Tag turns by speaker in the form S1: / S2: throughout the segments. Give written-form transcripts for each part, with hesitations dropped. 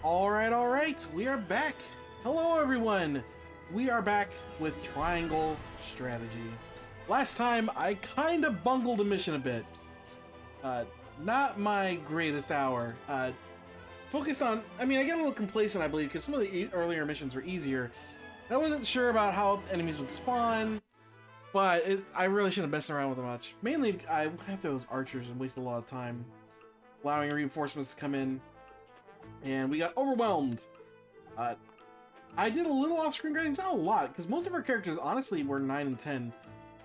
S1: All right, we are back. Hello, everyone. We are back with Triangle Strategy. Last time, I kind of bungled a mission a bit. Not my greatest hour. Focused on, I got a little complacent, I believe, because some of the earlier missions were easier. I wasn't sure about how enemies would spawn, but I really shouldn't have messed around with them much. Mainly, I went after those archers and wasted a lot of time, allowing reinforcements to come in. And we got overwhelmed. I did a little off-screen grinding, not a lot, because most of our characters, honestly, were 9 and 10.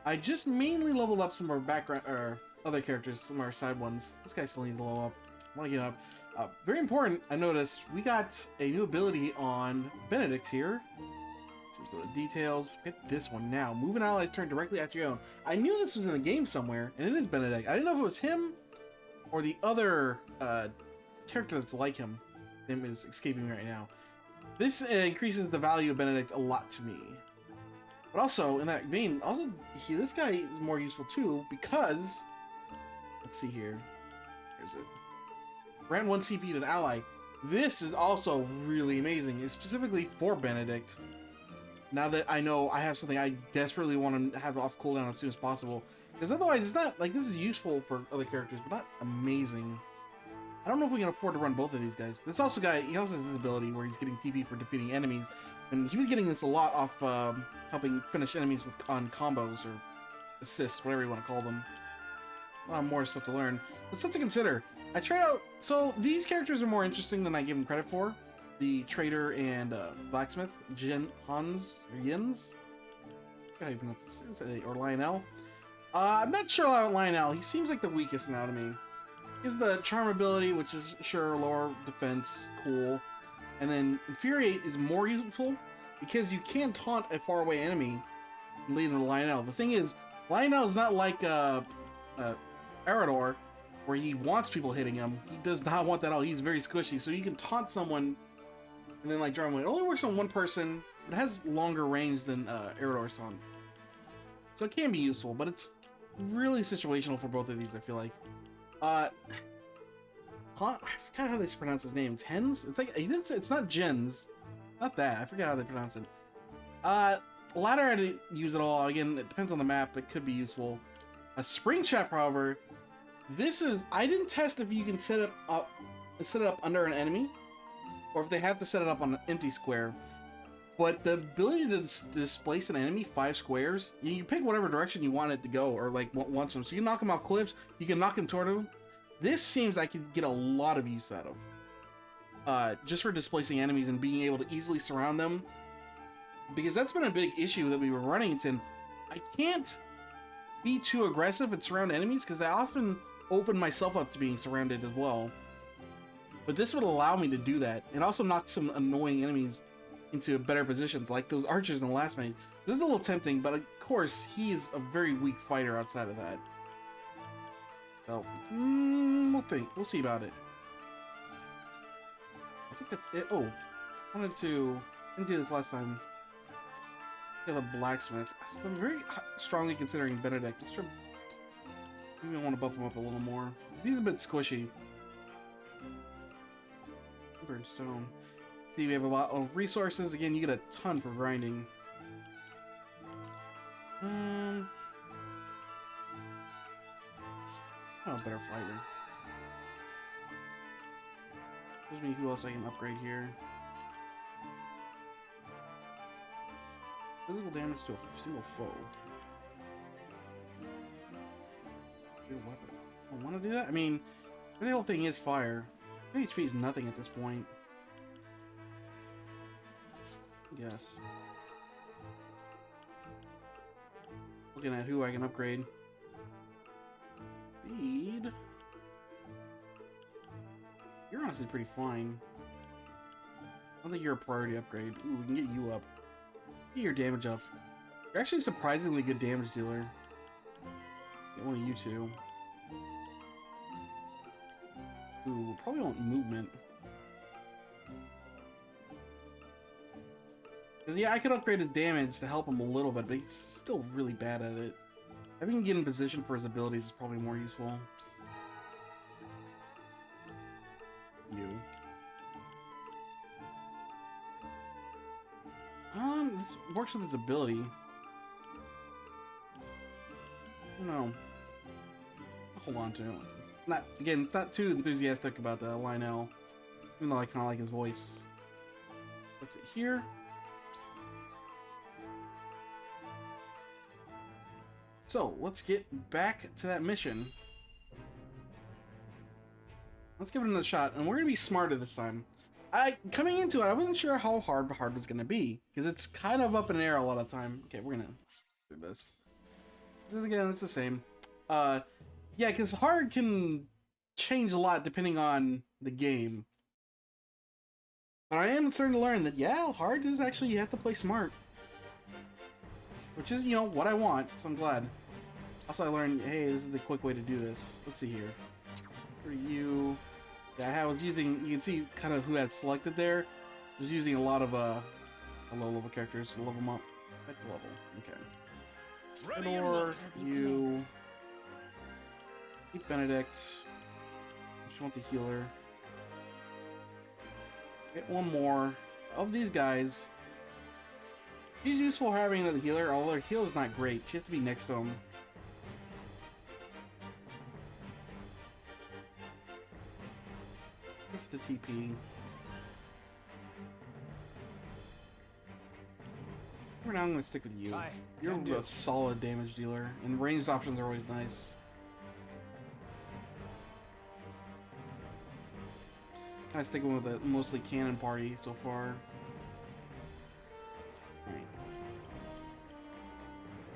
S1: I just mainly leveled up some of our background, or other characters, some of our side ones. This guy still needs to level up. I want to get up. Very important, I noticed, we got a new ability on Benedict here. Let's go to details. Get this one now. Move an ally's turn directly after your own. I knew this was in the game somewhere, and it is Benedict. I didn't know if it was him or the other character that's like him. Name is escaping me right now. This increases the value of Benedict a lot to me. But also, in that vein, this guy is more useful too, because, let's see here, where's it? Grant 1 CP to an ally. This is also really amazing, it's specifically for Benedict. Now that I know I have something I desperately want to have off cooldown as soon as possible. Because otherwise, it's not, like, this is useful for other characters, but not amazing. I don't know if we can afford to run both of these guys. This also guy, he also has this ability where he's getting TP for defeating enemies, and he was getting this a lot off helping finish enemies on combos or assists, whatever you want to call them. A lot more stuff to learn, but stuff to consider. I tried out, so these characters are more interesting than I give them credit for. The trader and blacksmith, Jens, or Lionel. I'm not sure about Lionel. He seems like the weakest now to me. Is the charm ability, which is sure lower defense, cool, and then infuriate is more useful because you can taunt a faraway enemy leading to Lionel. The thing is, Lionel is not like Arador, where he wants people hitting him. He does not want that at all. He's very squishy, so you can taunt someone and then like draw him away. It only works on one person. It has longer range than Arador's taunt, so it can be useful, but it's really situational for both of these. I feel like. I forgot how they pronounce his name. It's Hens? It's like, he didn't say, it's not Jens. Not that. I forgot how they pronounce it. Ladder I didn't use it all. Again, it depends on the map. It could be useful. A spring trap, however, this is, I didn't test if you can set it up under an enemy, or if they have to set it up on an empty square. But the ability to displace an enemy 5 squares, you pick whatever direction you want it to go, or like launch them. So you can knock them off cliffs, you can knock them toward them. This seems I could get a lot of use out of. Just for displacing enemies and being able to easily surround them. Because that's been a big issue that we were running into. I can't be too aggressive and surround enemies because I often open myself up to being surrounded as well. But this would allow me to do that, and also knock some annoying enemies into better positions, like those archers in the last match. So this is a little tempting, but of course, he is a very weak fighter outside of that. So, we'll see about it. I think that's it. Oh, I didn't do this last time. Yeah, the blacksmith. I'm very strongly considering Benedict. Maybe I want to buff him up a little more. He's a bit squishy. Burnstone. See, we have a lot of resources. Again, you get a ton for grinding. Oh, better fighter. Shows me who else I can upgrade here. Physical damage to a single foe. Your weapon. I want to do that? I mean, the whole thing is fire. HP is nothing at this point. Yes. Looking at who I can upgrade. Speed. You're honestly pretty fine. I don't think you're a priority upgrade. Ooh, we can get you up. Get your damage up. You're actually a surprisingly good damage dealer. Get one of you two. Ooh, probably want movement. Because, yeah, I could upgrade his damage to help him a little bit, but he's still really bad at it. Having him get in position for his abilities is probably more useful. You. This works with his ability. I don't know. I'll hold on to it. It's not too enthusiastic about Lionel, even though I kind of like his voice. That's it here. So let's get back to that mission. Let's give it another shot, and we're gonna be smarter this time. Coming into it, I wasn't sure how hard was gonna be, because it's kind of up in the air a lot of the time. Okay, we're gonna do this. Again, it's the same. Yeah, because hard can change a lot depending on the game. But I am starting to learn that, yeah, hard is actually, you have to play smart. Which is, you know, what I want, so I'm glad. Also, I learned, hey, this is the quick way to do this. Let's see here. For you... Yeah, I was using, you can see kind of who had selected there. I was using a lot of low-level characters to level them up. That's the level, okay. Fedor, you... Keep Benedict. I just want the healer. Get one more of these guys. She's useful having another healer, although her healer's not great. She has to be next to him. With the TP. For now, I'm going to stick with you. You're a solid damage dealer, and ranged options are always nice. Kind of sticking with a mostly cannon party so far. Right.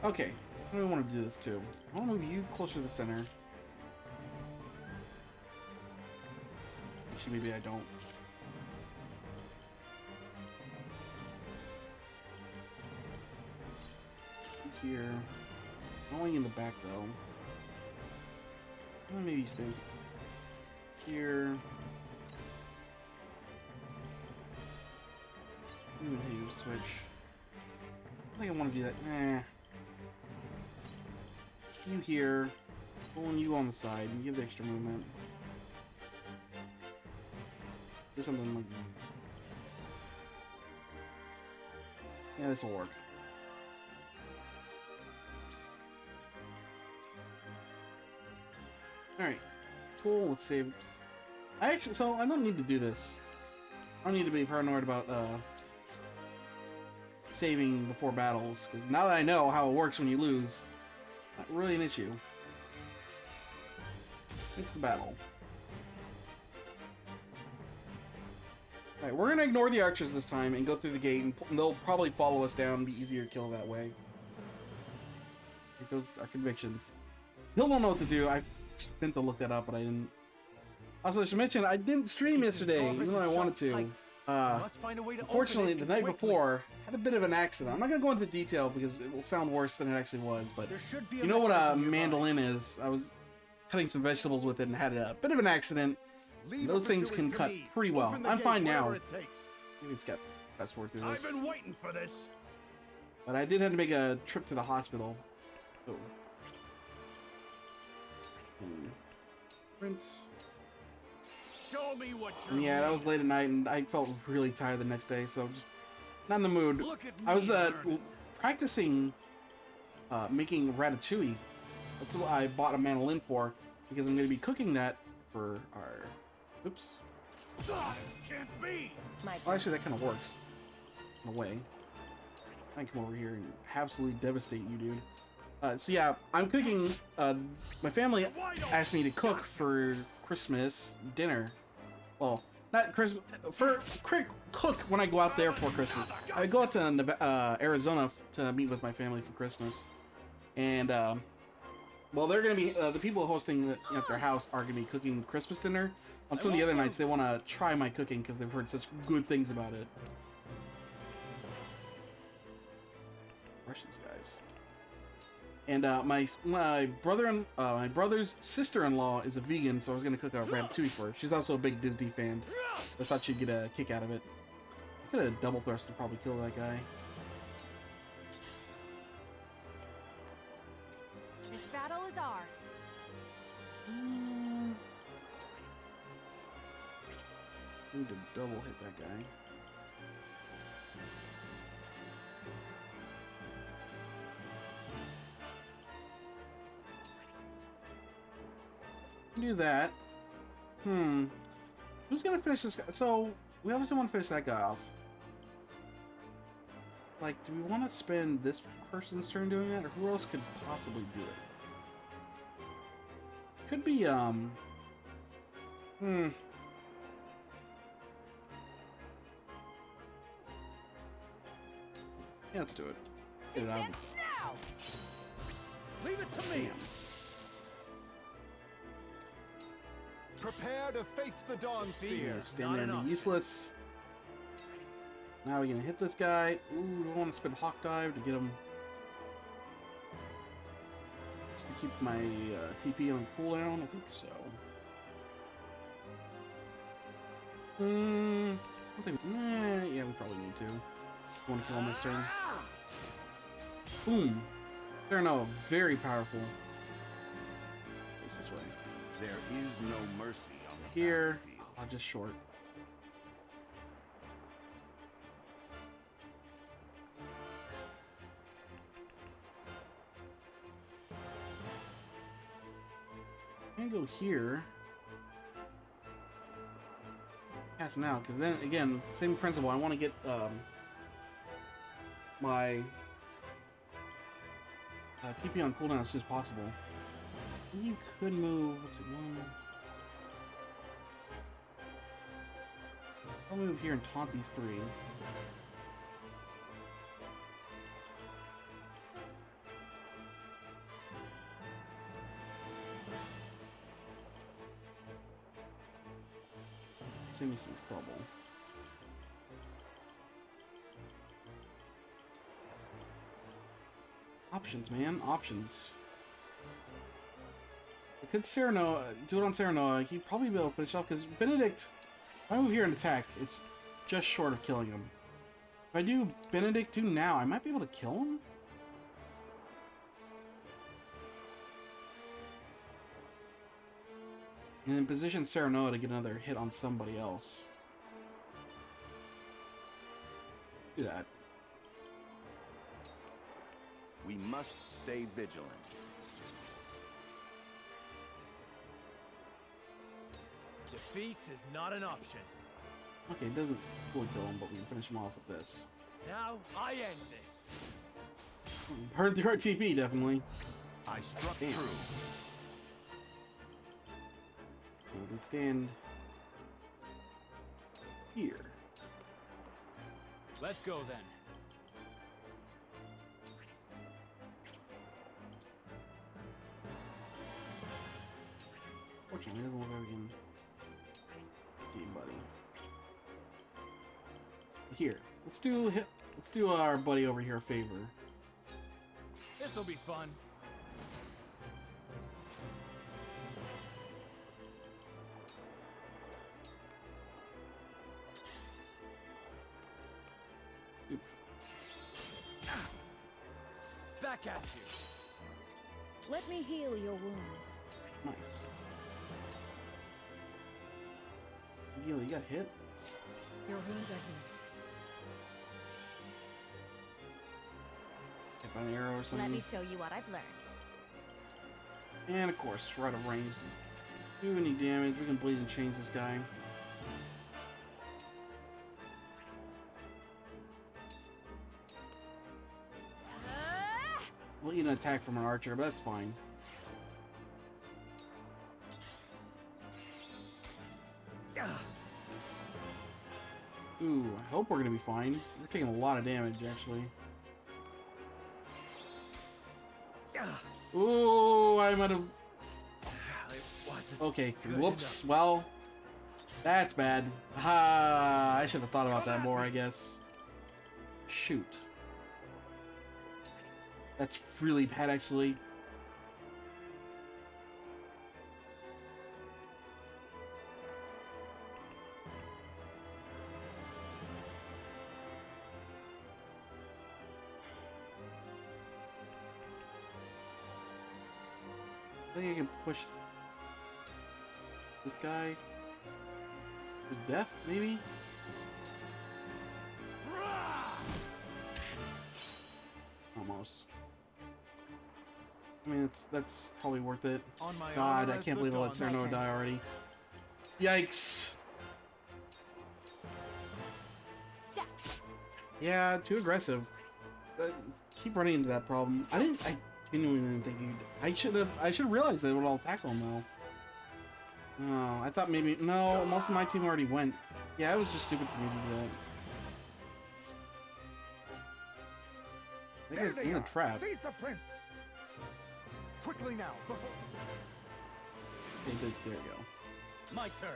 S1: Okay, how do we want to do this too? I want to move you closer to the center. Actually, maybe I don't. Here. Only in the back though. Well, maybe you stay here. Here, switch. I think I want to do that. You here. Pulling you on the side and give the extra movement. Do something like that. Yeah, this will work. Alright. Cool, let's save. So I don't need to do this. I don't need to be paranoid about saving before battles, because now that I know how it works when you lose, not really an issue. It's the battle. Alright, we're gonna ignore the archers this time and go through the gate, and they'll probably follow us down and be easier to kill that way. Here goes our convictions. Still don't know what to do. I meant to look that up, but I didn't. Also, I should mention, I didn't stream yesterday, even though I wanted to. Unfortunately, the night before, had a bit of an accident. I'm not going to go into detail because it will sound worse than it actually was, but you know what a mandolin is? I was cutting some vegetables with it and had a bit of an accident. Those things can cut pretty well. I'm fine now. Maybe it's got fast forward through this.
S2: I've been waiting for this.
S1: But I did have to make a trip to the hospital. Oh. Print.
S2: Show me what you're
S1: Yeah, that was late at night, and I felt really tired the next day, so just not in the mood. I was practicing making ratatouille. That's what I bought a mandolin for, because I'm going to be cooking that for our. Oops.
S2: Can't be.
S1: Well, actually, that kind of works in a way. I can come over here and absolutely devastate you, dude. So yeah, I'm cooking. My family asked me to cook for Christmas dinner. Well, not Christmas. Cook when I go out there for Christmas. I go out to Arizona to meet with my family for Christmas, and well, they're gonna be the people hosting at their house are gonna be cooking Christmas dinner. On some of the other nights, they want to try my cooking because they've heard such good things about it. Russians, guys. And my brother's sister-in-law is a vegan, so I was gonna cook a ratatouille for her. She's also a big Disney fan. I thought she'd get a kick out of it. I could have double thrust to probably kill that guy.
S3: This battle is ours.
S1: I need to double hit that guy. do that. Who's gonna finish this guy? So, we obviously want to finish that guy off. Like, do we want to spend this person's turn doing that, or who else could possibly do it? Could be, Yeah, let's do it. Get it out.
S3: Now!
S2: Leave it to me.
S1: Damn.
S4: Prepare to face the dawn sphere.
S1: He's standing there and be useless. Now we're gonna hit this guy. Ooh, do I want to spend Hawk Dive to get him? Just to keep my TP on cooldown? I think so. I think. Yeah, we probably need to. Want to kill him this turn? Boom. They're no very powerful. Face this way.
S4: There is no mercy on the
S1: Here,
S4: battlefield.
S1: I'll just short. I'm gonna go here. Cast now, because then again, same principle. I want to get my TP on cooldown as soon as possible. You could move. What's it? I'll move here and taunt these three. Save me some trouble. Options, man. Options. I could Sereno, do it on Sereno. He'd probably be able to finish off because Benedict, if I move here and attack, it's just short of killing him. If I do Benedict do now, I might be able to kill him? And then position Serenoa to get another hit on somebody else. Do that.
S4: We must stay vigilant.
S2: Defeat is not an option.
S1: Okay, it doesn't fully kill him, but we can finish him off with this.
S2: Now I end this.
S1: Burn through our TP, definitely.
S4: I struck
S1: Damn.
S4: true.
S1: We can stand here.
S2: Let's go then.
S1: Fortunately, he doesn't look like we can get him, buddy. Here, let's do our buddy over here a favor.
S2: This'll be fun.
S1: Oof.
S2: Back at you.
S3: Let me heal your wounds.
S1: Nice. Gil, you got hit?
S3: Your wounds are healed.
S1: Hit by an arrow or
S3: Let
S1: something.
S3: me show you what I've learned.
S1: And of course, we're out of range to do any damage. We can bleed and change this guy. We'll eat an attack from an archer, but that's fine. Ooh, I hope we're gonna be fine. We're taking a lot of damage, actually. Ooh, I might have...
S2: It wasn't
S1: Okay,
S2: good
S1: whoops.
S2: enough.
S1: Well, that's bad. Ha! I should have thought about that more, I guess. Shoot. That's really bad, actually. I think I can push this guy. His death, maybe? Almost. I mean, that's probably worth it.
S2: On my
S1: God,
S2: honor
S1: I
S2: as
S1: can't
S2: the
S1: believe I let
S2: Dawn
S1: Cyrano
S3: Spear.
S1: die already. Yikes.
S3: Yeah.
S1: Yeah, too aggressive. Keep running into that problem. I genuinely didn't think you'd... I should have realized they would all tackle him, though. No, I thought maybe... No, most of my team already went. Yeah, it was just stupid for me to do that. That guy's in the trap.
S2: Seize the prince. Quickly now, before
S1: Okay, there you go.
S2: my turn.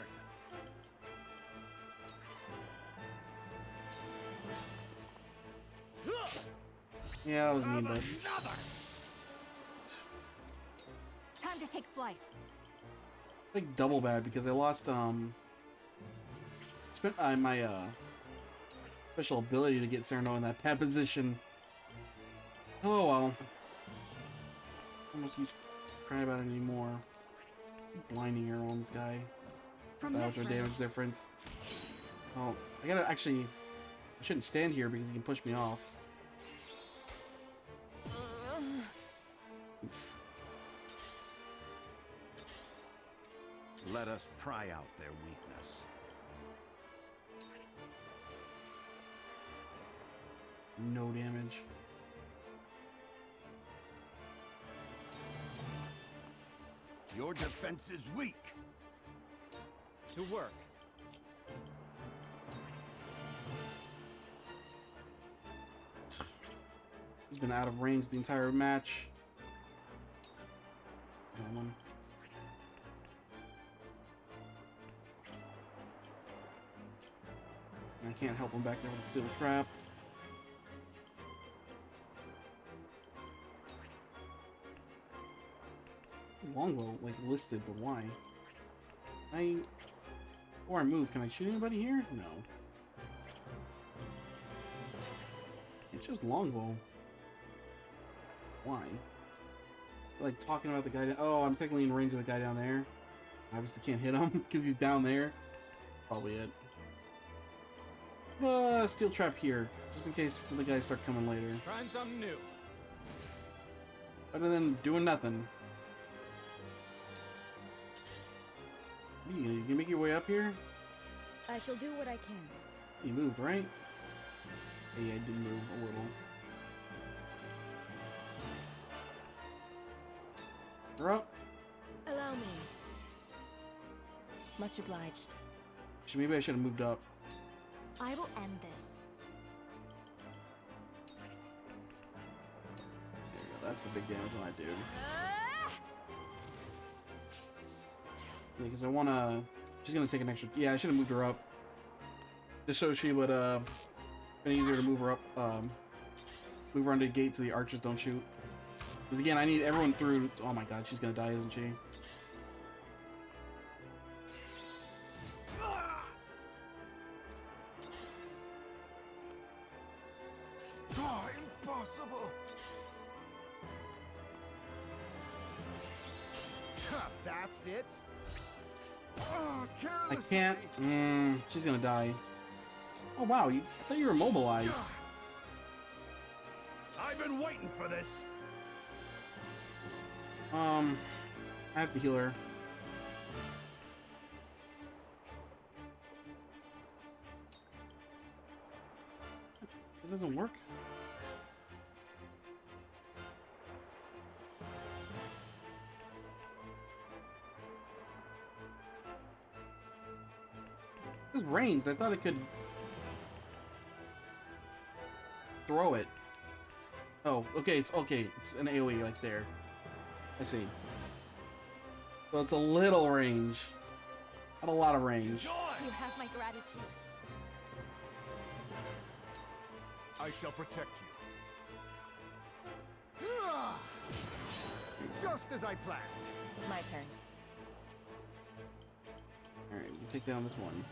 S1: Yeah, that was needless.
S2: Another.
S3: Time to take flight.
S1: Like double bad because I lost spent my special ability to get Cyrano in that pad position. Oh well. Almost use crying about it anymore. Blinding arrow on this guy.
S3: From
S1: That
S3: this
S1: was our damage difference. Oh, I gotta actually. I shouldn't stand here because he can push me off. Oof.
S4: Let us pry out their weakness.
S1: No damage.
S4: Your defense is weak.
S2: To work.
S1: He's been out of range the entire match. Come on. I can't help him back there with the steel trap. Longbow, like, listed, but why? Before I move, can I shoot anybody here? No. It's just longbow. Why? Like, talking about the guy down... Oh, I'm technically in range of the guy down there. Obviously can't hit him, because he's down there. Probably it. Steel trap here, just in case the guys start coming later.
S2: Trying something new.
S1: Better than doing nothing. You can make your way up here?
S3: I shall do what I can.
S1: You moved, right? Yeah, I did move a little. You're up.
S3: Allow me. Much obliged.
S1: Actually, maybe I should have moved up.
S3: I will end this.
S1: There you go. That's the big damage on that dude. Because I want to... She's going to take an extra... Yeah, I should have moved her up. Just so she would, been easier to move her up, move her under the gate so the archers don't shoot. Because again, I need everyone through... Oh my god, she's going to die, isn't she?
S4: Oh, impossible! That's it? Oh,
S1: I can't... she's going to die. Oh wow, I thought you were immobilized.
S2: I've been waiting for this.
S1: I have to heal her. It doesn't work. It's ranged. I thought it could throw it. Oh, okay. It's okay. It's an AoE like there. I see. So it's a little range. Not a lot of range.
S2: Joy!
S3: You have my gratitude.
S4: I shall protect you. Just as I planned.
S3: My turn.
S1: Alright, we take down this one.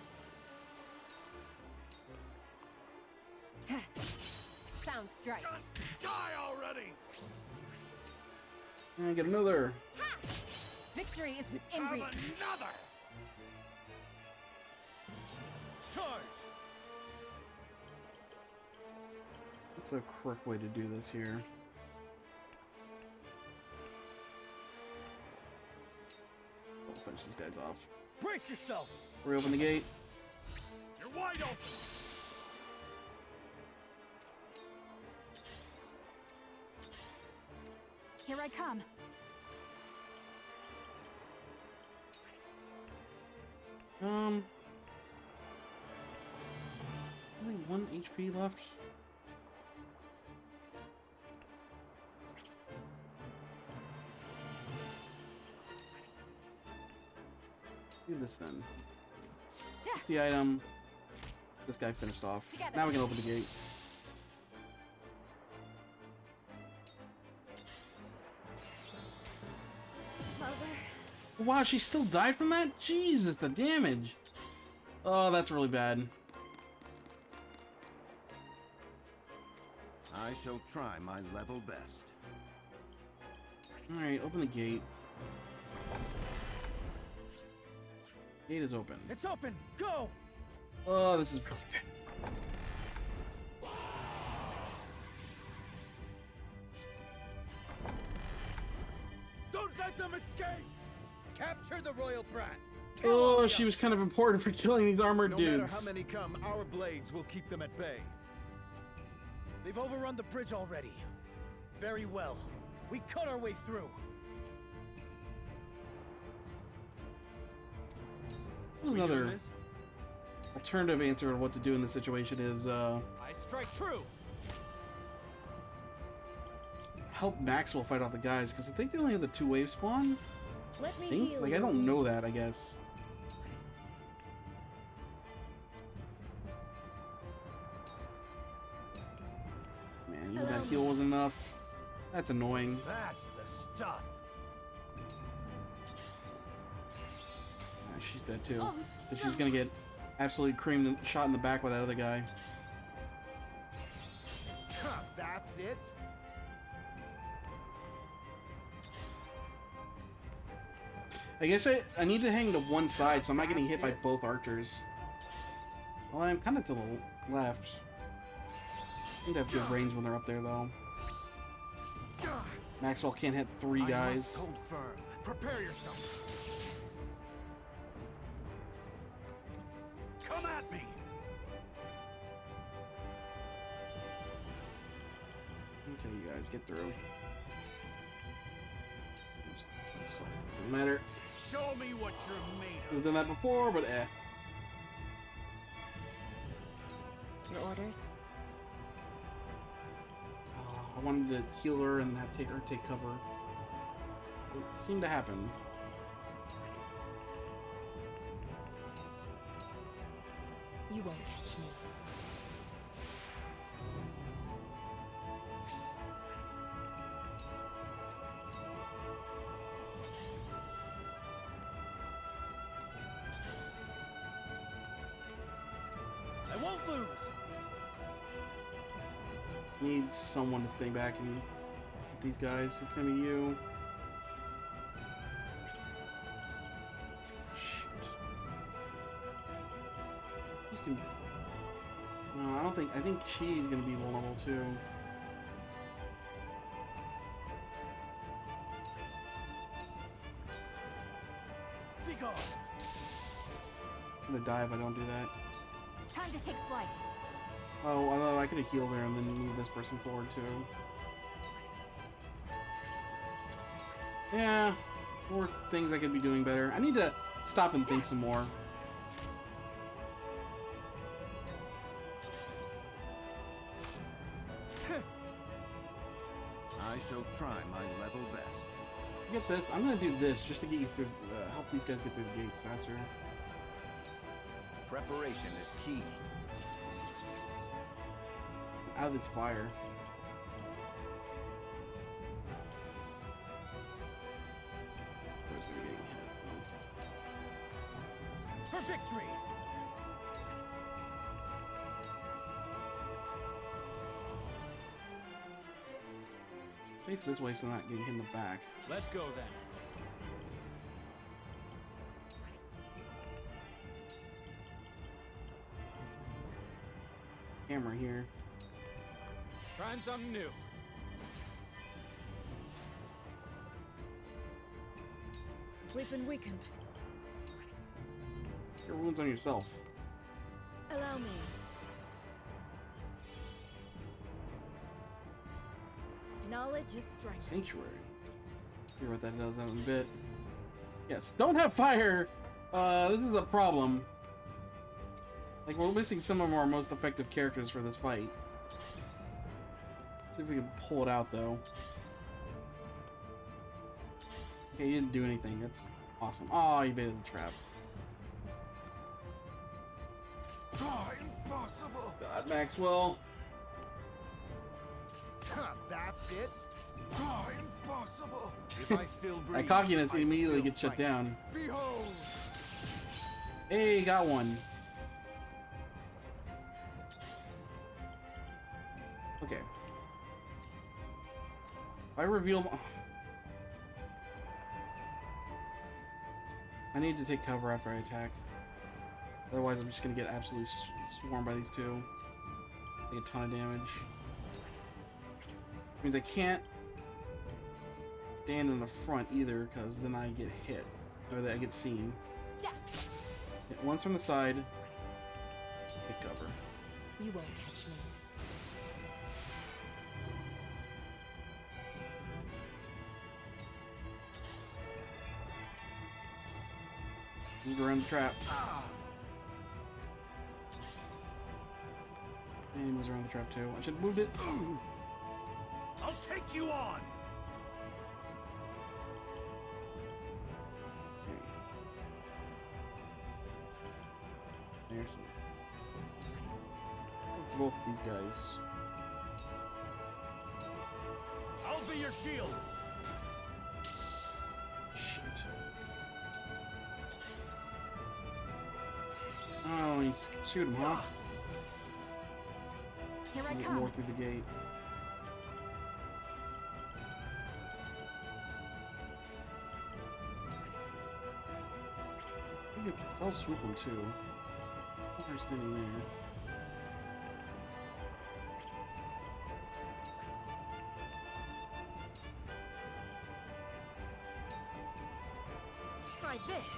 S3: Sound strike.
S2: Die already!
S1: And I get another.
S3: Ha! Victory is within
S2: Have
S3: reach.
S2: another! Charge!
S1: What's the correct way to do this here? these guys off.
S5: Brace yourself.
S1: Reopen the gate.
S5: You're wide open.
S3: Here I come.
S1: Only 1 HP left. Do this then. That's the item. This guy finished off.
S3: Together.
S1: Now we can open the gate.
S3: Mother.
S1: Wow, she still died from that? Jesus, the damage. Oh, that's really bad.
S4: I shall try my level best.
S1: Alright, open the gate. Gate is open.
S5: It's open. Go.
S1: Oh, this is really bad.
S5: Don't let them escape. Capture the royal brat. Kill all
S1: Oh,
S5: the
S1: she was
S5: others.
S1: kind of important for killing these armored
S2: No
S1: dudes.
S2: matter how many come, our blades will keep them at bay.
S5: They've overrun the bridge already. Very well. We cut our way through.
S1: Another alternative answer on what to do in this situation is
S5: I strike true.
S1: help Maxwell fight off the guys, because I think they only have the 2-wave spawn.
S3: Let me
S1: I think?
S3: heal
S1: Like, I
S3: your
S1: don't know
S3: wounds.
S1: that, I guess. Man, even that heal was enough. That's annoying.
S5: That's the stuff.
S1: Ah, she's dead too.
S3: Oh,
S1: So she's gonna get absolutely creamed and shot in the back by that other guy.
S2: That's it?
S1: I guess I need to hang to one side so I'm not getting hit by
S2: That's it.
S1: both archers. Well, I'm kind of to the left. I think they have good range when they're up there, though. Maxwell can't hit 3
S2: I
S1: guys.
S2: must hold firm. Prepare yourself.
S5: Come at me.
S1: Okay, you guys, get through. Doesn't matter.
S5: Show me what you're made of.
S1: We've done that before, but eh.
S3: Your orders?
S1: Oh, I wanted to heal her and have take cover. It seemed to happen.
S3: You won't catch me.
S5: I won't lose.
S1: Need someone to stay back and get these guys. It's gonna be you. Shoot. You can. No, I don't think. I think she's gonna be vulnerable too.
S5: Be gone.
S1: I'm gonna die if I don't do that.
S3: Time to take flight.
S1: Oh, although I could have healed her and then move this person forward too. Yeah, more things I could be doing better. I need to stop and think some more.
S4: I shall try my level best.
S1: Get this. I'm gonna do this just to get you through. Help these guys get through the gates faster.
S4: Preparation is key.
S1: Out of this fire. Where's the getting hit?
S5: For victory.
S1: Face this way so I'm not getting hit in the back.
S5: Let's go then.
S1: Hammer here.
S5: Trying something new.
S3: We've been weakened.
S1: Your wounds on yourself.
S3: Allow me. Knowledge is strength.
S1: Sanctuary. See what that does out in a bit. Yes, don't have fire! This is a problem. Like, we're missing some of our most effective characters for this fight. Let's see if we can pull it out, though. Okay, you didn't do anything. That's awesome. Oh, you evaded the trap.
S2: Oh, impossible!
S1: God, Maxwell.
S2: That's it? Oh, impossible! If I still breathe,
S1: That cockiness
S2: I
S1: immediately
S2: still
S1: gets shut
S2: fight.
S1: down.
S2: Behold!
S1: Hey, got one. Okay. If I reveal... I need to take cover after I attack. Otherwise, I'm just gonna get absolutely swarmed by these two. Take a ton of damage. Means I can't stand in the front either, because then I get hit. Or that I get seen. Hit once from the side. Take cover.
S3: You won't catch me.
S1: Move around the trap. And he moves around the trap too. I should have moved it.
S5: I'll take you on.
S1: Okay. There's some. Both these guys.
S5: I'll be your shield.
S1: Shit. Oh, he's shoot him, huh?
S3: Here I
S1: Get
S3: come.
S1: more through the gate. I think I'll swoop him too. They're standing there.
S3: Try this.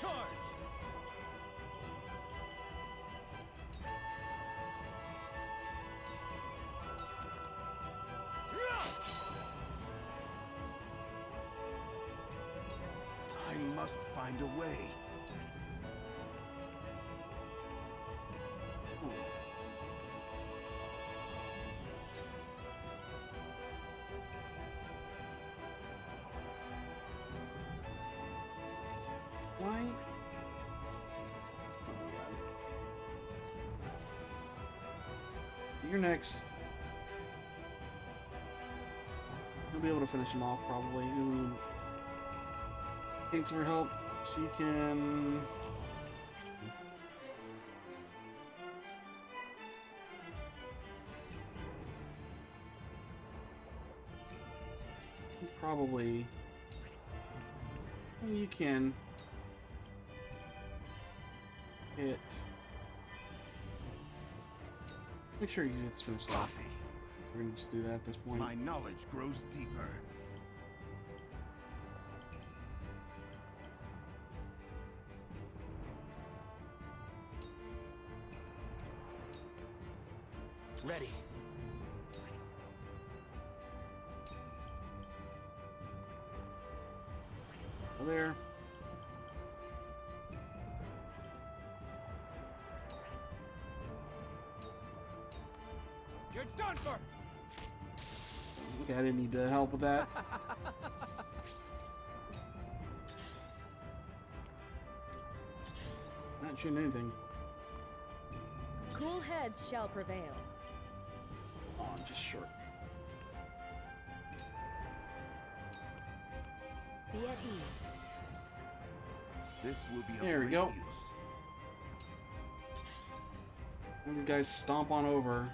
S5: Charge.
S4: I must find a way.
S1: Oh. Why? Oh my god. You're next. You'll be able to finish him off probably. Thanks for help. So you can. Probably. Well, you can hit. Make sure you get some stuff.
S4: Coffee.
S1: We're gonna just do that at this point.
S4: My knowledge grows deeper.
S5: Ready.
S1: There.
S5: You're done for.
S1: Okay, I didn't need to help with that. Not shooting anything.
S3: Cool heads shall prevail.
S1: Oh, I'm just short.
S3: Be at ease.
S4: This will be of
S1: There we
S4: great
S1: go.
S4: use.
S1: And these guys stomp on over.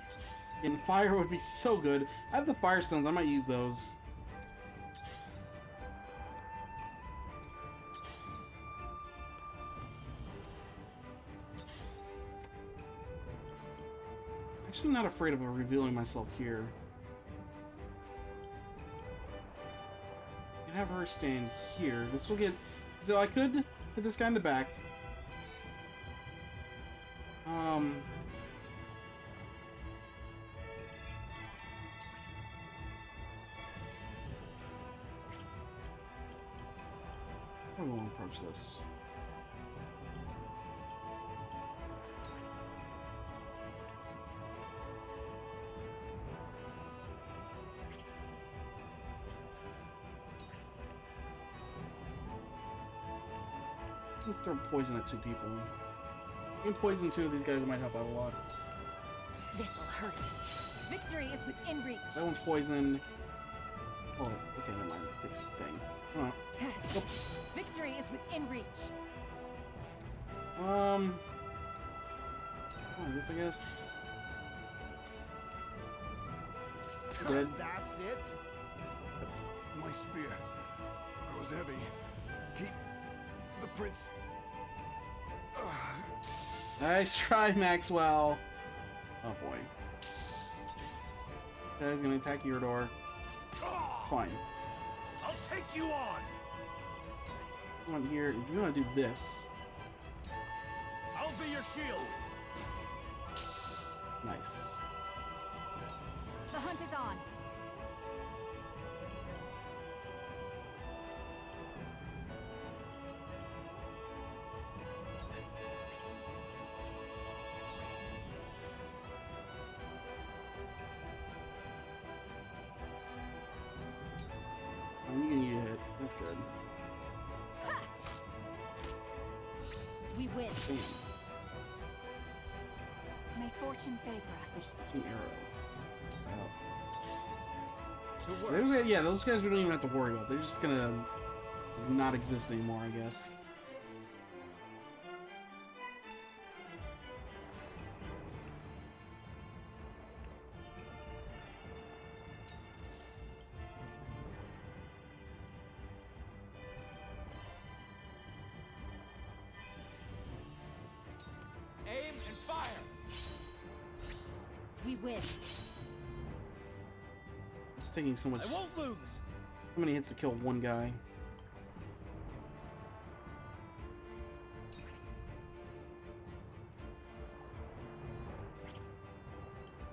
S1: And fire would be so good. I have the fire stones. I might use those. Actually, not afraid of revealing myself here. have her stand here. This will get... So I could hit this guy in the back. How do we want to approach this? I'll throw poison at two people. You can poison two of these guys, it might help out a lot.
S3: This'll hurt. Victory is within reach.
S1: That one's poisoned. Oh, okay, never mind. It takes thing. Oh. Oops.
S3: Victory is within reach.
S1: Oh, I guess. Dead.
S2: That's it?
S4: My spear grows heavy. Keep the prince.
S1: Nice try, Maxwell. Oh boy. Guy's gonna attack your door. Fine.
S5: I'll take you on.
S1: Come on here. You wanna do this?
S5: I'll be your shield.
S1: Nice.
S3: The hunt is on.
S1: You can eat a hit. That's good.
S3: We win.
S1: Bam.
S3: May fortune favor us.
S1: Just an arrow. Wow.
S2: To work.
S1: Yeah, those guys we don't even have to worry about. They're just gonna not exist anymore, I guess.
S5: Aim and fire.
S3: We win.
S1: It's taking so much.
S5: I won't lose.
S1: How many hits to kill one guy?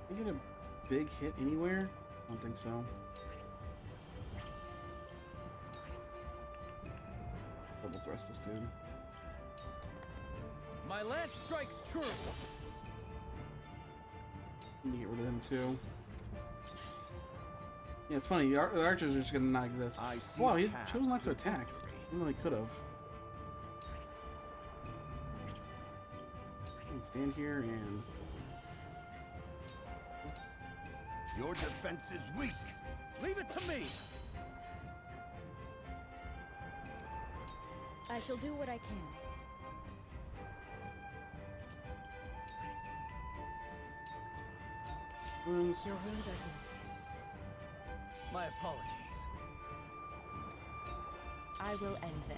S1: Can I get a big hit anywhere? I don't think so. Double thrust this dude.
S5: My lance strikes true.
S1: Need to get rid of him too. Yeah, it's funny. The archers are just gonna not exist.
S4: I see
S1: Wow, he
S4: a path
S1: chose not to
S4: to
S1: attack.
S4: victory.
S1: Even though he could have. Stand here and
S4: Your defense is weak.
S5: Leave it to me.
S3: I shall do what I can.
S1: wounds.
S3: Your wounds are healed.
S5: My apologies.
S3: I will end this.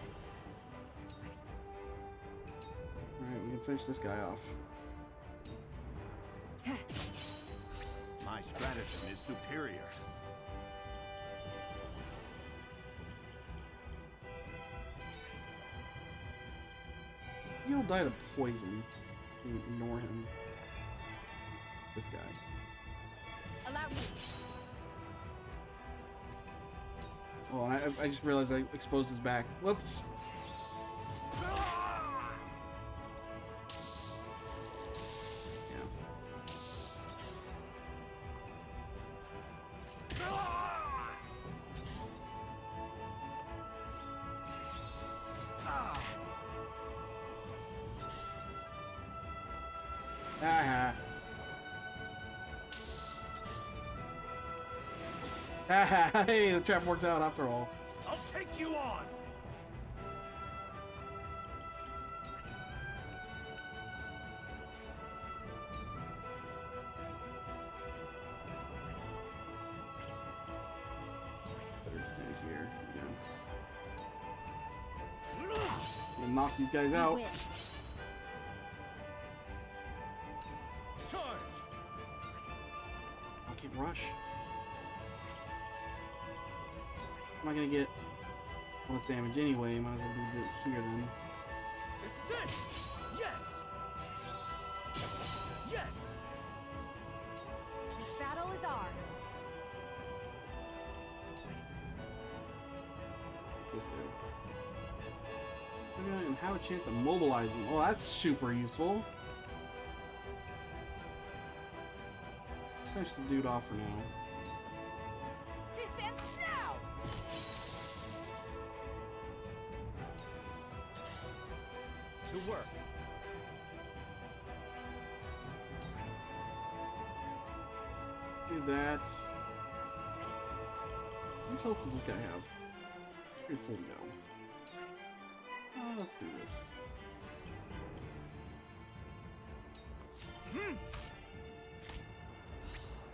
S1: Alright, we can finish this guy off.
S4: My stratagem is superior.
S1: He'll die to poison. Ignore him. This guy.
S3: Allow me.
S1: Oh, and I just realized I exposed his back. Whoops. Yeah. Haha. Haha. Hey, the trap worked out after all.
S5: I'll take you on.
S1: Better stand here. Yeah. And knock these guys
S3: We
S1: out.
S3: win.
S5: Charge.
S1: I can't rush. I'm not gonna get less damage anyway. Might as well do it here then.
S5: This is it! Yes! Yes!
S3: This battle is ours.
S1: What's this do? And have a chance to mobilize them. Oh, that's super useful. Finish the dude off for now.
S3: This ends now!
S5: To work.
S1: Do that. How much health does this guy have? Pretty full now. Let's do this.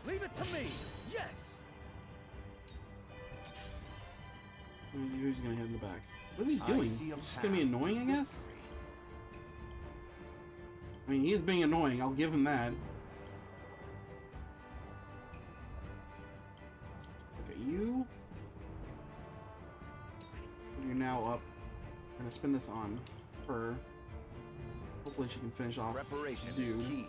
S5: Leave it to me! Yes!
S1: Who's gonna hit in the back? What are these
S4: I
S1: doing?
S4: see a
S1: It's just gonna be
S4: path
S1: annoying, I
S4: to
S1: guess?
S4: victory.
S1: I mean, he is being annoying. I'll give him that. Okay, you. You're now up. I'm gonna spin this on her. Hopefully she can finish off
S4: Preparation
S1: dude.
S4: is key.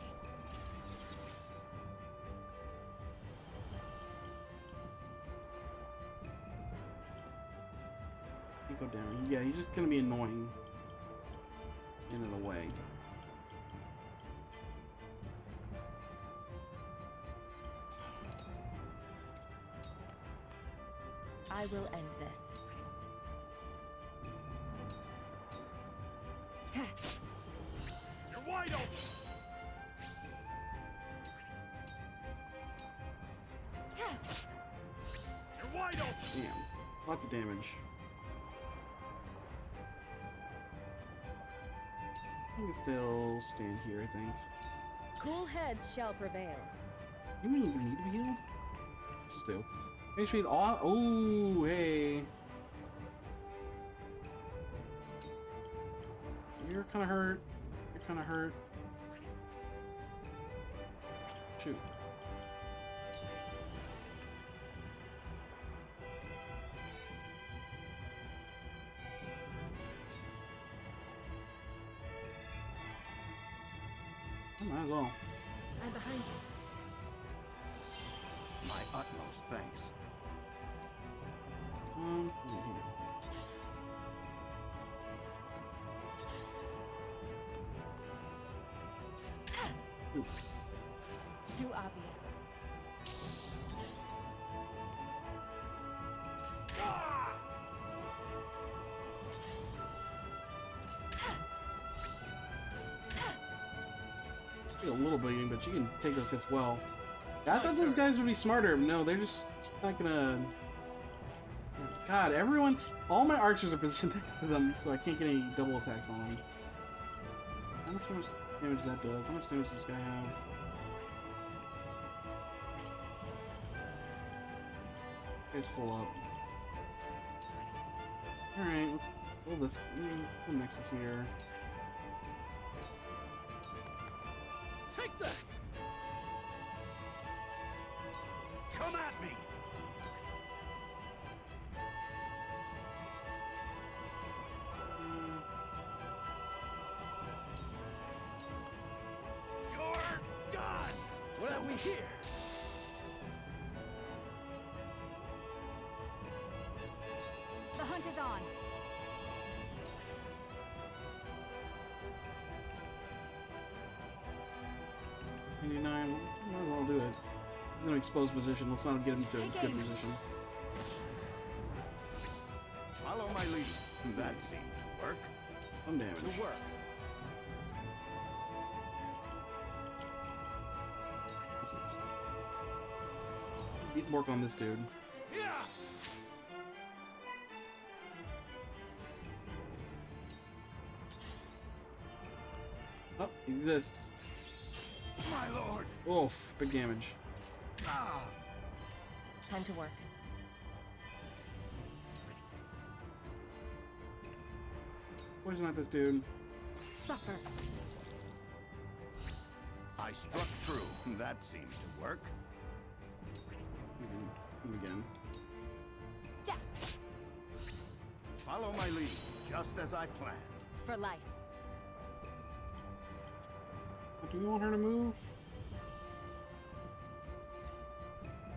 S1: You go down. Yeah, he's just gonna be annoying. Into the way.
S3: I will end this.
S5: You're wide open! You're wide open!
S1: Damn. Lots of damage. I can still stand here, I think.
S3: Cool heads shall prevail.
S1: You mean you need to be healed? Let's just do. Make sure you all. Oh, hey. You're kind of hurt. You're kind of hurt. Shoot. I might as well.
S3: I'm behind you.
S4: My utmost thanks.
S1: Yeah, here. Oof.
S3: Too obvious.
S1: A little bleeding, but she can take those hits well. I thought those guys would be smarter. No, they're just not gonna. God, everyone, all my archers are positioned next to them, so I can't get any double attacks on them. How much damage that does? How much damage does this guy have? It's full up. Alright, let's pull this pull next to here.
S5: Take that!
S4: Come at me!
S5: You're done! What have we here?
S3: The hunt is on.
S1: Might as well do it. He's in an exposed position. Let's not get him to a
S3: Take
S1: good
S3: aim.
S1: position.
S4: Follow my lead. That seemed to work.
S1: Some damage.
S5: To work.
S1: Work on this dude.
S4: Yeah!
S1: Oh, he exists.
S4: My lord!
S1: Oof, big damage.
S4: Ah!
S3: Time to work.
S1: Poison at this dude.
S3: Suffer.
S4: I struck true. That seemed to work.
S1: Him again.
S3: Yeah.
S4: Follow my lead, just as I planned.
S3: For life.
S1: Do we want her to move?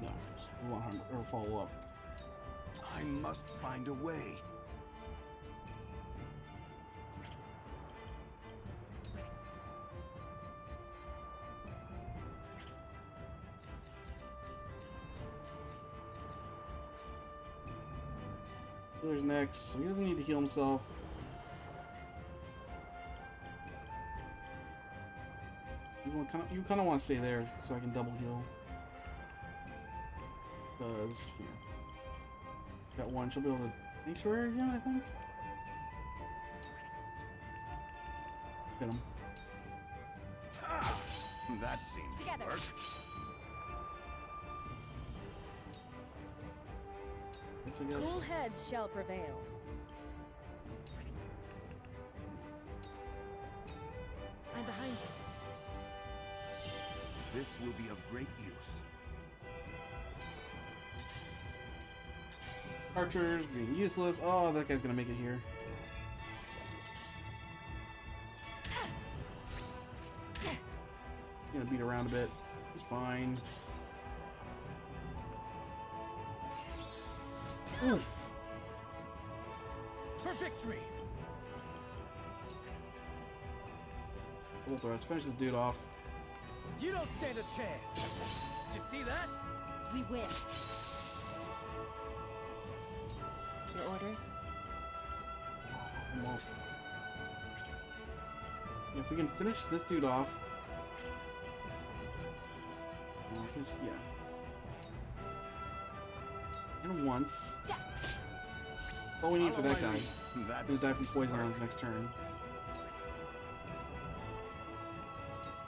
S1: No, we want her to follow up.
S4: I must find a way.
S1: There's next, so he doesn't need to heal himself. You kind of want to stay there so I can double heal. Because, yeah. Got one, she'll be able to sanctuary again, I think. Hit him.
S4: That seems to
S3: Together.
S4: work.
S1: I guess.
S3: Cool heads shall prevail. I'm behind you.
S4: This will be of great use.
S1: Archers being useless. Oh, that guy's gonna make it here. Gonna beat around a bit. It's fine. Oof.
S5: For victory!
S1: Full thrust. Finish this dude off.
S5: You don't stand a chance. Did you see that?
S3: We win. Your orders?
S1: Almost. If we can finish this dude off. Yeah. And once.
S3: Yeah.
S1: All we need for that
S4: Follow my
S1: guy.
S4: lead. That
S1: He's die from
S4: seems to
S1: poison on
S4: work.
S1: his next turn.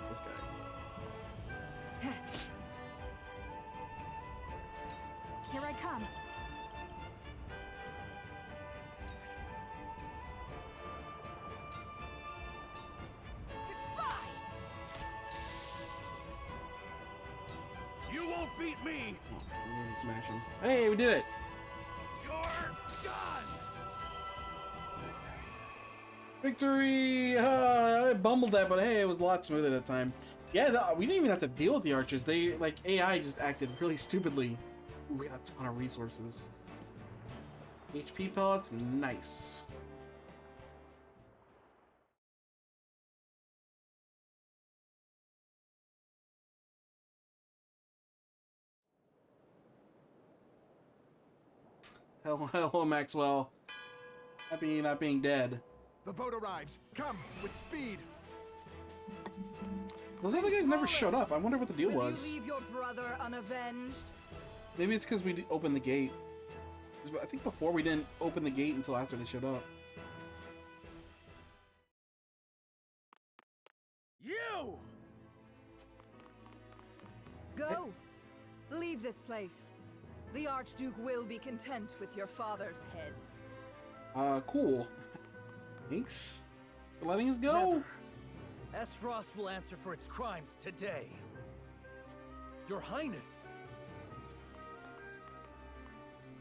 S1: This guy.
S3: Here I come. Goodbye.
S5: You won't beat me!
S1: Oh, we didn't smash him. Hey, we did it!
S5: You're done!
S1: Victory! I bumbled that, but hey, it was a lot smoother that time. Yeah, we didn't even have to deal with the archers. They, like, AI just acted really stupidly. Ooh, we got a ton of resources. HP pellets, nice. Hello, Maxwell. Happy not being dead.
S2: The boat arrives. Come with speed.
S1: Those other guys never showed up. I wonder what the deal
S6: Will
S1: was.
S6: you leave your brother unavenged?
S1: Maybe it's because we opened the gate. 'Cause I think before we didn't open the gate until after they showed up.
S5: You!
S6: Go! Leave this place. The Archduke will be content with your father's head.
S1: Cool. Thanks for letting us go.
S5: Never. Frost will answer for its crimes today. Your Highness!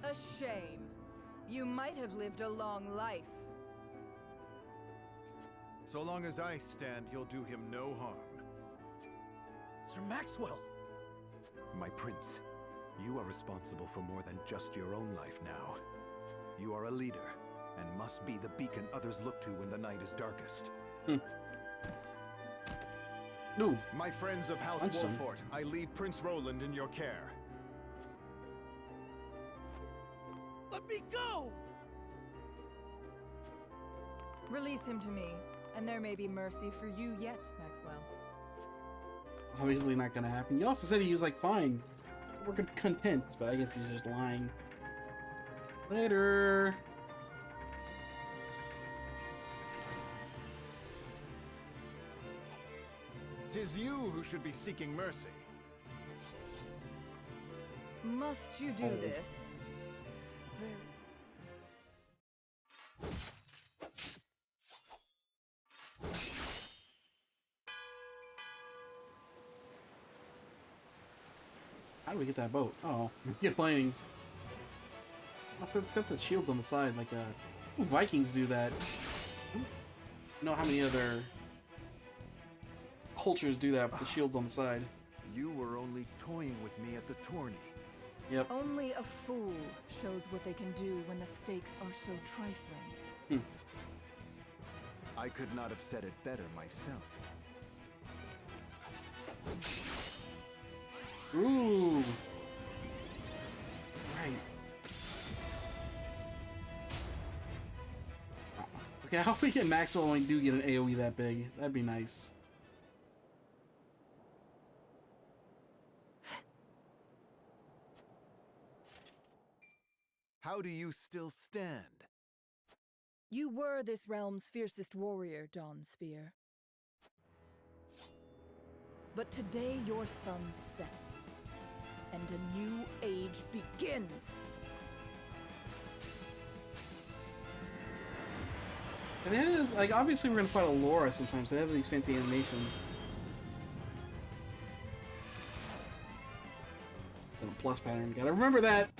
S6: A shame. You might have lived a long life.
S2: So long as I stand, you'll do him no harm.
S5: Sir Maxwell!
S7: My prince, you are responsible for more than just your own life now. You are a leader, and must be the beacon others look to when the night is darkest.
S1: No.
S2: My friends of House
S1: Handsome.
S2: Wolfort, I leave Prince Roland in your care.
S5: Let me go!
S6: Release him to me, and there may be mercy for you yet, Maxwell.
S1: Obviously not gonna happen. You also said he was like fine. We're content, but I guess he's just lying. Later.
S2: Tis you who should be seeking mercy.
S6: Must you do
S1: Oh.
S6: this? Very...
S1: How do we get that boat? Oh, get playing. It's got the shields on the side, like a Vikings do that. I don't know how many other cultures do that with the shields on the side.
S7: You were only toying with me at the tourney.
S1: Yep.
S6: Only a fool shows what they can do when the stakes are so trifling.
S7: I could not have said it better myself.
S1: Ooh. Right. Okay, how we get Maxwell when we do get an AoE that big? That'd be nice.
S7: How do you still stand?
S6: You were this realm's fiercest warrior, Dawnspear. But today your sun sets, and a new age begins.
S1: And it is, like, obviously we're gonna fight Allura sometimes. They have these fancy animations. Got a plus pattern. Gotta remember that.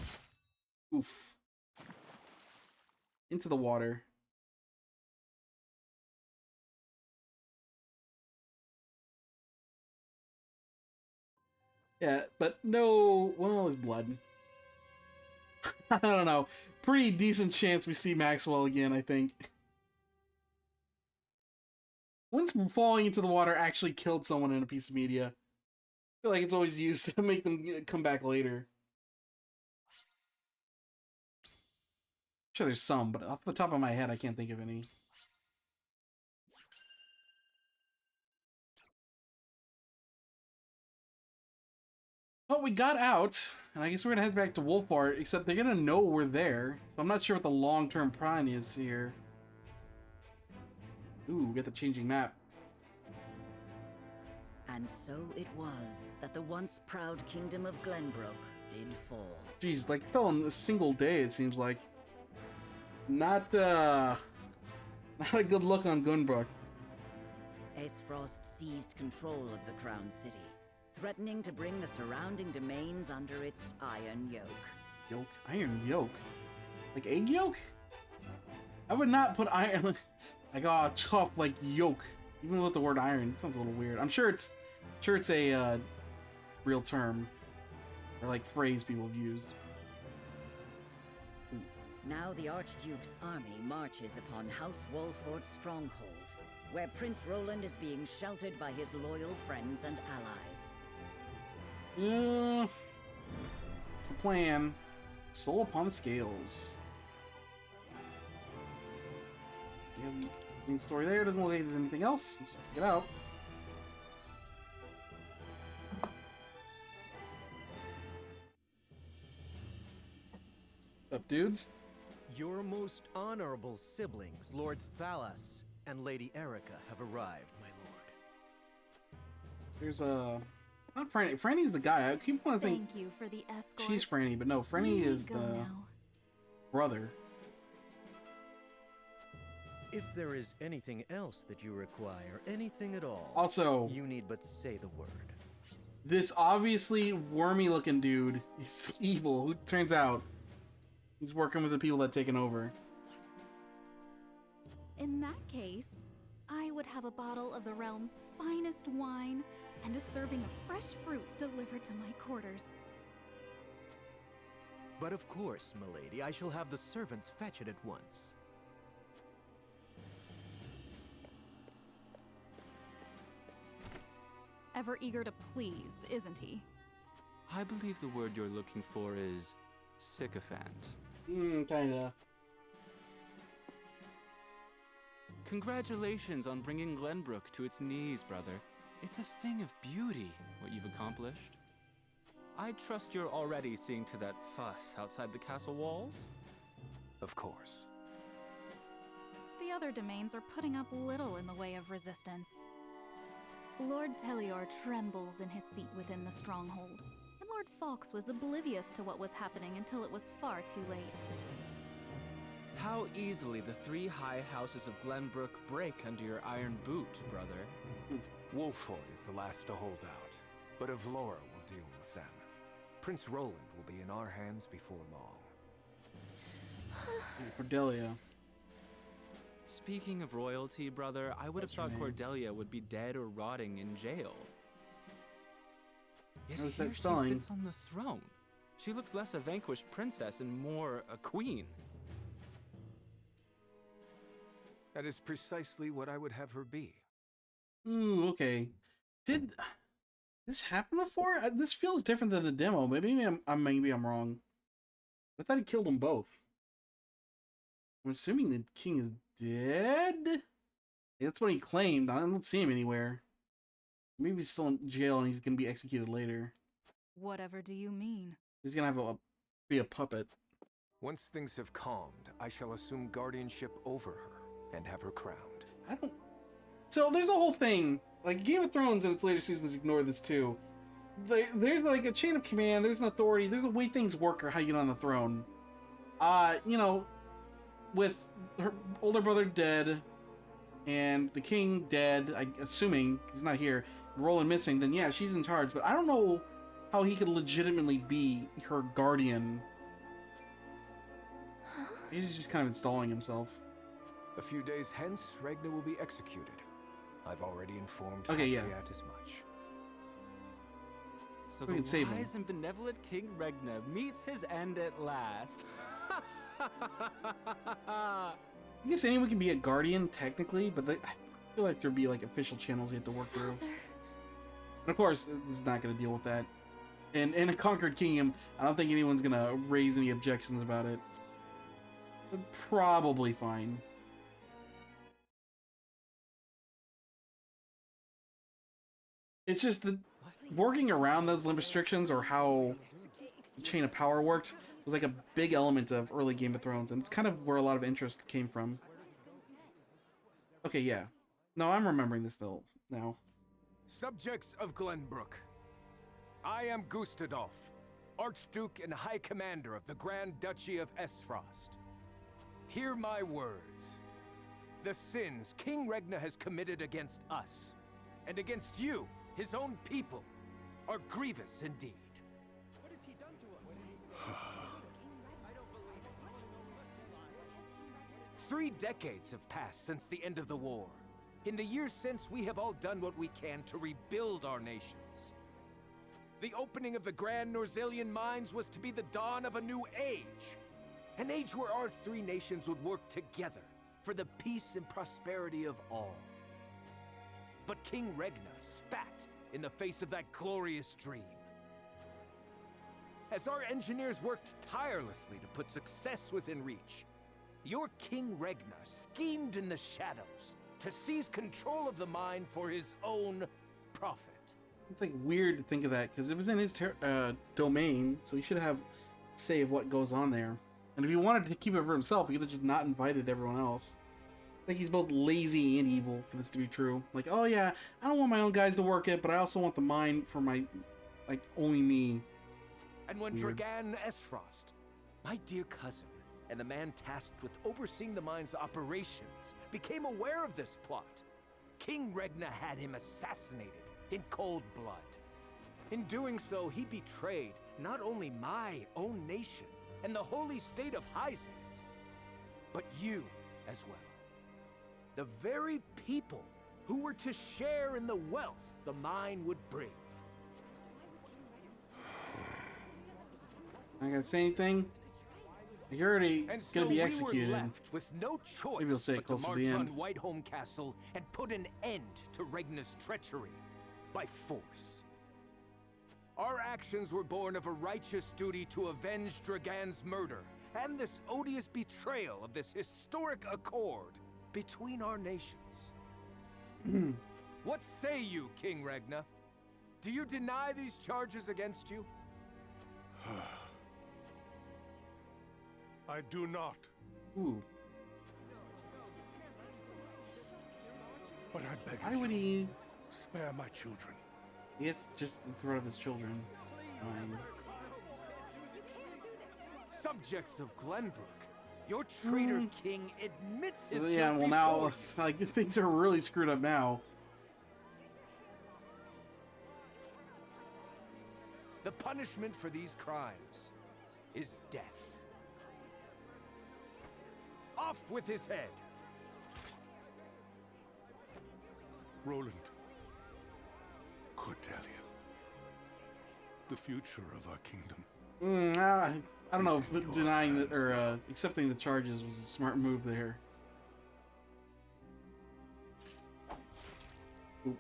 S1: Oof. Into the water. Yeah, but no, well, there's blood. I don't know. Pretty decent chance we see Maxwell again, I think. When's falling into the water actually killed someone in a piece of media? I feel like it's always used to make them come back later. I'm sure there's some, but off the top of my head, I can't think of any. Well, we got out, and I guess we're gonna head back to Wolfart, except they're gonna know we're there, so I'm not sure what the long-term plan is here. Ooh, we got the changing map.
S8: And so it was that the once proud kingdom of Glenbrook did fall.
S1: Jeez, like, fell in a single day, it seems like. Not a good look on Gunbrook.
S8: Aesfrost seized control of the Crown City, threatening to bring the surrounding domains under its iron yoke.
S1: Yoke? Iron yoke? Like egg yolk? I would not put iron like, oh, tough, like yoke. Even with the word iron, it sounds a little weird. I'm sure it's a real term or like phrase people have used.
S8: Now the Archduke's army marches upon House Wolfort's stronghold, where Prince Roland is being sheltered by his loyal friends and allies.
S1: Yeah, it's the plan. Soul upon the scales. You have any story there? Doesn't look like there's anything else. Let's get out. What's up, dudes?
S9: Your most honorable siblings, Lord Thalas and Lady Erica, have arrived, my lord.
S1: There's not Franny. Franny's the guy. I keep wanting to think
S3: Thank you for the escort.
S1: she's Franny, but no,
S3: You
S1: Franny
S3: may
S1: is
S3: go
S1: the
S3: now.
S1: brother.
S9: If there is anything else that you require, anything at all,
S1: Also,
S9: you need but say the word.
S1: this obviously wormy-looking dude is evil. Who turns out he's working with the people that taken over.
S3: In that case, I would have a bottle of the realm's finest wine and a serving of fresh fruit delivered to my quarters.
S9: But of course, milady, I shall have the servants fetch it at once.
S3: Ever eager to please, isn't he?
S10: I believe the word you're looking for is sycophant.
S1: Kinda.
S10: Congratulations on bringing Glenbrook to its knees, brother. It's a thing of beauty, what you've accomplished. I trust you're already seeing to that fuss outside the castle walls?
S7: Of course.
S3: The other domains are putting up little in the way of resistance. Lord Telior trembles in his seat within the stronghold, and Lord Fawkes was oblivious to what was happening until it was far too late.
S10: How easily the three high houses of Glenbrook break under your iron boot, brother.
S11: Wolfort is the last to hold out, but Avlora will deal with them. Prince Roland will be in our hands before long.
S1: Cordelia.
S10: Speaking of royalty, brother, I would have
S1: What's her
S10: thought
S1: name?
S10: Cordelia would be dead or rotting in jail. Yet
S1: How's
S10: here
S1: that
S10: she
S1: spelling?
S10: sits on the throne. She looks less a vanquished princess and more a queen.
S11: That is precisely what I would have her be.
S1: Ooh, okay. Did this happen before? This feels different than the demo. Maybe I'm wrong. I thought he killed them both. I'm assuming the king is dead. That's what he claimed. I don't see him anywhere. Maybe he's still in jail and he's gonna be executed later.
S3: Whatever do you mean?
S1: He's gonna have be a puppet.
S11: Once things have calmed, I shall assume guardianship over her and have her crowned.
S1: I don't. So there's a whole thing. Like Game of Thrones in its later seasons ignored this too. There's like a chain of command. There's an authority. There's a way things work or how you get on the throne. You know, with her older brother dead and the king dead, assuming he's not here, Roland missing, then yeah, she's in charge. But I don't know how he could legitimately be her guardian. He's just kind of installing himself.
S11: A few days hence, Regna will be executed. I've already informed
S1: Okay, yeah.
S11: Patriat as much.
S10: So
S1: We
S10: the
S1: can save him.
S10: wise and benevolent King Regna meets his end at last.
S1: I guess anyone can be a guardian technically, but I feel like there'd be like official channels you have to work through. And of course, this is not going to deal with that. And in a conquered kingdom, I don't think anyone's going to raise any objections about it. But probably fine. It's just that working around those limit restrictions or how the chain of power worked was like a big element of early Game of Thrones, and it's kind of where a lot of interest came from. Okay, yeah. No, I'm remembering this still now.
S11: Subjects of Glenbrook, I am Gustadolf, Archduke and High Commander of the Grand Duchy of Esfrost. Hear my words. The sins King Regna has committed against us, and against you, his own people, are grievous indeed.
S5: What has he done to us?
S11: 3 decades have passed since the end of the war. In the years since, we have all done what we can to rebuild our nations. The opening of the Grand Norzelian mines was to be the dawn of a new age. An age where our 3 nations would work together for the peace and prosperity of all. But King Regna spat in the face of that glorious dream. As our engineers worked tirelessly to put success within reach, your King Regna schemed in the shadows to seize control of the mine for his own profit.
S1: It's like weird to think of that because it was in his domain, so he should have say of what goes on there. And if he wanted to keep it for himself, he could have just not invited everyone else. Like he's both lazy and evil for this to be true. Like, oh yeah, I don't want my own guys to work it, but I also want the mine for my, like, only me.
S11: And when
S1: Weird.
S11: Dragan Esfrost, my dear cousin, and the man tasked with overseeing the mine's operations, became aware of this plot, King Regna had him assassinated in cold blood. In doing so, he betrayed not only my own nation and the holy state of Hyzant, but you as well. The very people who were to share in the wealth the mine would bring.
S1: Not gonna say anything. You're already
S11: And
S1: gonna
S11: so
S1: be
S11: we
S1: executed.
S11: were left with no choice
S1: Maybe we'll say it
S11: but to
S1: closer to the
S11: march
S1: end.
S11: on Whiteholm Castle and put an end to Regna's treachery by force. Our actions were born of a righteous duty to avenge Dragan's murder and this odious betrayal of this historic accord between our nations. What say you, King Regna? Do you deny these charges against you?
S2: I do not,
S1: Ooh.
S2: but I beg
S1: Why
S2: of
S1: would
S2: you,
S1: he?
S2: spare my children.
S1: It's just the threat of his children. Fine.
S11: Subjects of Glenbrook, your traitor king admits his
S1: Yeah,
S11: guilt
S1: well now
S11: before you.
S1: it's like things are really screwed up now.
S11: The punishment for these crimes is death. Off with his head!
S12: Roland. Cordelia. The future of our kingdom.
S1: I don't know if denying that or accepting the charges was a smart move there. Oop.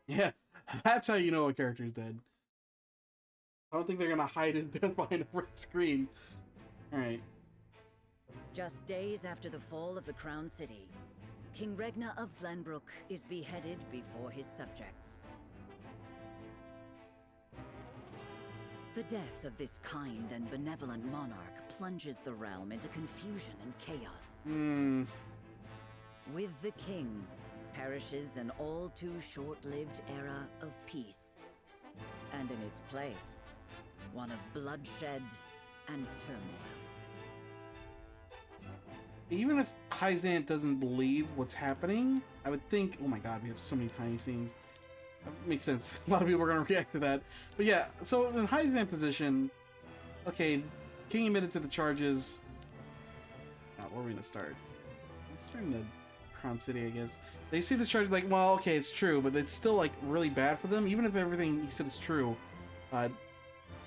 S1: Yeah, that's how you know a character's dead. I don't think they're gonna hide his death behind a red screen. Alright.
S8: Just days after the fall of the Crown City, King Regna of Glenbrook is beheaded before his subjects. The death of this kind and benevolent monarch plunges the realm into confusion and chaos. With the king perishes an all too short-lived era of peace, and in its place, one of bloodshed and turmoil.
S1: Even if Hyzant doesn't believe what's happening, I would think, oh my god, we have so many tiny scenes. Makes sense. A lot of people are going to react to that. But yeah, so in Hyzant's position, okay, king admitted to the charges. Now, where are we going to start? Let's start in the Crown City, I guess. They see the charges like, well, okay, it's true, but it's still like really bad for them, even if everything he said is true.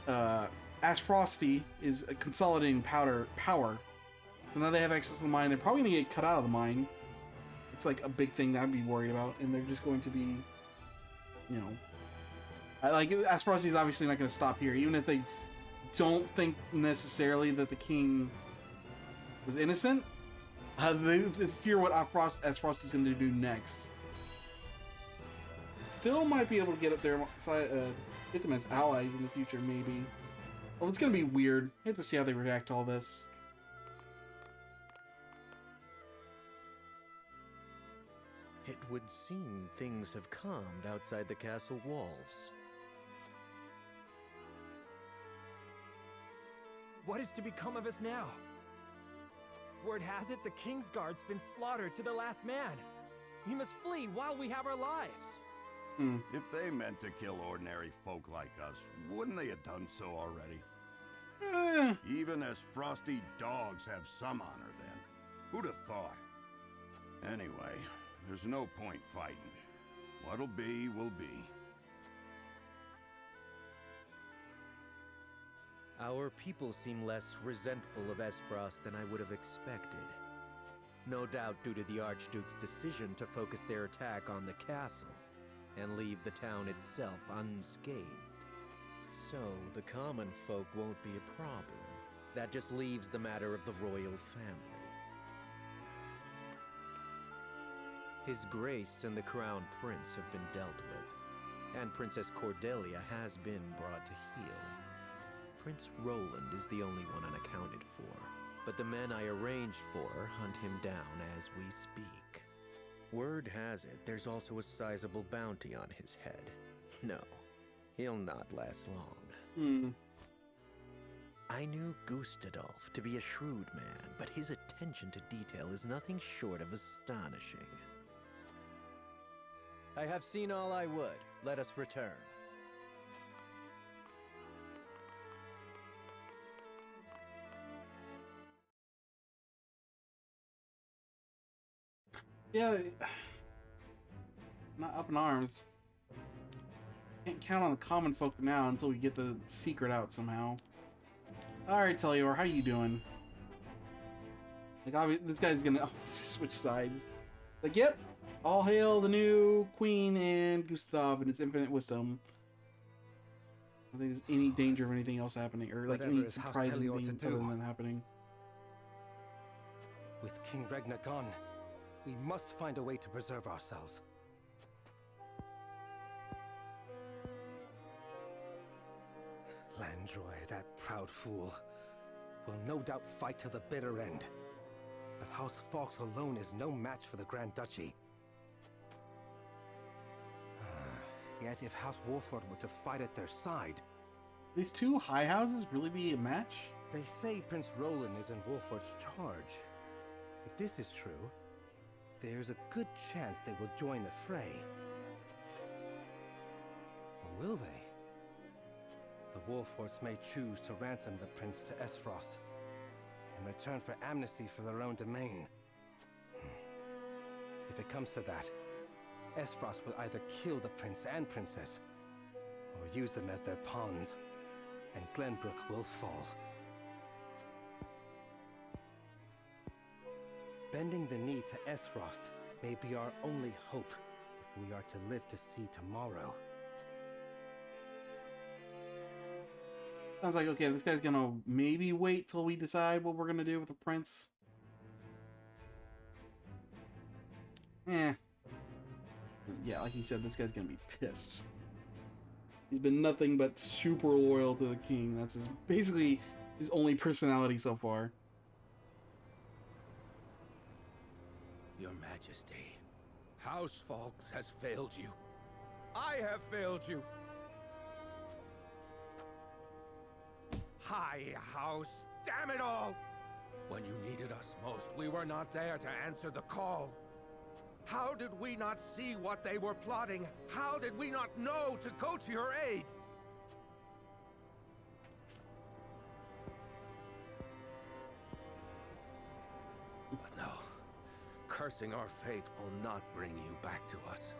S1: Ash Frosty is consolidating power. So now they have access to the mine. They're probably going to get cut out of the mine. It's like a big thing that I'd be worried about, and they're just going to be, you know, like Ash Frosty is obviously not going to stop here, even if they don't think necessarily that the king was innocent. They fear what Ash Frosty's going to do next. Still might be able to get up there, get them as allies in the future, maybe. Well, it's going to be weird. I have to see how they react to all this.
S9: It would seem things have calmed outside the castle walls.
S5: What is to become of us now? Word has it the King's Guard's been slaughtered to the last man. We must flee while we have our lives.
S4: If they meant to kill ordinary folk like us, wouldn't they have done so already? Even as frosty dogs have some honor then. Who'd have thought? Anyway, there's no point fighting. What'll be, will be.
S9: Our people seem less resentful of Esfrost than I would have expected. No doubt due to the Archduke's decision to focus their attack on the castle and leave the town itself unscathed. So the common folk won't be a problem. That just leaves the matter of the royal family. His Grace and the Crown Prince have been dealt with, and Princess Cordelia has been brought to heel. Prince Roland is the only one unaccounted for, but the men I arranged for hunt him down as we speak. Word has it there's also a sizable bounty on his head. No, he'll not last long. I knew Gustadolf to be a shrewd man, but his attention to detail is nothing short of astonishing. I have seen all I would. Let us return.
S1: Yeah, not up in arms. Can't count on the common folk now until we get the secret out somehow. Alright, Telior, how you doing? Like, obviously, this guy's gonna switch sides. Like, yep, all hail the new queen and Gustav and his infinite wisdom. I don't think there's any danger of anything else happening, or like any surprising thing other than happening.
S2: With King Regna gone, we must find a way to preserve ourselves. Landroy, that proud fool, will no doubt fight to the bitter end. But House Fawkes alone is no match for the Grand Duchy. Yet if House Wolford were to fight at their side...
S1: These two high houses really be a match?
S2: They say Prince Roland is in Wolford's charge. If this is true, there's a good chance they will join the fray. Or will they? The Wolfords may choose to ransom the prince to Esfrost in return for amnesty for their own domain. if it comes to that, Esfrost will either kill the prince and princess, or use them as their pawns, and Glenbrook will fall. Bending the knee to Esfrost may be our only hope if we are to live to see tomorrow.
S1: Sounds like, okay, this guy's gonna maybe wait till we decide what we're gonna do with the prince. Eh. Yeah, like he said, this guy's gonna be pissed. He's been nothing but super loyal to the king. That's basically his only personality so far.
S11: Your Majesty, House Falks has failed you. I have failed you. High House, damn it all! When you needed us most, we were not there to answer the call. How did we not see what they were plotting? How did we not know to go to your aid? But no, cursing our fate will not bring you back to us.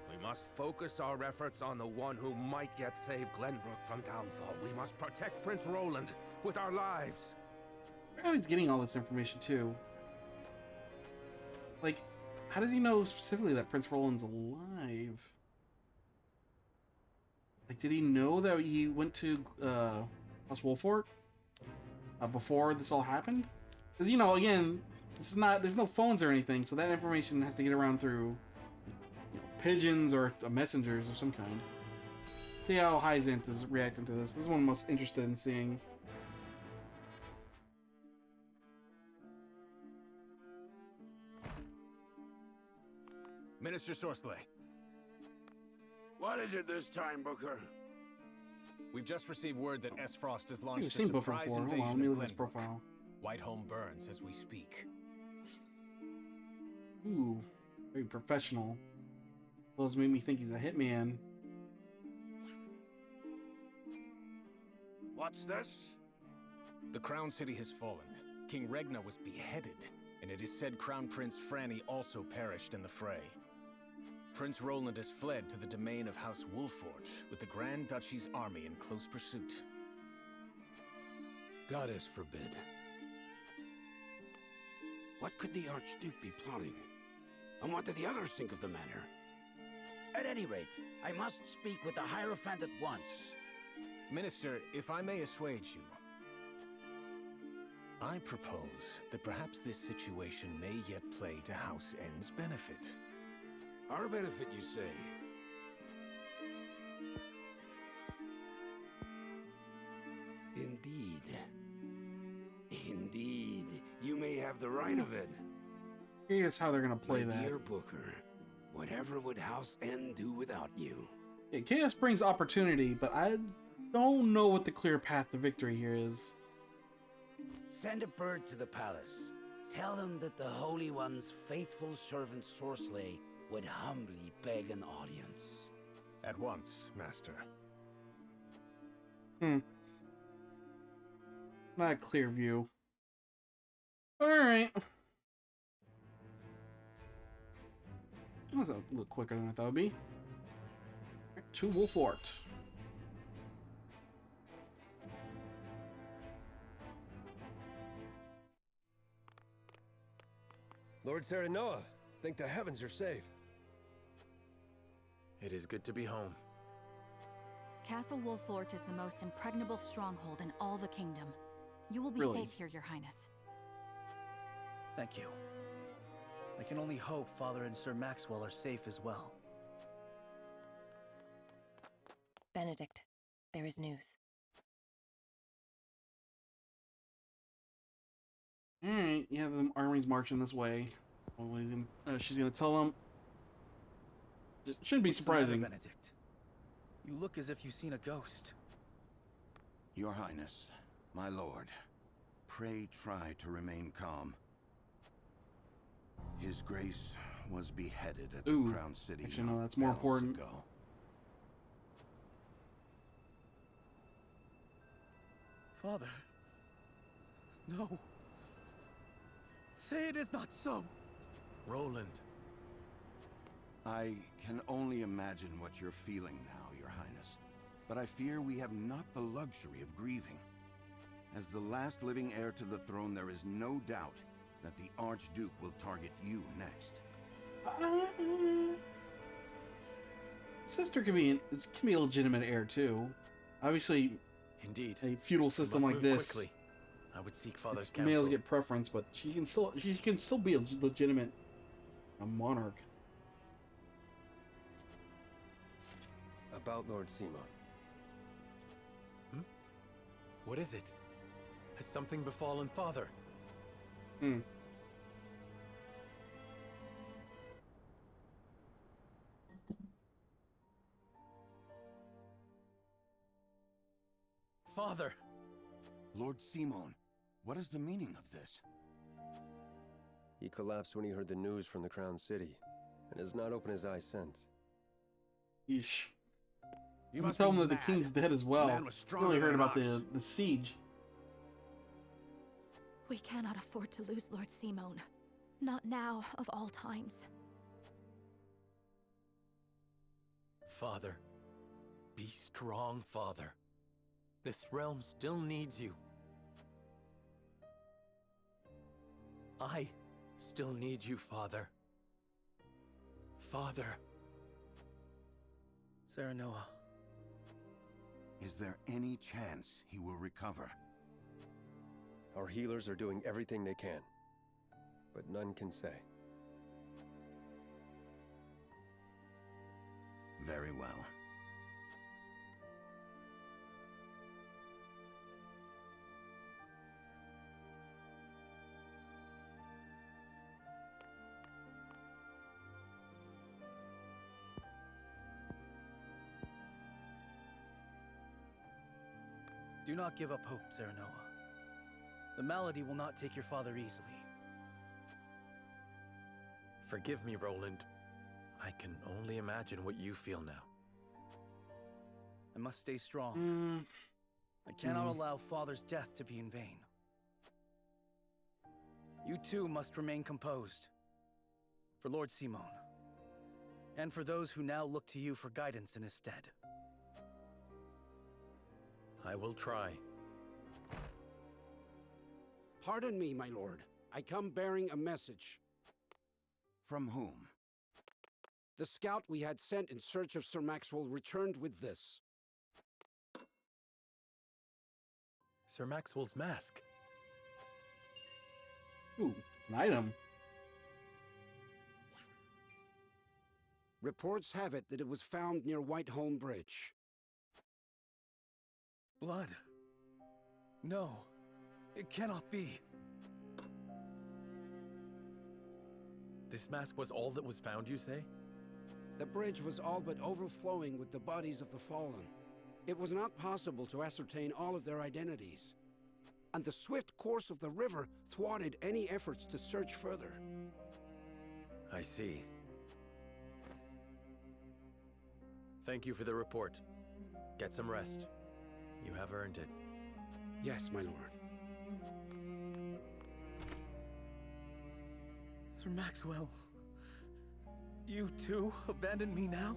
S11: We must focus our efforts on the one who might yet save Glenbrook from downfall. We must protect Prince Roland with our lives.
S1: How he's getting all this information too? Like, how does he know specifically that Prince Roland's alive? Like, did he know that he went to House Wolfort before this all happened? Because, you know, again, this is not, there's no phones or anything, so that information has to get around through, you know, pigeons or messengers of some kind. See how Hyacinth is reacting to this. This is one I'm most interested in seeing.
S13: Minister Sorsley.
S14: What is it this time, Booker?
S13: We've just received word that Esfrost has launched
S1: You've
S13: a
S1: seen Booker
S13: surprise
S1: before. Hold on, let
S13: invasion
S1: me
S13: of
S1: look at his
S13: Glenbrook.
S1: profile.
S13: Whitehome burns as we speak.
S1: Ooh, very professional. Those made me think he's a hitman.
S14: What's this?
S13: The Crown City has fallen. King Regna was beheaded, and it is said Crown Prince Franny also perished in the fray. Prince Roland has fled to the domain of House Wolfort, with the Grand Duchy's army in close pursuit.
S14: Goddess forbid. What could the Archduke be plotting? And what did the others think of the matter?
S15: At any rate, I must speak with the Hierophant at once.
S13: Minister, if I may assuage you, I propose that perhaps this situation may yet play to House N's benefit.
S14: Our benefit, you say? Indeed. Indeed. You may have the right of it.
S1: Here's how they're gonna play
S14: My
S1: that.
S14: dear Booker, whatever would House N do without you?
S1: Yeah, chaos brings opportunity, but I don't know what the clear path to victory here is.
S15: Send a bird to the palace. Tell them that the Holy One's faithful servant Sorsley would humbly beg an audience.
S13: At once, Master.
S1: Not a clear view. Alright. That was a little quicker than I thought it would be. To Wolfort.
S16: Lord Serenoa, thank the heavens you're safe.
S13: It is good to be home.
S3: Castle Wolfort is the most impregnable stronghold in all the kingdom. You will be
S17: Really?
S3: safe here, Your Highness.
S17: Thank you. I can only hope Father and Sir Maxwell are safe as well.
S18: Benedict, there is news.
S1: Alright, yeah, the army's marching this way. Well, she's gonna tell him. It shouldn't be
S17: What's the matter,
S1: surprising.
S17: Benedict? You look as if you've seen a ghost.
S4: Your Highness, my lord, pray try to remain calm. His Grace was beheaded at
S1: Ooh,
S4: the Crown City.
S1: actually, no, that's more
S4: hours
S1: important.
S4: ago.
S17: Father. No. Say it is not so.
S16: Roland.
S4: I can only imagine what you're feeling now, Your Highness. But I fear we have not the luxury of grieving. As the last living heir to the throne, there is no doubt that the Archduke will target you next.
S1: Sister can be a legitimate heir too. Obviously,
S16: indeed,
S1: a feudal system like this,
S16: quickly. I would seek Father's counsel.
S1: Males get preference, but she can still be a legitimate monarch.
S16: About Lord Simon. What is it? Has something befallen Father? Father!
S4: Lord Simon, what is the meaning of this?
S9: He collapsed when he heard the news from the Crown City, and has not opened his eyes since.
S1: Yeesh.
S14: You
S1: I'm
S14: must
S1: telling
S14: be
S1: him that the
S14: mad.
S1: king's dead as well.
S14: Man was
S1: You
S14: stronger
S1: only heard
S14: than
S1: about
S14: an ox.
S1: the siege.
S19: We cannot afford to lose Lord Simon. Not now, of all times.
S16: Father. Be strong, Father. This realm still needs you. I still need you, Father. Father.
S17: Serenoa.
S4: Is there any chance he will recover?
S9: Our healers are doing everything they can, but none can say.
S4: Very well.
S17: Do not give up hope, Serenoa. The malady will not take your father easily.
S16: Forgive me, Roland. I can only imagine what you feel now.
S17: I must stay strong. I cannot allow Father's death to be in vain. You too must remain composed. For Lord Simon. And for those who now look to you for guidance in his stead.
S16: I will try.
S14: Pardon me, my lord. I come bearing a message.
S4: From whom?
S14: The scout we had sent in search of Sir Maxwell returned with this.
S16: Sir Maxwell's mask.
S1: Ooh, it's an item.
S14: Reports have it that it was found near Whiteholm Bridge.
S17: Blood. No. It cannot be.
S16: This mask was all that was found, you say?
S14: The bridge was all but overflowing with the bodies of the fallen. It was not possible to ascertain all of their identities. And the swift course of the river thwarted any efforts to search further.
S16: I see. Thank you for the report. Get some rest. You have earned it.
S14: Yes, my lord.
S17: Sir Maxwell. You too abandon me now?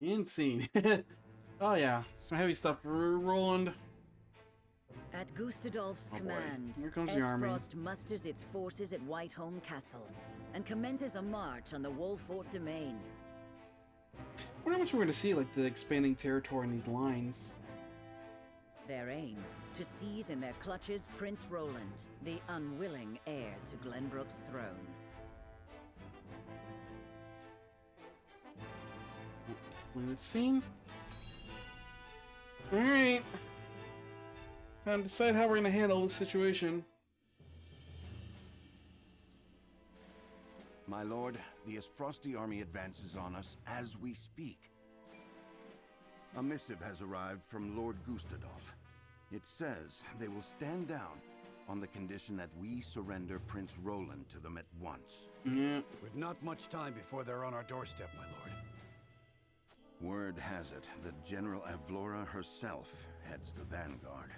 S1: Insane. Oh yeah, some heavy stuff. Roland.
S8: At Gustadolf's
S1: Oh, boy.
S8: command,
S1: Here comes the army.
S8: Frost musters its forces at Whiteholm Castle and commences a march on the Wolfort domain.
S1: I wonder how much we're going to see, like, the expanding territory in these lines.
S8: Their aim, to seize in their clutches Prince Roland, the unwilling heir to Glenbrook's throne.
S1: Play the scene. Alright. Time to decide how we're going to handle this situation.
S4: My lord, the Frosty army advances on us as we speak. A missive has arrived from Lord Gustadolf. It says they will stand down on the condition that we surrender Prince Roland to them at once.
S14: We've not much time before they're on our doorstep, my lord.
S4: Word has it that General Avlora herself heads the vanguard.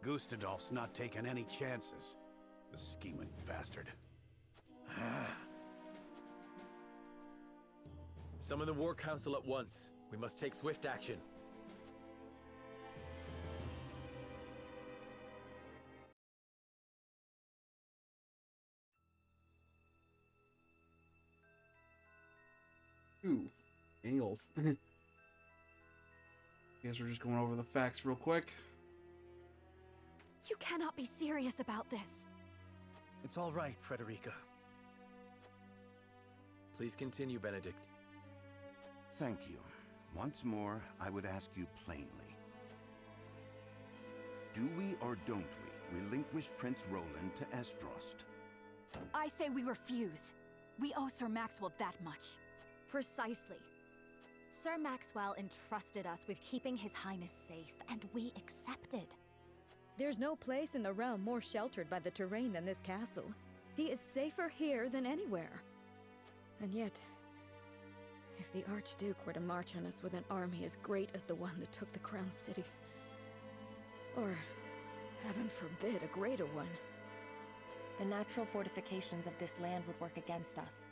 S15: Gustadolf's not taking any chances. The scheming bastard.
S16: Summon the War Council at once. We must take swift action.
S1: Ooh, angles. Guess we're just going over the facts real quick.
S19: You cannot be serious about this.
S17: It's all right, Frederica.
S16: Please continue, Benedict.
S4: Thank you. Once more, I would ask you plainly. Do we or don't we relinquish Prince Roland to Esfrost?
S3: I say we refuse. We owe Sir Maxwell that much.
S19: Precisely. Sir Maxwell entrusted us with keeping His Highness safe, and we accepted.
S20: There's no place in the realm more sheltered by the terrain than this castle. He is safer here than anywhere. And yet, if the Archduke were to march on us with an army as great as the one that took the Crown City, or, heaven forbid, a greater one,
S18: the natural fortifications of this land would work against us.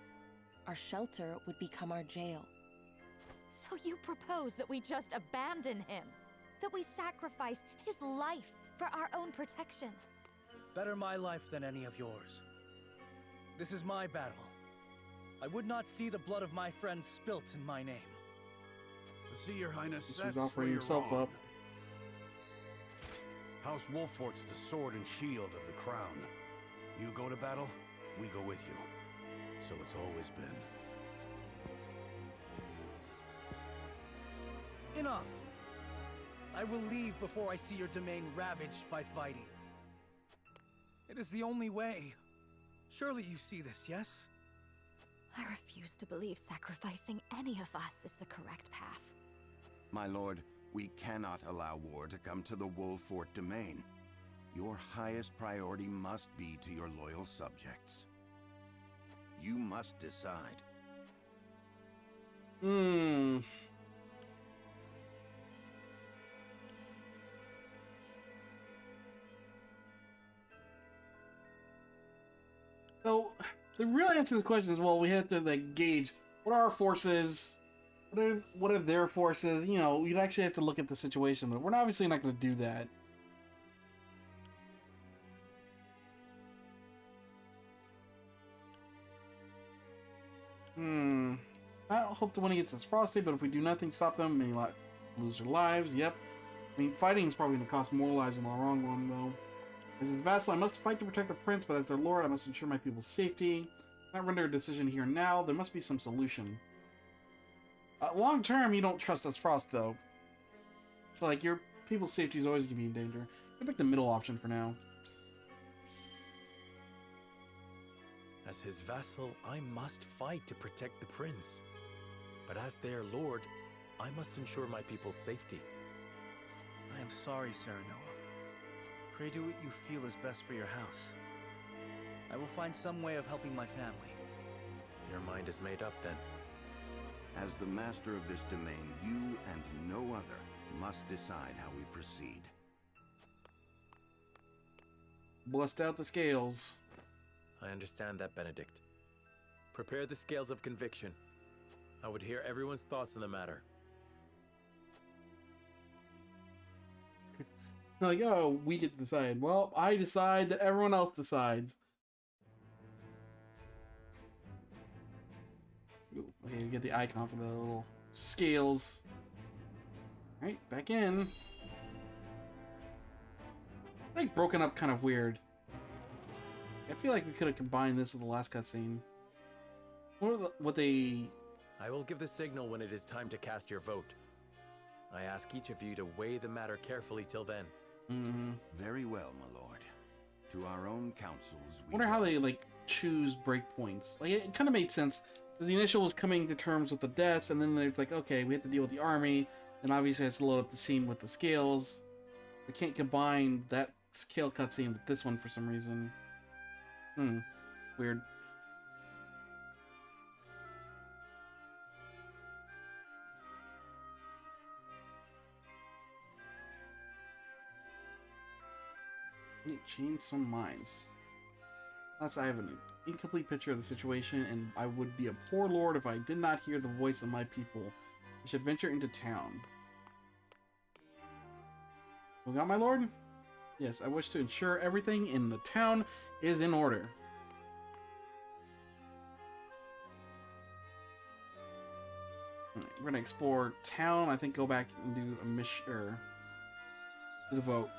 S18: Our shelter would become our jail.
S19: So you propose that we just abandon him? That we sacrifice his life for our own protection?
S17: Better my life than any of yours. This is my battle. I would not see the blood of my friends spilt in my name.
S14: See, Your Highness,
S1: He's
S14: that's
S1: offering
S14: where you're
S1: himself
S14: wrong.
S1: up.
S14: House Wolfort's the sword and shield of the crown. You go to battle, we go with you. So it's always been.
S17: Enough! I will leave before I see your domain ravaged by fighting. It is the only way. Surely you see this, yes?
S19: I refuse to believe sacrificing any of us is the correct path.
S4: My lord, we cannot allow war to come to the Wolfort domain. Your highest priority must be to your loyal subjects. You must decide.
S1: So, the real answer to the question is, well, we have to like gauge what are our forces, what are their forces. You know, you'd actually have to look at the situation, but we're obviously not going to do that. I hope the winning gets us frosty, but if we do nothing to stop them, many lose their lives. Yep. I mean, fighting is probably going to cost more lives in the long run, though. As his vassal, I must fight to protect the prince, but as their lord, I must ensure my people's safety. Not render a decision here and now. There must be some solution. Long term, you don't trust us, Frost, though. So, like, your people's safety is always going to be in danger. I pick the middle option for now.
S16: As his vassal, I must fight to protect the prince. But as their lord, I must ensure my people's safety.
S17: I am sorry, Serenoa. Pray do what you feel is best for your house. I will find some way of helping my family.
S16: Your mind is made up, then.
S4: As the master of this domain, you and no other must decide how we proceed.
S1: Bust out the scales.
S16: I understand that, Benedict. Prepare the scales of conviction. I would hear everyone's thoughts on the matter.
S1: Like, oh, we get to decide. Well, I decide that everyone else decides. Ooh, okay, we get the icon for the little scales. Alright, back in. I think broken up kind of weird. I feel like we could have combined this with the last cutscene. What they...
S16: I will give the signal when it is time to cast your vote. I ask each of you to weigh the matter carefully till then.
S4: Very well, my lord. To our own councils, we
S1: wonder how they, like, choose breakpoints. Like, it kind of made sense. Because the initial was coming to terms with the deaths, and then it's like, okay, we have to deal with the army, and obviously it has to load up the scene with the scales. We can't combine that scale cutscene with this one for some reason. Weird. Change some minds. Thus, I have an incomplete picture of the situation, and I would be a poor lord if I did not hear the voice of my people. I should venture into town. We got, my lord? Yes, I wish to ensure everything in the town is in order. Right, we're gonna explore town. I think go back and do a mission, or do the vote.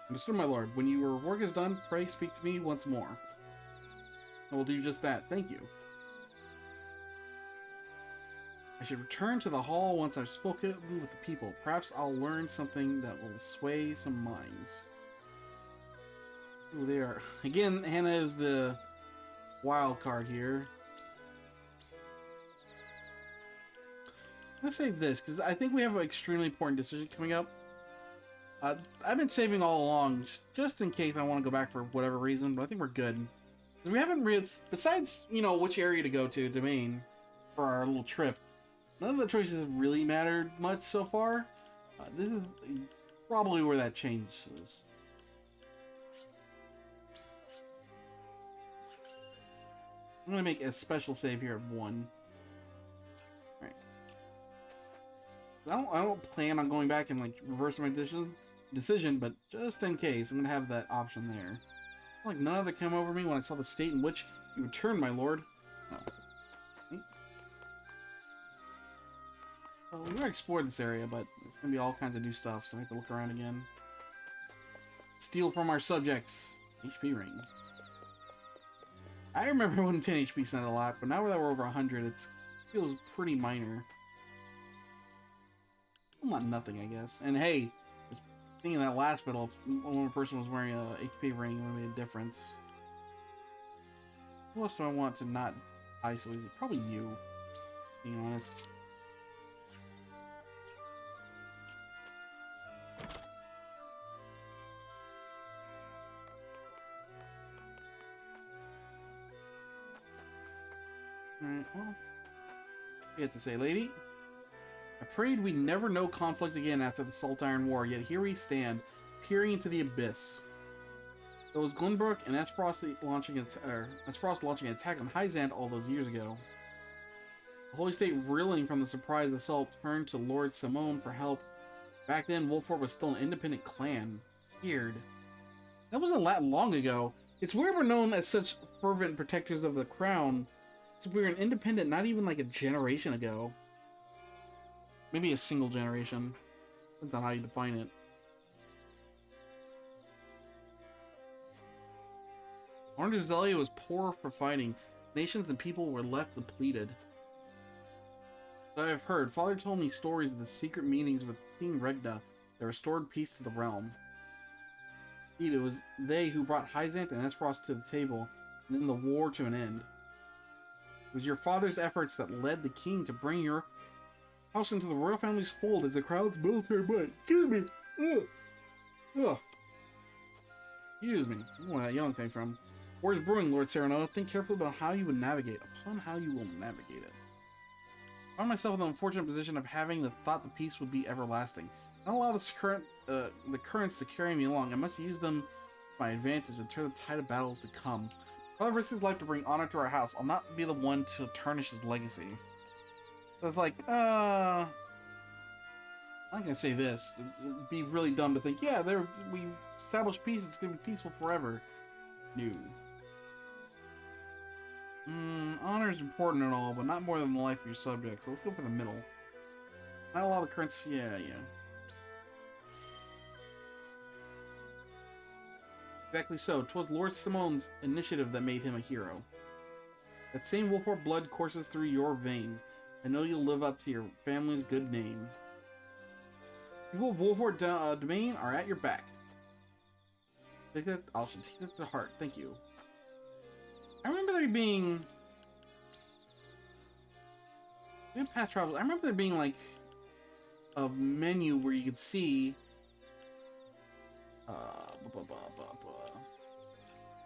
S1: Understood, my lord. When your work is done, pray speak to me once more. I will do just that. Thank you. I should return to the hall once I've spoken with the people. Perhaps I'll learn something that will sway some minds. Oh, they are. Again, Hannah is the wild card here. Let's save this, because I think we have an extremely important decision coming up. I've been saving all along, just in case I want to go back for whatever reason, but I think we're good. We haven't really, besides, you know, which area to go to, Domain, for our little trip, none of the choices have really mattered much so far. This is probably where that change is. I'm going to make a special save here of 1. Alright. I don't plan on going back and, like, reversing my decision, but just in case, I'm going to have that option there. Like none of that came over me when I saw the state in which you returned, my lord. Oh. Okay. Well, we already explored this area, but there's gonna be all kinds of new stuff, so I have to look around again. Steal from our subjects. HP ring. I remember when 10 HP sounded a lot, but now that we're over 100, it feels pretty minor. Well, not nothing, I guess. And hey, thinking that last battle, one person was wearing a HP ring, it would have made a difference. Who else do I want to not die so easy? Probably you, being honest. Alright, well, you have to say, lady. I prayed we'd never know conflict again after the Salt Iron War, yet here we stand, peering into the abyss. It was Glenbrook and Esfrost launching an attack on Hyzant all those years ago. The Holy State, reeling from the surprise assault, turned to Lord Simone for help. Back then, Wolfort was still an independent clan. Weird. That wasn't that long ago. It's weird we're known as such fervent protectors of the crown, since we were an independent not even like a generation ago. Maybe a single generation. Depends on how you define it. Orange Zelia was poor for fighting. Nations and people were left depleted. So I have heard. Father told me stories of the secret meetings with King Regna that restored peace to the realm. Indeed, it was they who brought Hyzant and Esfrost to the table, and then the war to an end. It was your father's efforts that led the king to bring your house into the royal family's fold as the crown's military might. Kill me! Ugh! Ugh! Excuse me. I don't know where that yelling came from. War is brewing, Lord Sereno. Think carefully about how you would navigate. Upon how you will navigate it. I found myself in the unfortunate position of having the thought the peace would be everlasting. Not allow this the currents to carry me along. I must use them to my advantage and turn the tide of battles to come. Father risks his life to bring honor to our house. I'll not be the one to tarnish his legacy. So it's like, I'm not gonna say this. It'd be really dumb to think, yeah, we established peace, it's gonna be peaceful forever. No. Honor is important and all, but not more than the life of your subjects. So let's go for the middle. Not allow the currents, yeah. Exactly so. 'Twas Lord Simone's initiative that made him a hero. That same Wolfort blood courses through your veins. I know you'll live up to your family's good name. People of Wolfort Domain are at your back. Take that. I should take that to heart. Thank you. I remember there being past travels. I remember there being like a menu where you could see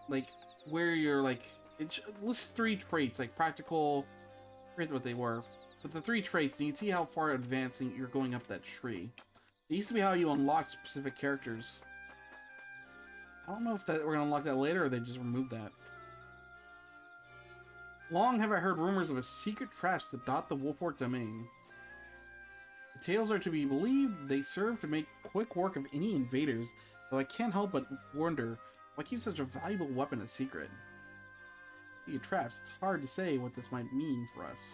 S1: like where you're like it lists 3 traits, like practical. I forget what they were, but the 3 traits, and you can see how far advancing you're going up that tree. It used to be how you unlock specific characters. I don't know if that we're gonna unlock that later or they just removed that. Long have I heard rumors of a secret traps that dot the Wolfort domain. The tales are to be believed they serve to make quick work of any invaders, though I can't help but wonder why keep such a valuable weapon a secret. Secret traps, it's hard to say what this might mean for us.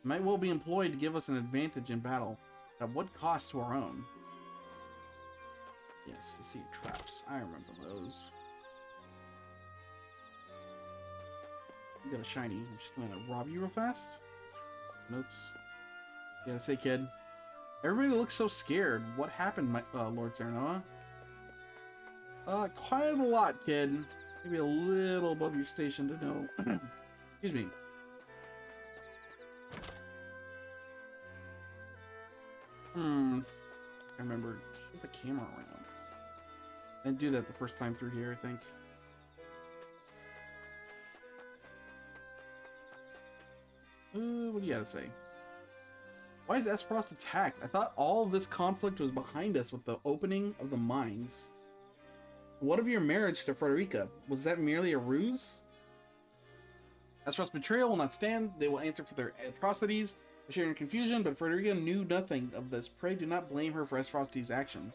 S1: It might well be employed to give us an advantage in battle, but at what cost to our own? Yes, the secret traps. I remember those. You got a shiny. I'm just gonna rob you real fast. Notes. Yeah, say, kid. Everybody looks so scared. What happened, Lord Serenoa? Quite a lot, kid. Maybe a little above your station to know. Excuse me. I remember. Put the camera around. I didn't do that the first time through here, I think. What do you gotta say? Why is Esfrost attacked? I thought all of this conflict was behind us with the opening of the mines. What of your marriage to Frederica? Was that merely a ruse? Esfrost's betrayal will not stand. They will answer for their atrocities. I share in confusion, but Frederica knew nothing of this. Pray do not blame her for Esfrost's action.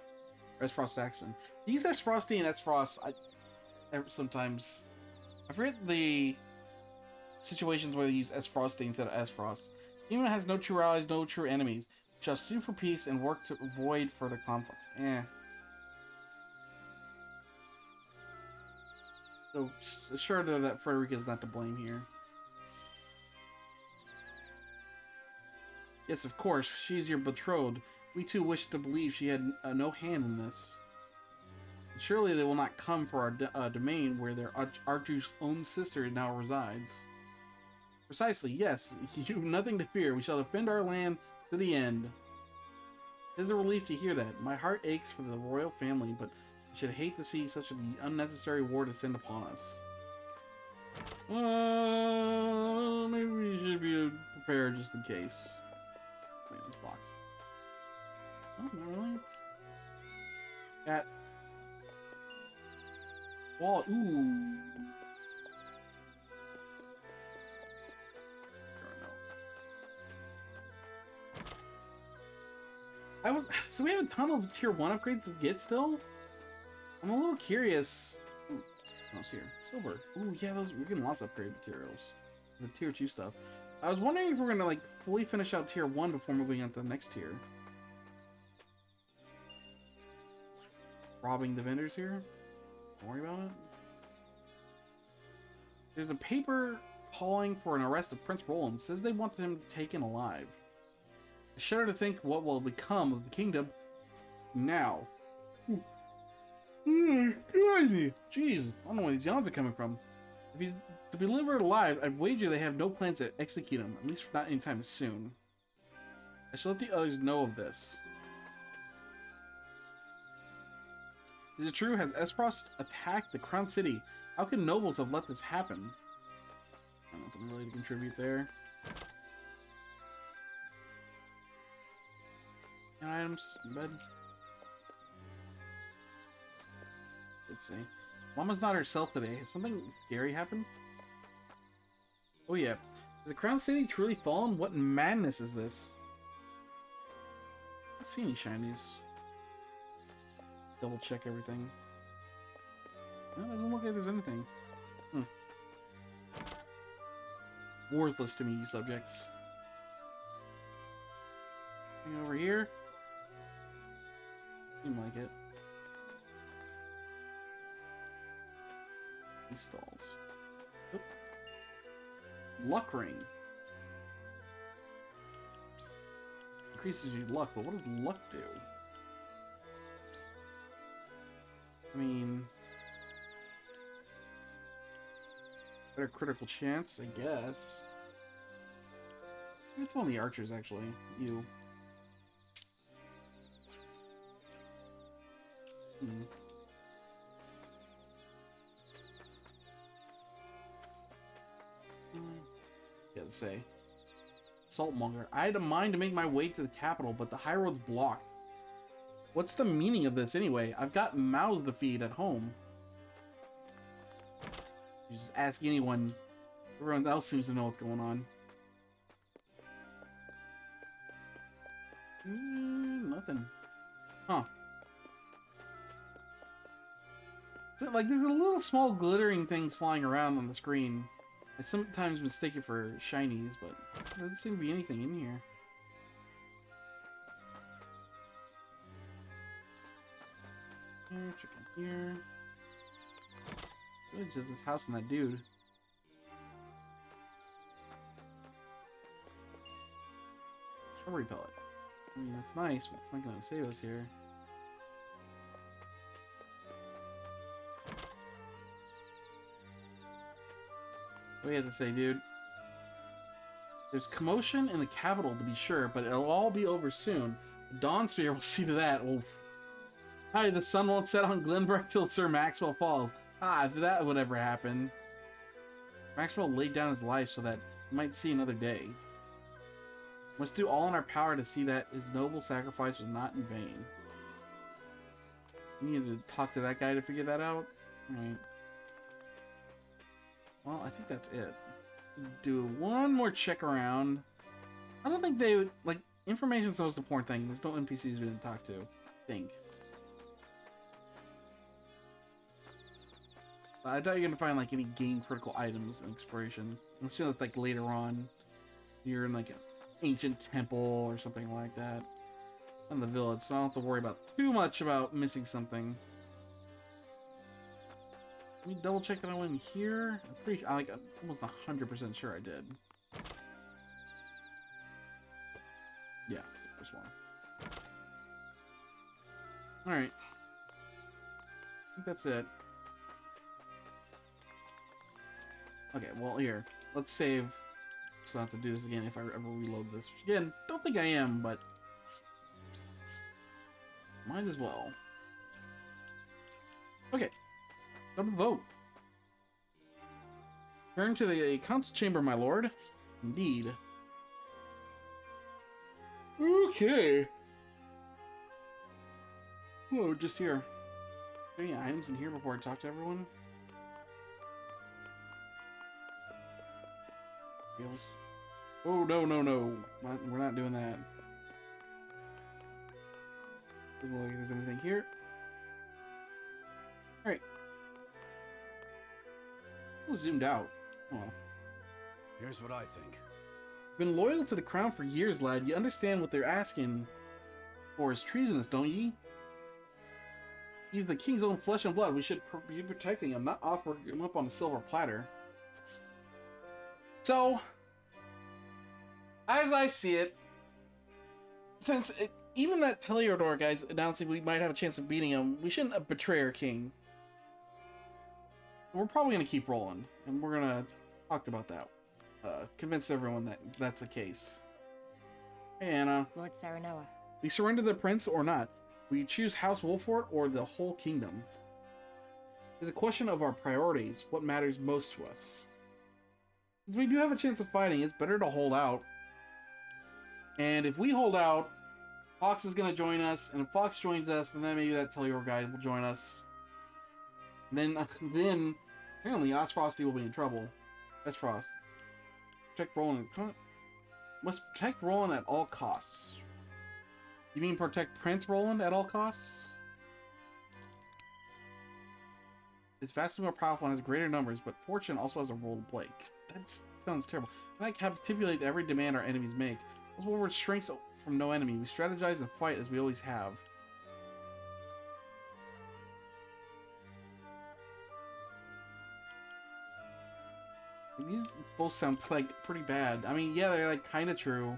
S1: These Esfrosty and Esfrost, sometimes I forget the situations where they use Esfrosty instead of Esfrost. Even has no true allies, no true enemies. We shall sue for peace and work to avoid further conflict. So sure that Frederica is not to blame here. Yes, of course, she's your betrothed. We too wish to believe she had no hand in this. Surely they will not come for our domain where their Archduke's own sister now resides. Precisely, yes. You have nothing to fear. We shall defend our land to the end. It is a relief to hear that. My heart aches for the royal family, but I should hate to see such an unnecessary war descend upon us. Maybe we should be prepared just in case. Wait, this box. Oh, not really. Cat. Wall. Ooh. So we have a ton of tier 1 upgrades to get still? I'm a little curious. Ooh, what's here? Silver. Ooh, yeah, we're getting lots of upgrade materials. The tier 2 stuff. I was wondering if we're gonna fully finish out tier 1 before moving on to the next tier. Robbing the vendors here? Don't worry about it. There's a paper calling for an arrest of Prince Roland. It says they want him taken alive. I shudder to think what will become of the kingdom now. Jeez, I don't know where these yawns are coming from. If he's to be delivered alive, I'd wager they have no plans to execute him, at least not anytime soon. I shall let the others know of this. Is it true? Has Esfrost attacked the Crown City? How can nobles have let this happen? Nothing really to contribute there. Items, bed. Let's see. Mama's not herself today. Has something scary happened? Oh yeah. Has the Crown City truly fallen? What madness is this? I don't see any shinies. Double check everything. No, it doesn't look like there's anything. Worthless to me, you subjects. Anything over here? Seem like it. These stalls. Oop. Luck ring. Increases your luck, but what does luck do? I mean, better critical chance, I guess. It's one of the archers, actually. You. Yeah, let's say. Saltmonger. I had a mind to make my way to the capital, but the high road's blocked. What's the meaning of this anyway? I've got mouths to feed at home. You just ask anyone. Everyone else seems to know what's going on. Nothing. Huh. So, like, there's a little small glittering things flying around on the screen. I sometimes mistake it for shinies, but there doesn't seem to be anything in here. Here, check in here. It's just this house and that dude. Strawberry pellet. I mean, that's nice, but it's not gonna save us here. What do you have to say, dude? There's commotion in the capital, to be sure, but it'll all be over soon. The Dawn Spear will see to that. Oof. Hi, the sun won't set on Glenbrook till Sir Maxwell falls. Ah, if that would ever happen. Maxwell laid down his life so that he might see another day. We must do all in our power to see that his noble sacrifice was not in vain. We need to talk to that guy to figure that out. Alright. Well, I think that's it. Do one more check around. I don't think they would, like, information's the most important thing. There's no NPCs we didn't talk to. I think. I doubt you're gonna find, like, any game critical items in exploration. Unless you know it's, like, later on. You're in, like, an ancient temple or something like that. In the village, so I don't have to worry about too much about missing something. Let me double check that I went in here. I'm almost 100% sure I did. Yeah, it's the first one. Alright. I think that's it. Okay, well, here. Let's save. So I have to do this again if I ever reload this. Which, again, don't think I am, but might as well. Okay. Time to vote. Turn to the council chamber, my lord. Indeed. Okay. Oh, just here. Are there any items in here before I talk to everyone? Feels. Oh, no, no, no. We're not doing that. Doesn't look like there's anything here. Alright. Zoomed out. Oh.
S15: Here's what I think.
S1: Been loyal to the crown for years, lad. You understand what they're asking for is treasonous, don't ye? He's the king's own flesh and blood. We should be protecting him, not offering him up on a silver platter. So, as I see it, since even that Teleodor guy's announcing we might have a chance of beating him, we shouldn't betray our king. We're probably going to keep rolling, and we're going to talk about that. Convince everyone that that's the case. Hey, Anna.
S18: Lord Saranoa.
S1: We surrender the prince or not. We choose House Wolfort or the whole kingdom. It's a question of our priorities, what matters most to us. Since we do have a chance of fighting, it's better to hold out. And if we hold out, Fox is going to join us, and if Fox joins us, then maybe that Teleor guy will join us. Then apparently Osfrosty will be in trouble. That's Frost. Protect Roland. Must protect Roland at all costs. You mean protect Prince Roland at all costs? It's vastly more powerful and has greater numbers, but fortune also has a role to play. That sounds terrible. Can I capitulate every demand our enemies make? This Wolford shrinks from no enemy. We strategize and fight as we always have. These both sound like pretty bad. I mean, yeah, they're like kind of true.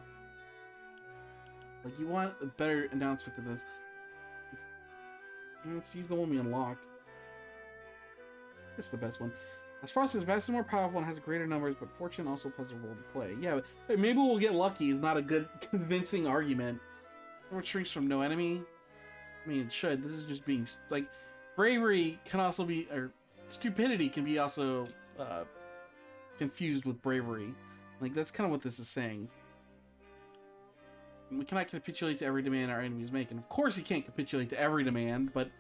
S1: Like, you want a better announcement than this. Let's use the one we unlocked. This is the best one. As Frost is vastly more powerful and has greater numbers, but fortune also plays a role to play. Yeah, but maybe we'll get lucky is not a good, convincing argument. What shrinks from no enemy? I mean, it should. This is just being, like, bravery can also be, or stupidity can be also, confused with bravery. Like, that's kind of what this is saying. We cannot capitulate to every demand our enemies make. And of course he can't capitulate to every demand, but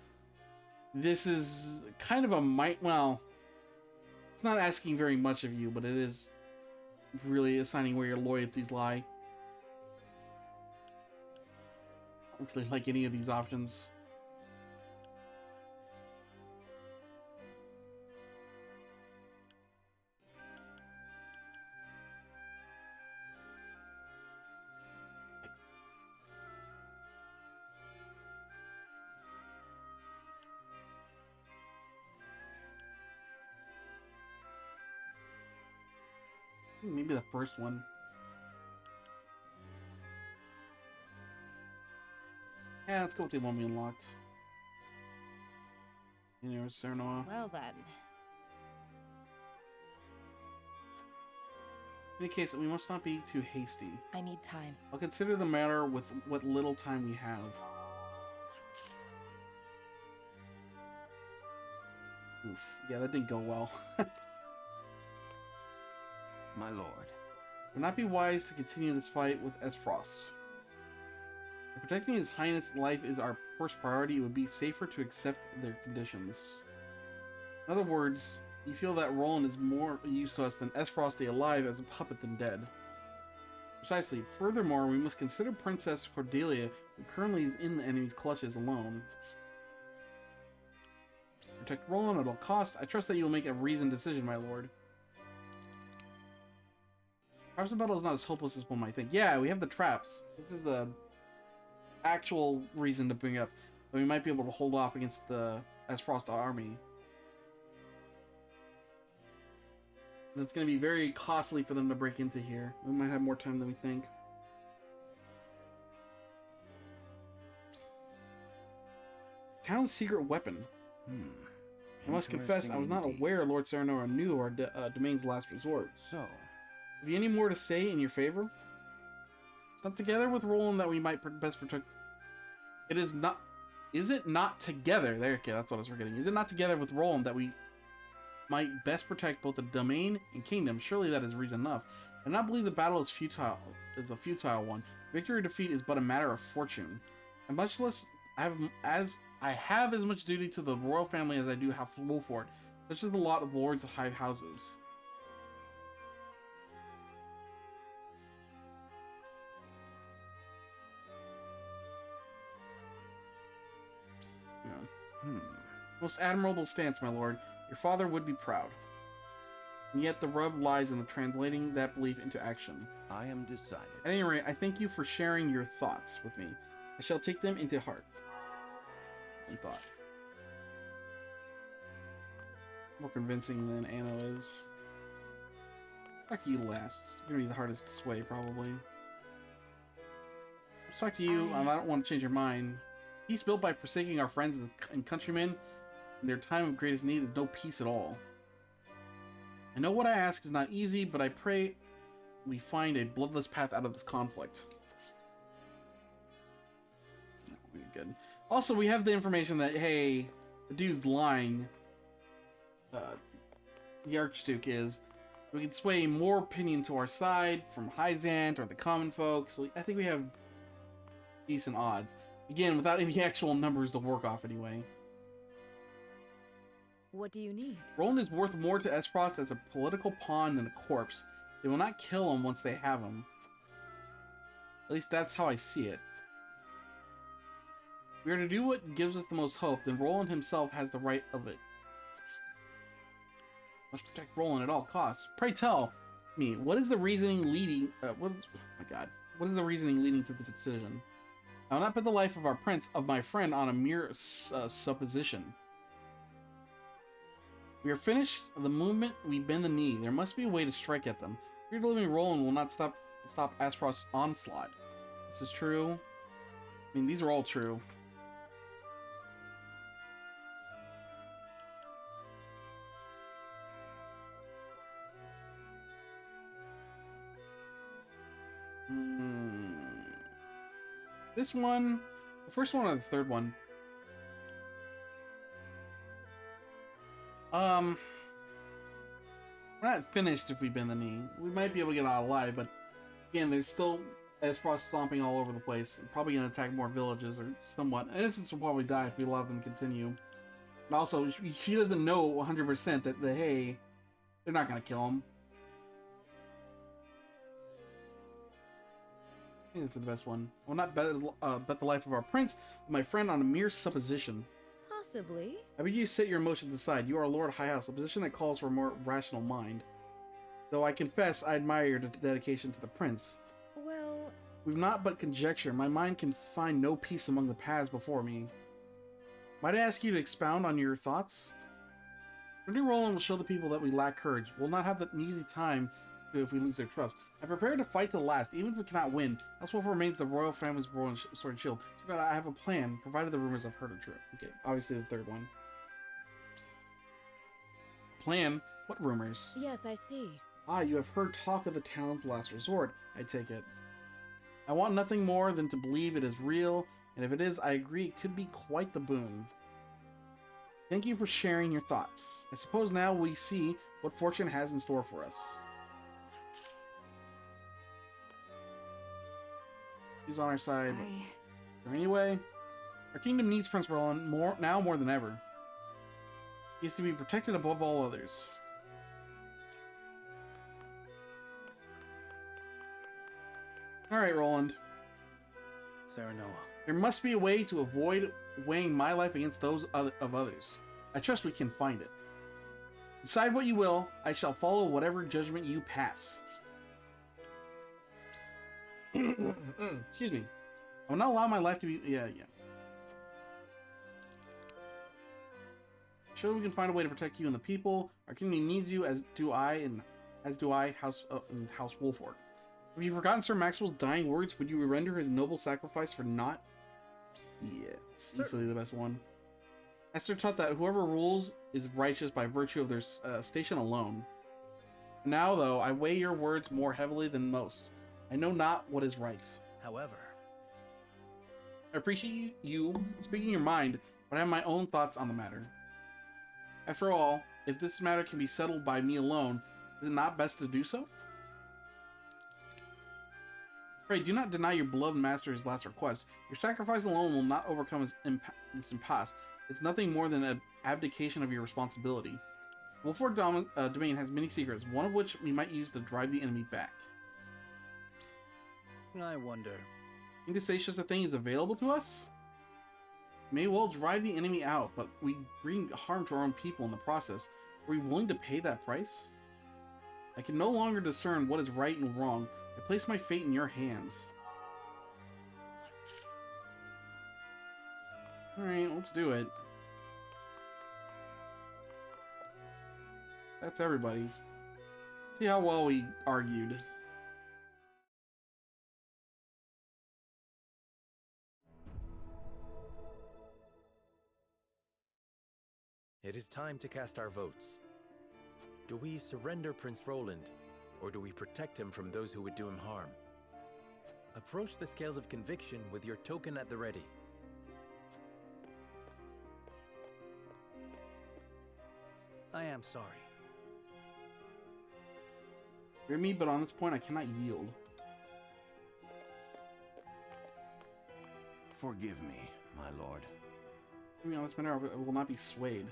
S1: this is kind of a well, it's not asking very much of you, but it is really assigning where your loyalties lie. I don't really like any of these options. Maybe the first one. Yeah, let's go with the one we unlocked. You know, Serenoa.
S18: Well then.
S1: In any case, we must not be too hasty.
S18: I need time.
S1: I'll consider the matter with what little time we have. Oof. Yeah, that didn't go well.
S4: My lord.
S1: It would not be wise to continue this fight with Esfrost. If protecting His Highness' life is our first priority, it would be safer to accept their conditions. In other words, you feel that Roland is more use to us than Esfrost alive as a puppet than dead. Precisely. Furthermore, we must consider Princess Cordelia, who currently is in the enemy's clutches, alone. Protect Roland at all costs. I trust that you will make a reasoned decision, my lord. Perhaps the battle is not as hopeless as one might think. Yeah, we have the traps. This is the actual reason to bring up that we might be able to hold off against the Esfrost army. And it's going to be very costly for them to break into here. We might have more time than we think. Town's secret weapon. I must confess, I was not aware Lord Serenoa knew our domain's last resort.
S4: So,
S1: have you any more to say in your favor? It's not together with Roland that we might best protect. It is not. Is it not together? There, okay, that's what I was forgetting. Is it not together with Roland that we might best protect both the domain and kingdom? Surely that is reason enough. I do not believe the battle is futile. Is a futile one. Victory or defeat is but a matter of fortune. And much less I have as much duty to the royal family as I do have to Wolford, such as the lot of lords of high houses. Yeah. Most admirable stance, my lord. Your father would be proud. And yet the rub lies in the translating that belief into action.
S4: I am decided.
S1: At any rate, I thank you for sharing your thoughts with me. I shall take them into heart. In thought. More convincing than Anno is. Talk to you last. It's gonna be the hardest to sway, probably. Let's talk to you. I don't want to change your mind. Peace built by forsaking our friends and countrymen in their time of greatest need is no peace at all. I know what I ask is not easy, but I pray we find a bloodless path out of this conflict. No, we're good. Also, we have the information that, hey, the dude's lying. The Archduke is. We can sway more opinion to our side from Hyzant or the common folk, so I think we have decent odds. Again, without any actual numbers to work off anyway.
S20: What do you need?
S1: Roland is worth more to Esfrost as a political pawn than a corpse. They will not kill him once they have him. At least that's how I see it. If we are to do what gives us the most hope, then Roland himself has the right of it. Must protect Roland at all costs. Pray tell me, what is the reasoning leading... oh my god. What is the reasoning leading to this decision? I will not put the life of our prince, of my friend, on a mere supposition. We are finished the moment we bend the knee. There must be a way to strike at them. Fear the living Roland will not stop Asfrost's onslaught. This is true. I mean, these are all true. This one, the first one or the third one? We're not finished if we bend the knee. We might be able to get out alive, but again, there's still Esfrost stomping all over the place. Probably gonna attack more villages or somewhat. Innocents will probably die if we allow them to continue. And also, she doesn't know 100% that hey, they're not gonna kill him. I think it's the best one. I will not bet the life of our prince, but my friend, on a mere supposition.
S20: Possibly.
S1: I bid you set your emotions aside. You are Lord High House, a position that calls for a more rational mind. Though I confess I admire your dedication to the prince.
S20: Well...
S1: We've not but conjecture. My mind can find no peace among the paths before me. Might I ask you to expound on your thoughts? Renee Roland will show the people that we lack courage. We'll not have an easy time if we lose their trust. I'm prepared to fight to the last, even if we cannot win. House Wolf remains the royal family's royal sword and shield. So I have a plan, provided the rumors I've heard are true. Okay, obviously the third one. Plan? What rumors?
S20: Yes, I see.
S1: Ah, you have heard talk of the town's last resort, I take it. I want nothing more than to believe it is real, and if it is, I agree it could be quite the boon. Thank you for sharing your thoughts. I suppose now we see what fortune has in store for us. He's on our side. But anyway, our kingdom needs Prince Roland now more than ever. He is to be protected above all others. Alright, Roland.
S17: Serenoa.
S1: There must be a way to avoid weighing my life against those of others. I trust we can find it. Decide what you will. I shall follow whatever judgment you pass. Excuse me. I will not allow my life to be... Yeah. Sure, we can find a way to protect you and the people. Our kingdom needs you, as do I, House Wolford. Have you forgotten Sir Maxwell's dying words? Would you render his noble sacrifice for naught? Yeah, it's easily the best one. Esther taught that whoever rules is righteous by virtue of their station alone. Now, though, I weigh your words more heavily than most. I know not what is right.
S17: However,
S1: I appreciate you speaking your mind, but I have my own thoughts on the matter. After all, if this matter can be settled by me alone, is it not best to do so? Pray, do not deny your beloved master his last request. Your sacrifice alone will not overcome this impasse. It's nothing more than an abdication of your responsibility. Wolford Domain has many secrets, one of which we might use to drive the enemy back.
S17: I wonder.
S1: You mean to say such a thing is available to us? We may well drive the enemy out, but we bring harm to our own people in the process. Are we willing to pay that price? I can no longer discern what is right and wrong. I place my fate in your hands. Alright, let's do it. That's everybody. See how well we argued.
S16: It is time to cast our votes. Do we surrender Prince Roland, or do we protect him from those who would do him harm? Approach the scales of conviction with your token at the ready.
S17: I am sorry.
S1: Hear me, but on this point I cannot yield.
S4: Forgive me, my lord.
S1: Hear me on this matter, I will not be swayed.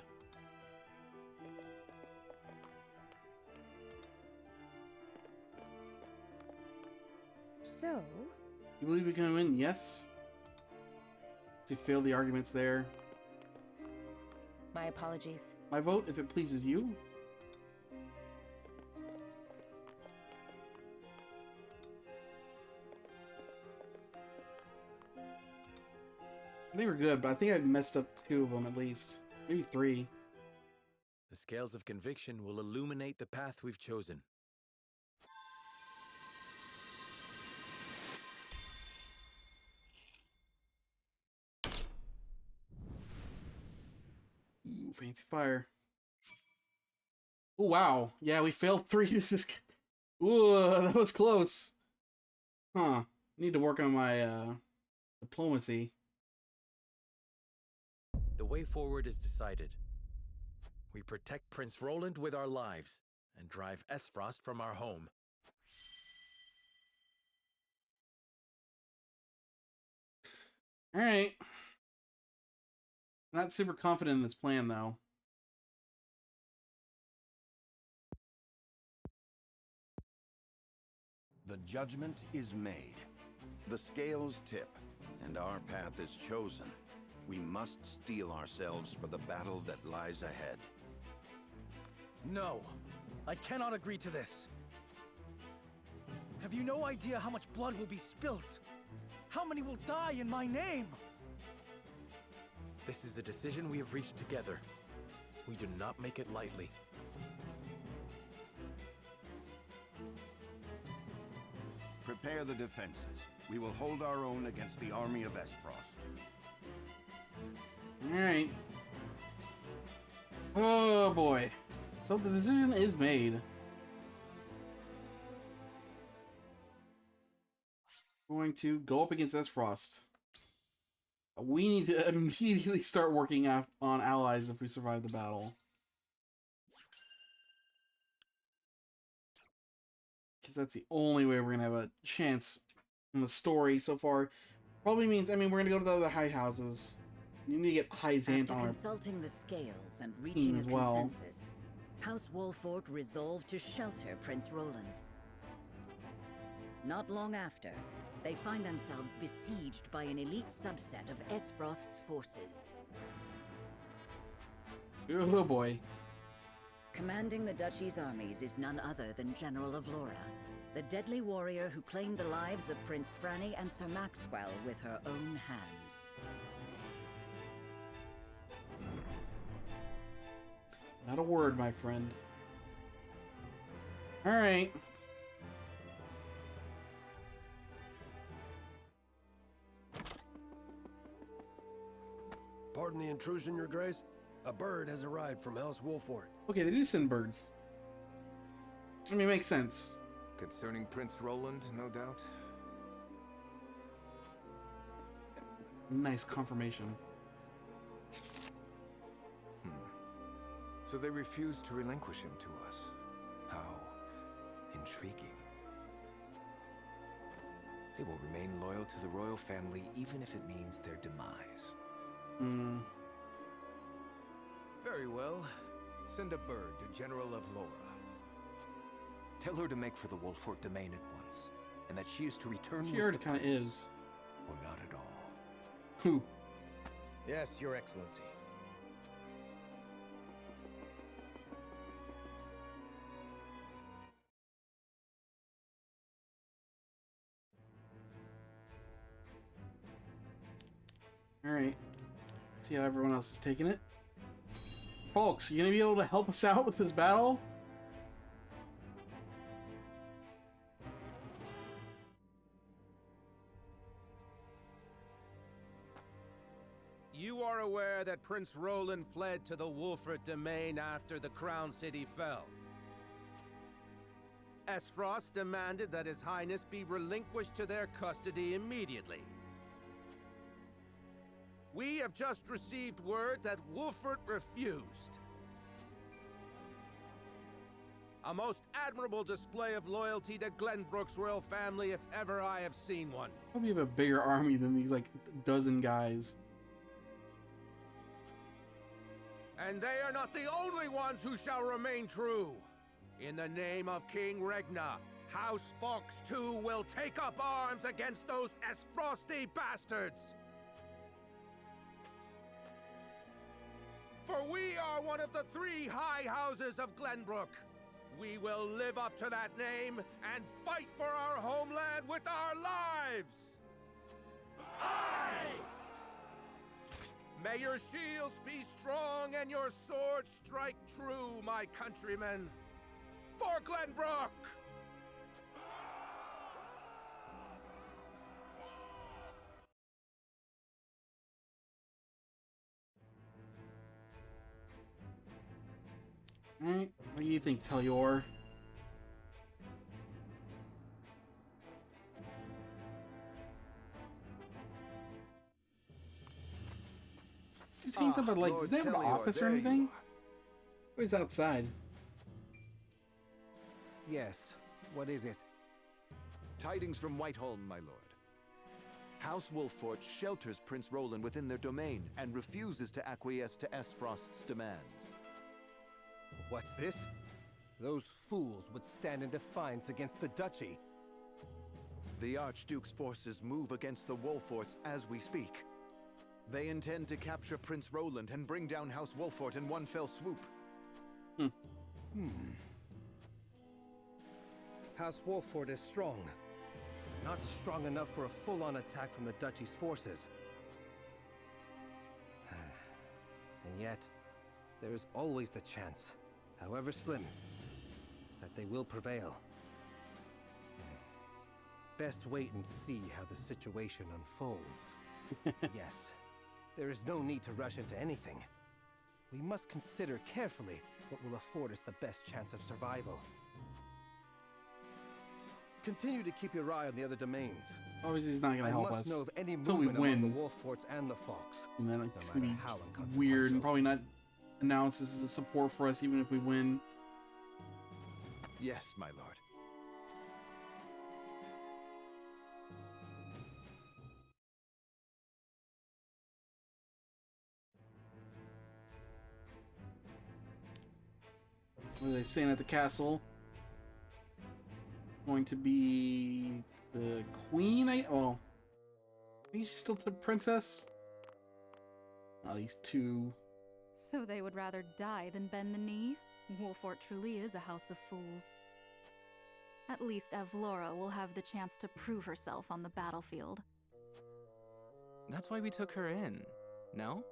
S20: So?
S1: You believe we can win? Yes? To fail the arguments there.
S18: My apologies.
S1: My vote, if it pleases you. I think we're good, but I think I messed up 2 of them at least. Maybe 3.
S16: The scales of conviction will illuminate the path we've chosen.
S1: Ooh, fancy fire. Oh, wow. Yeah, we failed 3. This is... Ooh, that was close. Huh. Need to work on my diplomacy.
S16: The way forward is decided. We protect Prince Roland with our lives, and drive Esfrost from our home.
S1: Alright. Not super confident in this plan, though.
S4: The judgment is made. The scales tip, and our path is chosen. We must steel ourselves for the battle that lies ahead.
S17: No, I cannot agree to this. Have you no idea how much blood will be spilt? How many will die in my name?
S16: This is a decision we have reached together. We do not make it lightly.
S4: Prepare the defenses. We will hold our own against the army of Esfrost.
S1: Alright. Oh boy. So the decision is made. Going to go up against Esfrost. We need to immediately start working on allies if we survive the battle. Because that's the only way we're going to have a chance in the story so far. Probably means, I mean, we're going to go to the other high houses. You need to get High Zant
S8: After
S1: on
S8: consulting the scales and reaching a
S1: well.
S8: consensus, House Wolfort resolved to shelter Prince Roland. Not long after, they find themselves besieged by an elite subset of Esfrost's forces.
S1: Oh boy.
S8: Commanding the Duchy's armies is none other than General of Laura, the deadly warrior who claimed the lives of Prince Franny and Sir Maxwell with her own hands.
S1: Not a word, my friend. Alright.
S21: Pardon the intrusion, Your Grace. A bird has arrived from House Wolfort.
S1: Okay, they do send birds. I mean, it makes sense.
S11: Concerning Prince Roland, no doubt.
S1: Nice confirmation.
S11: So they refuse to relinquish him to us. How intriguing. They will remain loyal to the royal family even if it means their demise.
S1: Hmm.
S11: Very well. Send a bird to General of Laura. Tell her to make for the Wolfort domain at once, and that she is to return
S1: She
S11: with
S1: already
S11: the
S1: kind of
S11: prince,
S1: is.
S11: or not at all.
S1: Who?
S16: Yes, Your Excellency.
S1: Alright. See how everyone else is taking it. Folks, you gonna be able to help us out with this battle?
S22: You are aware that Prince Roland fled to the Wolfort domain after the Crown City fell. Esfrost demanded that His Highness be relinquished to their custody immediately. We have just received word that Wolfort refused. A most admirable display of loyalty to Glenbrook's royal family if ever I have seen one.
S1: Hope you have a bigger army than these, like, dozen guys.
S22: And they are not the only ones who shall remain true. In the name of King Regna, House Fox too will take up arms against those Esfrosty bastards. For we are one of the 3 high houses of Glenbrook. We will live up to that name and fight for our homeland with our lives! Aye! May your shields be strong and your swords strike true, my countrymen! For Glenbrook!
S1: Alright, what do you think, Telior? He's saying something like, does they have an office or anything? Or is outside?
S2: Yes. What is it?
S23: Tidings from Whiteholm, my lord.
S6: House Wolffort shelters Prince Roland within their domain and refuses to acquiesce to Aesfrost's demands.
S11: What's this? Those fools would stand in defiance against the duchy.
S6: The Archduke's forces move against the Wolfforts as we speak. They intend to capture Prince Roland and bring down House Wolffort in one fell swoop.
S11: House Wolffort is strong. Not strong enough for a full-on attack from the duchy's forces. And yet, there is always the chance, however slim, that they will prevail. Best wait and see how the situation unfolds. Yes, there is no need to rush into anything. We must consider carefully what will afford us the best chance of survival. Continue to keep your eye on the other domains.
S1: Obviously, he's not going to help us.
S11: I must know of any
S1: until we
S11: movement among
S1: win.
S11: the Wolfforts and the Fox.
S1: And then it's going to be
S11: how
S1: weird and probably not announce this as a support for us even if we win.
S6: Yes, my lord.
S1: What are they saying at the castle? Going to be the queen? I think she's still the princess. Oh, these two.
S3: So they would rather die than bend the knee? Wolffort truly is a house of fools. At least Avlora will have the chance to prove herself on the battlefield.
S10: That's why we took her in, no?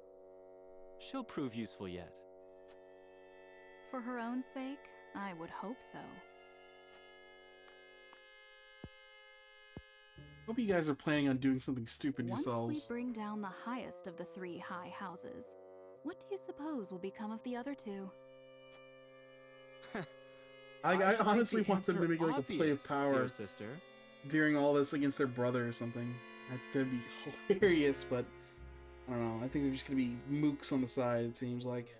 S10: She'll prove useful yet.
S3: For her own sake, I would hope so.
S1: Hope you guys are planning on doing something stupid yourselves.
S3: Once we bring down the highest of the three high houses, what do you suppose will become of the other two?
S1: I honestly
S10: think the
S1: want them to make like a play of
S10: obvious,
S1: power
S10: dear sister.
S1: during all this against their brother or something. I think that'd be hilarious, but I don't know. I think they're just gonna be mooks on the side, it seems like.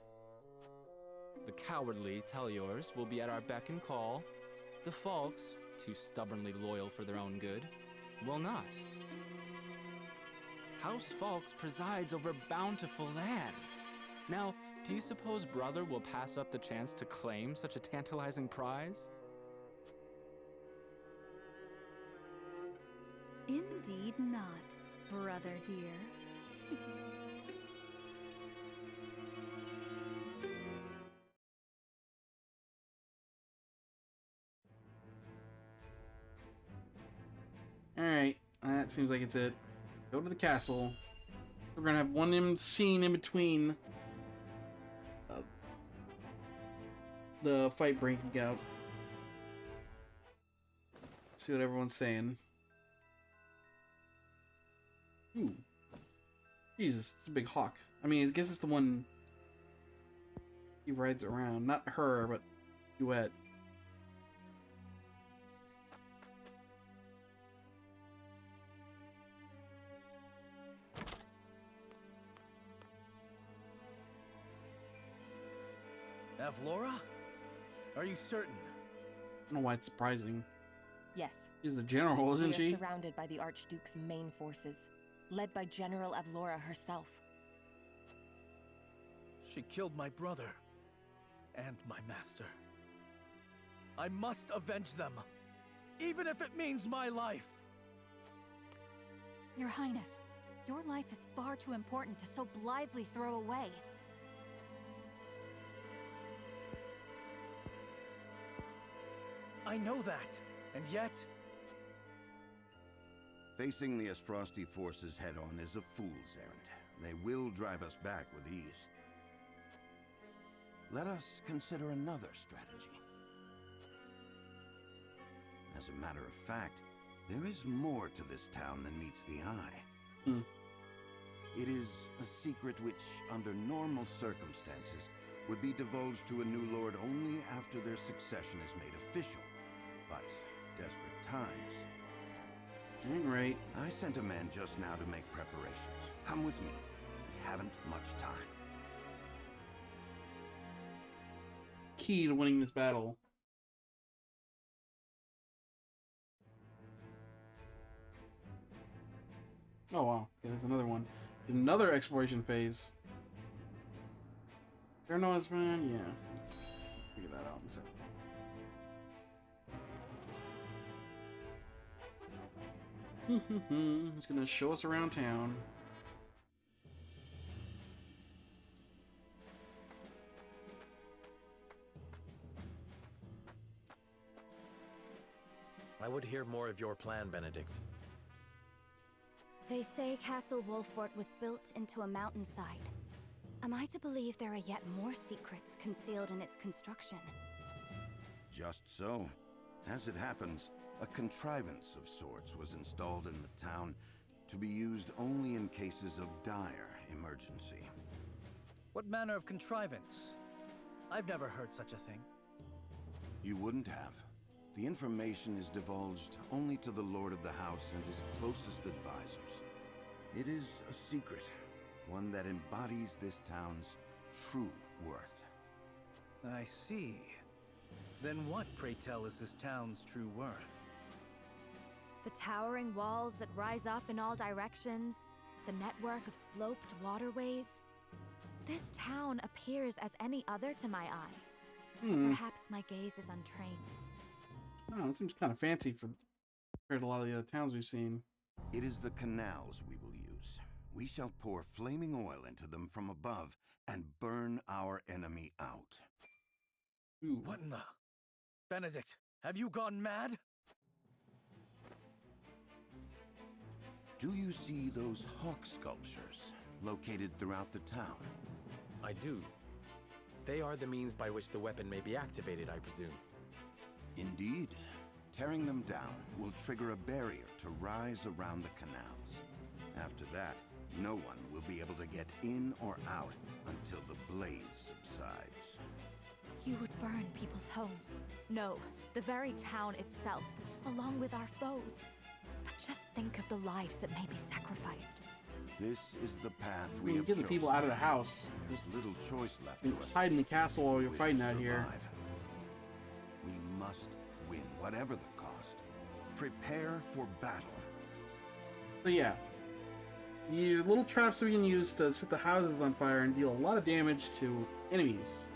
S10: The cowardly Teliors will be at our beck and call. The Falks, too stubbornly loyal for their own good, will not. House Falks presides over bountiful lands. Now, do you suppose brother will pass up the chance to claim such a tantalizing prize?
S3: Indeed not, brother dear.
S1: Alright, that seems like it's it. Go to the castle. We're gonna have one scene in between the fight breaking out. See what everyone's saying. Ooh. Jesus, it's a big hawk. I mean, I guess it's the one he rides around. Not her, but Duet.
S17: Avlora? Are you certain?
S1: I don't know why it's surprising.
S18: Yes.
S1: She's the general, isn't she?
S18: We are surrounded by the Archduke's main forces, led by General Avlora herself.
S17: She killed my brother and my master. I must avenge them, even if it means my life.
S19: Your Highness, your life is far too important to so blithely throw away.
S17: I know that, and yet...
S4: Facing the Aesfrosti forces head-on is a fool's errand. They will drive us back with ease. Let us consider another strategy. As a matter of fact, there is more to this town than meets the eye. It is a secret which, under normal circumstances, would be divulged to a new lord only after their succession is made official. But desperate times.
S1: Right.
S4: I sent a man just now to make preparations. Come with me. We haven't much time.
S1: Key to winning this battle. Oh wow, okay, there's another one. Another exploration phase. There no man, yeah. Figure that out in a second. It's gonna show us around town.
S16: I would hear more of your plan, Benedict.
S19: They say Castle Wolfort was built into a mountainside. Am I to believe there are yet more secrets concealed in its construction?
S4: Just so. As it happens, a contrivance of sorts was installed in the town to be used only in cases of dire emergency.
S17: What manner of contrivance? I've never heard such a thing.
S4: You wouldn't have. The information is divulged only to the Lord of the House and his closest advisors. It is a secret, one that embodies this town's true worth.
S17: I see. Then what, pray tell, is this town's true worth?
S19: The towering walls that rise up in all directions, the network of sloped waterways. This town appears as any other to my eye. Perhaps my gaze is untrained.
S1: Oh, it seems kind of fancy compared to a lot of the other towns we've seen.
S4: It is the canals we will use. We shall pour flaming oil into them from above and burn our enemy out.
S1: Ooh.
S17: What in the... Benedict, have you gone mad?
S4: Do you see those hawk sculptures located throughout the town?
S16: I do. They are the means by which the weapon may be activated, I presume.
S4: Indeed. Tearing them down will trigger a barrier to rise around the canals. After that, no one will be able to get in or out until the blaze subsides.
S19: You would burn people's homes. No, the very town itself, along with our foes. But just think of the lives that may be sacrificed.
S4: This is the path
S1: We can get the people out of the house.
S4: There's little choice left
S1: You
S4: to us.
S1: hide in the castle while you're fighting out here.
S4: We must win, whatever the cost. Prepare for battle.
S1: But yeah, your little traps we can use to set the houses on fire and deal a lot of damage to enemies.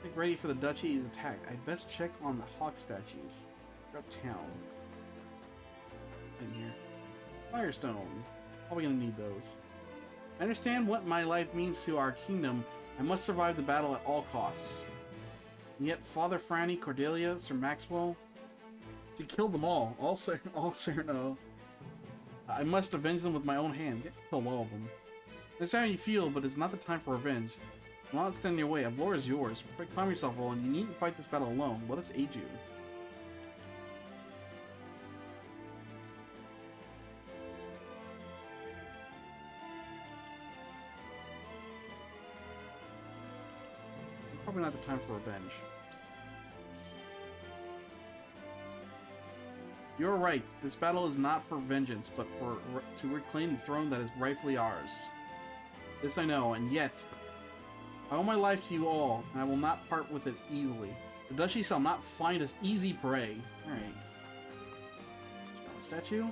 S1: Get ready for the duchy's attack. I'd best check on the hawk statues. Throughout town. In here. Firestone. Probably gonna need those. I understand what my life means to our kingdom. I must survive the battle at all costs. And yet, Father Franny, Cordelia, Sir Maxwell, she killed them all. All Cyrano. I must avenge them with my own hand. Get kill all of them. I understand how you feel, but it's not the time for revenge. I'm not standing in your way. Avlor is yours. Calm yourself, Roland. You needn't fight this battle alone. Let us aid you. Probably not the time for revenge. You're right. This battle is not for vengeance, but to reclaim the throne that is rightfully ours. This I know, and yet I owe my life to you all, and I will not part with it easily. The duchy shall not find us easy prey. Alright. Statue?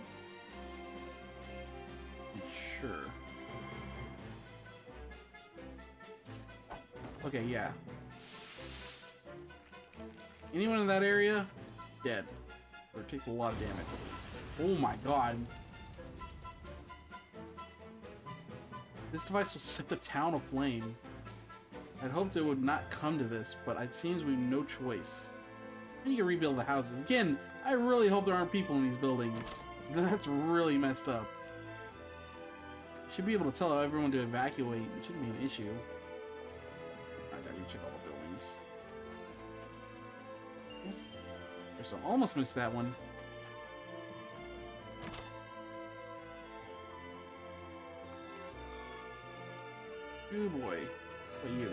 S1: Sure. Okay, yeah. Anyone in that area? Dead. Or it takes a lot of damage at least. Oh my god. This device will set the town aflame. I'd hoped it would not come to this, but it seems we've no choice. And you can rebuild the houses. Again, I really hope there aren't people in these buildings. That's really messed up. Should be able to tell everyone to evacuate. It shouldn't be an issue. I gotta recheck all the buildings. So almost missed that one. Oh boy. What you?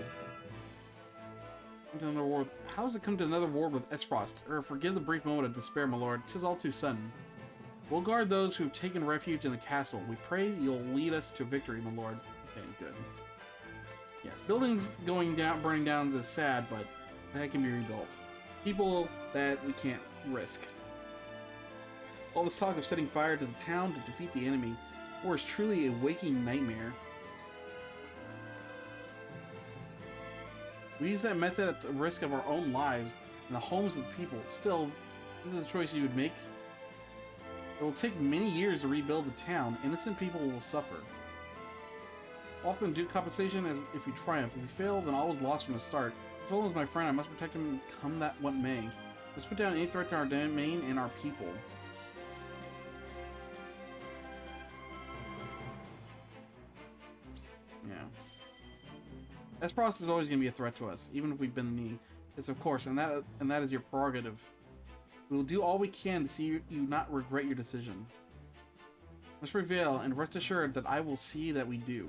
S1: Come to another war. How does it come to another war with Esfrost? Forgive the brief moment of despair, my lord. 'Tis all too sudden. We'll guard those who've taken refuge in the castle. We pray you'll lead us to victory, my lord. Okay, good. Yeah, buildings going down, burning down is sad, but that can be rebuilt. People that we can't risk. All this talk of setting fire to the town to defeat the enemy. War is truly a waking nightmare. We use that method at the risk of our own lives and the homes of the people. Still, this is a choice you would make. It will take many years to rebuild the town. Innocent people will suffer. Often due compensation as if we triumph. If we fail, then all is lost from the start. As well as my friend, I must protect him come that what may. Let's put down any threat to our domain and our people. Yeah. Aspros is always going to be a threat to us, even if we bend the knee. Yes, of course, and that is your prerogative. We will do all we can to see you not regret your decision. Let's prevail, and rest assured that I will see that we do.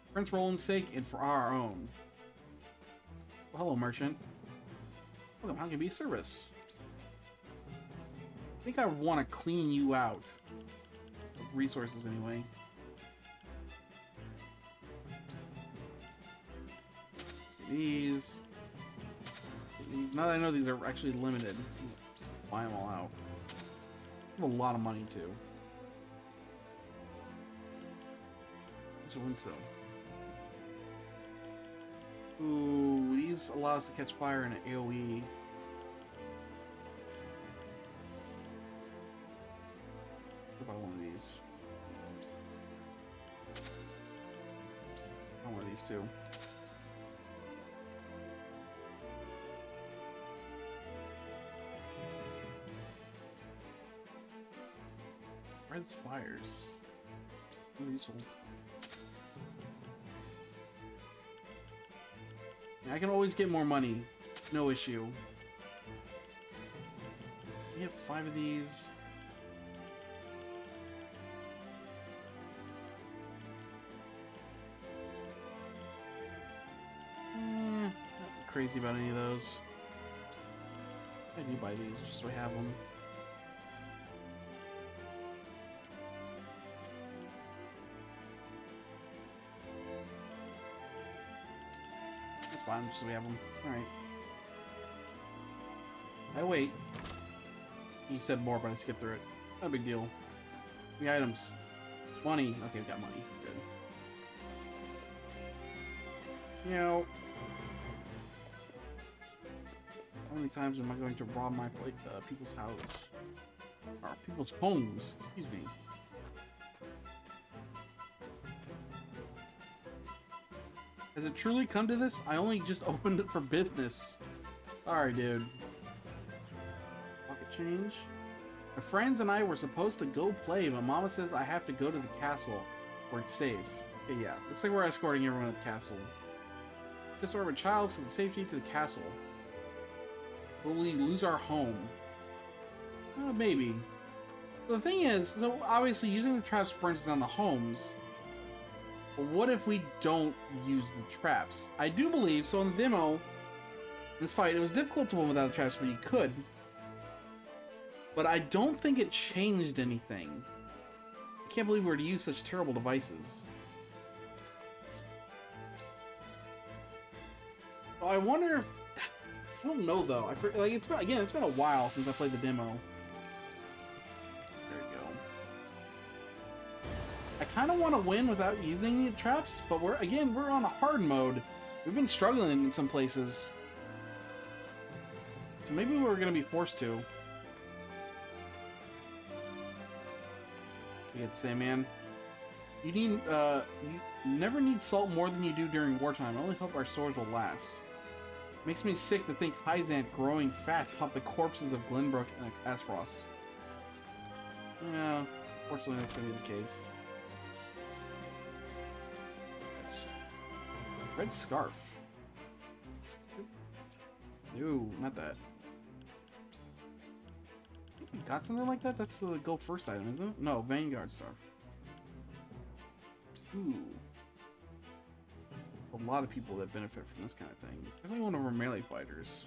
S1: For Prince Roland's sake, and for our own. Well, hello, merchant. Welcome, how can I be of service? I think I want to clean you out. Resources, anyway. These. Now that I know these are actually limited, buy them all out. I have a lot of money too. So win some. Ooh, these allow us to catch fire in an AoE. What about one of these? I want one of these too. Red's fires. Useful. Yeah, I can always get more money. No issue. We have 5 of these. Not crazy about any of those. I do buy these just so I have them. Fine, just so we have them. Alright. I wait. He said more, but I skipped through it. Not a big deal. The items. Money. Okay, we got money. Good. You know, how many times am I going to rob my people's house? Or people's homes? Excuse me. Has it truly come to this? I only just opened it for business. Sorry, dude. Pocket change. My friends and I were supposed to go play, but Mama says I have to go to the castle where it's safe. Okay, yeah. Looks like we're escorting everyone to the castle. Just escort a child to the safety to the castle. Will we lose our home? Maybe. The thing is, so obviously using the traps burns down the homes. But what if we don't use the traps? I do believe, so in the demo, in this fight, it was difficult to win without the traps, but you could. But I don't think it changed anything. I can't believe we were to use such terrible devices. Oh, I wonder if... I don't know, though. Like, it's been a while since I played the demo. I kind of want to win without using the traps, but we're on a hard mode. We've been struggling in some places. So maybe we're going to be forced to. You get to say, man. You never need salt more than you do during wartime. I only hope our swords will last. Makes me sick to think Hyzant growing fat off the corpses of Glenbrook and Asfrost. Yeah, fortunately that's going to be the case. Red scarf. No, not that. You got something like that? That's the go first item, isn't it? No, Vanguard Star. Ooh. A lot of people that benefit from this kind of thing. It's definitely one of our melee fighters.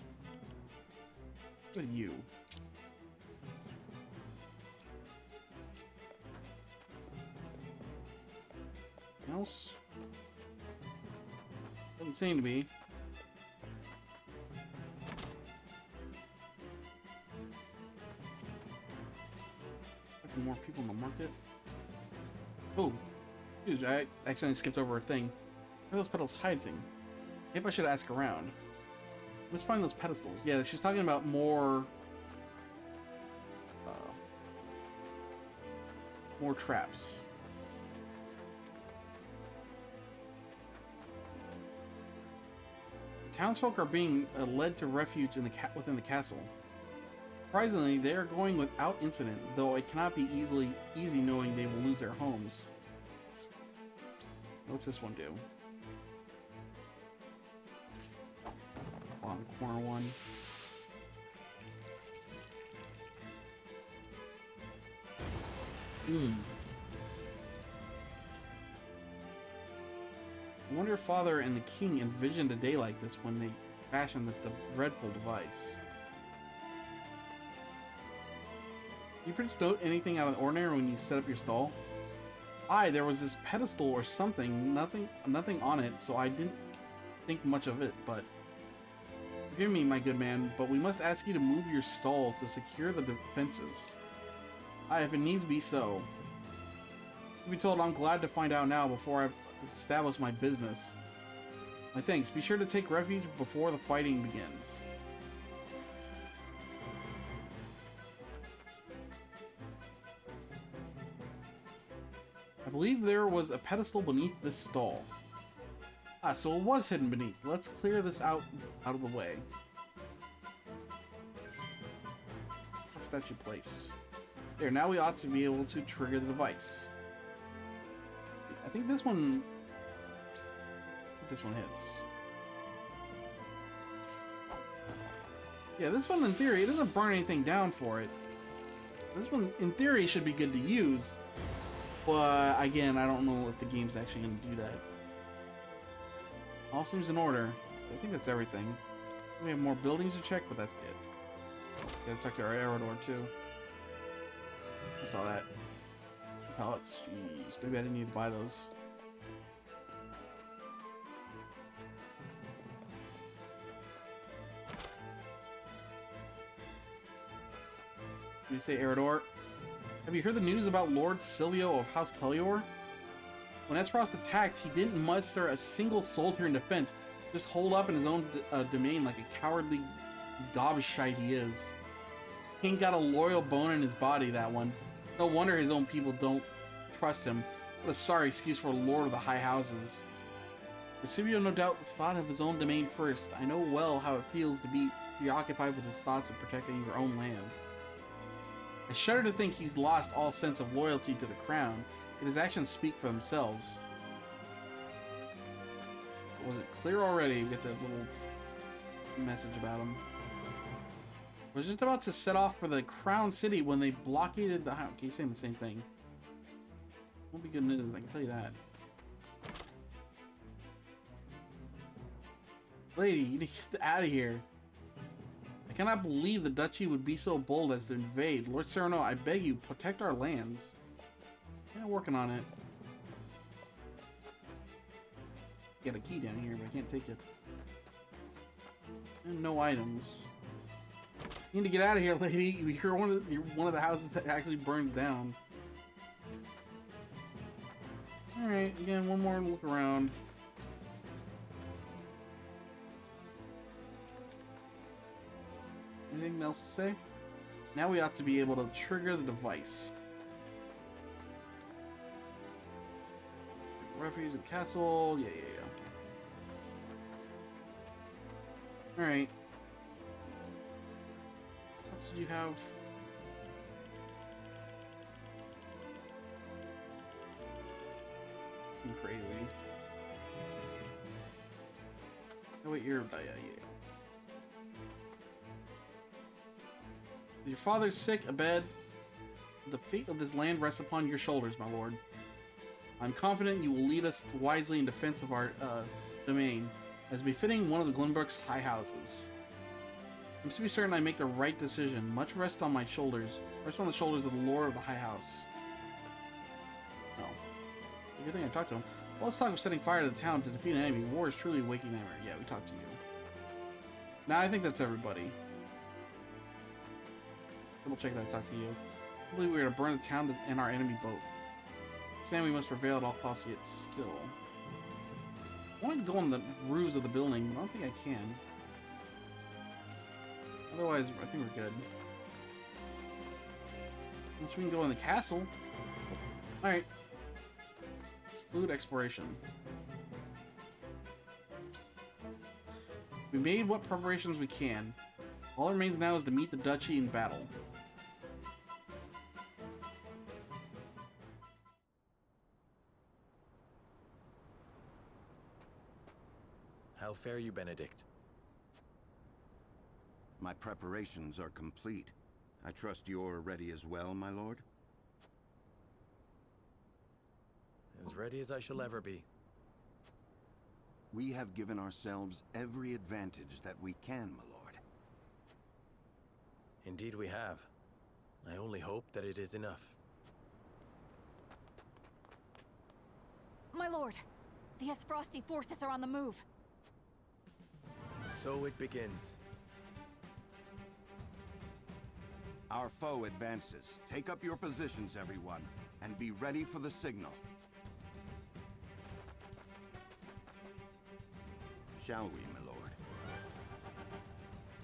S1: What are you? Anything else? Doesn't seem to be. Looking more people in the market. Oh, dude, I accidentally skipped over a thing. Where are those petals hiding? Maybe I should ask around. Let's find those pedestals. Yeah, she's talking about more traps. Townsfolk are being led to refuge in the within the castle. Surprisingly, they are going without incident, though it cannot be easy knowing they will lose their homes. What's this one do? Bottom corner one. I wonder if Father and the King envisioned a day like this when they fashioned this dreadful device. You note anything out of the ordinary when you set up your stall? Aye, there was this pedestal or something, nothing on it, so I didn't think much of it, but... Forgive me, my good man, but we must ask you to move your stall to secure the defenses. Aye, if it needs be so. To be told, I'm glad to find out now before I establish my business. My thanks. Be sure to take refuge before the fighting begins. I believe there was a pedestal beneath this stall. Ah, so it was hidden beneath. Let's clear this out of the way. Statue placed. There, now we ought to be able to trigger the device. I think this one... hits. Yeah, this one in theory, it doesn't burn anything down for it. This one, in theory, should be good to use. But, again, I don't know if the game's actually going to do that. All seems in order. I think that's everything. We have more buildings to check, but that's it. Gotta talk to our Aerodor, too. I saw that. Pallets. Jeez, maybe I didn't need to buy those. Did you say Aerodor? Have you heard the news about Lord Silvio of House Telior? When Esfrost attacked, he didn't muster a single soldier in defense, just holed up in his own domain like a cowardly gobshite he is. He ain't got a loyal bone in his body, that one. No wonder his own people don't trust him. What a sorry excuse for a lord of the high houses. Silvio no doubt thought of his own domain first. I know well how it feels to be preoccupied with his thoughts of protecting your own land. I shudder to think he's lost all sense of loyalty to the crown, yet his actions speak for themselves. Was it clear already? We get that little message about him. I was just about to set off for the Crown City when they blockaded the house. Okay, he's saying the same thing. Won't be good news, I can tell you that. Lady, you need to get out of here. I cannot believe the duchy would be so bold as to invade. Lord Sereno, I beg you, protect our lands. Yeah, working on it. Got a key down here, but I can't take it. And no items. You need to get out of here, lady. You're one of the houses that actually burns down. Alright, again, one more look around. Anything else to say? Now we ought to be able to trigger the device. Refuge at the castle. Yeah. Alright. What else did you have? I'm crazy. Oh wait, you're... yeah. Your father's sick, abed. The fate of this land rests upon your shoulders, my lord. I'm confident you will lead us wisely in defense of our domain, as befitting one of the Glenbrook's high houses. I must be certain I make the right decision. Much rests on my shoulders. Rests on the shoulders of the lord of the high house. Oh. Good thing I talked to him. Well, let's talk of setting fire to the town to defeat an enemy. War is truly a waking nightmare. Yeah, we talked to you. Now, I think that's everybody. Double check that I talked to you. I believe we're gonna burn the town and our enemy boat. Saying we must prevail at all costs yet still. I want to go on the roofs of the building, but I don't think I can. Otherwise, I think we're good. Unless we can go in the castle. Alright. Food exploration. We made what preparations we can. All that remains now is to meet the duchy in battle.
S16: How fare you, Benedict?
S4: My preparations are complete. I trust you're ready as well, my lord?
S16: As ready as I shall ever be.
S4: We have given ourselves every advantage that we can, my lord.
S16: Indeed we have. I only hope that it is enough.
S19: My lord, the Frosty forces are on the move.
S16: So it begins.
S4: Our foe advances. Take up your positions, everyone, and be ready for the signal. Shall we, my lord?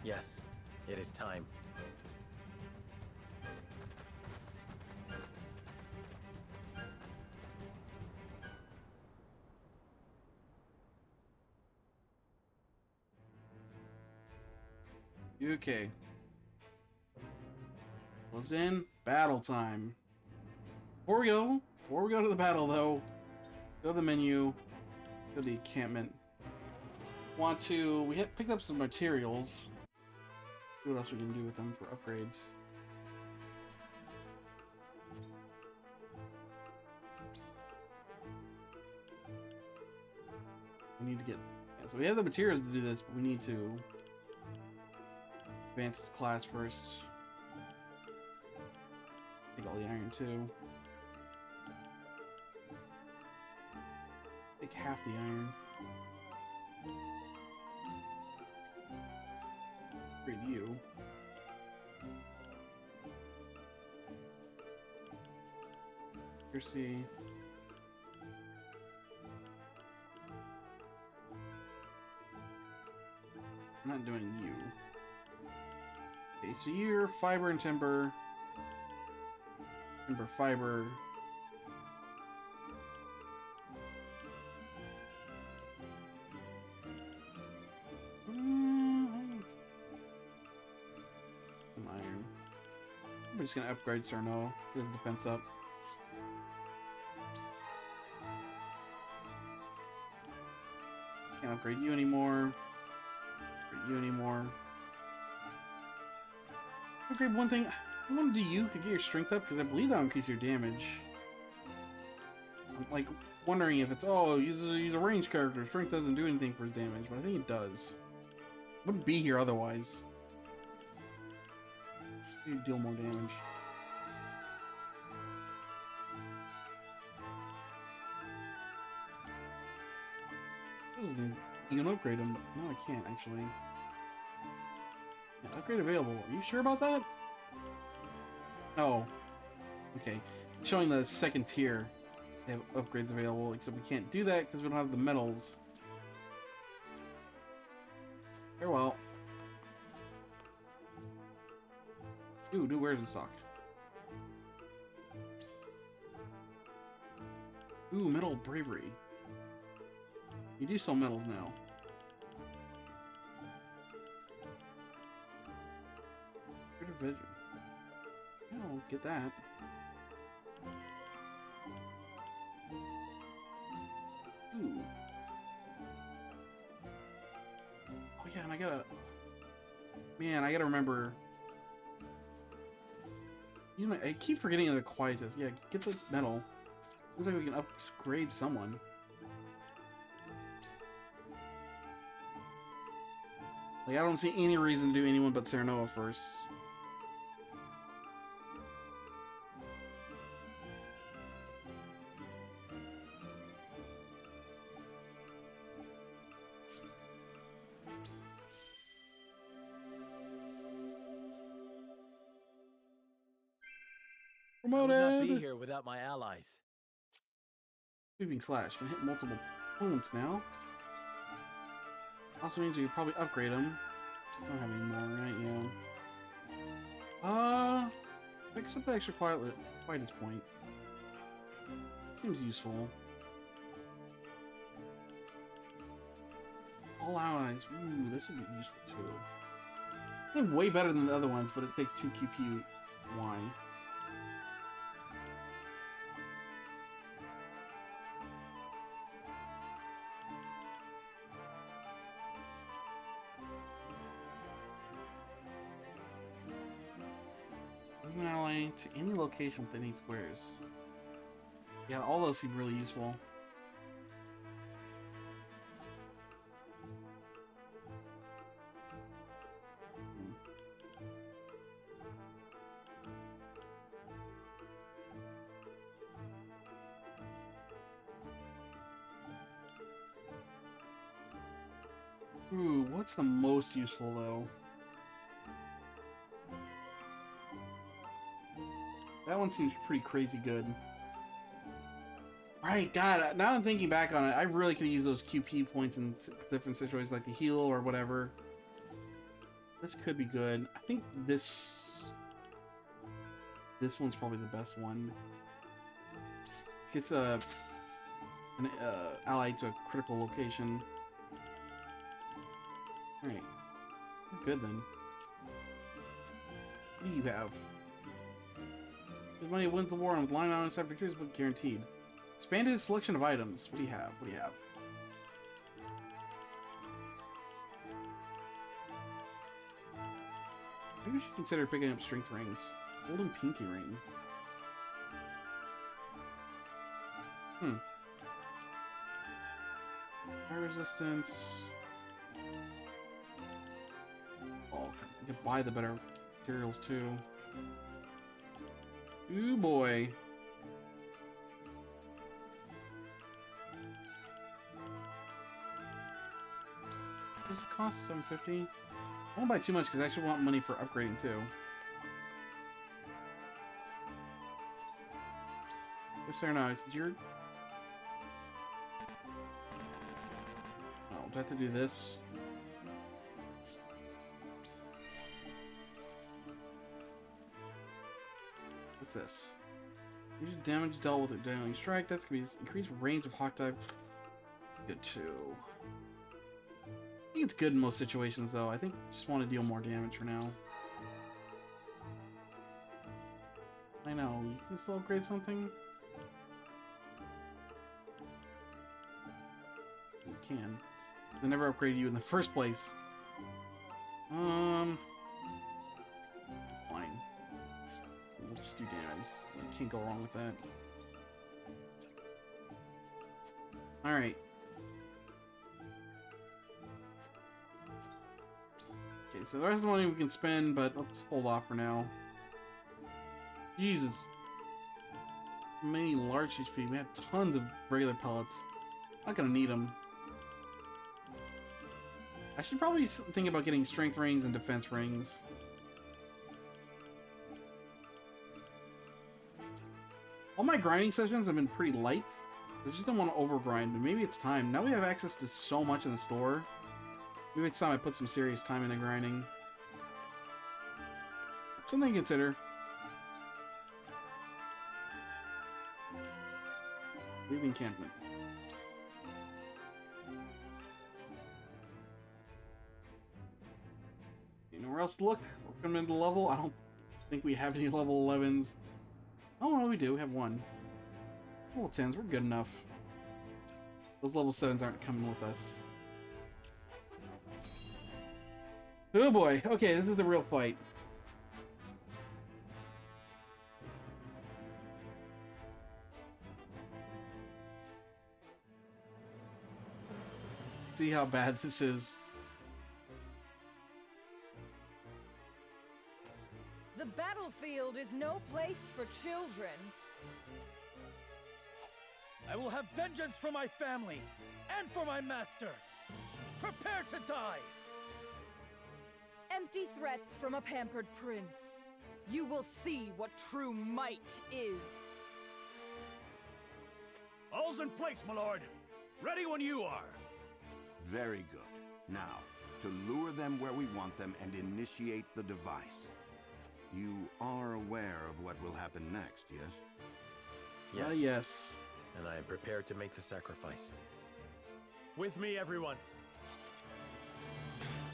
S16: Yes, it is time.
S1: Okay. Was in battle time. Before we go to the battle though, go to the menu, go to the encampment. We picked up some materials. See what else we can do with them for upgrades. We need to get, yeah, so we have the materials to do this, but we need to advance this class first. Take all the iron too. Take half the iron. Upgrade you. Accuracy. I'm not doing you. Okay, so you're fiber and timber. Timber, fiber. Some iron. I'm just gonna upgrade Cerno. Get his defense up. Can't upgrade you anymore. Upgrade you anymore. Upgrade one thing. I want to do you could get your strength up because I believe that'll increase your damage. I'm like wondering if it's he's a ranged character. Strength doesn't do anything for his damage, but I think it does. Wouldn't be here otherwise. You deal more damage. You can upgrade him, but no, I can't actually. Yeah, upgrade available. Are you sure about that? Oh, okay. It's showing the second tier. They have upgrades available, except we can't do that because we don't have the metals. Farewell. Dude, where's the stock? Ooh, metal bravery. You do sell metals now. Rid of vision. I don't get that. Ooh. Oh yeah, and I gotta... Man, I gotta remember... I keep forgetting the quietus. Yeah, get the metal. Seems like we can upgrade someone. Like, I don't see any reason to do anyone but Serenoa first.
S16: I would not be here without my allies.
S1: Sweeping slash can hit multiple opponents now. Also means we could probably upgrade them. Don't have any more, right? Yeah. Except the extra quietest point. Seems useful. All allies. Ooh, this would be useful too. I think way better than the other ones, but it takes 2 QP. Why? Move an ally to any location within 8 squares. Yeah, all those seem really useful. Ooh, what's the most useful though? That one seems pretty crazy good. Right, God, now I'm thinking back on it, I really could use those QP points in different situations, like the heal or whatever. This could be good. I think this one's probably the best one. Gets an ally to a critical location. Alright. We're good then. What do you have? His money wins the war and with line on side victories, but guaranteed. Expanded selection of items. What do you have? What do you have? Maybe we should consider picking up strength rings. Golden pinky ring. Fire resistance. Oh, I could buy the better materials too. Ooh boy. Does it cost $750? I won't buy too much because I actually want money for upgrading too. Yes or no? Is your... Oh, do I have to do this? What's this? Use damage dealt with a daily strike. That's gonna be increased range of hawk dive. Good too. I think it's good in most situations though. I think I just want to deal more damage for now. I know, you can still upgrade something? You can. They never upgraded you in the first place. Fine. We'll just do damage. I can't go wrong with that. Alright. Okay, so the rest of the money we can spend, but let's hold off for now. Jesus. Many large HP. We have tons of regular pellets. Not gonna need them. I should probably think about getting strength rings and defense rings. All my grinding sessions have been pretty light. I just don't want to overgrind, but maybe it's time. Now we have access to so much in the store. Maybe it's time I put some serious time into grinding. Something to consider. Leave the encampment. Nowhere else to look? We're coming into level. I don't think we have any level 11s. Oh, no, we do. We have one. Level 10s. We're good enough. Those level 7s aren't coming with us. Oh boy. Okay, this is the real fight. See how bad this is.
S7: The battlefield is no place for children.
S17: I will have vengeance for my family and for my master. Prepare to die!
S7: Empty threats from a pampered prince. You will see what true might is.
S17: All
S5: All's in place, my lord. Ready when you are.
S4: Very good. Now, to lure them where we want them and initiate the device. You are aware of what will happen next, yes?
S16: Yes.
S1: Yes.
S16: And I am prepared to make the sacrifice. With me, everyone.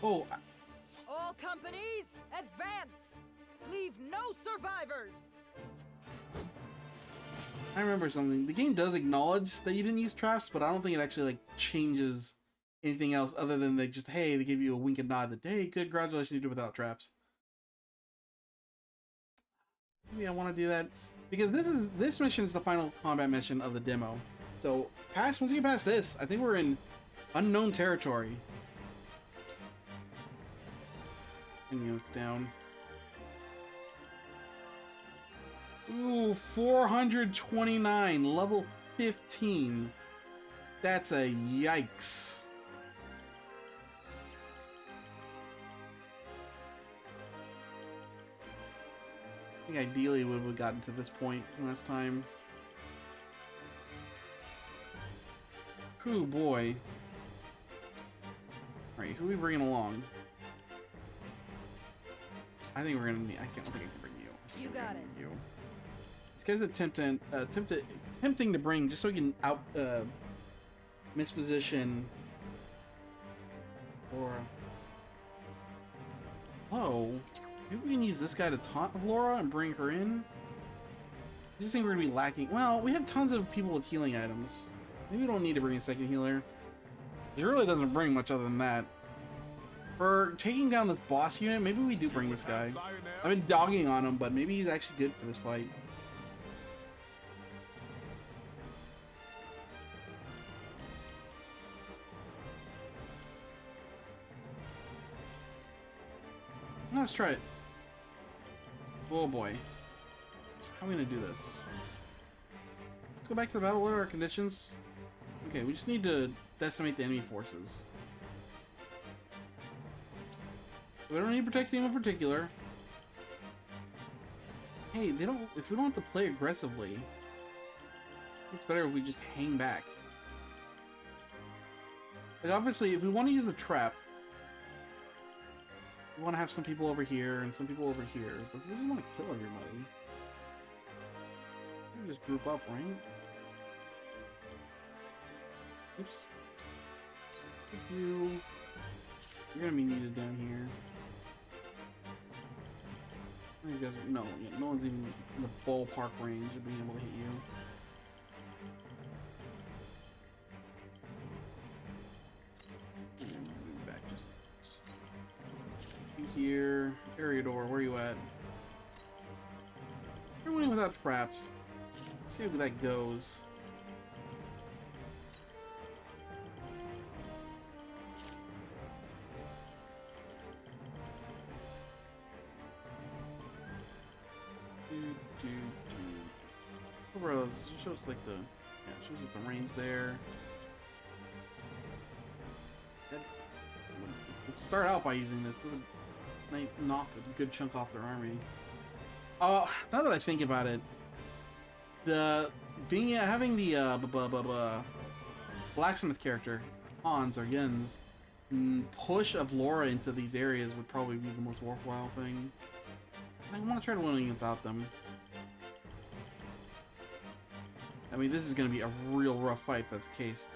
S1: Oh.
S7: All companies, advance! Leave no survivors!
S1: I remember something. The game does acknowledge that you didn't use traps, but I don't think it actually like changes anything else other than they just, hey, they give you a wink and nod that, hey, good, congratulations, you did it without traps. Maybe I want to do that because this mission is the final combat mission of the demo. So once you get past this, I think we're in unknown territory. And it's down. Ooh, 429, level 15. That's a yikes. I think ideally we would have gotten to this point last time. Oh boy. Alright, who are we bringing along? I think we're gonna need. I don't think I can bring you.
S7: You got it.
S1: You. This guy's attempting to bring just so he can misposition. Or oh, maybe we can use this guy to taunt Laura and bring her in. I just think we're gonna be lacking. Well, we have tons of people with healing items. Maybe we don't need to bring a second healer. It really doesn't bring much other than that. For taking down this boss unit, maybe we do bring this guy. I've been dogging on him, but maybe he's actually good for this fight. Let's try it. Oh boy. How are we gonna do this? Let's go back to the battle order conditions. Okay, we just need to decimate the enemy forces. We don't need to protect anyone in particular. Hey, if we don't have to play aggressively, it's better if we just hang back. Like obviously, if we want to use the trap, we want to have some people over here and some people over here. But if we just want to kill everybody, we can just group up, right? Oops. Thank you. You're gonna be needed down here. You guys, no one's even in the ballpark range of being able to hit you. Move back just here. Eriador, where are you at? Everyone without traps. Let's see how that goes. It shows like the, yeah, it shows us the range there. Let's start out by using this. They knock a good chunk off their army. Now that I think about it, having the blacksmith character, Hans or Jens, push of Laura into these areas would probably be the most worthwhile thing. I want to try to win without them. I mean, this is going to be a real rough fight if that's the case.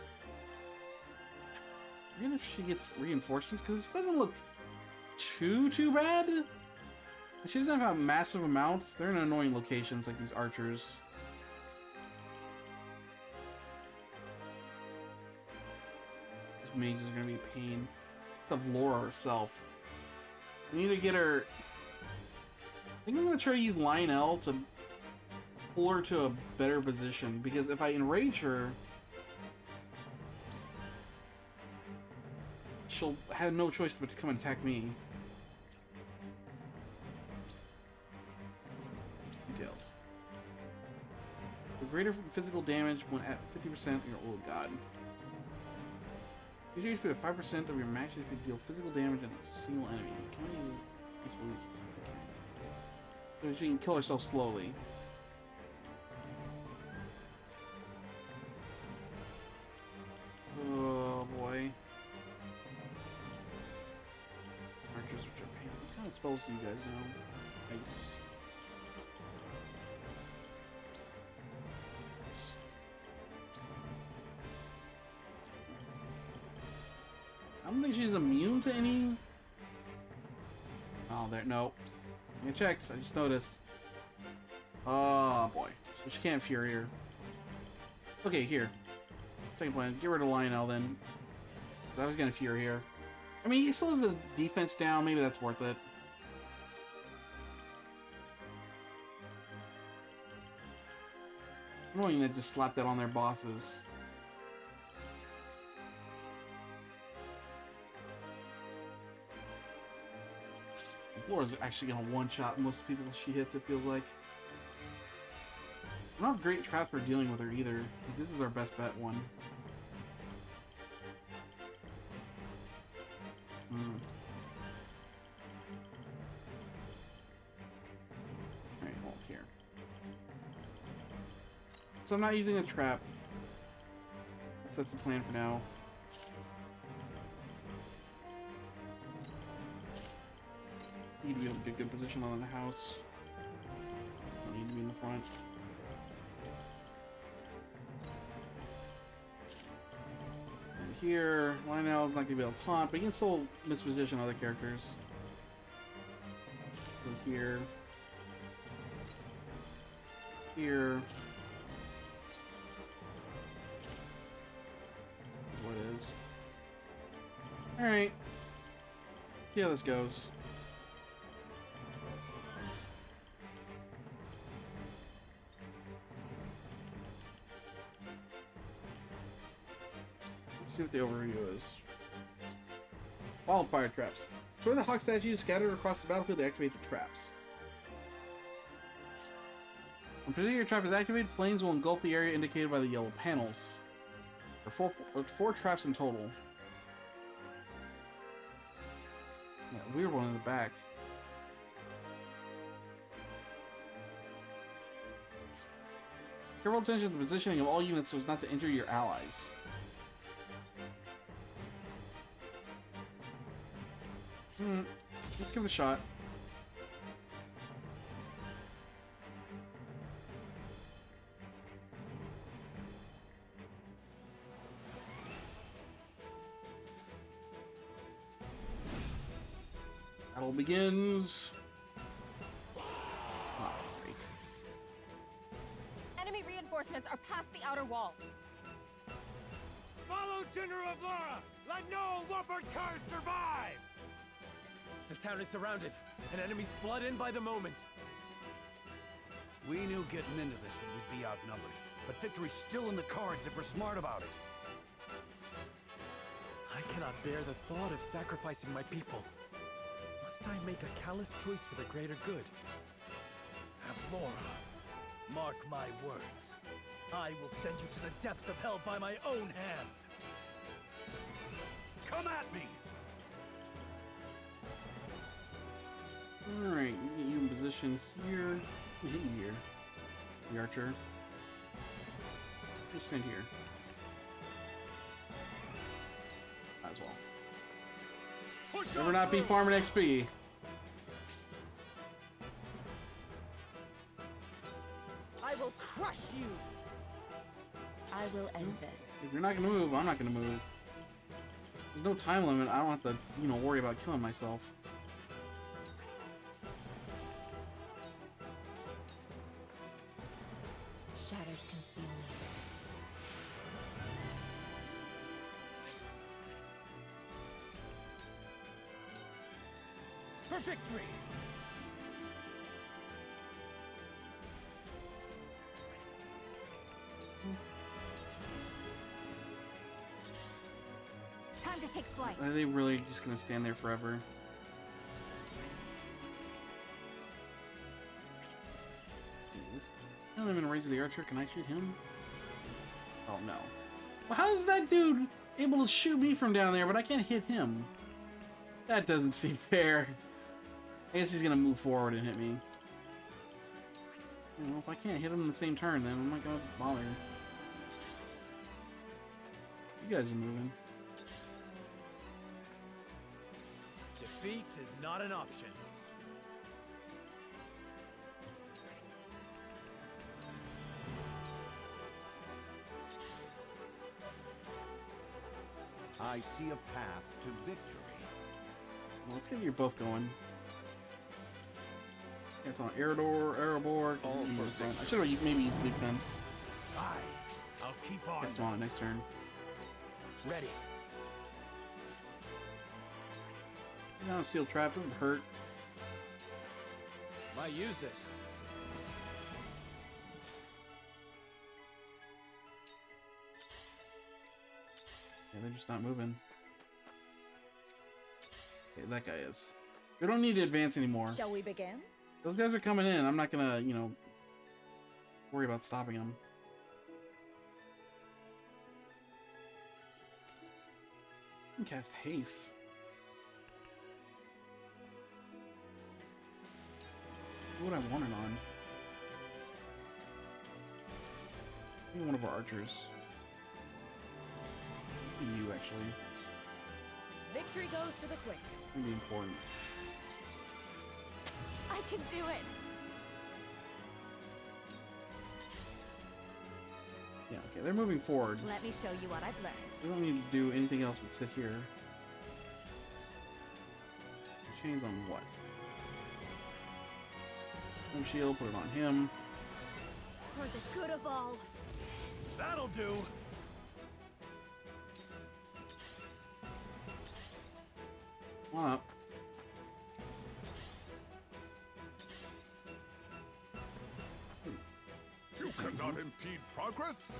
S1: Even if she gets reinforcements, because this doesn't look too bad. She doesn't have a massive amount. They're in annoying locations like these archers. This mage is going to be a pain. Stuff Laura herself. We need to get her... I think I'm going to try to use Lionel to pull her to a better position, because if I enrage her, she'll have no choice but to come and attack me. Details. The greater physical damage when at 50%. Oh god. Use your HP at 5% of your max HP to deal physical damage on a single enemy. Can I use this boost? Okay. So she can kill herself slowly. spells do you guys know? Ice. I don't think she's immune to any. Oh, there. No. I checked. I just noticed. Oh boy. So she can't Fury her. Okay, here. Second plan. Get rid of Lionel then. I was gonna Fury here. I mean, he still has the defense down. Maybe that's worth it. I'm going to just slap that on their bosses. Flora's actually gonna one-shot most people she hits, it feels like. I don't have great traps for dealing with her either. This is our best bet one. Alright, hold here. So I'm not using the trap. That's the plan for now. Need to be able to get good position on the house. Don't need to be in the front. And here, Lionel's not gonna be able to taunt, but he can still misposition other characters. So here. Here. Is what it is. Alright. See how this goes. See what the overview is. Wildfire traps. Destroy the hawk statues scattered across the battlefield to activate the traps. When a particular trap is activated, flames will engulf the area indicated by the yellow panels. There are four traps in total. Yeah, weird one in the back. Careful attention to the positioning of all units so as not to injure your allies. Let's give it a shot. Battle begins. Oh, great.
S19: Enemy reinforcements are past the outer wall.
S22: Follow General of Laura! Let no Wolford curse survive!
S16: The town is surrounded, and enemies flood in by the moment.
S5: We knew getting into this that we'd be outnumbered, but victory's still in the cards if we're smart about it.
S16: I cannot bear the thought of sacrificing my people. Must I make a callous choice for the greater good?
S17: Avlora, mark my words. I will send you to the depths of hell by my own hand.
S5: Come at me!
S1: Alright, we get you in position here. We hit you here. The archer. Just stand here. Might as well. Never not be farming XP.
S7: I will crush you.
S18: I will end this.
S1: If you're not gonna move, I'm not gonna move. There's no time limit. I don't have to, you know, worry about killing myself.
S18: Shadows conceal me.
S17: For victory!
S19: Time to take flight.
S1: Are they really just gonna stand there forever? I'm in range of the archer. Can I shoot him? Oh no. Well, how is that dude able to shoot me from down there, but I can't hit him? That doesn't seem fair. I guess he's gonna move forward and hit me. You know, if I can't hit him in the same turn, then I'm not gonna bother. You guys are moving.
S16: Defeat is not an option.
S4: I see a path to victory.
S1: Well, let's get you both going. It's on Erebor. I should have maybe used defense.
S5: Aye, I'll keep on.
S1: That's on next turn.
S5: Ready.
S1: Now steel trap doesn't hurt.
S5: Might use this.
S1: Yeah, they're just not moving. Okay, that guy is. We don't need to advance anymore.
S20: Shall we begin?
S1: Those guys are coming in. I'm not gonna, you know, worry about stopping them. I can cast haste. What I want it on? Maybe one of our archers. Maybe you actually.
S20: Victory goes to the quick.
S1: Maybe important.
S19: I can do it!
S1: Yeah, okay, they're moving forward.
S19: Let me show you what I've learned.
S1: We don't need to do anything else but sit here. Chains on what? One shield, put it on him.
S20: For the good of all.
S5: That'll do.
S1: Come on up.
S12: You cannot impede progress.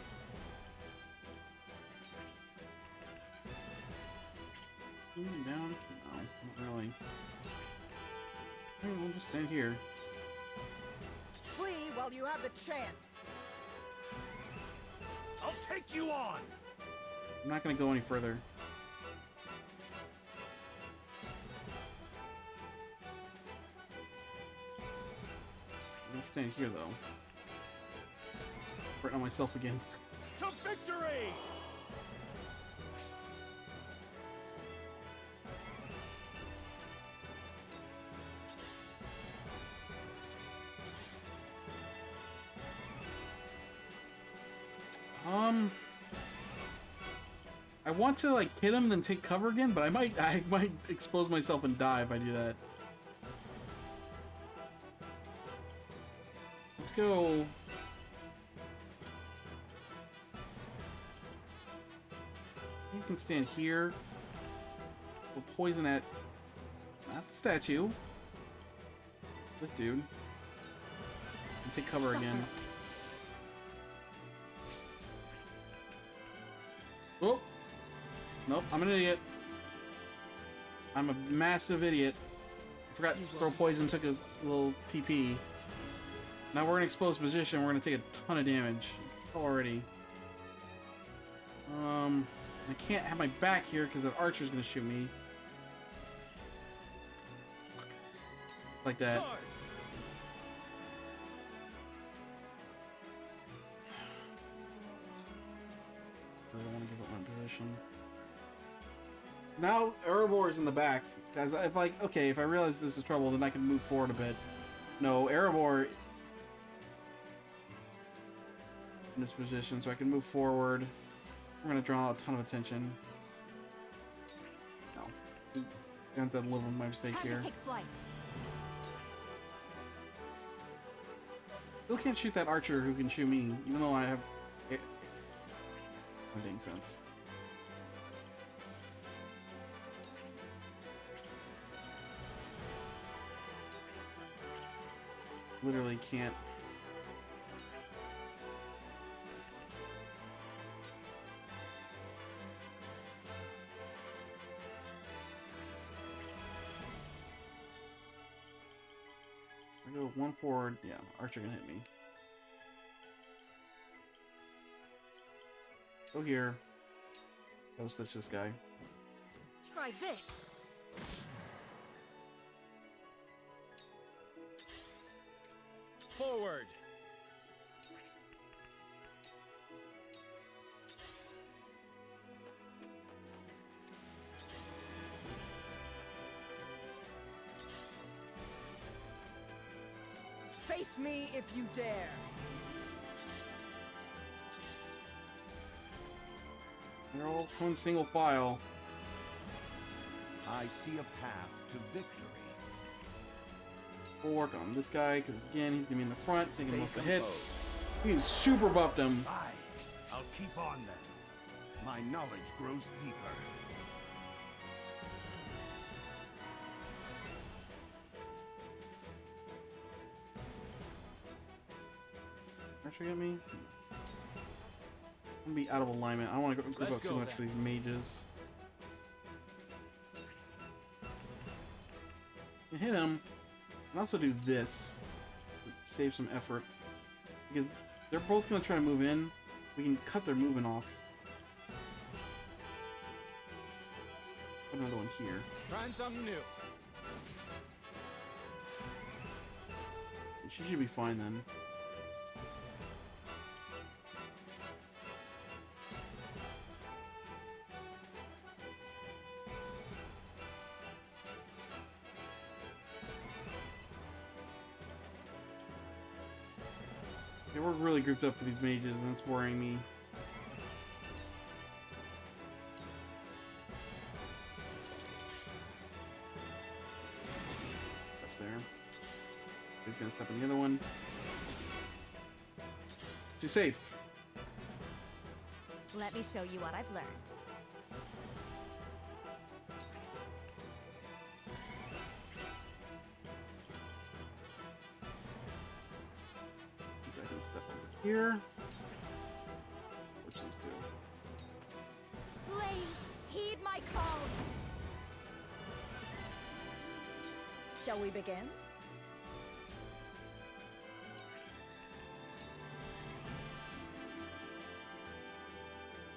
S1: Down? No, not really. Okay, we'll just stand here.
S7: Flee while you have the chance.
S5: I'll take you on.
S1: I'm not gonna go any further. I'll stand here though. Right on myself again.
S5: To victory!
S1: I want to like hit him then take cover again, but I might expose myself and die if I do that. Let's go. You can stand here. We'll poison at not the statue. This dude. And take cover again. Oh! Nope, I'm an idiot. I'm a massive idiot. I forgot to throw poison, took a little TP. Now we're in exposed position, we're gonna take a ton of damage already. I can't have my back here because that archer's gonna shoot me. Like that. I don't want to give up my position. Now Erebor is in the back. Guys, if like, okay, if I realize this is trouble, then I can move forward a bit. No, Erebor in this position, so I can move forward. We're gonna draw a ton of attention. No. I have to live with my mistake here.
S19: Take flight.
S1: Still can't shoot that archer who can shoot me, even though I have... That dang sense. Literally can't. I go one forward. Yeah, archer gonna hit me. Go here. Go stitch this guy.
S19: Try this.
S5: Forward.
S7: Face me if you dare.
S1: They're all coming single file.
S4: I see a path to victory.
S1: We'll work on this guy, because again, he's gonna be in the front, taking most of the hits. We can super buff them.
S5: I'll keep on then.
S4: My knowledge grows deeper.
S1: Actually, get me. I'm gonna be out of alignment. I don't want to group up too much for these mages. You hit him, and also do this. Save some effort. Because they're both gonna try to move in. We can cut their movement off. Put another one here.
S11: Trying something new.
S1: She should be fine then. Okay, we're really grouped up for these mages, and it's worrying me. Steps there. He's gonna step in the other one. She's safe.
S19: Let me show you what I've learned.
S1: I can step over here. Which these two.
S19: Blaze, heed my call.
S20: Shall we begin?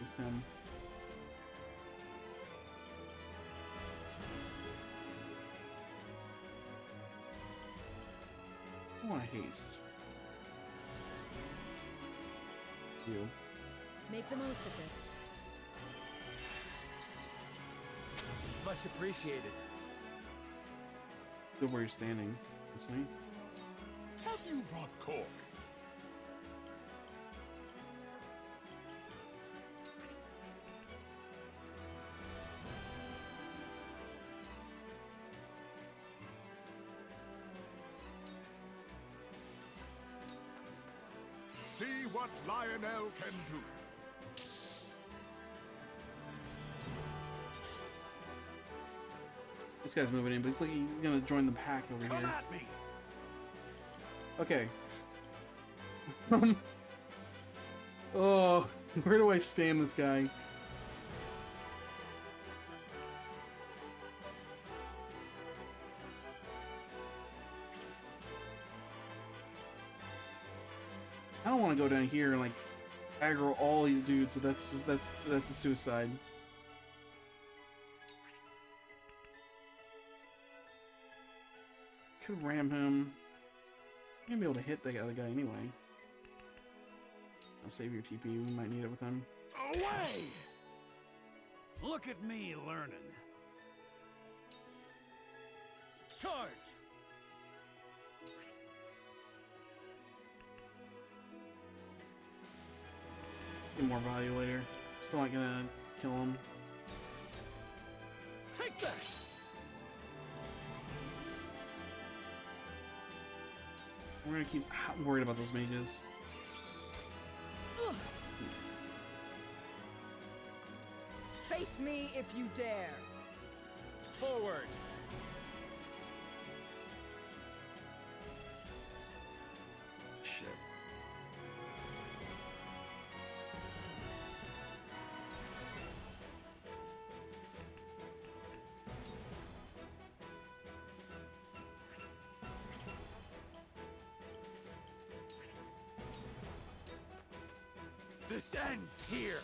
S1: Just him. I want to haste. You.
S20: Make the most of this.
S5: Much appreciated.
S1: Good where you're standing. Listening.
S12: Have you brought cork? See what Lionel can do.
S1: This guy's moving in, but he's like he's gonna join the pack over
S5: Come
S1: here.
S5: at me.
S1: Okay. Oh, where do I stand this guy? I don't want to go down here and like aggro all these dudes, but that's a suicide. Could ram him. I'm gonna be able to hit the other guy anyway. I'll save your TP. We might need it with him.
S5: Away! Look at me learning. Charge!
S1: Get more value later. Still not gonna kill him.
S5: Take that!
S1: We're gonna keep worried about those mages.
S7: Face me if you dare.
S5: Forward!
S1: Shit.
S5: This ends here!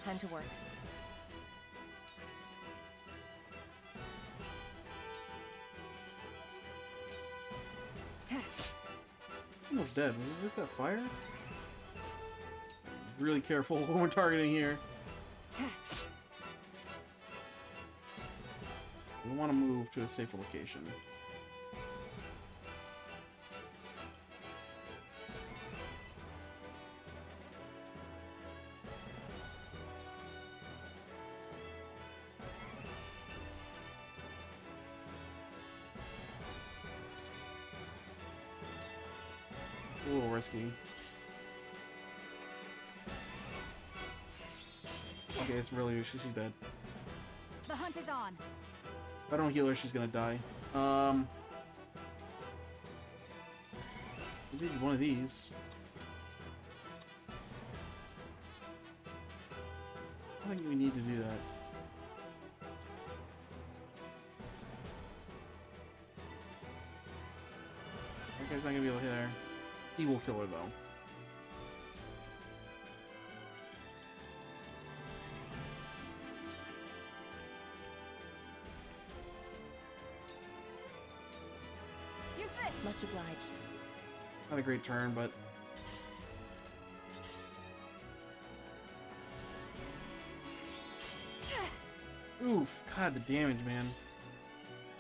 S18: Time to work.
S1: Almost dead. Was it just that fire? Really careful when we're targeting here. We want to move to a safer location. risky. Okay, it's really she's dead.
S3: The hunt is on.
S1: If I don't heal her, she's gonna die. Maybe one of these. I think we need to do that. That guy's not gonna be able to hit her. He will kill her though.
S3: Use this.
S18: Much obliged.
S1: Not a great turn, but oof! God, the damage, man.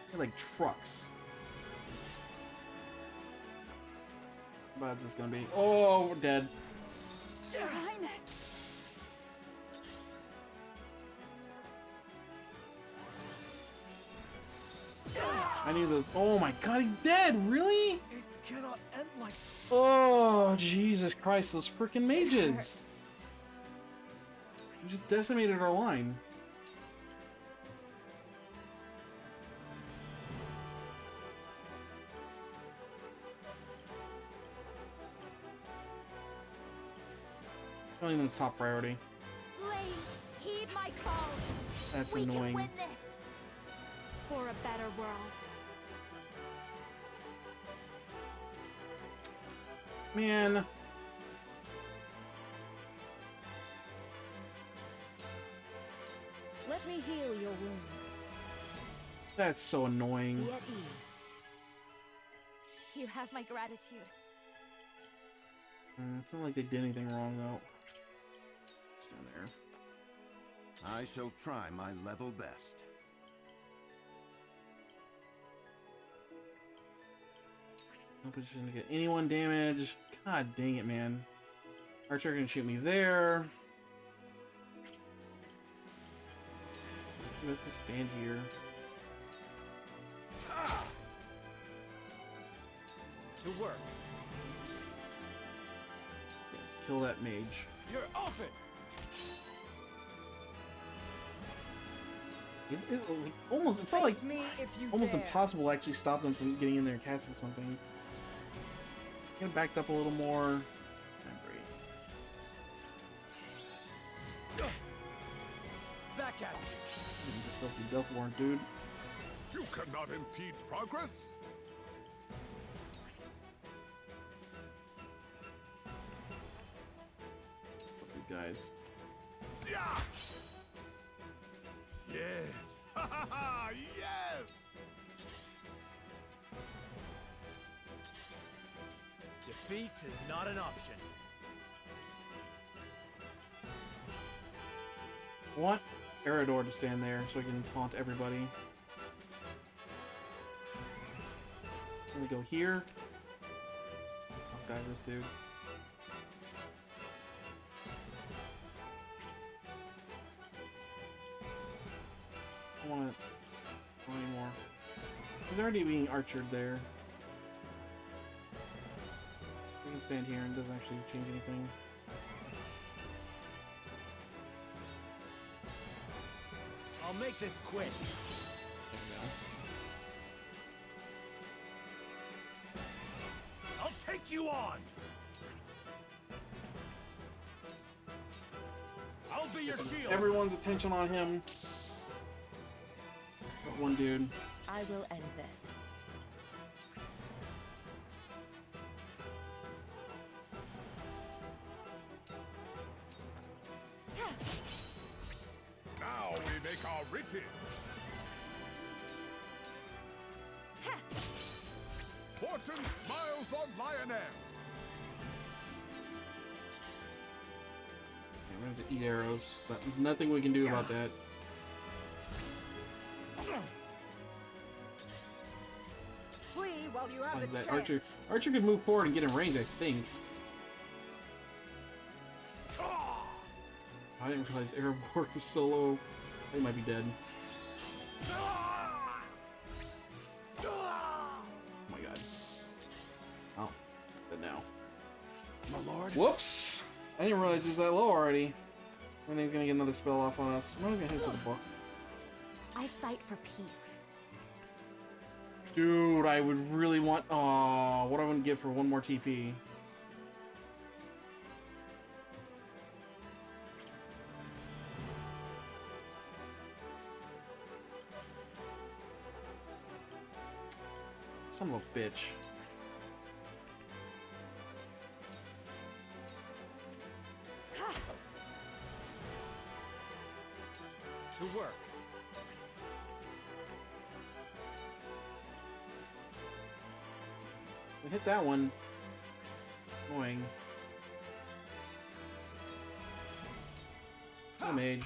S1: They're like trucks. How bad is this gonna be? Oh, we're dead.
S3: Your Highness.
S1: I need those. Oh my God, he's dead. Really?
S17: It cannot end like.
S1: Oh, Jesus Christ! Those freaking mages. You just decimated our line. Killing them is top priority.
S19: Please, heed my call.
S1: That's
S19: we
S1: annoying.
S19: Can win this. For a better world.
S1: Man.
S20: Let me heal your wounds.
S1: That's so annoying.
S20: Be at ease.
S19: You have my gratitude.
S1: It's not like they did anything wrong, though. It's down there.
S4: I shall try my level best.
S1: No position to get anyone damaged. God dang it, man. Archer can shoot me there. Who has to stand here?
S11: To work.
S1: Yes, kill that mage.
S11: You're open.
S1: It was like almost. It felt like
S7: Me if you
S1: almost
S7: dare.
S1: impossible to actually stop them from getting in there and casting something. Get backed up a little more. I'm great.
S11: Back at
S1: You just self death warrant, dude.
S12: You cannot impede progress.
S1: Fuck these guys.
S12: Yeah. Yes. Ha ha ha. Yes.
S11: Defeat is not an option.
S1: I want Eridor to stand there so I can taunt everybody. Let me go here. I'll dive this dude. I want it. Not anymore. He's already being archered there. We can stand here and it doesn't actually change anything.
S11: I'll make this quick.
S1: There we go.
S11: I'll take you on. I'll be your shield.
S1: Everyone's attention on him. Got one dude.
S18: I will end this.
S12: Now we make our riches. Fortune smiles on Lionel.
S1: Okay, we're gonna have to eat arrows, but nothing we can do about that.
S7: Flee while you have
S1: Like
S7: the
S1: that
S7: chance.
S1: Archer could move forward and get in range, I think. I didn't realize Erebor was so low. They might be dead. Oh my god. Oh, dead now. Whoops! I didn't realize it was that low already. And he's gonna get another spell off on us. I'm not gonna hit us with a book.
S19: I fight for peace.
S1: Dude, I would really want. Oh, what am I gonna get for one more TP? Son of a bitch.
S11: To work.
S1: I hit that one. Annoying. Mage.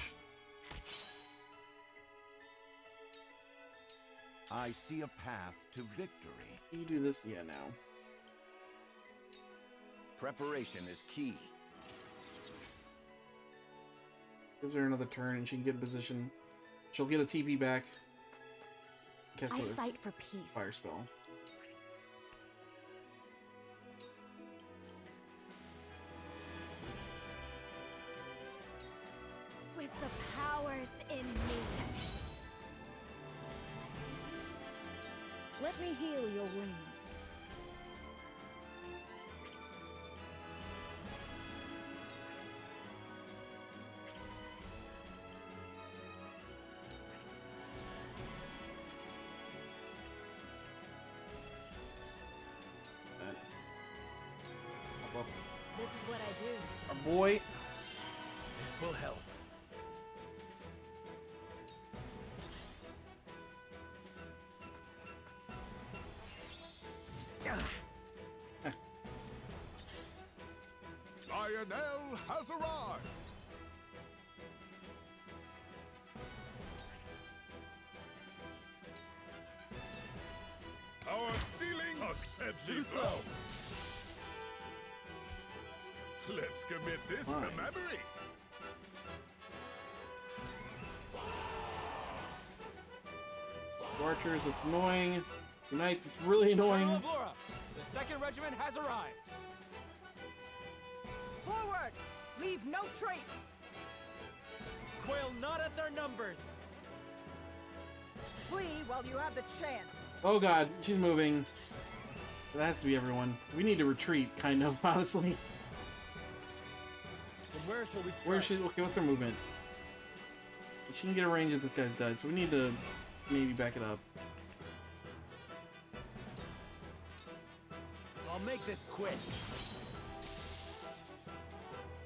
S4: I see a path to victory.
S1: You do this, yeah, now.
S4: Preparation is key.
S1: Gives her another turn and she can get a position. She'll get a TP back. Cast
S19: I fight for peace.
S1: Fire spell.
S19: With the powers in me.
S20: Let me heal your wounds.
S19: This is what I do.
S1: Our boy.
S21: This will help.
S12: Lionel has arrived! Our dealing
S21: Too slow.
S12: Let's commit this to
S1: Fine.
S12: memory.
S1: Archers, it's annoying. Knights, it's really annoying.
S11: Colonel of Laura, the 2nd Regiment has arrived.
S7: Forward! Leave no trace!
S11: Quail not at their numbers.
S7: Flee while you have the chance.
S1: Oh god, she's moving. That has to be everyone. We need to retreat, kind of, honestly.
S11: Then where shall we strike?
S1: Where is she? Okay, what's her movement? She can get a range if this guy's dead, so we need to maybe back it up.
S11: I'll make this quick.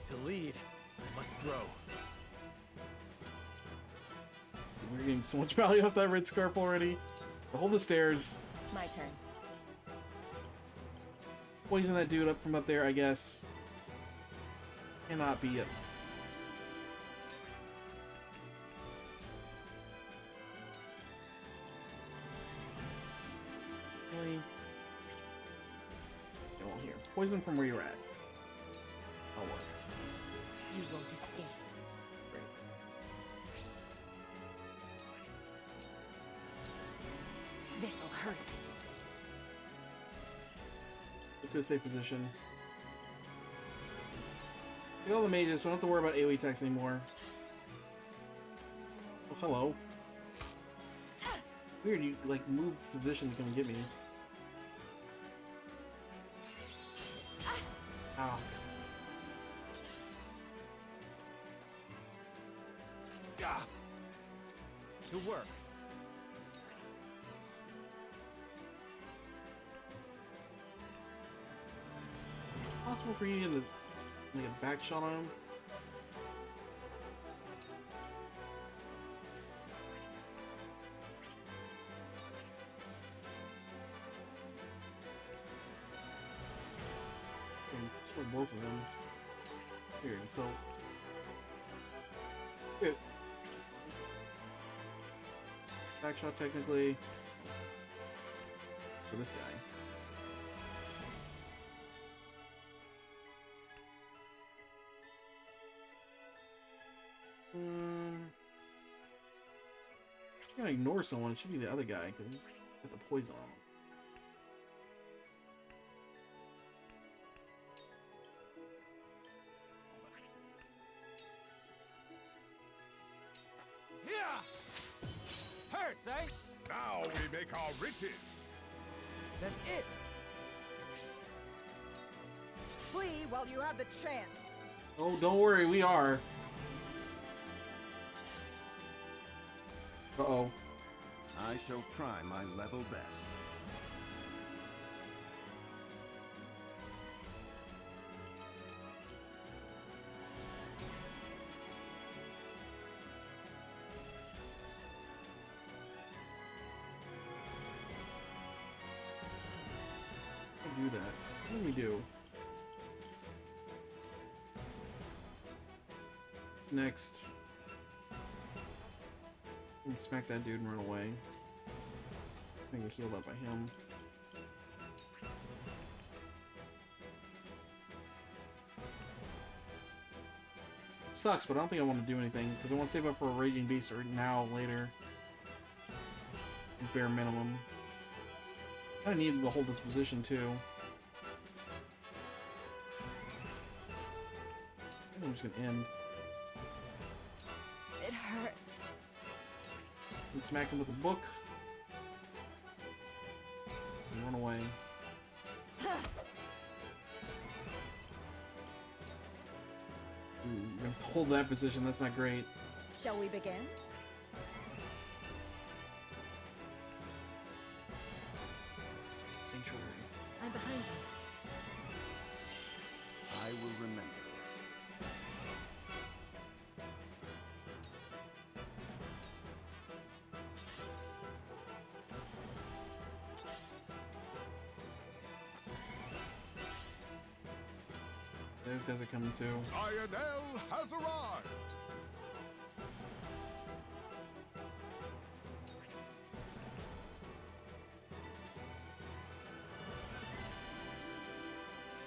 S16: To lead, I must grow.
S1: We're getting so much value off that red scarf already. Hold the stairs.
S18: My turn.
S1: Poison that dude up from up there, I guess. Cannot be it. Really? Go on here. Poison from where you're at. I'll work.
S19: You won't escape.
S1: Great.
S19: This'll hurt.
S1: Get to a safe position. Get all the mages, so I don't have to worry about AoE attacks anymore. Oh, hello. Weird, you like move position to come get me. Ow.
S11: To work.
S1: Possible for you to get like a back shot on him? Kill both of them. Weird, so... Weird. Back shot technically. For this guy. I'm gonna ignore someone. It should be the other guy because he's got the poison on him.
S5: say?
S12: Now we make our riches.
S17: That's it.
S7: Flee while you have the chance.
S1: Oh, don't worry, we are. Uh-oh.
S4: I shall try my level best.
S1: Do that. What do we do? Next. Smack that dude and run away. I think we healed up by him. It sucks, but I don't think I want to do anything because I want to save up for a Raging Beast or now later. Bare minimum. I needed to hold this position too. I think I'm just gonna end.
S19: It hurts.
S1: And smack him with a book. And run away. Ooh, you're gonna hold that position, that's not great.
S20: Shall we begin?
S1: Sanctuary.
S20: I'm behind you.
S4: I will remember
S1: Those guys are coming too.
S12: Lionel has arrived.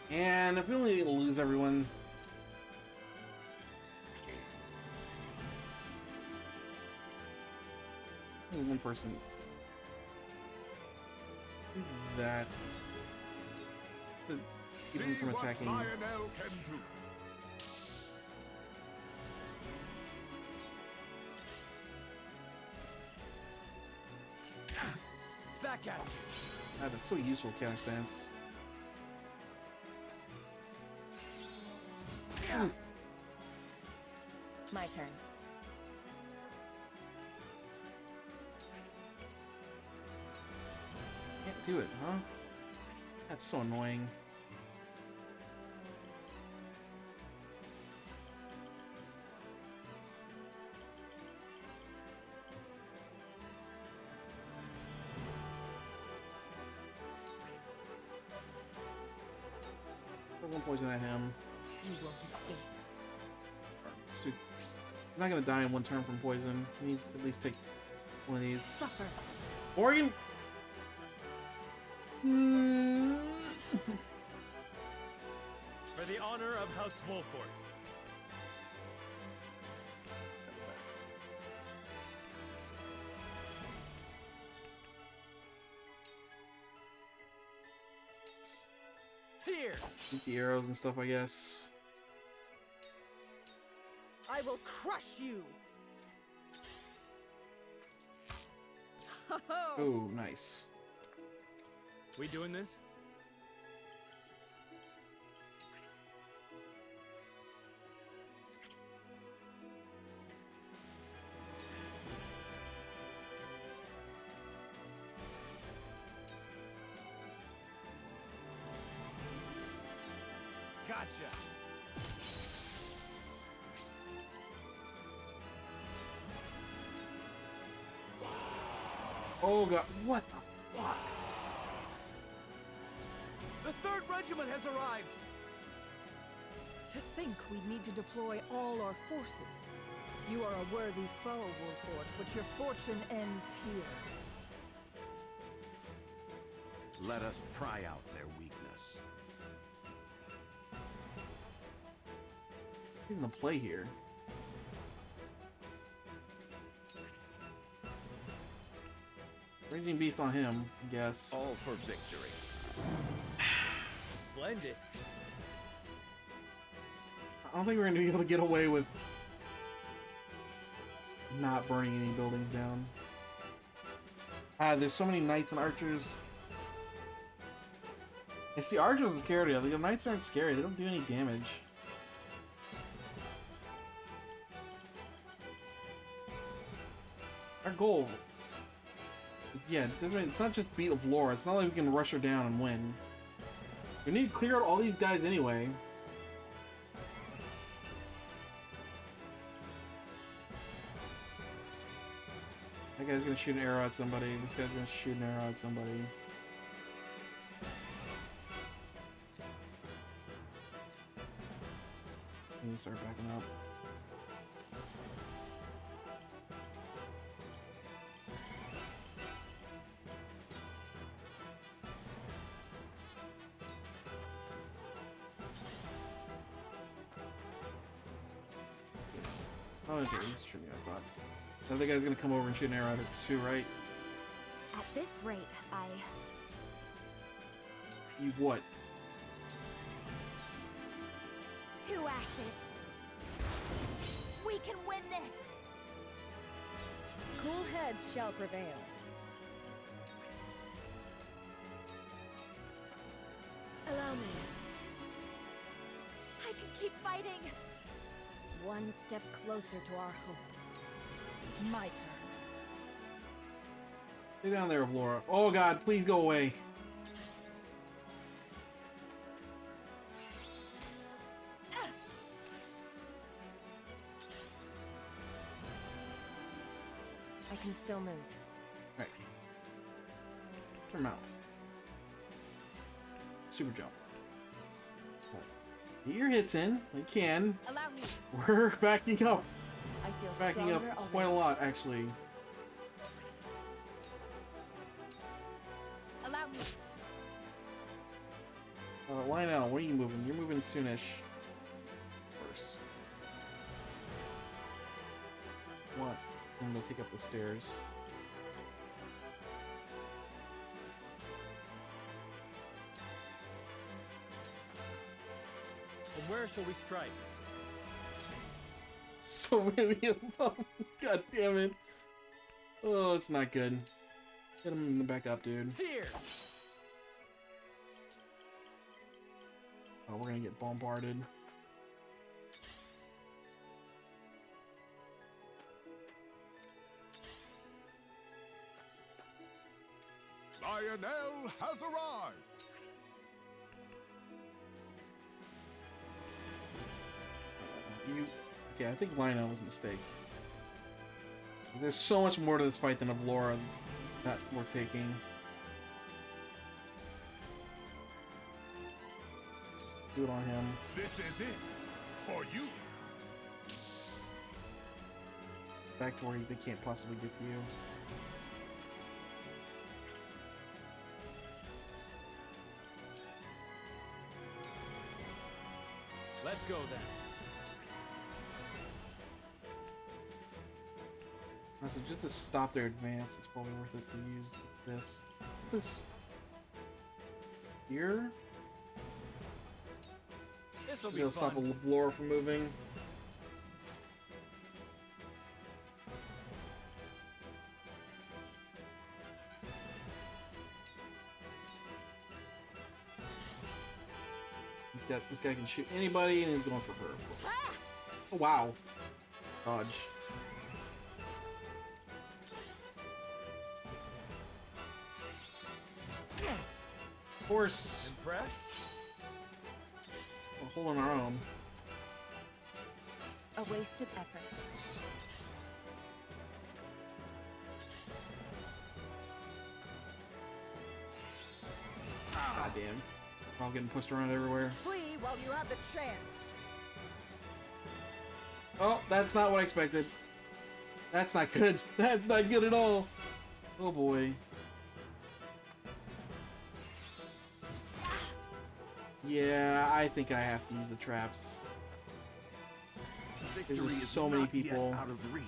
S1: And if we only lose everyone. Only one person. Do that. To keep him from attacking.
S12: Lionel can do.
S17: Back at you.
S1: Ah, that's so useful, counter sense.
S18: My turn.
S1: Can't do it, huh? That's so annoying. Put one poison at him.
S20: You won't escape.
S1: Dude, he's not gonna die in one turn from poison. He needs to at least take one of these.
S20: Suffer.
S1: Oregon!
S9: For the honor of House Wolfort.
S17: Here.
S1: Shoot the arrows and stuff, I guess.
S7: I will crush you.
S1: Oh, nice.
S9: We doing this?
S17: Gotcha.
S1: Oh god, what the fuck?
S17: The 3rd Regiment has arrived.
S7: To think we'd need to deploy all our forces. You are a worthy foe, Wolfort, but your fortune ends here.
S4: Let us try out their weakness.
S1: Even the play here. Raging Beast on him, I guess.
S11: All for victory.
S9: Splendid.
S1: I don't think we're gonna be able to get away with not burning any buildings down. Ah, there's so many knights and archers. It's the archers I'm scared of. The knights aren't scary. They don't do any damage. Our goal is, yeah, it doesn't, it's not just beat Vlora. It's not like we can rush her down and win. We need to clear out all these guys anyway. That guy's gonna shoot an arrow at somebody. This guy's gonna shoot an arrow at somebody. I need to start backing up. Oh, okay, he's shooting, I thought. The other guy's gonna come over and shoot an arrow at her too, right?
S19: At this rate,
S1: You what?
S19: 2 ashes. We can win this!
S20: Cool heads shall prevail.
S19: Allow me. I can keep fighting!
S20: One step closer to our hope. My turn.
S1: Stay down there, Laura. Oh god, please go away.
S18: I can still move.
S1: Right. Turn mount. Super jump. Get your hits in. We can.
S19: Allow me.
S1: We're backing up.
S18: I feel
S1: Backing up
S18: stronger
S1: quite a
S18: already.
S1: lot, actually.
S19: Allow me.
S1: Lionel, what are you moving? You're moving soonish. First. What? I'm gonna take up the stairs.
S9: And where shall we strike?
S1: So many of them. God damn it. Oh, it's not good. Get him in the back up, dude.
S9: Here.
S1: Oh, we're gonna get bombarded.
S12: Lionel has arrived!
S1: Okay, I think Lionel was a mistake. There's so much more to this fight than of Laura that we're taking. Do it on him.
S12: This is it! For you!
S1: Back to where they can't possibly get to you.
S9: Let's go then.
S1: So just to stop their advance, it's probably worth it to use this. This here.
S9: This'll be
S1: It'll stop
S9: fun.
S1: Laura from moving. This guy can shoot anybody, and he's going for her. Oh, wow. Dodge. Of course.
S9: Impressed?
S1: We're holding our own.
S18: A wasted effort.
S1: God damn. We're all getting pushed around everywhere.
S7: Flee while you have the chance.
S1: Oh, that's not what I expected. That's not good. That's not good at all. Oh boy. Yeah, I think I have to use the traps. There's
S4: Victory
S1: just
S4: is
S1: so many
S4: not yet
S1: people.
S4: out of reach.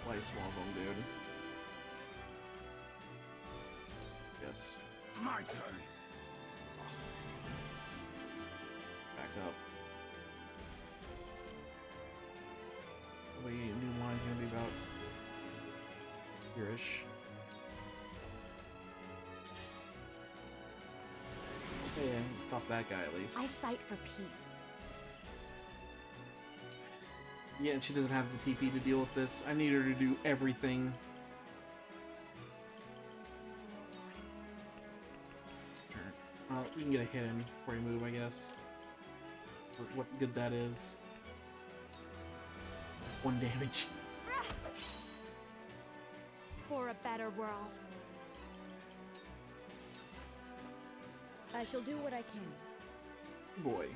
S1: Slice one of them, dude. Yes.
S4: My turn.
S1: Here-ish. Okay, stop that guy at least.
S19: I fight for peace.
S1: Yeah, and she doesn't have the TP to deal with this. I need her to do everything. Well, we can get a hit in before we move, I guess. For what good that is. 1 damage.
S19: For a better world.
S20: I shall do what I can.
S1: Boy.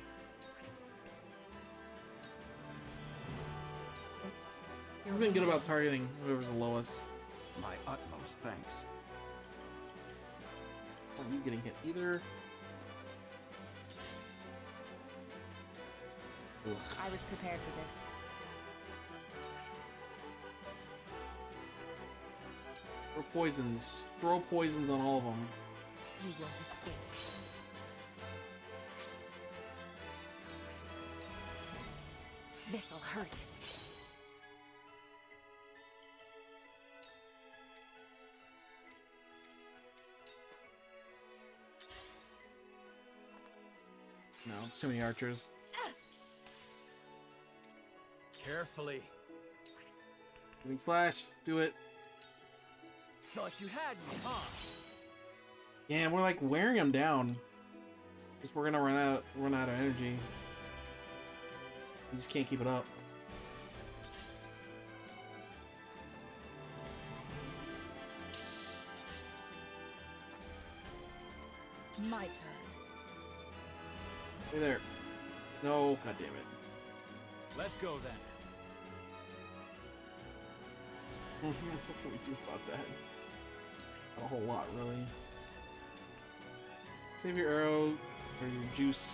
S1: I've been good about targeting whoever's the lowest.
S4: My utmost thanks.
S1: Are you getting hit either? Ugh.
S18: I was prepared for this.
S1: Throw poisons. Just throw poisons on all of them.
S19: You won't escape. This'll hurt.
S1: No, too many archers.
S17: Carefully.
S1: Doing slash. Do it.
S17: Thought you had me, huh?
S1: Yeah, we're like wearing them down. Just we're gonna run out of energy. We just can't keep it up.
S19: My turn.
S1: Hey there. No, god damn it.
S9: Let's go then.
S1: We do about that. Not a whole lot, really. Save your arrow or your juice.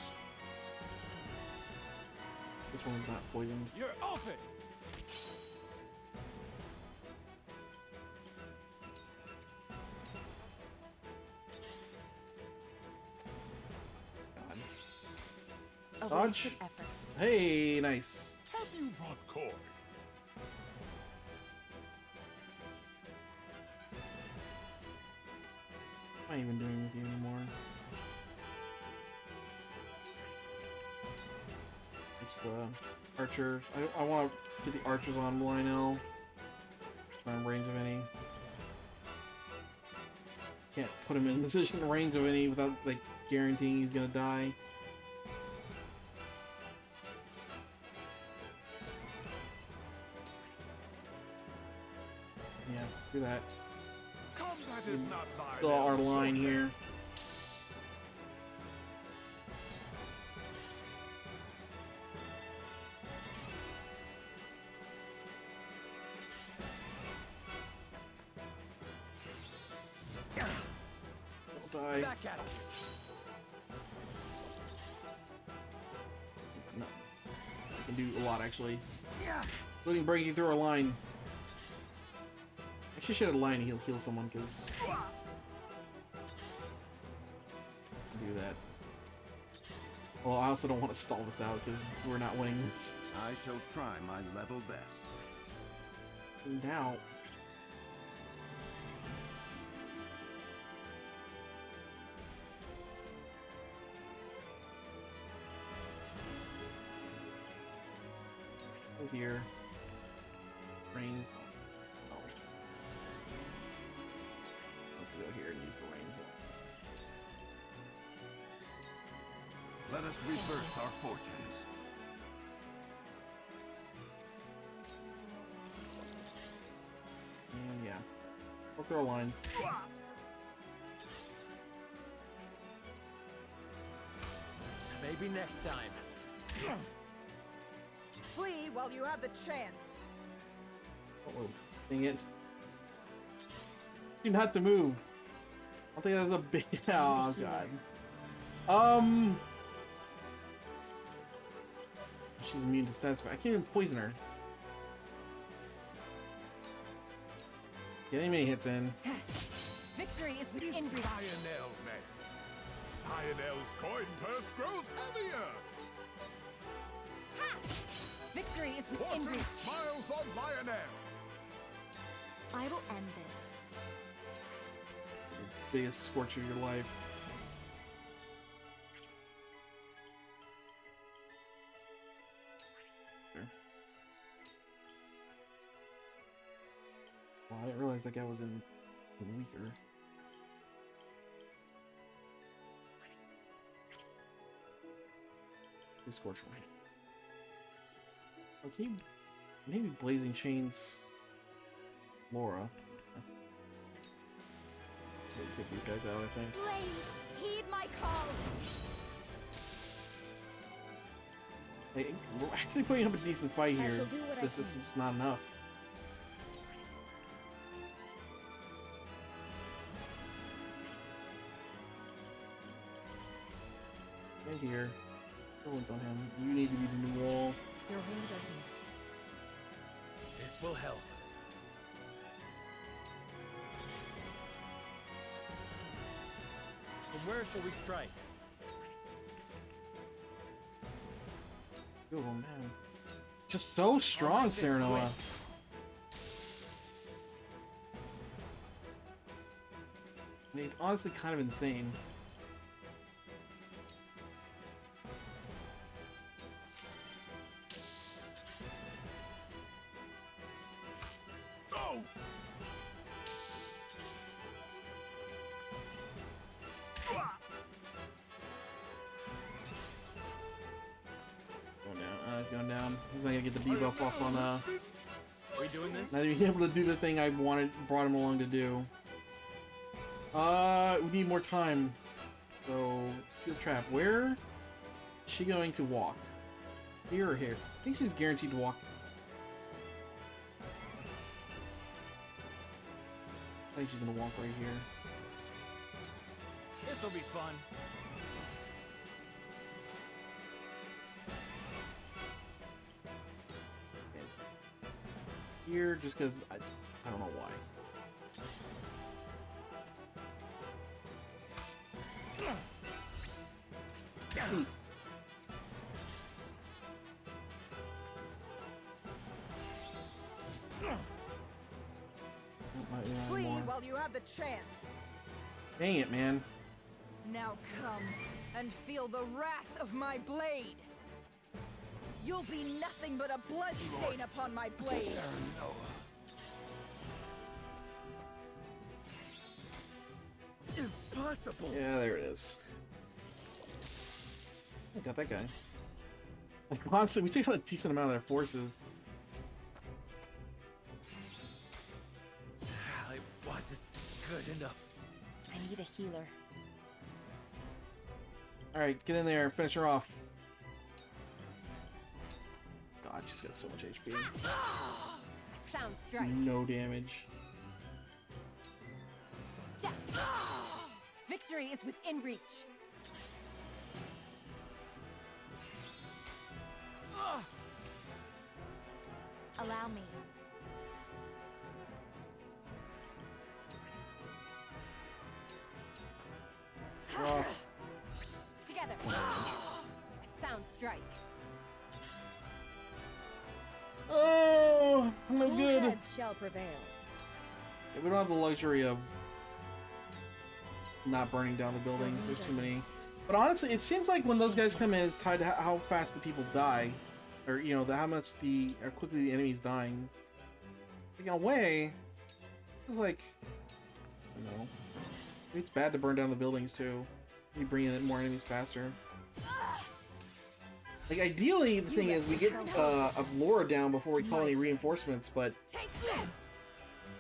S1: This one's not poisoned.
S9: You're open.
S1: God. Dodge. Hey, nice.
S12: Have you brought Corey?
S1: What am I even doing with you anymore? It's the archer. I want to get the archers on Lionel. I'm in range of any. Can't put him in position in range of any without like guaranteeing he's gonna die. Yeah, do that.
S12: Combat is not
S1: Still our line here. Don't die.
S17: Back at us.
S1: No. I can do a lot actually.
S17: Yeah.
S1: Including breaking through our line. Actually should have a line to heal someone because do that. Well, I also don't want to stall this out because we're not winning this.
S4: I shall try my level best.
S1: Now. Go here. Range. Oh. Let's go here and use the range one.
S4: Let us reverse our fortunes.
S1: And yeah. Work through our lines.
S17: Maybe next time.
S7: Flee while you have the chance.
S1: Oh, dang it. You not to move. I think that's a big. Oh god. She's immune to status. I can't even poison her. Get any many hits in.
S18: Victory is within reach.
S12: Lionel, man. Lionel's coin purse grows heavier.
S18: Victory is within
S12: Fortune
S18: reach.
S12: smiles on Lionel.
S19: I will end this.
S1: biggest scorch of your life. There. Well, I didn't realize that guy was in weaker. Scorch one. Okay, maybe Blazing Chains Laura. Take these guys out, I think.
S19: Blaze, heed my call.
S1: Hey, we're actually putting up a decent fight here. This is not enough. Right here. No one's on him. You need to be the new wall.
S7: Your wounds are healed.
S5: This will help.
S9: From where shall we strike?
S1: Oh man. Just so strong, Serenoa. I mean, it's honestly kind of insane. Going down. He's not gonna get the debuff off on
S9: Are we doing this?
S1: not even able to do the thing I brought him along to do. We need more time. So steel trap. Where is she going to walk? Here or here? I think she's guaranteed to walk. I think she's gonna walk right here.
S9: This will be fun.
S1: Here, just because I don't know why.
S7: Flee while you have the chance.
S1: Dang it, man.
S7: Now come and feel the wrath of my blade. You'll be nothing but a bloodstain upon my blade.
S5: Impossible.
S1: Yeah, there it is. I got that guy. Like, honestly, we took out a decent amount of their forces.
S5: It wasn't good enough.
S18: I need a healer.
S1: Alright, get in there, finish her off. God, she's got so much HP.
S18: Sound strike.
S1: No damage.
S18: Victory is within reach.
S19: Allow me.
S1: Oh.
S18: Together. Sound strike.
S1: Oh, no good.
S20: Heads shall prevail.
S1: Yeah, we don't have the luxury of not burning down the buildings. There's too many. But honestly, it seems like when those guys come in, it's tied to how fast the people die, or you know, how quickly the enemy's dying. Like, in a way, it's like, I don't know. Maybe it's bad to burn down the buildings too. You bring in more enemies faster. Like ideally, the thing is we get of Laura down before we call any reinforcements, but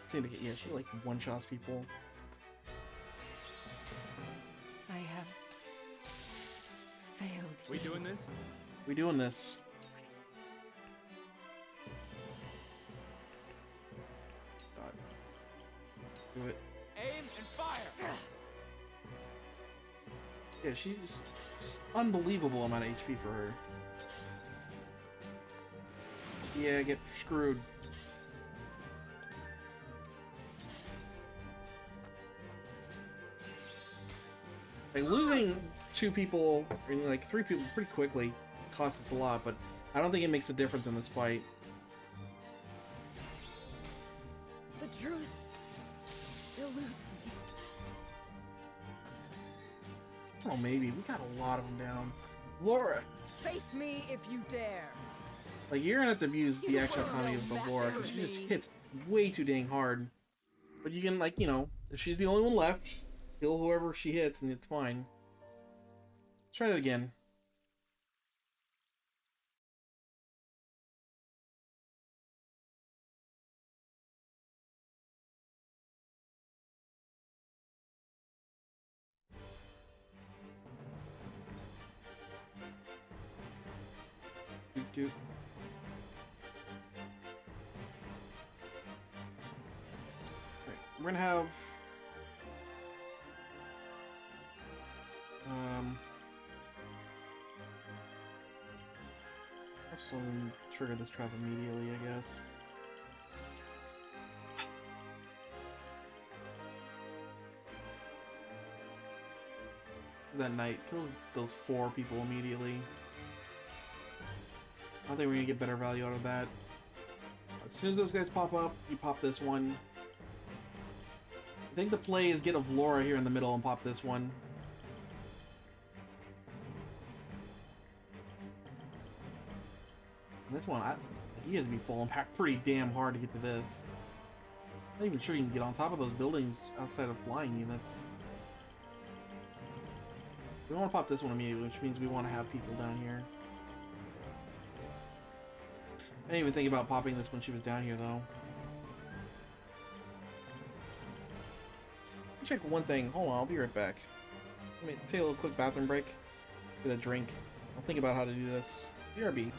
S1: seem to get she like one-shots people.
S18: I have failed.
S9: We doing this?
S1: We doing this? God. Do it.
S9: Aim and fire.
S1: Yeah, she's it's unbelievable amount of HP for her. Yeah, get screwed. Like losing 2 people, or like 3 people pretty quickly costs us a lot, but I don't think it makes a difference in this fight.
S7: The truth eludes me.
S1: Oh, maybe. We got a lot of them down. Laura!
S7: Face me if you dare.
S1: Like, you're gonna have to abuse the actual economy of Laura, because she just hits way too dang hard. But you can, like, you know, if she's the only one left, kill whoever she hits and it's fine. Let's try that again. Doop. Right, we're gonna have also trigger this trap immediately, I guess. That knight kills those 4 people immediately. I think we're gonna get better value out of that. As soon as those guys pop up, you pop this one. I think the play is get a Vlora here in the middle and pop this one. And this one, you have to be falling back pretty damn hard to get to this. I'm not even sure you can get on top of those buildings outside of flying units. We want to pop this one immediately, which means we want to have people down here. I didn't even think about popping this when she was down here, though. Check one thing. Hold on, I'll be right back. Let me take a little quick bathroom break. Get a drink. I'll think about how to do this. BRB.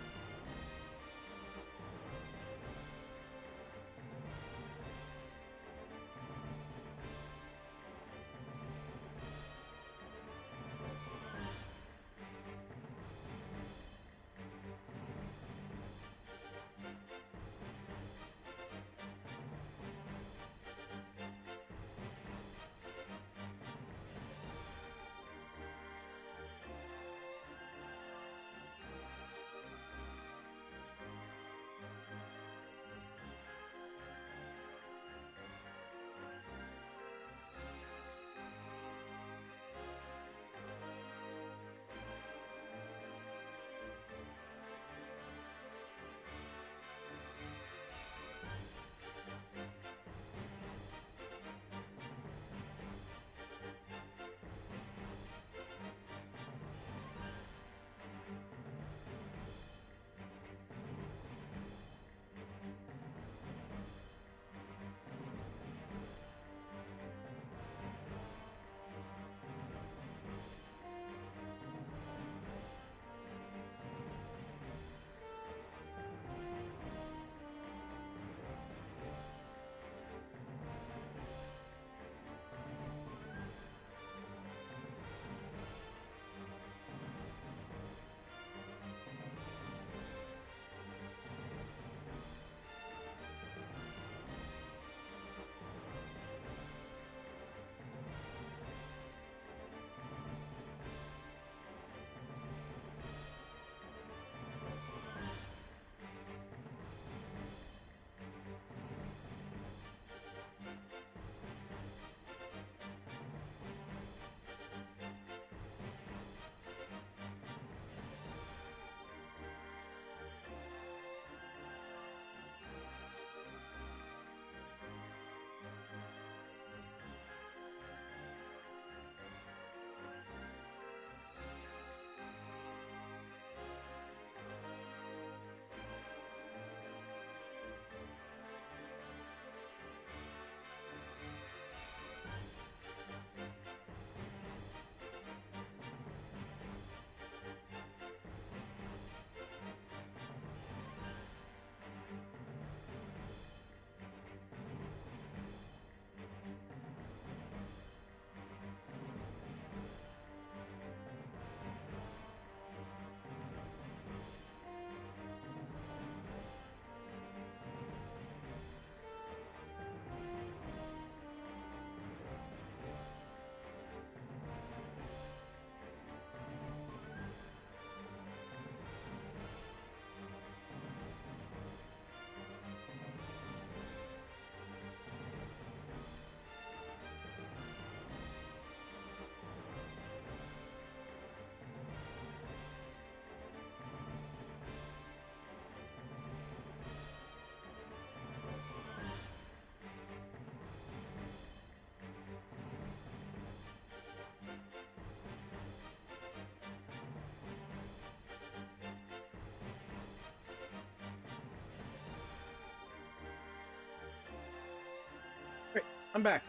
S1: I'm back.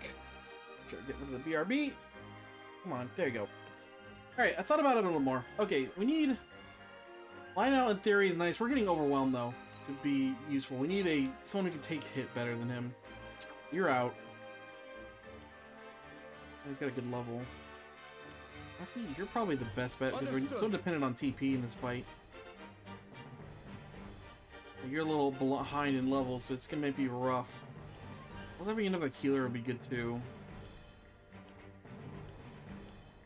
S1: Try to get rid of the BRB. Come on, there you go. Alright, I thought about it a little more. Okay, we need... Line out in theory is nice. We're getting overwhelmed, though, to be useful. We need someone who can take hit better than him. You're out. He's got a good level. Honestly, you're probably the best bet because we're so dependent on TP in this fight. You're a little behind in levels, so it's gonna make me rough. Having another healer would be good too.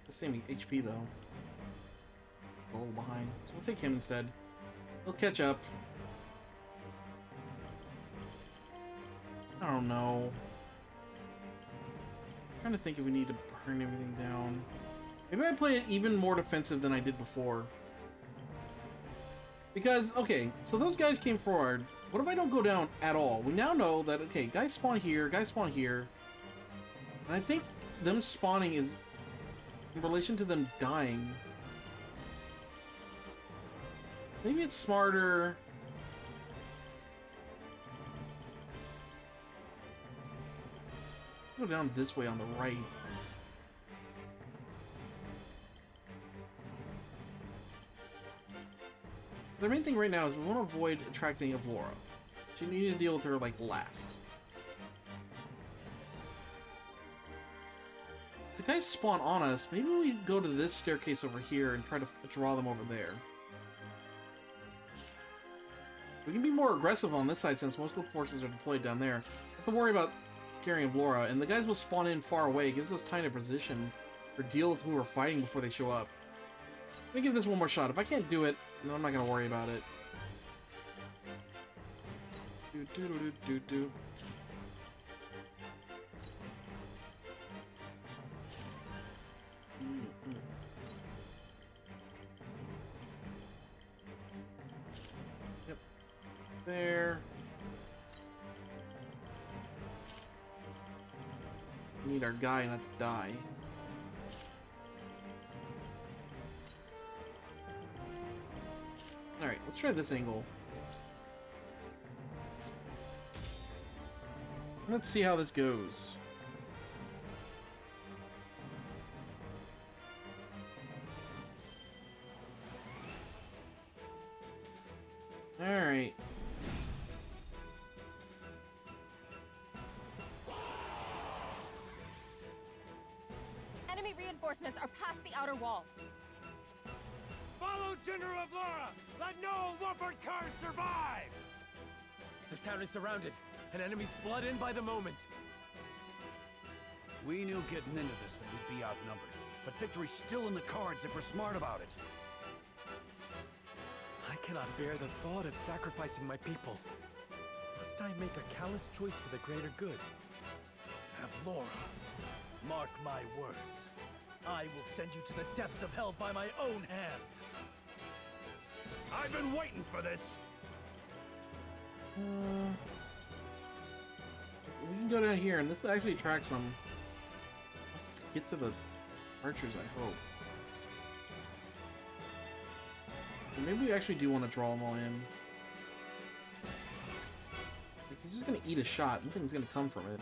S1: The same HP though. A little behind, so we'll take him instead. He'll catch up. I don't know. I'm trying to think if we need to burn everything down. Maybe I play it even more defensive than I did before. Because, okay, so those guys came forward. What if I don't go down at all? We now know that, okay, guys spawn here, guys spawn here. And I think them spawning is in relation to them dying. Maybe it's smarter... Go down this way on the right. The main thing right now is we want to avoid attracting Avlora. So you need to deal with her, like, last. If the guys spawn on us, maybe we go to this staircase over here and try to draw them over there. We can be more aggressive on this side since most of the forces are deployed down there. Don't have to worry about scaring Avlora, and the guys will spawn in far away. It gives us time to position or deal with who we're fighting before they show up. Let me give this one more shot. If I can't do it, no, I'm not gonna worry about it. Do. Yep. There. We need our guy not to die. Alright, let's try this angle. Let's see how this goes. Alright.
S13: Enemy reinforcements are past the outer wall.
S22: Follow General Avlora! Let no Wolford cars survive!
S16: The town is surrounded, and enemies flood in by the moment.
S5: We knew getting into this thing would be outnumbered, but victory's still in the cards if we're smart about it.
S16: I cannot bear the thought of sacrificing my people. Must I make a callous choice for the greater good?
S17: Avlora, mark my words. I will send you to the depths of hell by my own hand.
S22: I've been waiting for this.
S1: We can go down here, and this actually attracts them. Let's get to the archers, I hope. And maybe we actually do want to draw them all in. Like, he's just gonna eat a shot. Nothing's gonna come from it.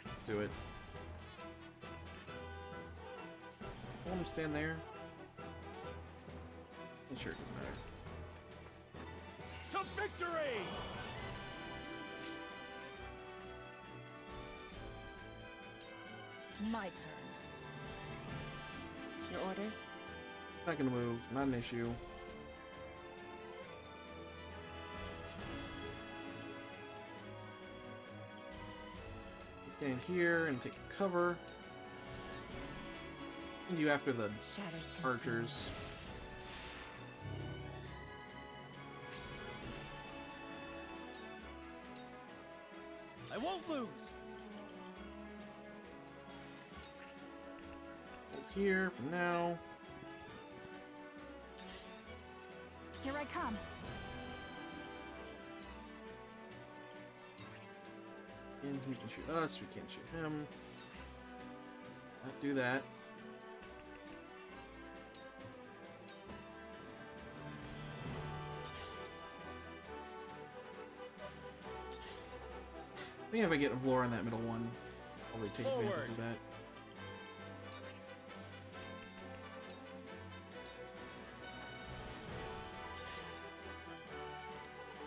S1: Let's do it. Let him stand there. Sure, it doesn't matter.
S22: To victory!
S18: My turn. Your orders?
S1: Not gonna move. Not an issue. Stand here and take cover. And you after the archers.
S17: I won't lose.
S1: Hold here for now.
S3: Here I come.
S1: And he can shoot us, we can't shoot him. Not do that. think if I get Vlora in that middle one, I'll probably take advantage of that.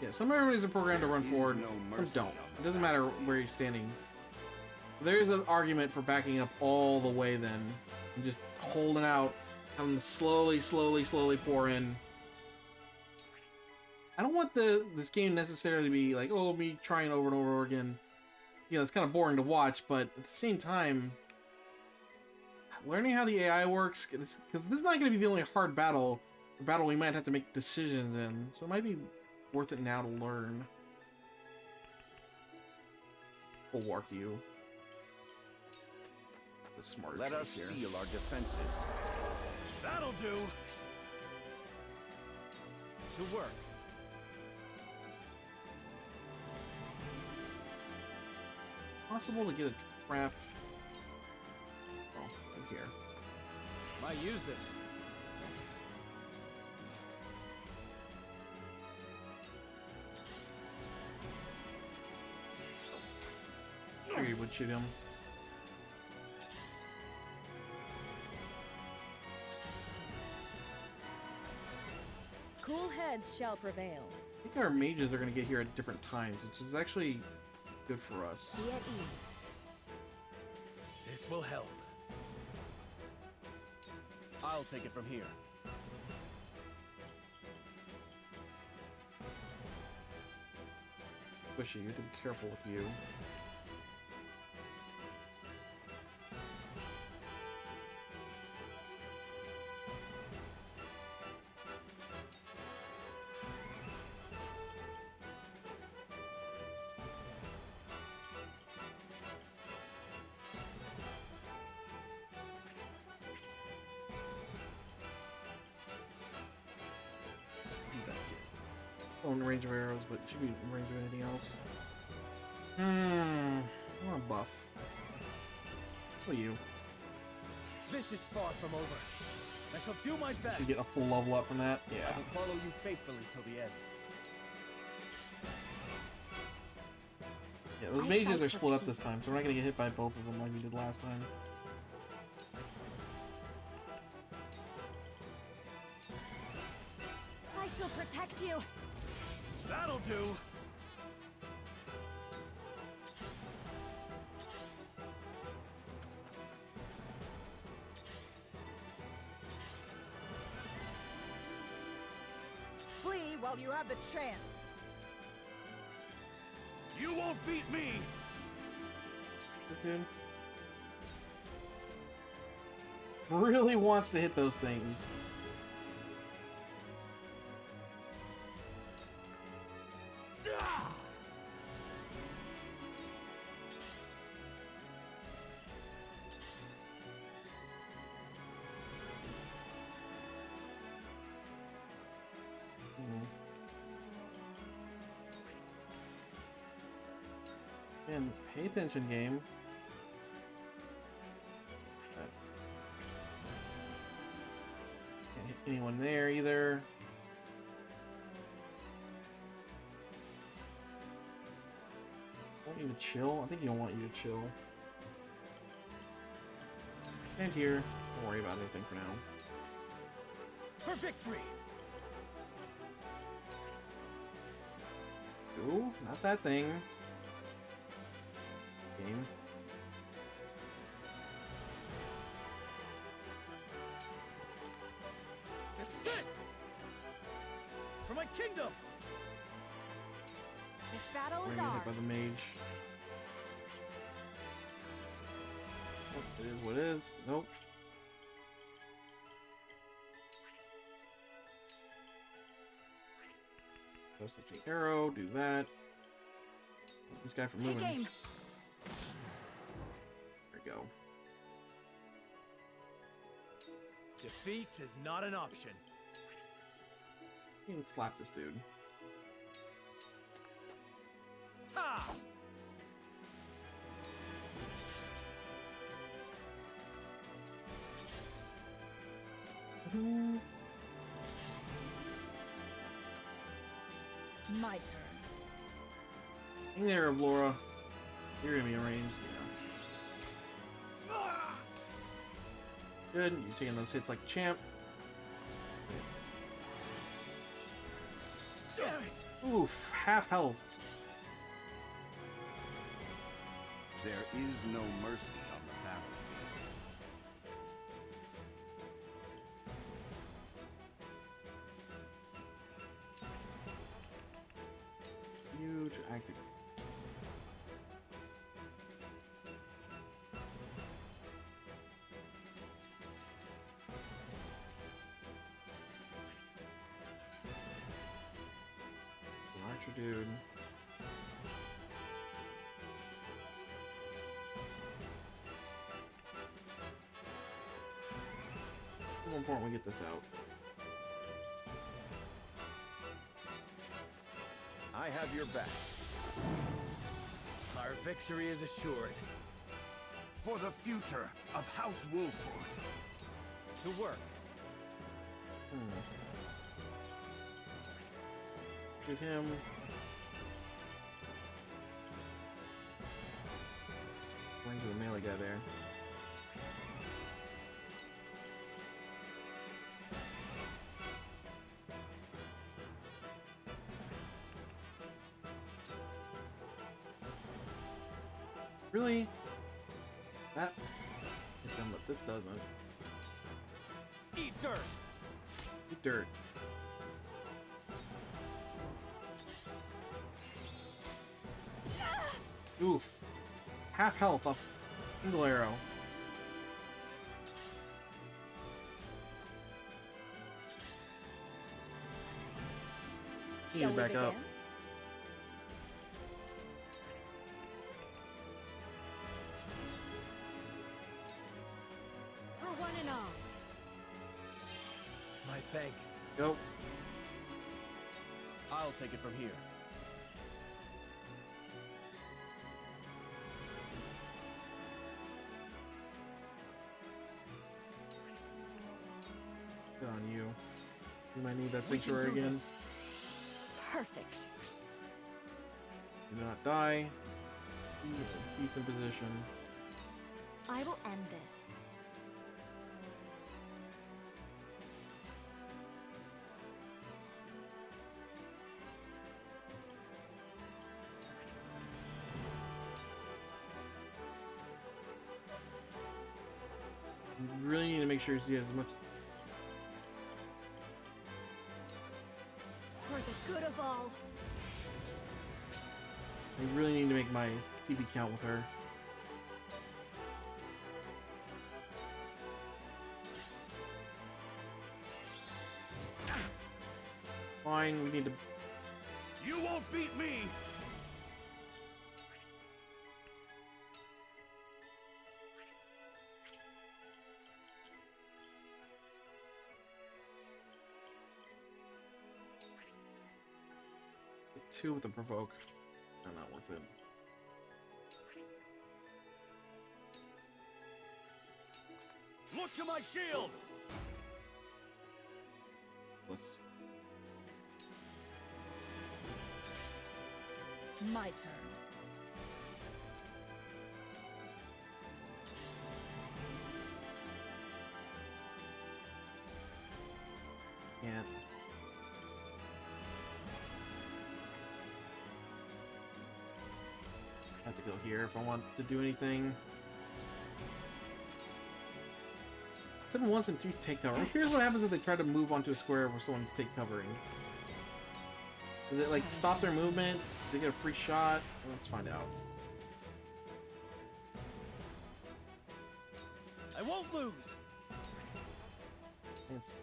S1: Yeah, some everybody's are programmed to run forward, some don't. It doesn't matter where you're standing. There's an argument for backing up all the way then, and just holding out, having them slowly pour in. I don't want this game necessarily to be like, oh, me trying over and over again. You know, it's kind of boring to watch, but at the same time, learning how the AI works, because this is not going to be the only hard battle, we might have to make decisions in, so it might be worth it now to learn. Bulwark you. The smart.
S4: Let us seal our defenses.
S9: That'll do. To work.
S1: Possible to get a trap. Oh, right here.
S9: Might use this.
S1: Figured you would shoot him.
S20: Cool heads shall prevail.
S1: I think our mages are going to get here at different times, which is actually good for us.
S20: Be at ease.
S9: This will help. I'll take it from here.
S1: Squishy, you have to be careful with you. In range of arrows, but should be in range of anything else. I want a buff. What are you?
S9: This is far from over. I shall do my best.
S1: You get a full level up from that? Yeah.
S9: I will follow you faithfully till the end.
S1: Yeah, those mages are split up this time, so we're not gonna get hit by both of them like we did last time.
S19: I shall protect you.
S9: That'll do.
S7: Flee while you have the chance.
S9: You won't beat me.
S1: This dude really wants to hit those things. Man, pay attention, game. Can't hit anyone there either. Want you to chill? I think he'll want you to chill. Stand here. Don't worry about anything for now.
S9: For victory!
S1: Ooh, not that thing. Game.
S9: This is it! For my kingdom!
S19: This battle is
S1: We're gonna get
S19: ours.
S1: hit by the mage. Oh, it is what it is. Nope. Go such an arrow, do that. Keep this guy from moving. There we go.
S9: Defeat is not an option.
S1: You can slap this dude.
S9: Ha!
S20: My turn.
S1: Hang there, Laura. You're gonna be in range. Yeah. Good. You're taking those hits like a champ. Oof. Half health.
S4: There is no mercy on the battlefield.
S1: Huge active. Archer dude. It's more important we get this out.
S22: I have your back.
S5: Our victory is assured.
S4: For the future of House Wolford.
S5: To work.
S1: Shoot him. Going to the melee guy there. Really? That gets done, but this doesn't.
S5: Eat dirt!
S1: Eat dirt. Oof. Half health off single arrow. Heal back up.
S7: For one and all.
S5: My thanks.
S1: Go.
S5: I'll take it from here.
S1: Good on you. You might need that sanctuary again.
S19: Perfect.
S1: Do not die. Decent position.
S19: I will end this.
S1: You really need to make sure you see as much.
S19: For the good of all.
S1: I really need to make my TV count with her. Fine, we need to.
S5: You won't beat me!
S1: Two with a provoke. Not worth it.
S5: Look to my shield!
S1: Let's.
S19: My turn.
S1: Can't. Have to go here if I want to do anything. Someone wants them to take cover. Here's what happens if they try to move onto a square where someone's take covering. Does it like stop their movement? Do they get a free shot? Let's find out.
S5: I won't lose!
S1: It's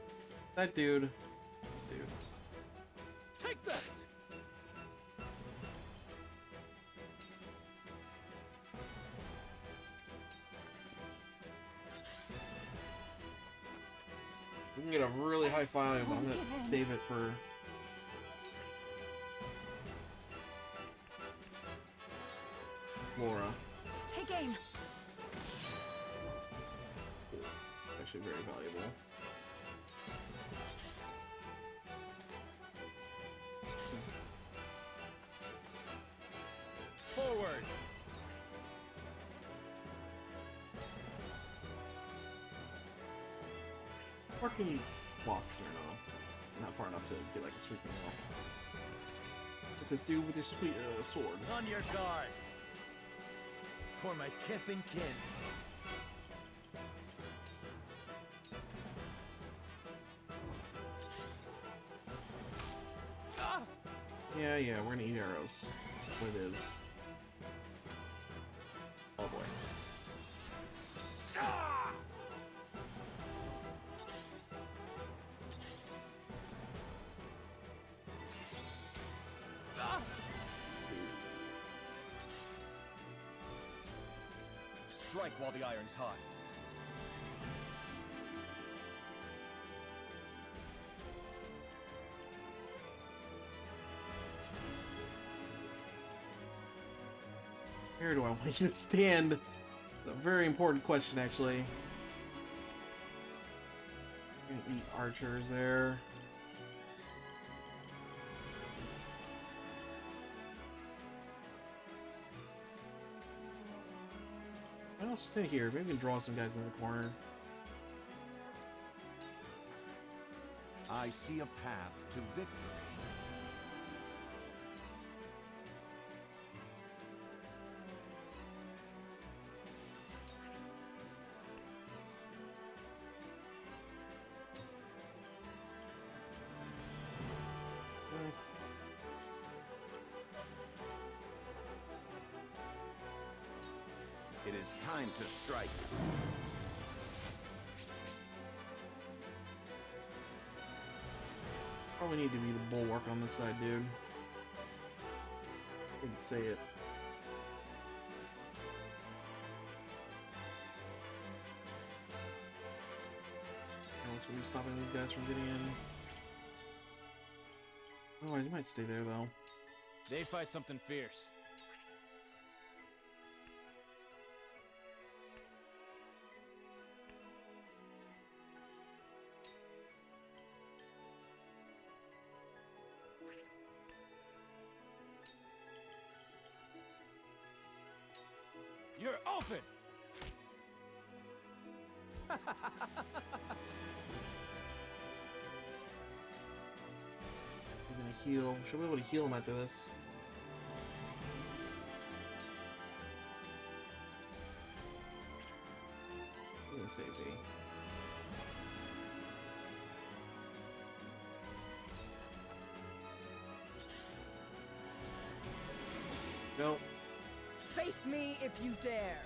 S1: that dude. This dude.
S5: Take that!
S1: We can get a really high value, but I'm gonna save it for. Laura.
S19: Take aim.
S1: Actually very valuable.
S5: Forward!
S1: Or can you walk or no? Not far enough to get like a sweeping wall. What this dude with his sweet sword.
S9: On your guard. For my kith and kin.
S1: Yeah, we're gonna eat arrows. That's what it is. Oh boy.
S9: Strike while the iron's hot.
S1: Where do I want you to stand? It's a very important question, actually. I'm gonna eat archers there. I'll stay here. Maybe we can draw some guys in the corner.
S4: I see a path to victory. It is time to strike.
S1: Probably need to be the bulwark on this side, dude. I can say it. Unless we're stopping these guys from getting in. Otherwise, you might stay there, though.
S9: They fight something fierce. You're open!
S1: We're gonna heal. Should we be able to heal him after this? I'm gonna save V. Nope.
S7: Face me if you dare.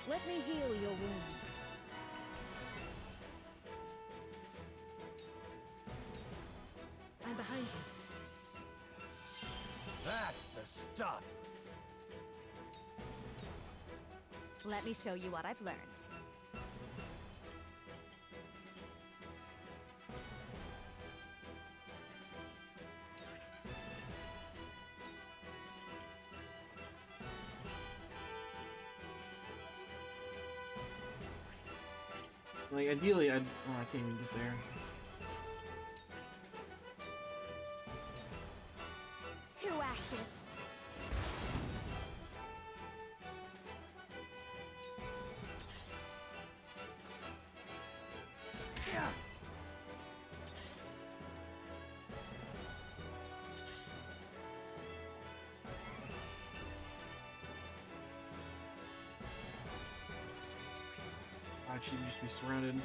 S20: Let me heal your wounds. I'm behind you.
S9: That's the stuff.
S19: Let me show you what I've learned.
S1: Like, ideally, I can't even get there.
S19: Two ashes.
S1: God, she used to be surrounded.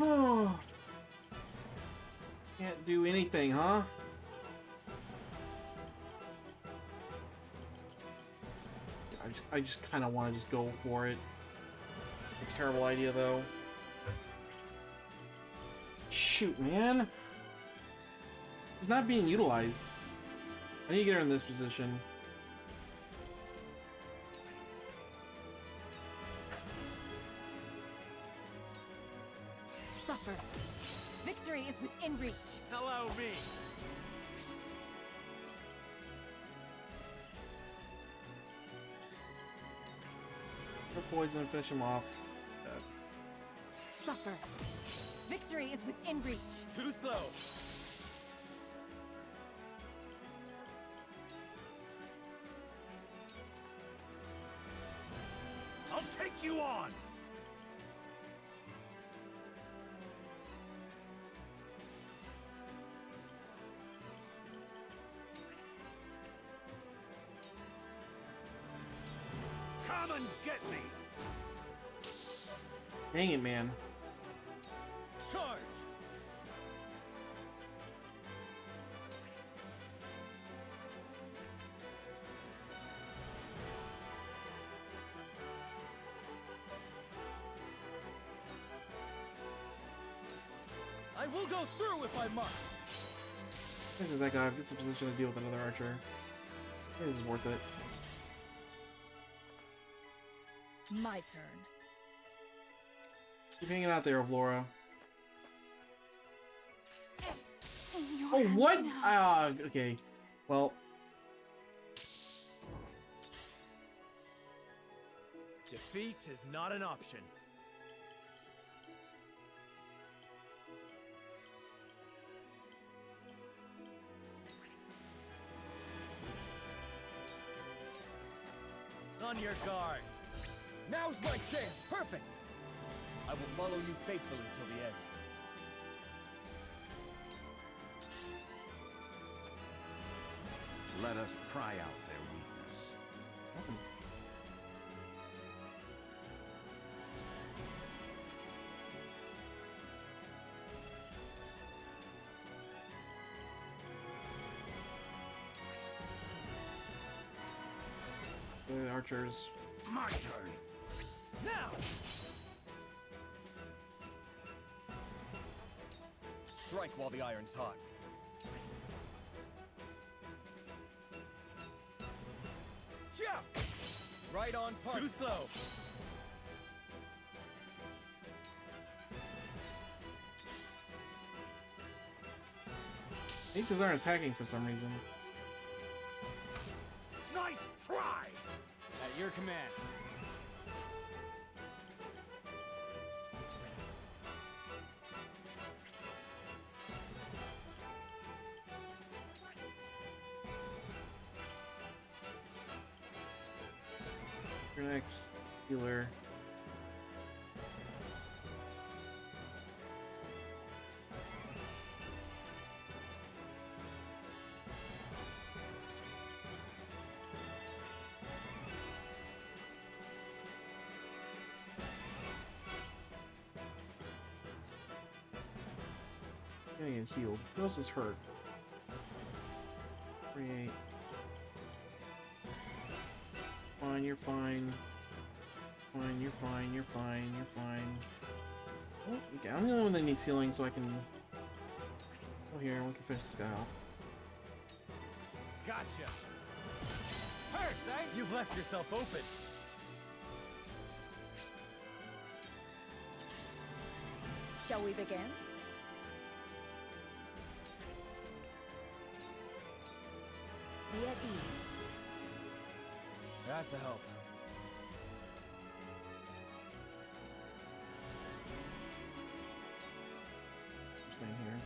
S1: Oh, can't do anything, huh? I just kind of want to just go for it. A terrible idea, though. Shoot, man. He's not being utilized. I need to get her in this position.
S19: Suffer. Victory is within reach.
S9: Hello, me.
S1: poison and finish him off.
S19: Suffer. Victory is within reach.
S9: Too slow. I'll take you on. Come and get me.
S1: Dang it, man.
S9: Charge. I will go through if I must.
S1: This is that guy gets a position to deal with another archer. This is worth it.
S7: My turn.
S1: Keep hanging out there, Avlora.
S19: In your
S1: Oh,
S19: hands
S1: what?
S19: now.
S1: Ah, okay. Well,
S9: Defeat is not an option. On your guard. Now's my chance. Perfect. I will follow you faithfully till the end.
S4: Let us pry out their weakness.
S1: nothing. The archers.
S9: My turn. Now. Strike while the iron's hot. Yeah. Right on target. Too slow.
S1: Mages aren't attacking for some reason.
S9: Nice try. At your command.
S1: Your next healer. Gonna get healed. Who else is hurt? Create. Fine, you're fine. Fine, you're fine, you're fine, you're fine. Oh, okay, I'm the only one that needs healing, so I can... Oh, here, we can finish this guy off.
S9: Gotcha. Hurts, eh? You've left yourself open.
S20: Shall we begin? Be at ease.
S9: That's a help.
S1: Staying here.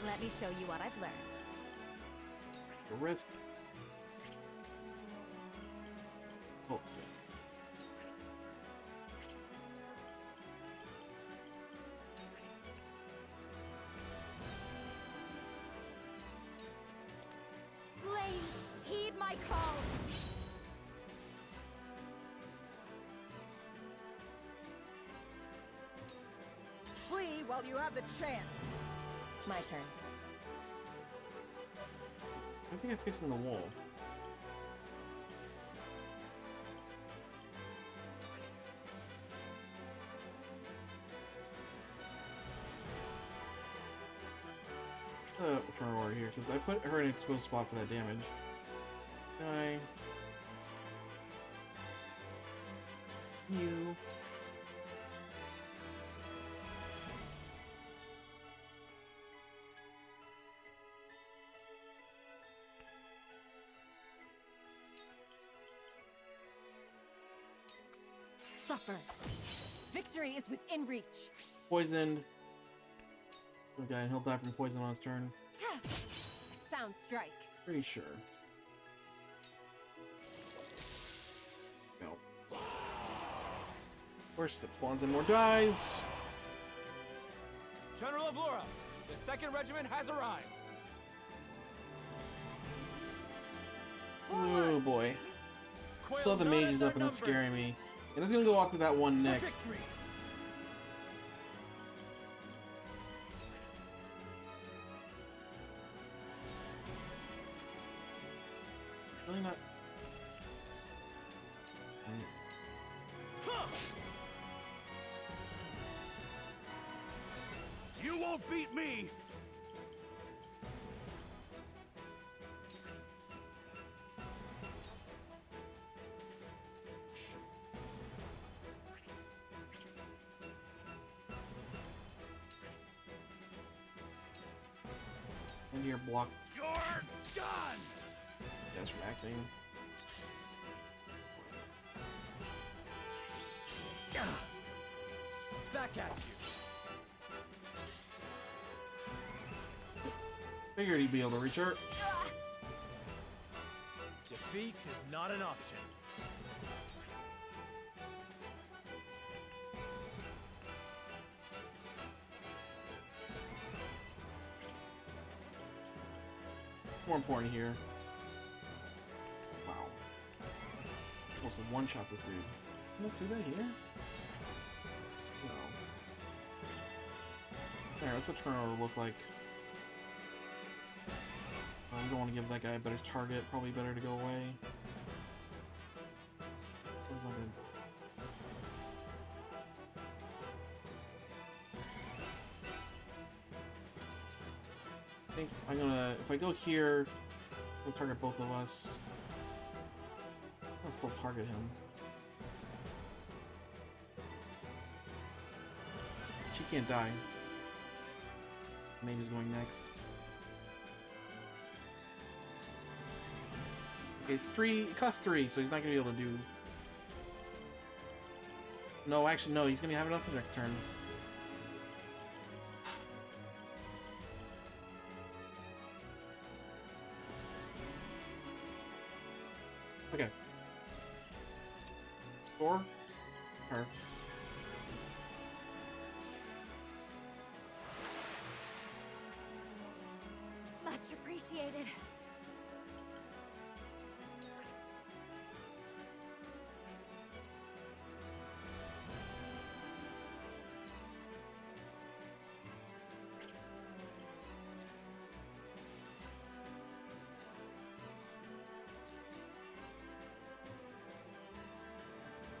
S19: Let me show you what I've learned.
S1: The risk. Oh,
S19: Flames, heed my call.
S7: Flee while you have the chance.
S18: My turn.
S1: I think I'm facing the wall. Throw her here, because I put her in an exposed spot for that damage. Die. You.
S19: suffer. Victory is within reach.
S1: Poisoned. Okay, he'll die from poison on his turn.
S13: A sound strike.
S1: Pretty sure. No. Of course, that spawns in more dives.
S9: General of Laura, the 2nd Regiment has arrived.
S1: Oh boy. Still have the mages up and it's scaring me. And it's gonna go off with that one next. Really not.
S9: You won't beat me!
S1: Into your block.
S9: You're done!
S1: Yes, reacting.
S9: Back at you.
S1: Figured he'd be able to reach her.
S9: Defeat is not an option.
S1: More important here. Wow. Supposed to one-shot this dude. Can I do that here? No. Alright, what's the turnover look like? I don't want to give that guy a better target. Probably better to go away. I think I'm gonna, if I go here, we'll target both of us. I'll still target him. She can't die. Mage is going next. Okay, it's 3, it costs 3, so he's not gonna be able to do. No, actually, no, he's gonna have enough for next turn. Okay. 4. Her.
S19: Much appreciated.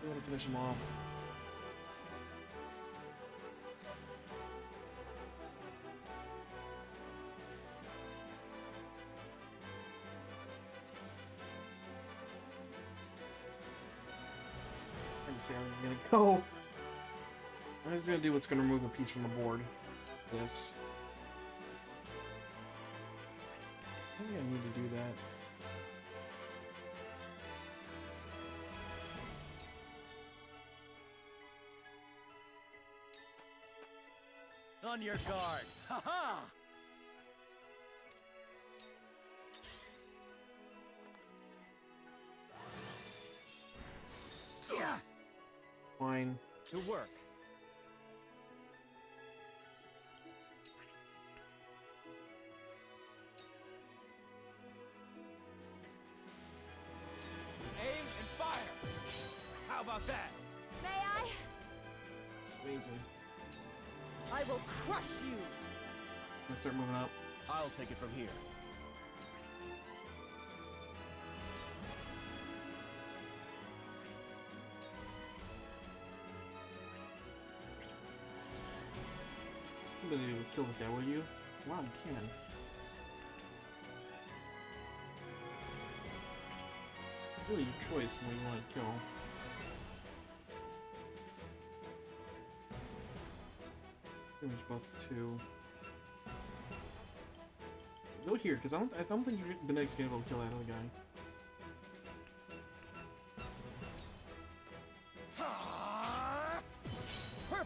S1: I want to finish him off. I can see how he's gonna go. I'm just gonna do what's gonna remove a piece from the board. This. I think I need to do that.
S9: On your guard. Ha ha!
S1: Yeah. Fine.
S9: To work. Aim and fire. How about that?
S19: May I?
S1: It's amazing.
S7: I will crush you!
S1: Let's start moving up.
S9: I'll take it from here.
S1: Somebody would kill this guy, will you? Wow, you can. It's really your choice when you want to kill. Damage both 2. Go here, because I don't think you're the next gonna be able to kill that other guy.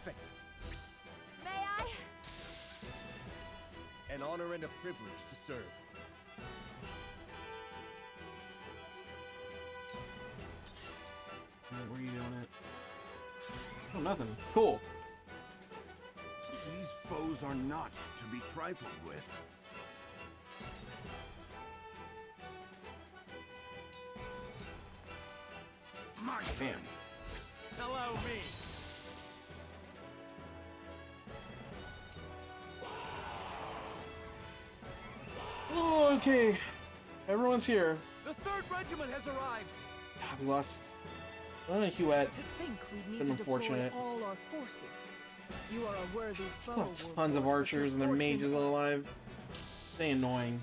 S9: Perfect.
S13: May I?
S9: An honor and a privilege to serve.
S1: Where are you doing it? Oh, nothing. Cool.
S4: These foes are not to be trifled with.
S9: My
S1: Bam.
S9: Allow me.
S1: Oh, okay. Everyone's here.
S9: The 3rd Regiment has arrived.
S1: God, we lost. Huette.
S7: To think we'd need
S1: Been
S7: to deploy
S1: unfortunate.
S7: all our forces. You are a worthy
S1: Still
S7: foe.
S1: have tons of
S7: Wolford, but
S1: archers and
S7: your
S1: their
S7: fortune-
S1: mages alive. They annoying.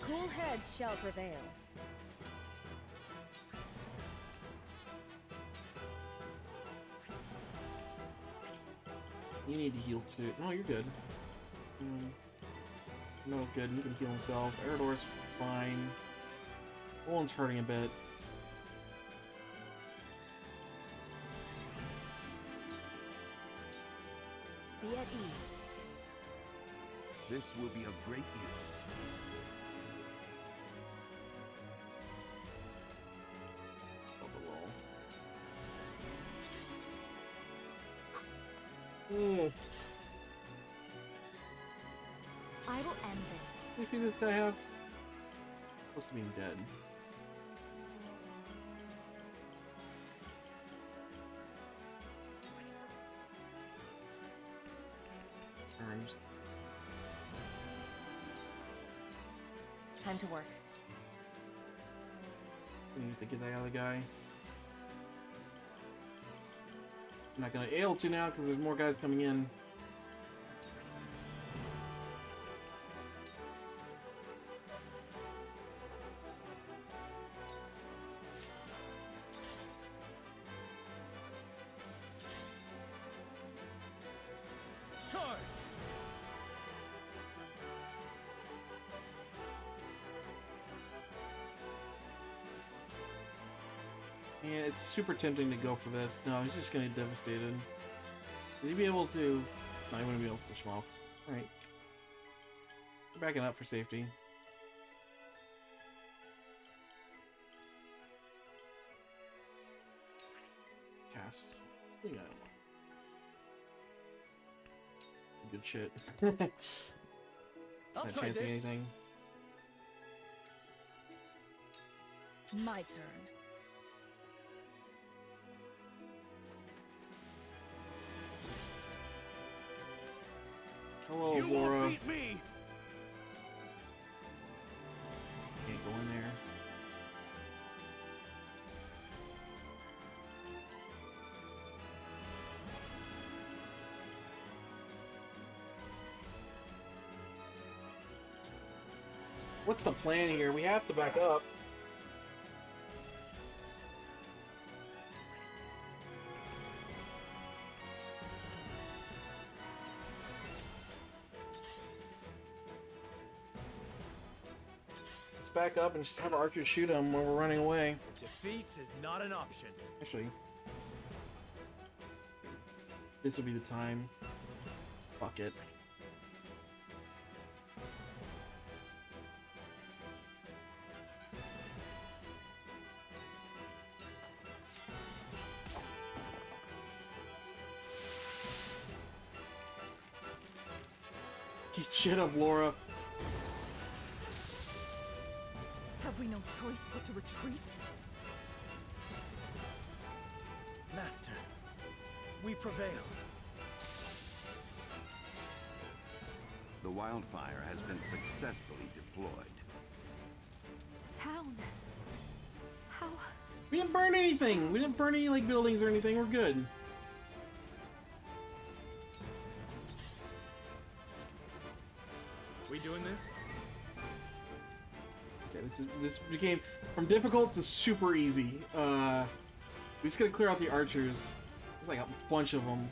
S20: Cool heads shall prevail.
S1: You need to heal too. No, you're good. No, it's good. He can heal himself. Eridor's fine. Roland's hurting a bit.
S7: Be at ease.
S4: This will be of great use.
S19: I will end this.
S1: What do this guy have? Supposed to be dead. Arms.
S18: Time to work.
S1: We need to get that other guy. I'm not gonna be able to now because there's more guys coming in.
S9: Charge!
S1: Yeah, it's super tempting to go for this. No, he's just gonna get devastated. Will he be able to... No, he wouldn't be able to finish him off. Alright. We're backing up for safety. Cast. We got him. Good shit.
S9: I'll
S1: Not
S9: try
S1: chancing
S9: this.
S1: anything.
S7: My turn.
S1: Hello,
S9: You
S1: Laura.
S9: won't beat me.
S1: Can't go in there. What's the plan here? We have to back up. Let's back up and just have archers shoot him when we're running away.
S9: Defeat is not an option.
S1: Actually, this would be the time. Fuck it. Get shit up, Laura.
S7: Have we no choice but to retreat?
S17: Master, we prevailed.
S4: The wildfire has been successfully deployed.
S19: The town. How?
S1: We didn't burn anything. We didn't burn any like buildings or anything. We're good.
S10: We doing this?
S1: Okay, this became from difficult to super easy. We just gotta clear out the archers. There's like a bunch of them.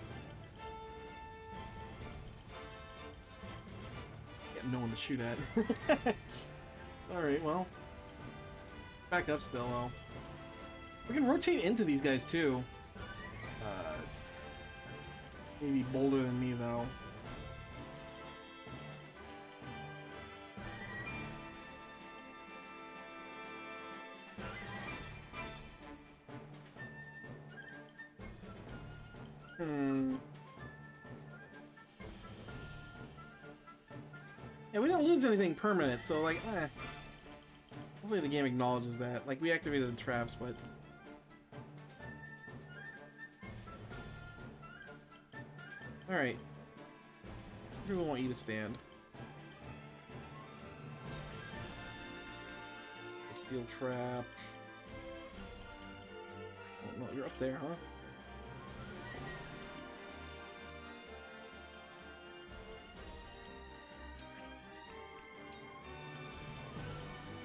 S1: Got no one to shoot at. All right, well, back up still though. We can rotate into these guys too. Maybe bolder than me though. Yeah, we don't lose anything permanent, so like, hopefully the game acknowledges that. Like, we activated the traps, but... Alright. People want you to stand. Steel trap. Oh no, you're up there, huh?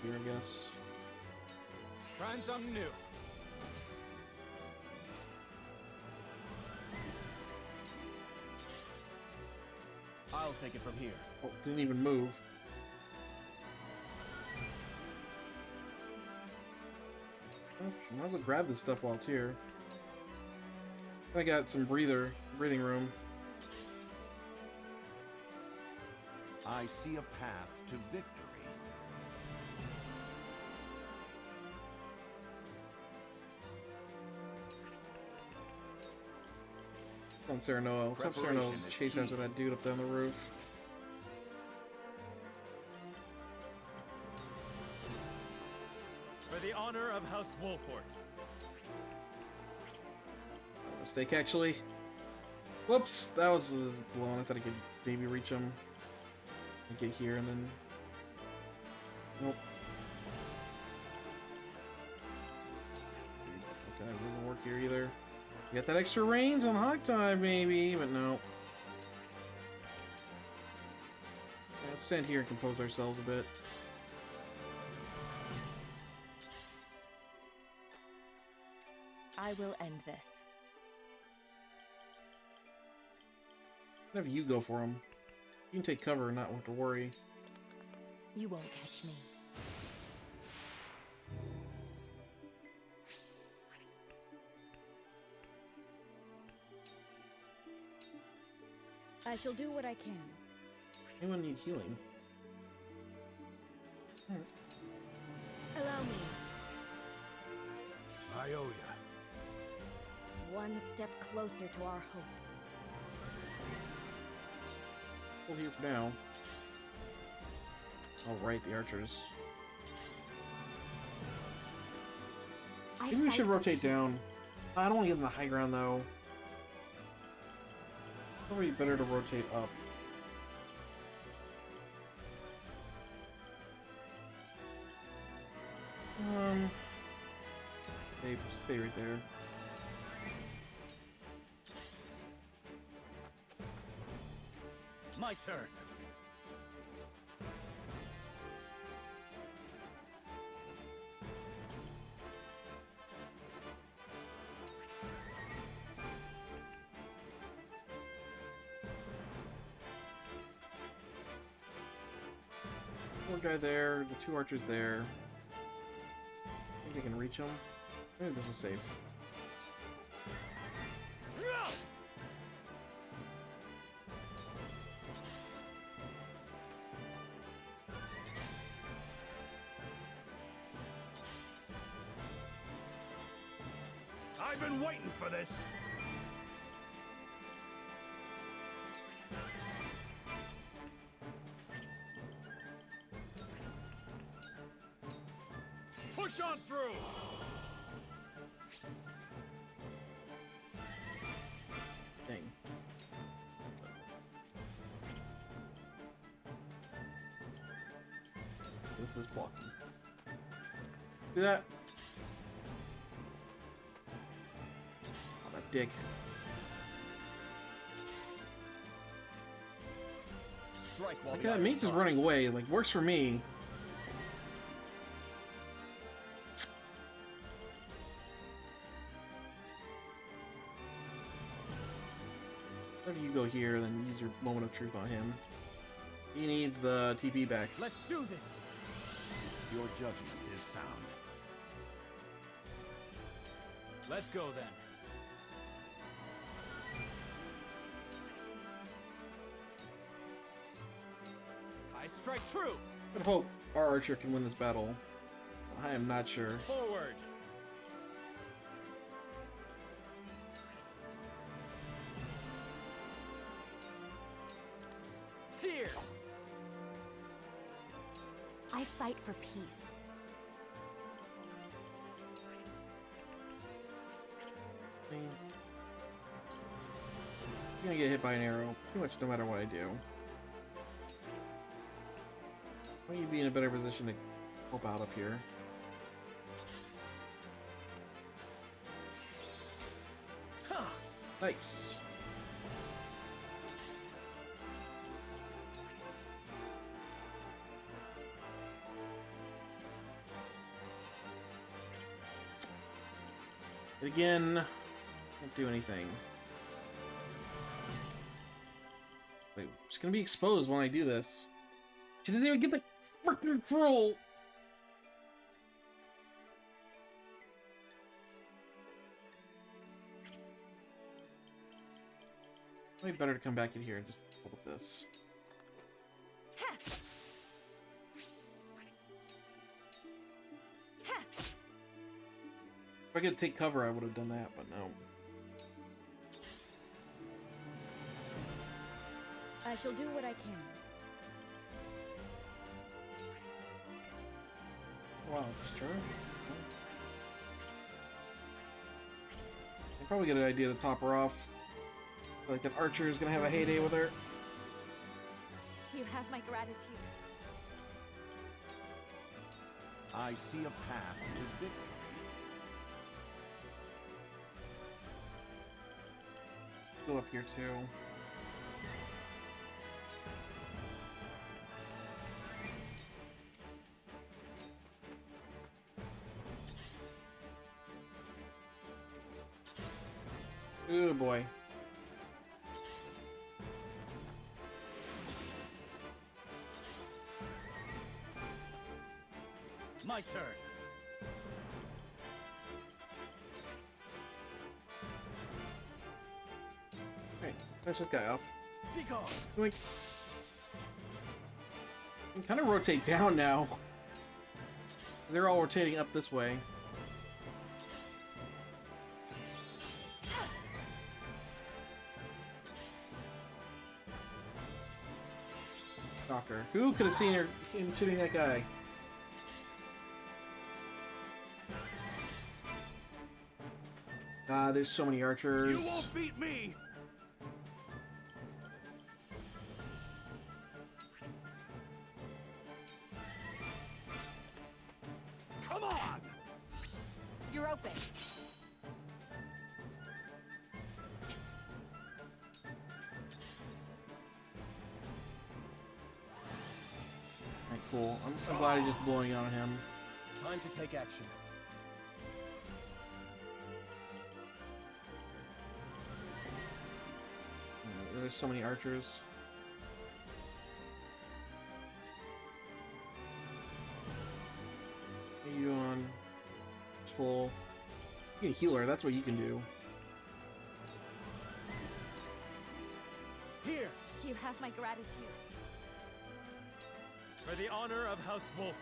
S1: Here, I guess.
S9: Trying something new. I'll take it from here.
S1: Oh, didn't even move. Oh, might as well grab this stuff while it's here. I got some breathing room.
S4: I see a path to victory.
S1: On Sereno. Let's have Sereno chase after that dude up there on the roof.
S9: For the honor of House Wolfort.
S1: Mistake, actually. Whoops, that was blown. I thought I could maybe reach him. Get here and then... Nope. Okay, that wouldn't work here either. Get that extra range on Hog Tie, maybe, but no. Yeah, let's stand here and compose ourselves a bit.
S18: I will end this.
S1: Have you go for him. You can take cover and not have to worry.
S18: You won't catch me.
S20: I shall do what I can.
S1: Anyone need healing?
S20: Allow me.
S21: I owe ya.
S20: One step closer to our hope.
S1: We'll here for now. Oh, right, the archers. Maybe we should rotate down. I don't want to get in the high ground, though. Probably better to rotate up. Stay right there.
S9: My turn.
S1: One guy there, the two archers there. I think I can reach him. Maybe this is safe.
S9: I've been waiting for this. Push on through.
S1: Dang. This is blocking. Do that. Oh, that dick.
S9: Strike while
S1: Like
S9: the
S1: that
S9: iron's
S1: mate just
S9: hot.
S1: running away. Like works for me. If you go here, then use your moment of truth on him. He needs the TP back.
S9: Let's do this.
S4: Your judgment is sound.
S9: Let's go then. I strike true.
S1: I hope our archer can win this battle. I am not sure.
S9: Forward. Here.
S19: I fight for peace.
S1: I'm gonna get hit by an arrow pretty much no matter what I do. Why don't you be in a better position to help out up here? Nice. Again, can't do anything. Wait, she's gonna be exposed when I do this. She doesn't even get the freaking troll. Way better to come back in here and just deal with this. If I could take cover, I would have done that, but no.
S20: I shall do what I can.
S1: Wow, just turn. I'll probably get an idea to top her off. I feel like that archer is gonna have a heyday with her.
S19: You have my gratitude.
S4: I see a path to victory.
S1: Go up here too. Oh boy.
S9: My turn.
S1: Hey, finish this guy off.
S9: Be gone.
S1: We can kind of rotate down now. They're all rotating up this way. Doctor. Who could have seen him shooting that guy? God, there's so many archers.
S9: You won't beat me. Come on.
S19: You're open.
S1: Alright, cool. I'm glad he's just blowing on him.
S9: Time to take action.
S1: There's so many archers. What are you on? Full. You can heal her, that's what you can do.
S9: Here.
S19: You have my gratitude.
S9: For the honor of House Wolford.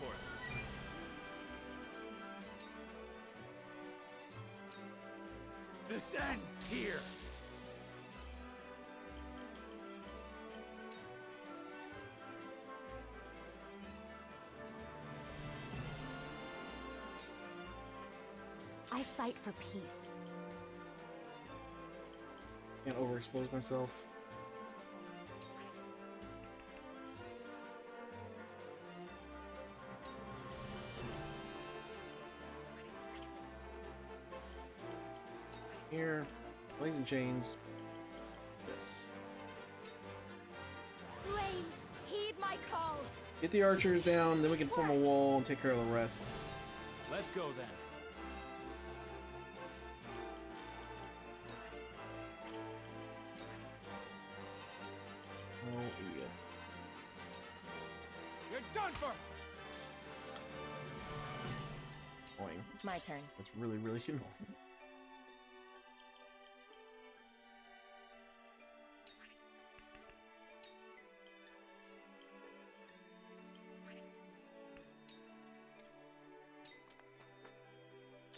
S9: This ends here.
S19: I fight for peace.
S1: Can't overexpose myself. Here, blazing chains. This.
S19: Flames, heed my call.
S1: Get the archers down, then we can form a wall and take care of the rest.
S9: Let's go then.
S1: Oh, idiot.
S9: You're done for.
S1: Annoying.
S18: My turn.
S1: That's really, really annoying.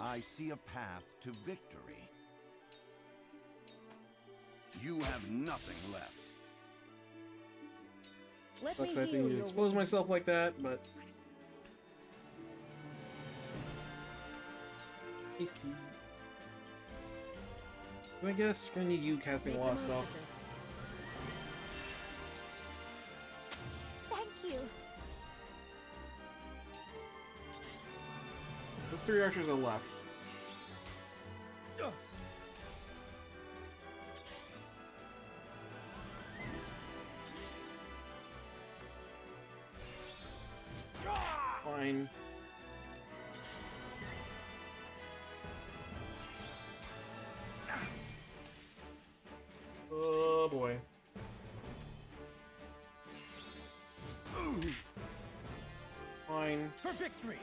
S4: I see a path to victory. You have nothing left.
S18: Let
S1: Sucks
S18: me
S1: I
S18: heal
S1: think to
S18: your
S1: expose
S18: wounds.
S1: myself like that, but tasty. I guess we're gonna need you casting a lot of stuff.
S19: Thank you.
S1: Those 3 archers are left. Fine. Oh boy. Fine.
S9: For victory!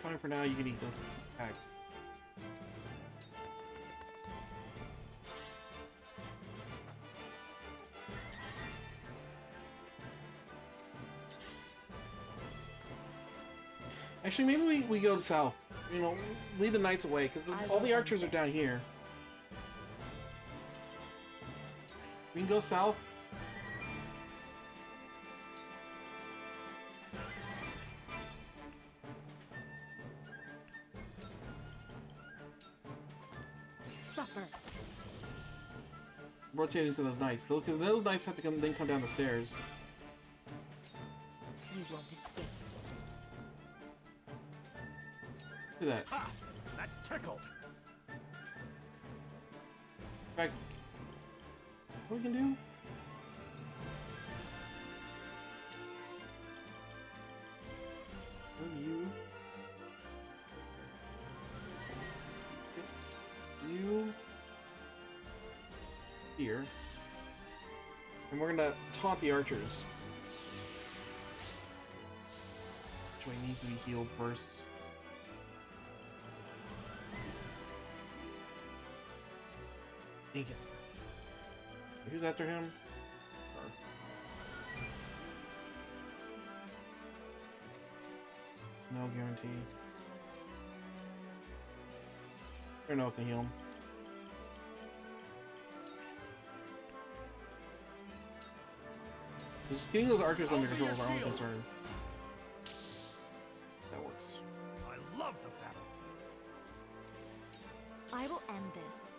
S1: Fine for now, you can eat those tags. Actually, maybe we go south. You know, lead the knights away, because all the archers are down here. We can go south.
S18: Supper.
S1: Rotate into those knights. Those knights have to come down the stairs.
S18: You won't escape.
S1: Look at that.
S9: Ha! That tickled!
S1: In fact, what we can do? You. You. Here. And we're gonna taunt the archers. Which way needs to be healed first? Dang it. Who's after him? Or... No guarantee. Or no can heal him. Just getting those archers under control is our only concern. That works.
S9: I love the battle.
S19: I will end this.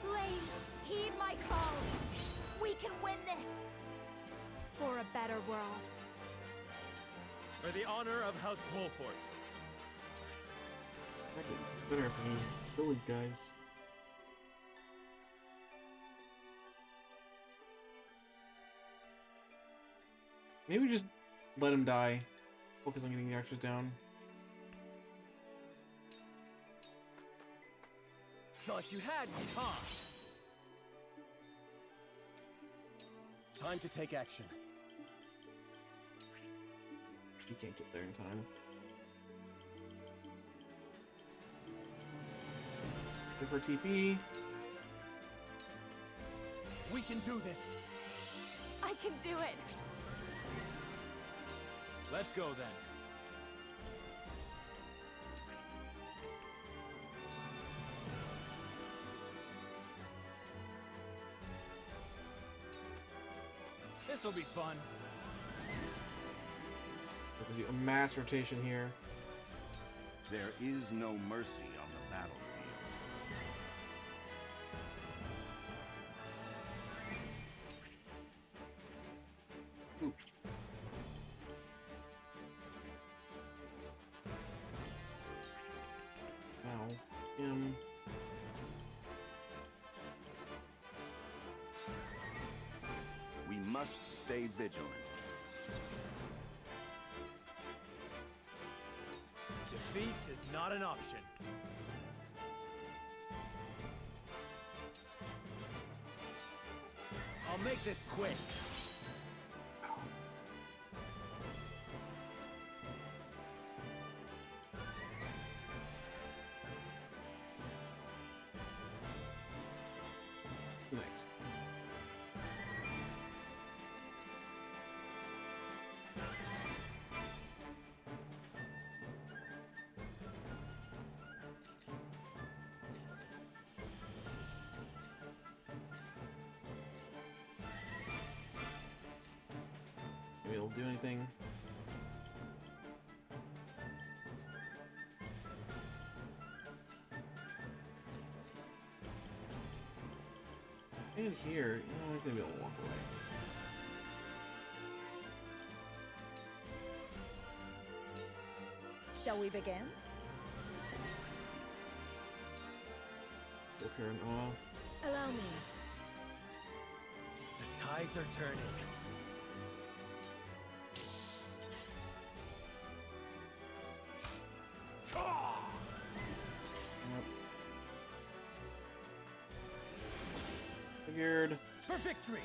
S19: Flames, heed my call. We can win this. For a better world.
S9: For the honor of House Wolfort.
S1: Better if we kill these guys. Maybe just let him die. Focus on getting the archers down.
S9: Thought you had me, huh? Time to take action.
S1: You can't get there in time. Give her TP.
S9: We can do this.
S19: I can do it.
S9: Let's go then. This'll be fun.
S1: We'll do a mass rotation here.
S4: There is no mercy on the battlefield.
S1: Ooh. Now, him.
S4: We must stay vigilant.
S9: Defeat is not an option. I'll make this quick.
S1: Next. Maybe it'll do anything. And here, you know, he's gonna be able to walk away.
S20: Shall we begin?
S1: Go here and oh.
S20: Allow me.
S9: The tides are turning.
S1: Yep. Figured.
S9: For victory!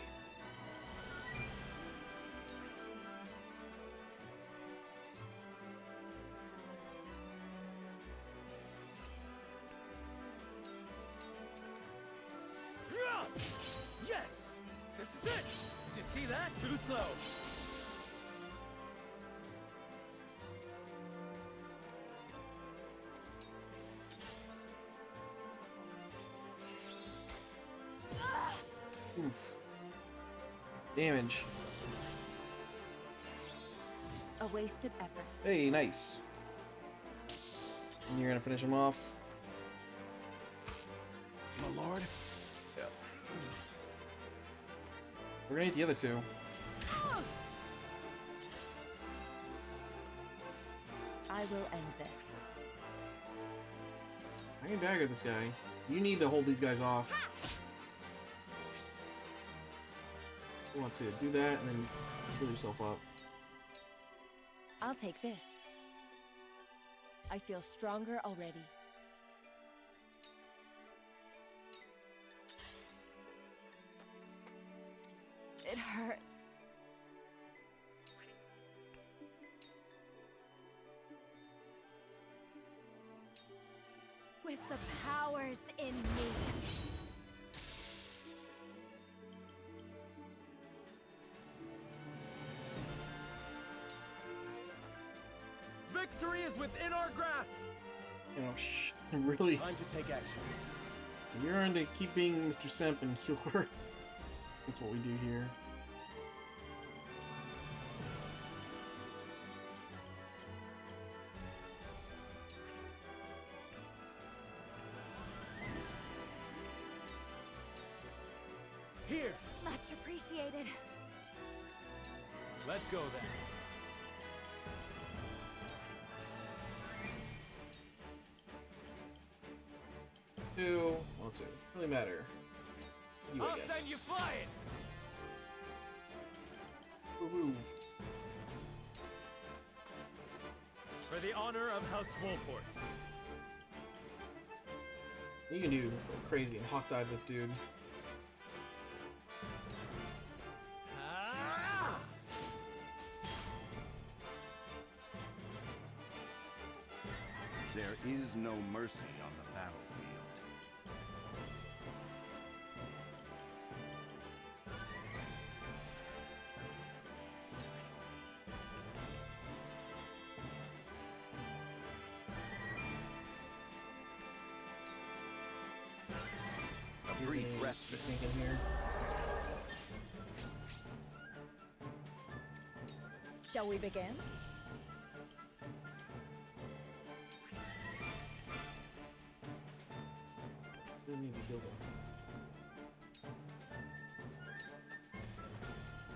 S9: Yes! This is it! Did you see that? Too slow.
S1: Oof. Damage.
S18: A wasted effort.
S1: Hey, nice. And you're gonna finish him off.
S9: My lord?
S1: Yeah. We're gonna eat the other two.
S18: I will end this.
S1: I can dagger this guy. You need to hold these guys off. You want to do that and then pull yourself up.
S18: I'll take this. I feel stronger already.
S19: It hurts. With the powers in me.
S9: Victory is within our grasp!
S1: You know, really.
S9: Time to take action.
S1: You're on to keep being Mr. Simp and Healer. That's what we do here.
S9: Here!
S19: Much appreciated.
S9: Let's go then.
S1: Two. Well, two. Doesn't really matter. You, I
S9: I'll
S1: guess.
S9: send you flying!
S1: Woohoo.
S9: For the honor of House Wolfort.
S1: You can do go crazy and hawk dive this dude.
S9: Ah!
S4: There is no mercy on the battlefield.
S11: A brief respite.
S1: Thinking here.
S20: Shall we begin?
S1: We need to heal them.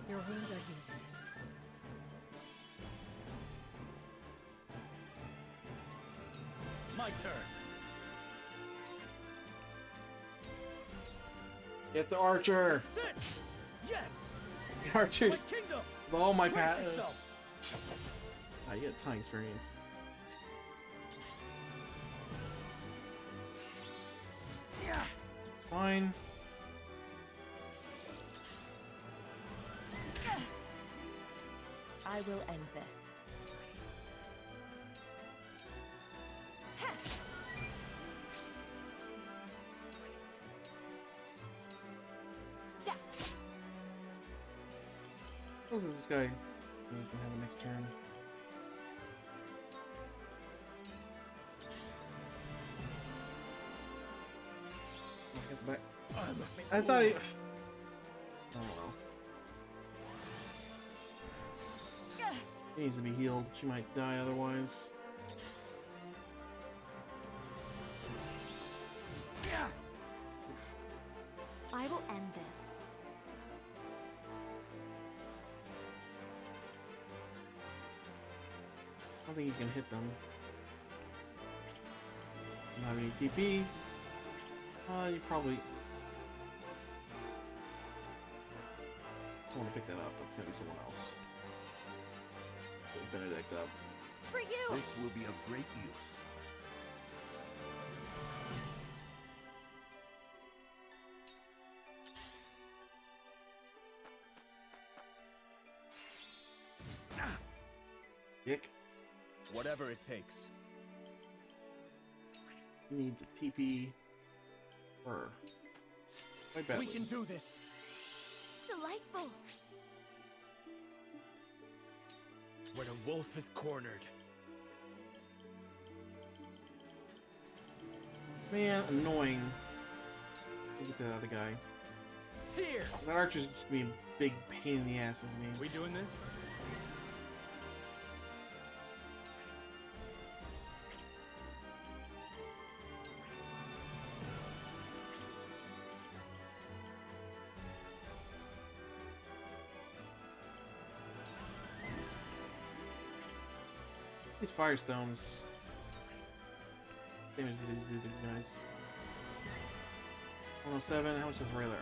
S20: Your wounds are healed.
S9: My turn.
S1: Get the archer!
S9: Sit! Yes!
S1: The archers!
S9: My kingdom!
S1: With all my
S9: Brace
S1: pat.
S9: yourself.
S1: You get a ton of experience. fine.
S18: I will end this.
S1: Who's this guy? Who's gonna have a next turn? Get the back. I thought he. I don't know. She needs to be healed. She might die otherwise.
S19: I will end this.
S1: I don't think you can hit them. Don't have any TP. You probably. I want to pick that up. It's gonna be someone else. Put Benedict up.
S19: For you!
S4: This will be of great use.
S1: Dick.
S9: Whatever it takes.
S1: You need the TP her. Quite badly.
S9: We can do this.
S19: Delightful.
S9: When a wolf is cornered.
S1: Man, annoying. Look at that other guy.
S9: Here.
S1: That archer's just gonna be a big pain in the ass, isn't he?
S9: We doing this?
S1: These firestones. Damage to these guys. 107, how much is Raylar?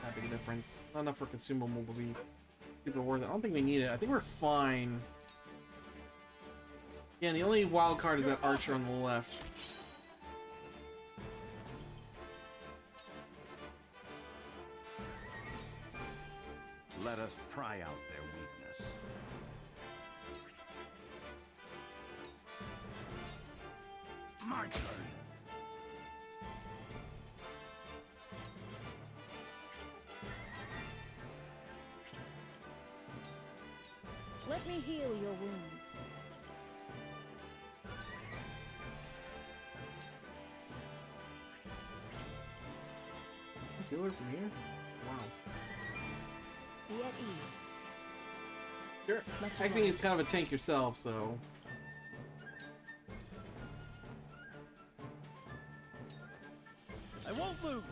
S1: Not big a difference. Not enough for consumable to be super worth it. I don't think we need it. I think we're fine. Yeah, and the only wild card is that archer on the left.
S4: Let us pry out their weakness. My turn.
S20: Let me heal your wounds.
S1: Kill her from here? Wow.
S18: Be at ease.
S1: Sure. Acting is kind of a tank yourself, so.
S9: I won't lose.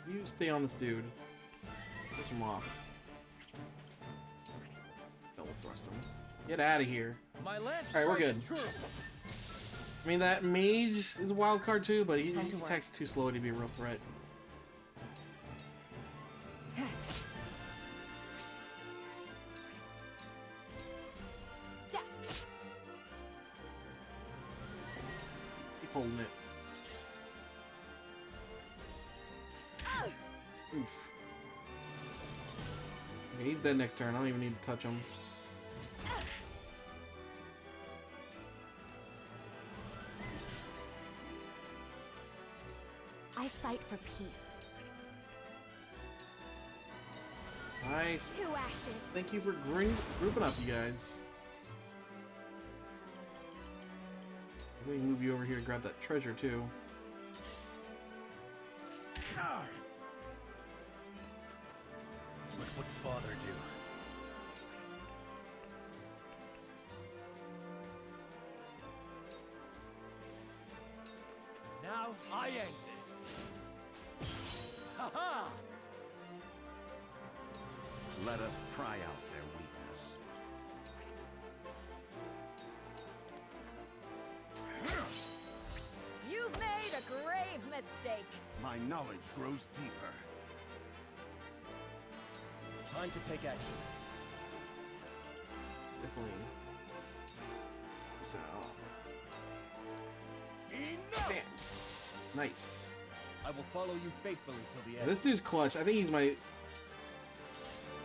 S1: You stay on this dude. Push him off. Double thrust him. Get out of here.
S9: My lance.
S1: Alright, we're good.
S9: True.
S1: I mean, that mage is a wild card too, but he attacks too slow to be a real threat. Keep holding it. Oof. Okay, he's dead next turn. I don't even need to touch him.
S19: I fight for peace.
S1: Nice.
S19: Two ashes.
S1: Thank you for grouping up, you guys. Let me move you over here to grab that treasure too.
S16: What would Father do?
S9: Now I end this. Ha ha!
S4: Let us pry out their weakness.
S19: You've made a grave mistake.
S4: My knowledge grows deeper.
S9: Time to take action.
S1: Definitely. So.
S9: Enough!
S1: Bam. Nice.
S9: I will follow you faithfully till the
S1: Yeah,
S9: end.
S1: this dude's clutch. I think he's my...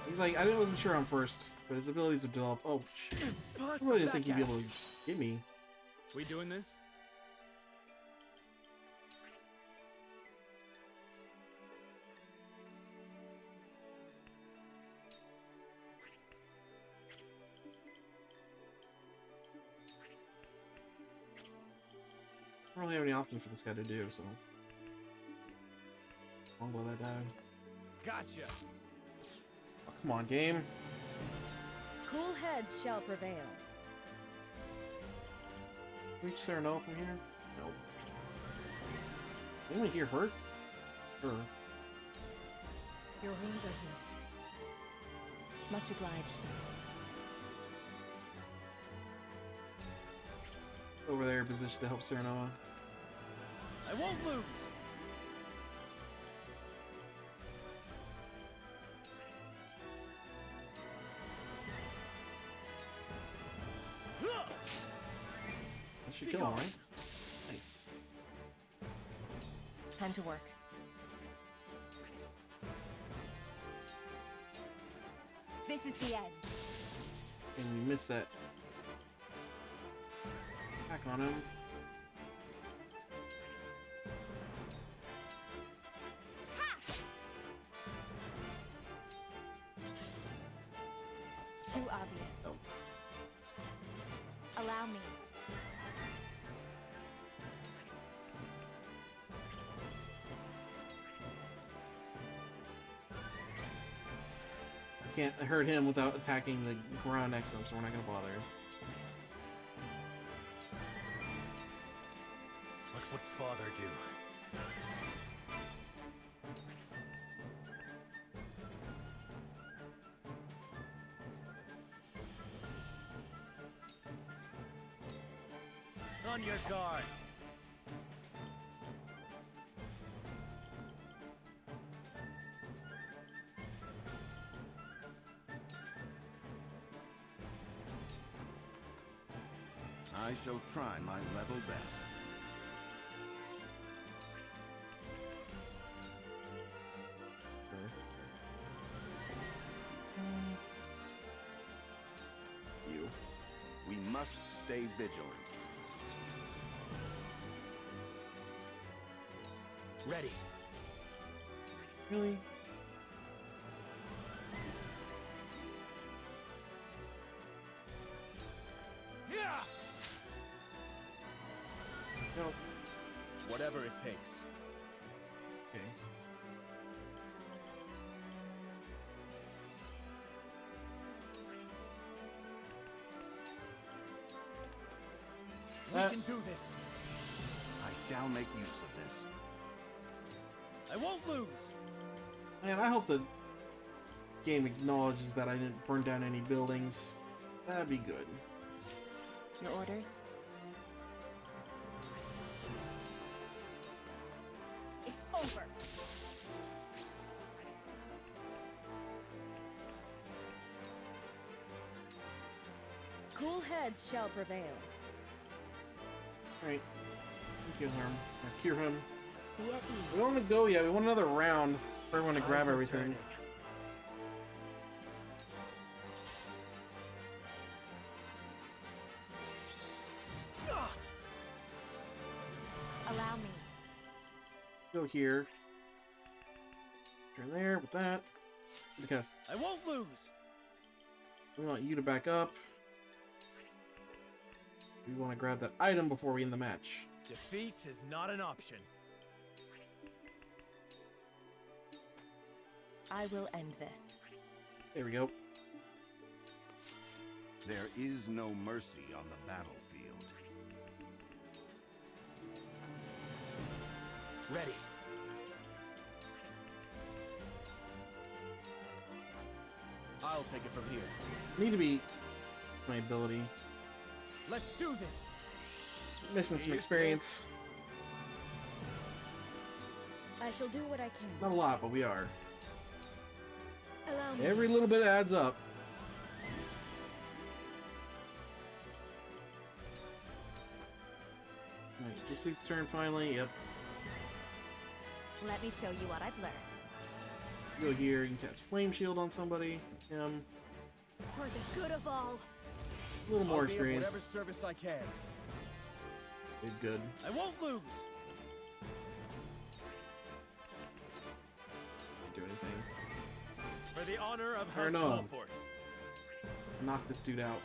S1: He's like, I wasn't sure on first, but his abilities have developed. Oh, shit. I really didn't think he'd be able to get me.
S10: We doing this?
S1: I don't really have any options for this guy to do, so... I'll blow that down.
S9: Gotcha.
S1: Oh, come on, game.
S20: Cool heads shall prevail.
S1: Can we reach Sereno from here? No. Anyone here hurt? Or...
S18: Your wounds are healed. Much obliged.
S1: Over there, positioned to help Serenoa.
S9: I won't lose.
S1: That should kill him, right? Nice.
S18: Time to work.
S19: This is the end.
S1: And we missed that. Back on him.
S19: Too obvious.
S1: Oh.
S19: Allow me.
S1: Can't hurt him without attacking the ground next to him, so we're not gonna bother.
S16: What would Father do?
S9: On your guard.
S4: I shall try my level best.
S1: You.
S4: We must stay vigilant.
S9: Ready.
S1: Really?
S9: Yeah.
S1: No.
S9: Whatever it takes.
S1: Okay.
S9: We can do this.
S4: I shall make use of this.
S9: I won't lose.
S1: Man, I hope the game acknowledges that I didn't burn down any buildings. That'd be good.
S18: Your orders?
S19: It's over.
S20: Cool heads shall prevail.
S1: Alright. Kill him. Or cure him.
S19: Be at ease.
S1: We don't want to go yet. We want another round for everyone to grab everything.
S19: Allow me.
S1: Go here. Turn there with that. Because
S9: I won't lose.
S1: we want you to back up. We want to grab that item before we end the match.
S9: Defeat is not an option.
S18: I will end this.
S1: There we go.
S4: There is no mercy on the battlefield.
S9: Ready. I'll take it from here.
S1: Need to be my ability.
S9: Let's do this.
S1: Missing some experience.
S20: I shall do what I can.
S1: Not a lot, but we are.
S20: Allow me.
S1: Every little bit adds up. Alright, this dude's turn finally. Yep.
S19: Let me show you what I've learned.
S1: Go here, you can cast Flame Shield on somebody.
S19: For the good of all.
S1: A little more
S9: I'll be of
S1: experience.
S9: whatever service I can.
S1: Did good.
S9: I won't lose.
S1: Didn't do anything.
S9: For the honor of
S1: Or
S9: House
S1: no.
S9: Wolford.
S1: Knock this dude out.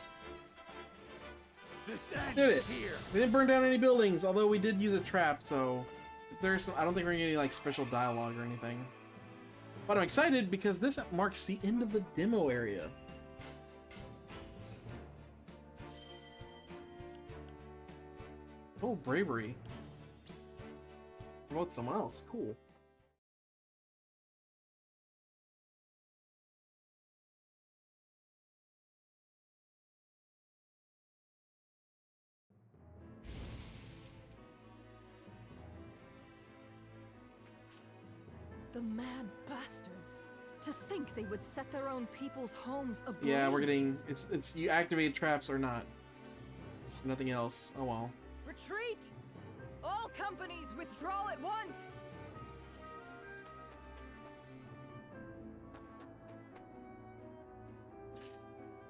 S9: This
S1: Did it.
S9: ends here.
S1: We didn't burn down any buildings, although we did use a trap, so if there's some, I don't think we're gonna get any like special dialogue or anything. But I'm excited because this marks the end of the demo area. Oh, bravery. Promote someone else. Cool.
S7: The mad bastards. To think they would set their own people's homes ablaze.
S1: Yeah, we're getting it's you activate traps or not. Nothing else. Oh well.
S7: Retreat! All companies withdraw at once!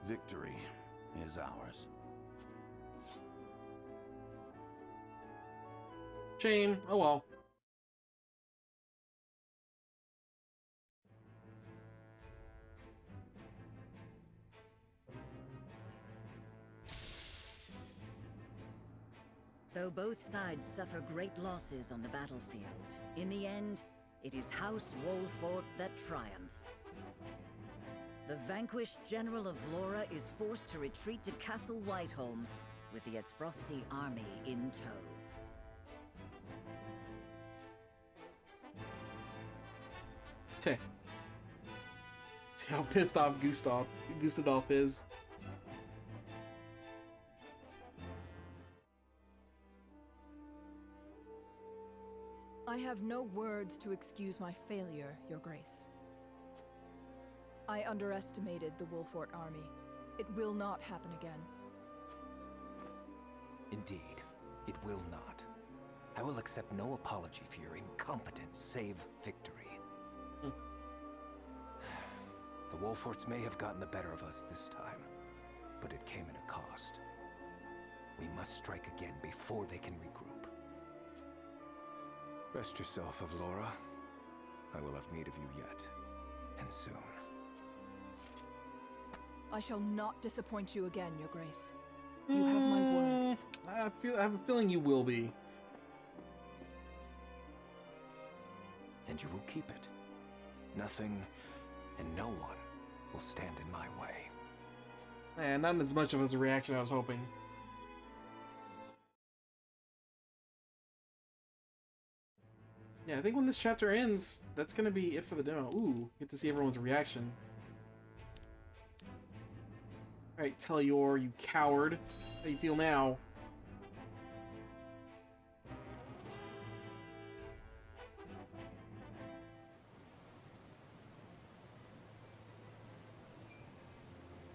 S4: Victory is ours.
S1: Shame. Oh well.
S8: Though both sides suffer great losses on the battlefield, in the end, it is House Wolfort that triumphs. The vanquished General of Vlora is forced to retreat to Castle Whiteholm with the Esfrosti army in tow.
S1: See how pissed off Gustave is.
S7: I have no words to excuse my failure, Your Grace. I underestimated the Wolfort army. It will not happen again.
S11: Indeed, it will not. I will accept no apology for your incompetence, save victory. The Wolforts may have gotten the better of us this time, but it came at a cost. We must strike again before they can regroup. Rest yourself, Avlora. I will have need of you yet, and soon.
S7: I shall not disappoint you again, Your Grace. You have my word.
S1: I have a feeling you will be.
S11: And you will keep it. Nothing and no one will stand in my way.
S1: And not as much of as a reaction I was hoping. Yeah, I think when this chapter ends, that's gonna be it for the demo. Ooh, get to see everyone's reaction. Alright, Telior, you coward. How do you feel now?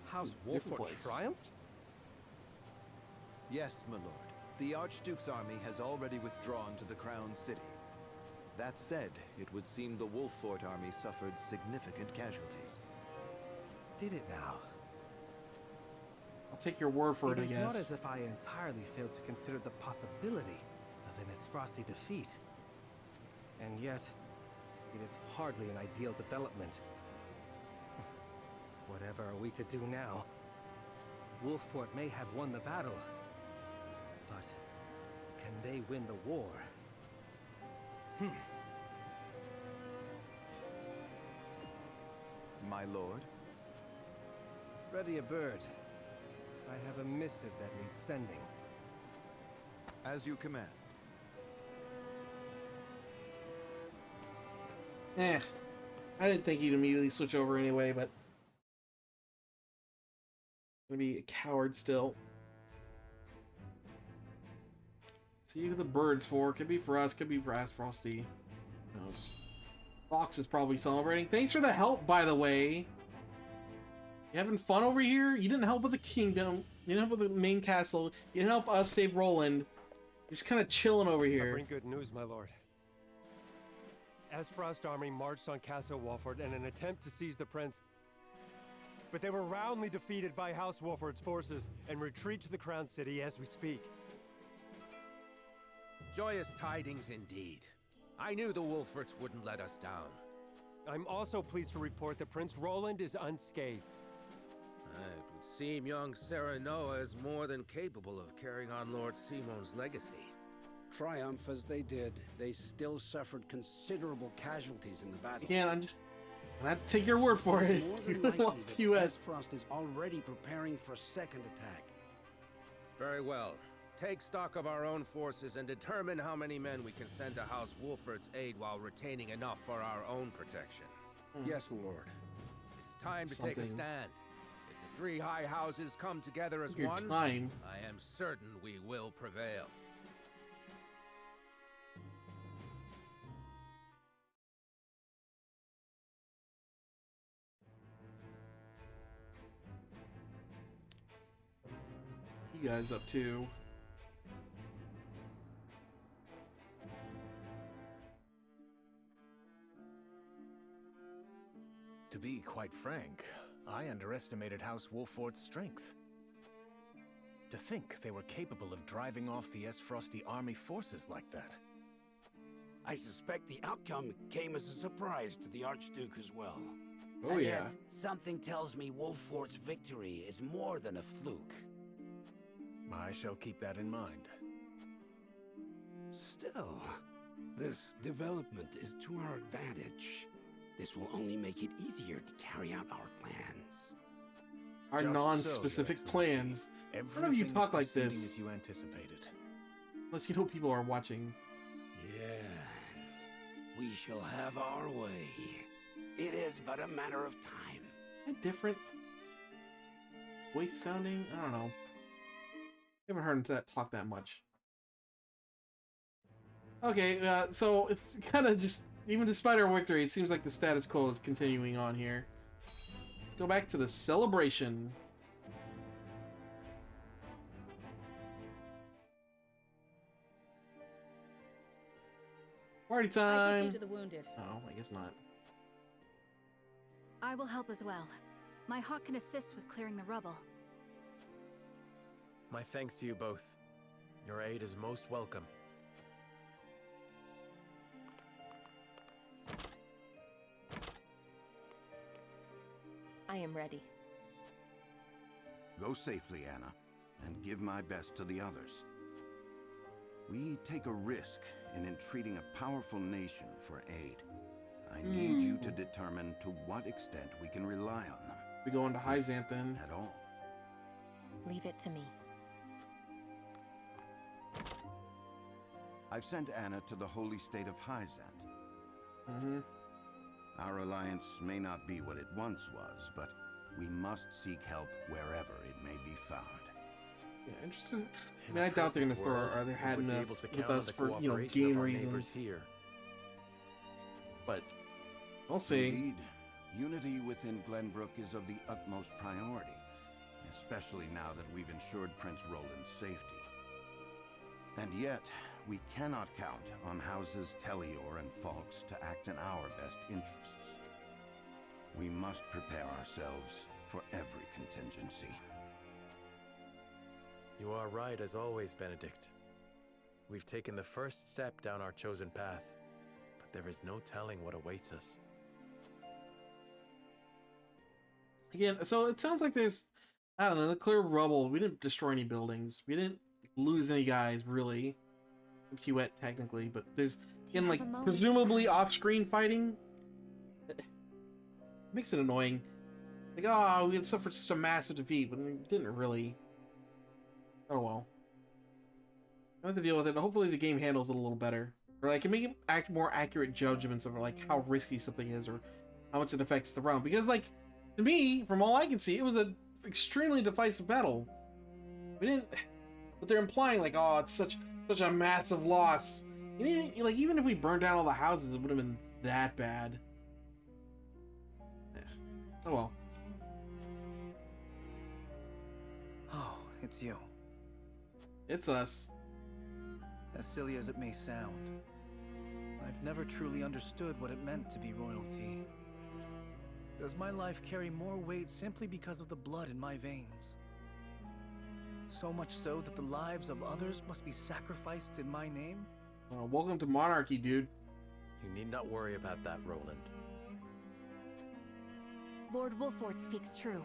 S2: House
S1: Different
S2: Wolfort
S1: place.
S2: triumphed?
S6: Yes, my lord. The Archduke's army has already withdrawn to the Crown City. That said, it would seem the Wolfort army suffered significant casualties.
S2: Did it now?
S1: I'll take your word for it, I
S2: It is
S1: guess.
S2: not as if I entirely failed to consider the possibility of an Esfrosti defeat. And yet, it is hardly an ideal development. Whatever are we to do now? Wolfort may have won the battle, but can they win the war?
S6: My lord?
S2: Ready a bird. I have a missive that needs sending.
S6: As you command.
S1: I didn't think you'd immediately switch over anyway, but... gonna be a coward still. See who the bird's for. Could be for us, could be for Frosty. Who knows? Fox is probably celebrating. Thanks for the help, by the way. You having fun over here? You didn't help with the kingdom. You didn't help with the main castle. You didn't help us save Roland. You're just kind of chilling over
S21: I
S1: here.
S21: bring good news, my lord.
S14: Esfrost army marched on Castle Wolford in an attempt to seize the prince, but they were roundly defeated by House Wolford's forces and retreat to the Crown City as we speak.
S22: Joyous tidings indeed. I knew the Wolforts wouldn't let us down.
S14: I'm also pleased to report that Prince Roland is unscathed.
S22: It would seem young Serenoa is more than capable of carrying on Lord Simon's legacy.
S5: Triumph as they did, they still suffered considerable casualties in the battle.
S1: Again, I'm gonna have to take your word for it. You lost to US.
S5: Frost is already preparing for a second attack.
S22: Very well. Take stock of our own forces and determine how many men we can send to House Wolfort's aid while retaining enough for our own protection.
S5: Yes, my lord.
S22: It is time to take a stand. If the three high houses come together as one, I am certain we will prevail.
S1: You guys up to?
S15: To be quite frank, I underestimated House Wolfort's strength. To think they were capable of driving off the Esfrosty army forces like that.
S5: I suspect the outcome came as a surprise to the Archduke as well.
S1: Oh,
S5: and
S1: yeah.
S5: Yet, something tells me Wolfort's victory is more than a fluke.
S15: I shall keep that in mind.
S5: Still, this development is to our advantage. This will only make it easier to carry out our plans.
S1: Our non-specific plans. None of you talk like this.
S15: As you anticipated.
S1: Unless you know people are watching.
S5: Yes, we shall have our way. It is but a matter of time.
S1: Isn't that different? Voice sounding? I don't know. I haven't heard him talk that much. Okay, so it's kind of just, even despite our victory, it seems like the status quo is continuing on here. Let's go back to the celebration. Party time!
S20: I shall see to the wounded.
S1: Oh, I guess not.
S3: I will help as well. My hawk can assist with clearing the rubble.
S16: My thanks to you both. Your aid is most welcome.
S18: I am ready.
S4: Go safely, Anna, and give my best to the others. We take a risk in entreating a powerful nation for aid. I need you to determine to what extent we can rely on them.
S1: We go into Hyzanthin.
S4: At all.
S18: Leave it to me.
S4: I've sent Anna to the holy state of Hyzant. Our alliance may not be what it once was, but we must seek help wherever it may be found.
S1: Yeah, interesting. I mean, I doubt they're going to throw our other hat in us with us for, you know, game reasons.
S16: Here.
S1: But we'll see.
S4: Indeed, unity within Glenbrook is of the utmost priority, especially now that we've ensured Prince Roland's safety. And yet, we cannot count on houses Tellior and Falks to act in our best interests. We must prepare ourselves for every contingency.
S16: You are right as always, Benedict. We've taken the first step down our chosen path, but there is no telling what awaits us.
S1: Again, so it sounds like there's, I don't know, the clear rubble. We didn't destroy any buildings. We didn't lose any guys, really. Puet, technically, but there's, again, like, presumably off-screen fighting. It makes it annoying. Like, oh, we had suffered such a massive defeat, but we didn't really. Oh well. I have to deal with it. Hopefully the game handles it a little better. Or like, it make it more accurate judgments of like how risky something is or how much it affects the realm. Because like, to me, from all I can see, it was an extremely decisive battle. We didn't, but they're implying like, oh, it's such a massive loss. Like, even if we burned down all the houses, it would have been that bad. Oh well.
S17: Oh, it's you.
S1: It's us.
S17: As silly as it may sound, I've never truly understood what it meant to be royalty. Does my life carry more weight simply because of the blood in my veins? So much so that the lives of others must be sacrificed in my name?
S1: Welcome to monarchy, dude.
S16: You need not worry about that, Roland.
S19: Lord Wolford speaks true.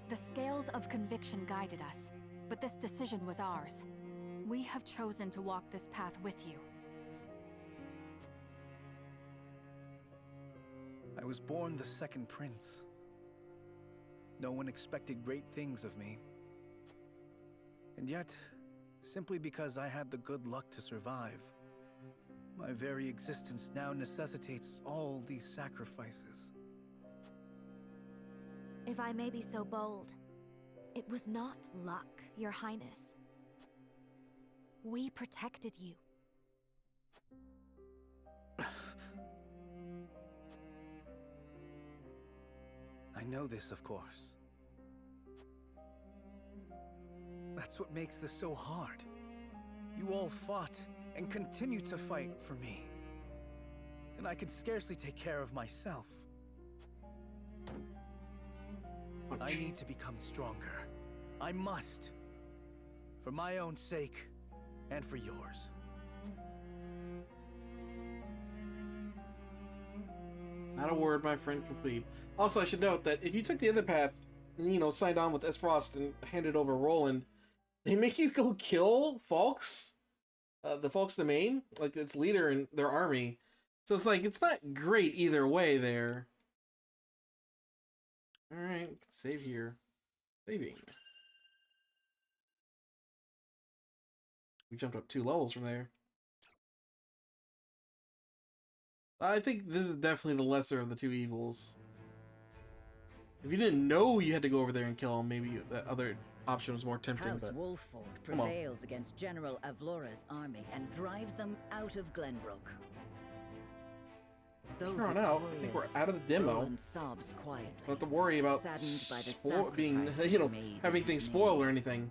S19: The scales of conviction guided us, but this decision was ours. We have chosen to walk this path with you.
S17: I was born the second prince. No one expected great things of me. And yet, simply because I had the good luck to survive, my very existence now necessitates all these sacrifices.
S19: If I may be so bold, it was not luck, Your Highness. We protected you.
S17: I know this, of course. That's what makes this so hard. You all fought and continue to fight for me. And I can scarcely take care of myself. I need to become stronger. I must. For my own sake, and for yours.
S1: Not a word, my friend, complete. Also, I should note that if you took the other path, you know, signed on with S. Frost and handed over Roland, they make you go kill Falks, the Falks domain, like its leader in their army. So it's like, it's not great either way there. Alright, save here. Saving. We jumped up 2 levels from there. I think this is definitely the lesser of the 2 evils. If you didn't know you had to go over there and kill him, maybe that other option was more tempting.
S8: House
S1: but
S8: Wolford prevails against General Avlora's army and drives them out of Glenbrook. Though
S1: From out, I think we're out of the demo.
S8: Roland sobs quietly,
S1: Don't have to worry about
S8: saddened by the
S1: being,
S8: sacrifices
S1: you know,
S8: made
S1: having
S8: in
S1: things
S8: his
S1: spoiled
S8: name.
S1: or anything.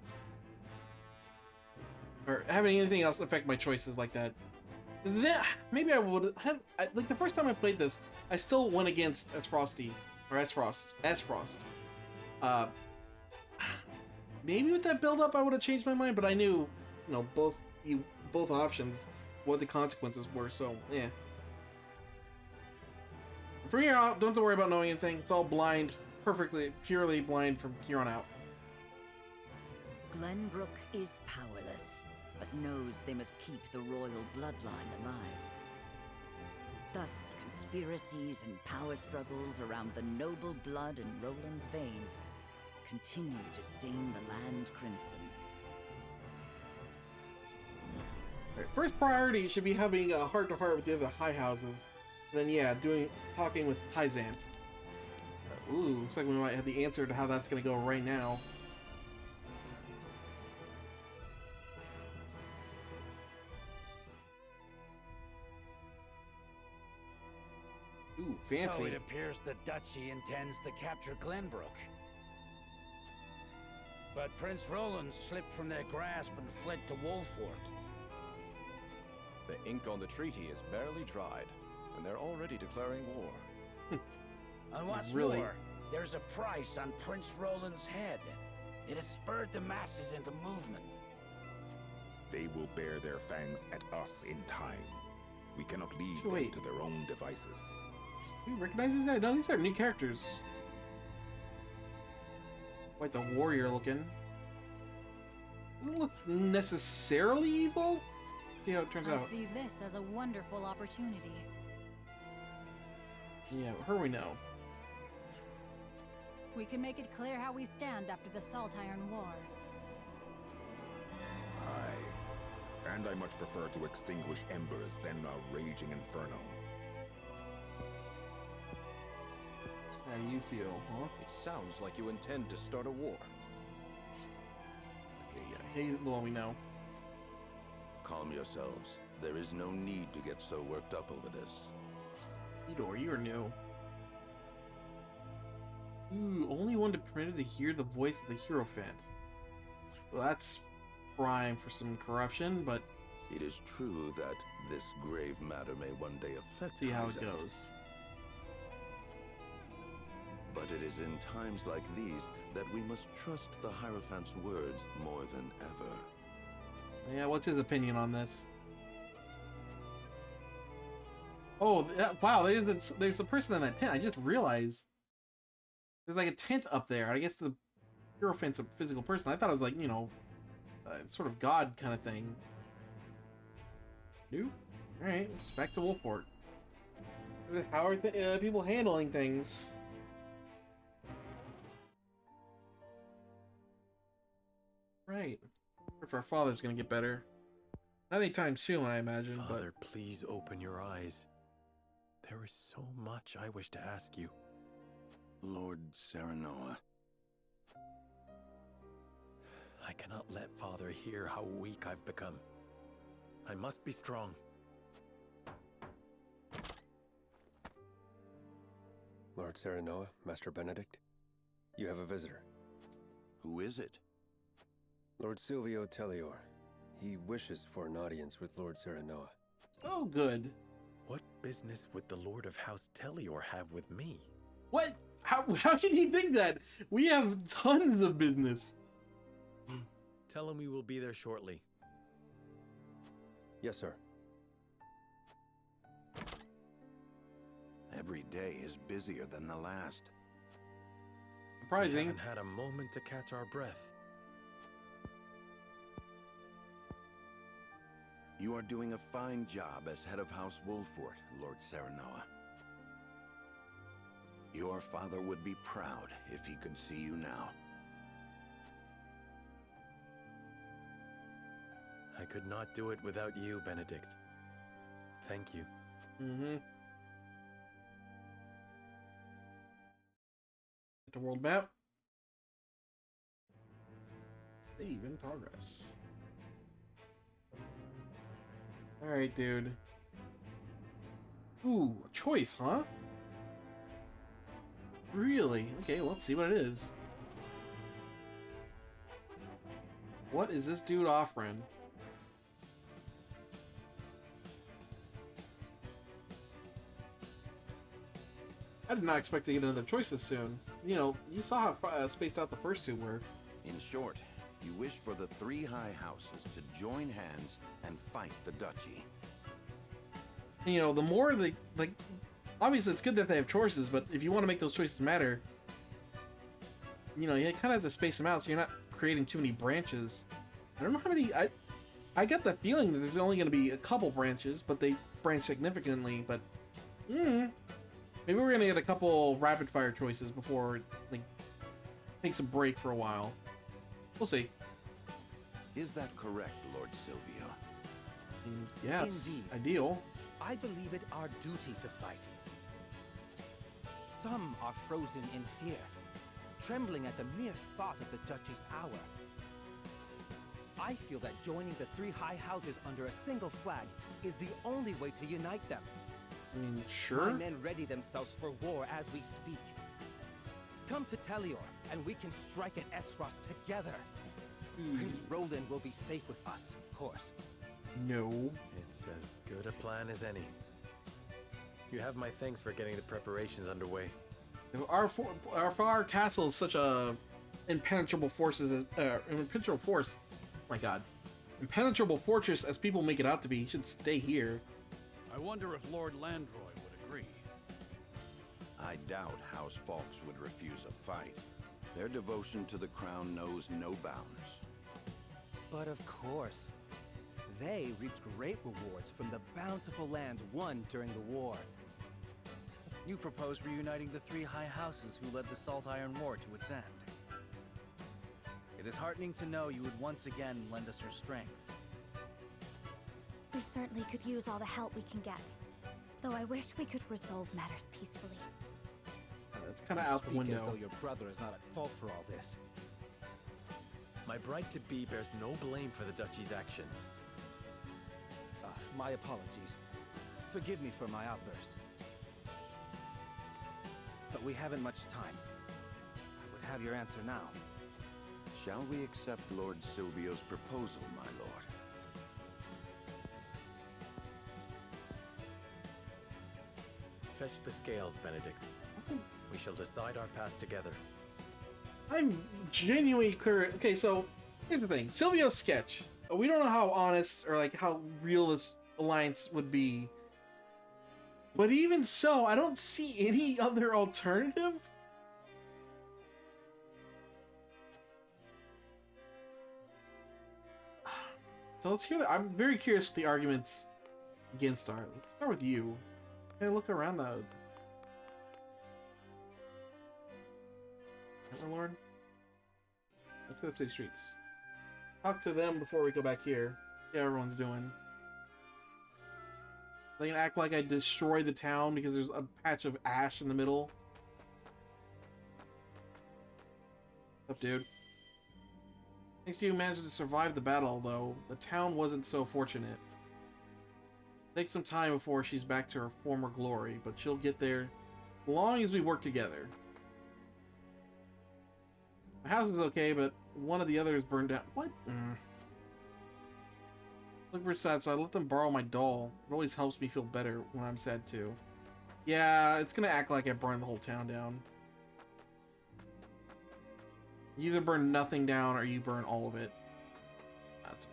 S1: Or having anything else affect my choices like that. Is that maybe I would have, like the first time I played this, I still went against S. Frosty or S. Frost. Maybe with that build up I would have changed my mind, but I knew, you know, both options, what the consequences were. So yeah. From here out, don't have to worry about knowing anything. It's all blind, purely blind from here on out.
S8: Glenbrook is powerless, but knows they must keep the royal bloodline alive. Thus, the conspiracies and power struggles around the noble blood in Roland's veins continue to stain the land crimson.
S1: Right, first priority should be having a heart-to-heart with the other high houses. Then yeah, talking with Hyzant. Ooh, looks like we might have the answer to how that's gonna go right now. Ooh, fancy.
S5: So it appears the Duchy intends to capture Glenbrook. But Prince Roland slipped from their grasp and fled to Wolford.
S12: The ink on the treaty is barely dried, and they're already declaring war.
S5: And what's
S1: Really?
S5: more, there's a price on Prince Roland's head. It has spurred the masses into movement.
S13: They will bear their fangs at us in time. We cannot leave
S1: Wait.
S13: them to their own devices.
S1: Do you recognize these guys? No, these are new characters. Quite the warrior looking. Doesn't look necessarily evil. See how it turns
S3: I
S1: out.
S3: see this as a wonderful opportunity.
S1: Yeah, her we know.
S3: We can make it clear how we stand after the Salt Iron War.
S13: Aye. And I much prefer to extinguish embers than a raging inferno.
S1: How do you feel, huh?
S12: It sounds like you intend to start a war.
S1: Okay, yeah, he's the one we know.
S23: Calm yourselves. There is no need to get so worked up over this.
S1: Theodore, you are new. Ooh, only one permitted to hear the voice of the Hierophant. Well, that's prime for some corruption, but
S23: It is true that this grave matter may one day affect
S1: See how it
S23: Kai'Zat.
S1: goes.
S23: But it is in times like these that we must trust the Hierophant's words more than ever.
S1: Yeah, what's his opinion on this? Oh, wow, there's a person in that tent. I just realized. There's like a tent up there. I guess the Hierophant's a physical person. I thought it was like, you know, sort of god kind of thing. Nope. Alright, it's back to Wolfport. How are people handling things? Right. If our father's gonna get better. Not anytime soon, I imagine.
S16: Father, please open your eyes. There is so much I wish to ask you.
S23: Lord Serenoa.
S16: I cannot let Father hear how weak I've become. I must be strong.
S14: Lord Serenoa, Master Benedict, you have a visitor.
S23: Who is it?
S14: Lord Silvio Tellior. He wishes for an audience with Lord Serenoa.
S1: Oh, good.
S16: What business would the Lord of House Tellior have with me?
S1: What? How can he think that? We have tons of business.
S16: Tell him we will be there shortly.
S14: Yes, sir.
S23: Every day is busier than the last.
S1: Surprising.
S16: We haven't had a moment to catch our breath.
S23: You are doing a fine job as head of House Wolfort, Lord Serenoa. Your father would be proud if he could see you now.
S16: I could not do it without you, Benedict. Thank you.
S1: Mm-hmm. The world map. Save in progress. Alright, dude. Ooh, a choice, huh? Really? Okay, let's see what it is. What is this dude offering? I did not expect to get another choice this soon. You know, you saw how spaced out the first two were.
S23: In short, you wish for the three high houses to join hands and fight the duchy.
S1: And, you know, the more they, like, obviously it's good that they have choices, but if you want to make those choices matter, you know, you kind of have to space them out so you're not creating too many branches. I don't know how many, I got the feeling that there's only going to be a couple branches, but they branch significantly, but, maybe we're going to get a couple rapid fire choices before it, like, takes a break for a while. We'll see.
S23: Is that correct, Lord Silvio?
S1: Yes,
S2: Indeed.
S1: ideal.
S2: I believe it our duty to fight. Some are frozen in fear, trembling at the mere thought of the duchy's power. I feel that joining the three high houses under a single flag is the only way to unite them.
S1: I mean, sure.
S2: My men ready themselves for war as we speak. Come to Tellior, and we can strike at Esros together. Prince Roland will be safe with us, of course.
S1: No.
S16: It's as good a plan as any. You have my thanks for getting the preparations underway.
S1: Our castle is such a impenetrable force. Impenetrable force. Oh my God, impenetrable fortress as people make it out to be. He should stay here.
S7: I wonder if Lord Landroy would agree.
S23: I doubt House Fawkes would refuse a fight. Their devotion to the crown knows no bounds.
S2: But of course, they reaped great rewards from the bountiful lands won during the war.
S17: You propose reuniting the three high houses who led the Salt Iron War to its end. It is heartening to know you would once again lend us your strength.
S19: We certainly could use all the help we can get. Though I wish we could resolve matters peacefully.
S1: That's kind of out the window.
S2: As though your brother is not at fault for all this.
S16: My bride-to-be bears no blame for the duchy's actions.
S2: My apologies. Forgive me for my outburst. But we haven't much time. I would have your answer now.
S23: Shall we accept Lord Silvio's proposal, my lord?
S16: Fetch the scales, Benedict. We shall decide our path together.
S1: I'm genuinely clear. Okay, so here's the thing. Silvio's sketch. We don't know how honest or like how real this alliance would be. But even so, I don't see any other alternative. So let's hear that. I'm very curious what the arguments against are. Let's start with you. Hey, look around the Lord. Let's go to city streets. Talk to them before we go back here. See how everyone's doing. They can act like I destroyed the town because there's a patch of ash in the middle. What's up, dude? Thanks to you managed to survive the battle, though. The town wasn't so fortunate. Take some time before she's back to her former glory, but she'll get there as long as we work together. My house is okay, but one of the others burned down. What? Look for sad, so I let them borrow my doll. It always helps me feel better when I'm sad too. Yeah, it's gonna act like I burned the whole town down. You either burn nothing down or you burn all of it. That's why.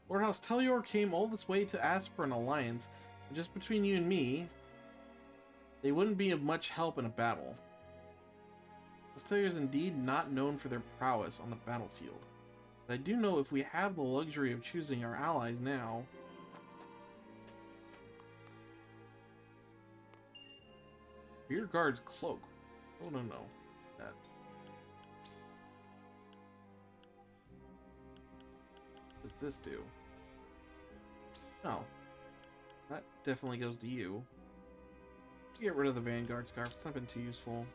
S1: Lord House Telior came all this way to ask for an alliance, and just between you and me, they wouldn't be of much help in a battle. Telior is indeed not known for their prowess on the battlefield. But I do know if we have the luxury of choosing our allies now. Rear guard's cloak. Oh no. That. What does this do? Oh. That definitely goes to you. Get rid of the Vanguard scarf. It's not been too useful.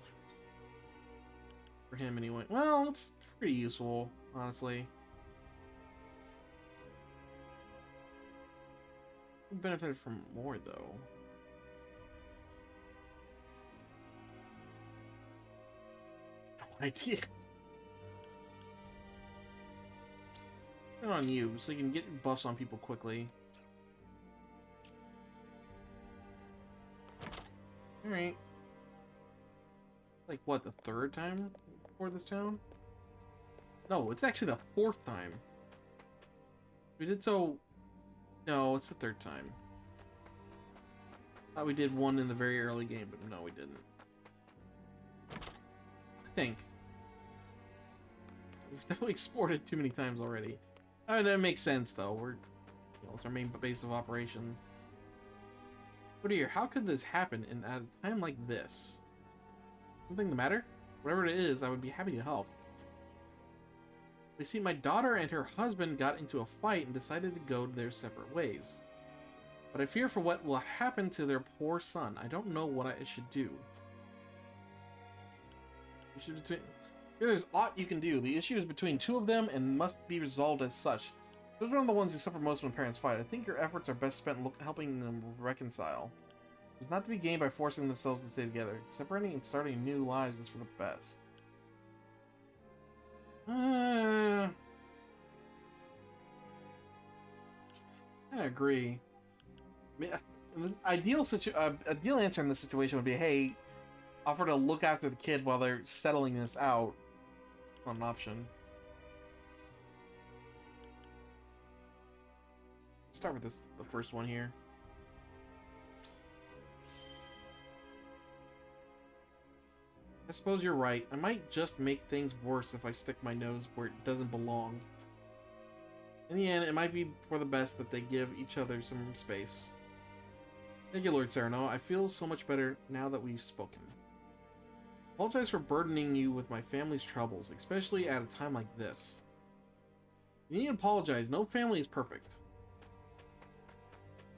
S1: For him anyway. Well, it's pretty useful, honestly. Who benefited from more, though? No idea. Put it on you, so you can get buffs on people quickly. Alright. Like, what, the third time for this town? No, it's actually the fourth time. We did so... No, it's the third time. Thought we did one in the very early game, but no, we didn't. I think. We've definitely exported too many times already. I mean, that makes sense, though. It's our main base of operation. But here, how could this happen at a time like this? Something the matter? Whatever it is, I would be happy to help. You see, my daughter and her husband got into a fight and decided to go their separate ways. But I fear for what will happen to their poor son. I don't know what I should do. There's aught you can do. The issue is between two of them and must be resolved as such. Those are the ones who suffer most when parents fight. I think your efforts are best spent helping them reconcile. It's not to be gained by forcing themselves to stay together. Separating and starting new lives is for the best. I agree. I mean, the ideal answer in this situation would be, hey, offer to look after the kid while they're settling this out. Not an option. Start with the first one here. I suppose you're right. I might just make things worse if I stick my nose where it doesn't belong. In the end, it might be for the best that they give each other some space. Thank you, Lord Sereno. I feel so much better now that we've spoken. I apologize for burdening you with my family's troubles, especially at a time like this. You need to apologize. No family is perfect.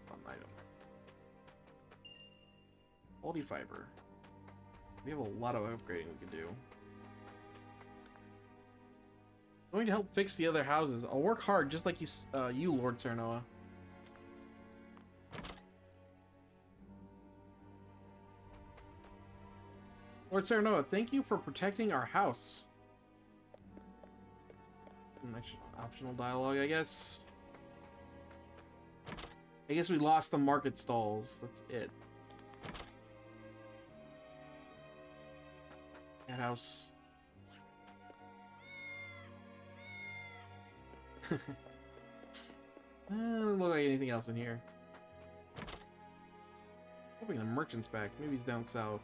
S1: Fun item. Quality fiber. We have a lot of upgrading we can do. I'm going to help fix the other houses. I'll work hard, just like you, Lord Serenoa. Lord Serenoa, thank you for protecting our house. Optional dialogue, I guess. I guess we lost the market stalls. That's it. house. Doesn't look like anything else in here. Hoping the merchant's back. Maybe he's down south.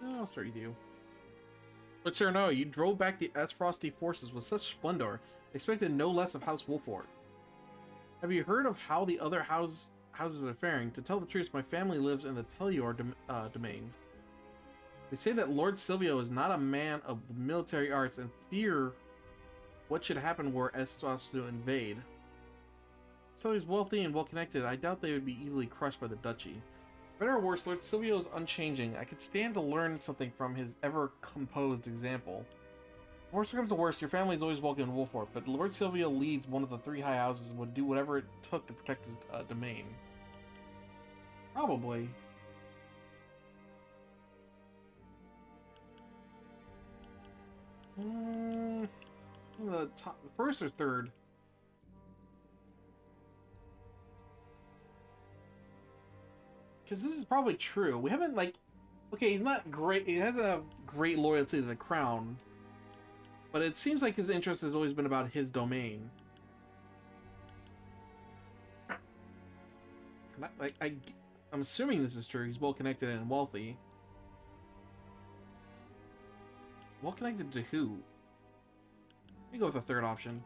S1: Oh, I'll start with you. But sir, no, you drove back the Frosty forces with such splendor. Expected no less of House Wolford. Have you heard of how the other houses are faring? To tell the truth, my family lives in the Telior domain. They say that Lord Silvio is not a man of the military arts and fear what should happen were Essos to invade. So he's wealthy and well-connected. I doubt they would be easily crushed by the duchy. Better or worse, Lord Silvio is unchanging. I could stand to learn something from his ever-composed example. If worse comes to worse, your family is always welcome in Wolfort, but Lord Silvio leads one of the 3 high houses and would do whatever it took to protect his domain. Probably. The first or third? Because this is probably true. We haven't, like... Okay, he's not great. He hasn't have great loyalty to the crown. But it seems like his interest has always been about his domain. I'm assuming this is true. He's well-connected and wealthy. Well-connected to who? Let me go with the third option.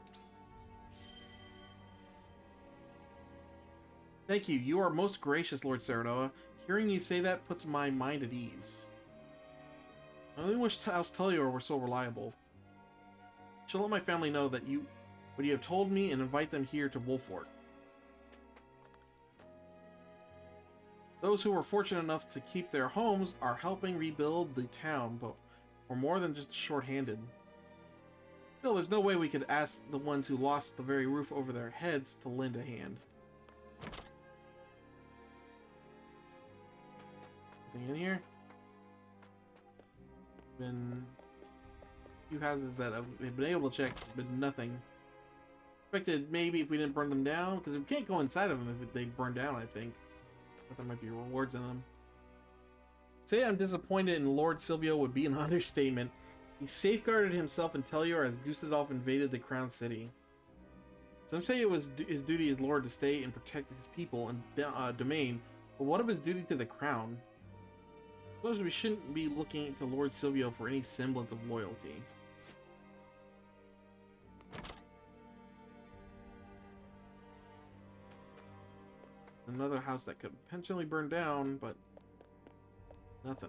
S1: Thank you. You are most gracious, Lord Serenoa. Hearing you say that puts my mind at ease. I only wish House Telior were so reliable. I shall let my family know that what you have told me and invite them here to Wolfort. Those who were fortunate enough to keep their homes are helping rebuild the town, but we're more than just short-handed. Still, there's no way we could ask the ones who lost the very roof over their heads to lend a hand. Anything in here? Been a few houses that I've been able to check, but nothing. Expected maybe if we didn't burn them down, because we can't go inside of them if they burn down, I think. But there might be rewards in them. Say I'm disappointed in Lord Silvio would be an understatement. He safeguarded himself in Telior as Gustadolf invaded the Crown City. Some say it was his duty as Lord to stay and protect his people and domain, but what of his duty to the Crown? I suppose we shouldn't be looking to Lord Silvio for any semblance of loyalty. Another house that could potentially burn down, but nothing.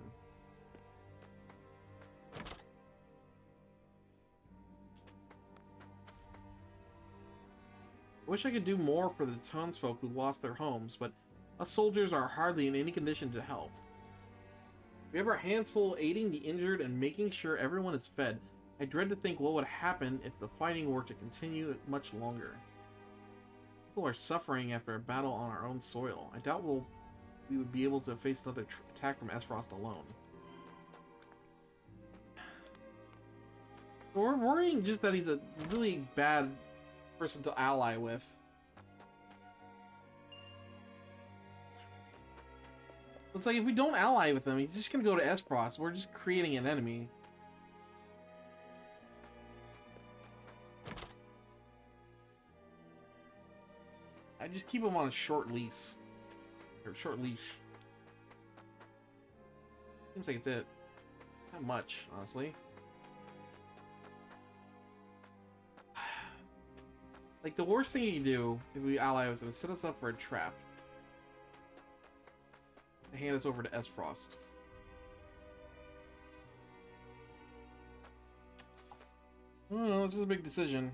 S1: I wish I could do more for the townsfolk who lost their homes, but us soldiers are hardly in any condition to help. We have our hands full aiding the injured and making sure everyone is fed. I dread to think what would happen if the fighting were to continue much longer. People are suffering after a battle on our own soil. I doubt we would be able to face another attack from Esfrost alone. We're worrying just that he's a really bad person to ally with. It's like if we don't ally with him, he's just gonna go to Esfrost. We're just creating an enemy. I just keep him on a short leash. Or short leash. Seems like it's it. Not much, honestly. Like, the worst thing you can do if we ally with him is set us up for a trap. And hand us over to Esfrost. Oh, this is a big decision.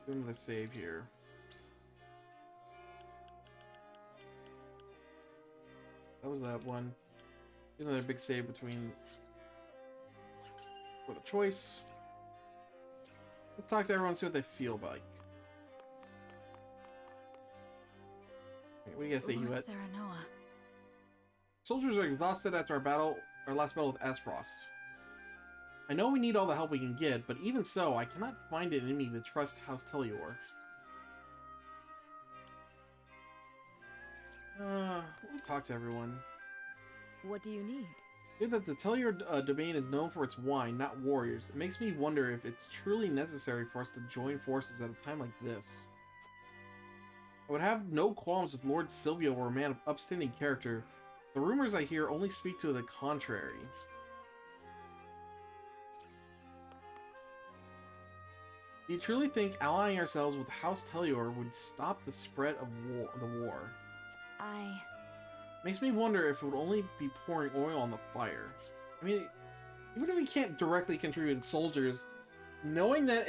S1: Do another save here. That was that one. Another big save between for the choice. Let's talk to everyone, see what they feel like. What do you guys say, Hewitt?
S3: Serenoa.
S1: Soldiers are exhausted after our last battle with Esfrost. I know we need all the help we can get, but even so, I cannot find an enemy to trust House Telior. Let me talk to everyone.
S20: What do you need?
S1: I hear that the Telior domain is known for its wine, not warriors. It makes me wonder if it's truly necessary for us to join forces at a time like this. I would have no qualms if Lord Silvio were a man of upstanding character. The rumors I hear only speak to the contrary. Do you truly think allying ourselves with House Telior would stop the spread of the war? Makes me wonder if it would only be pouring oil on the fire. I mean, even if we can't directly contribute in soldiers, knowing that...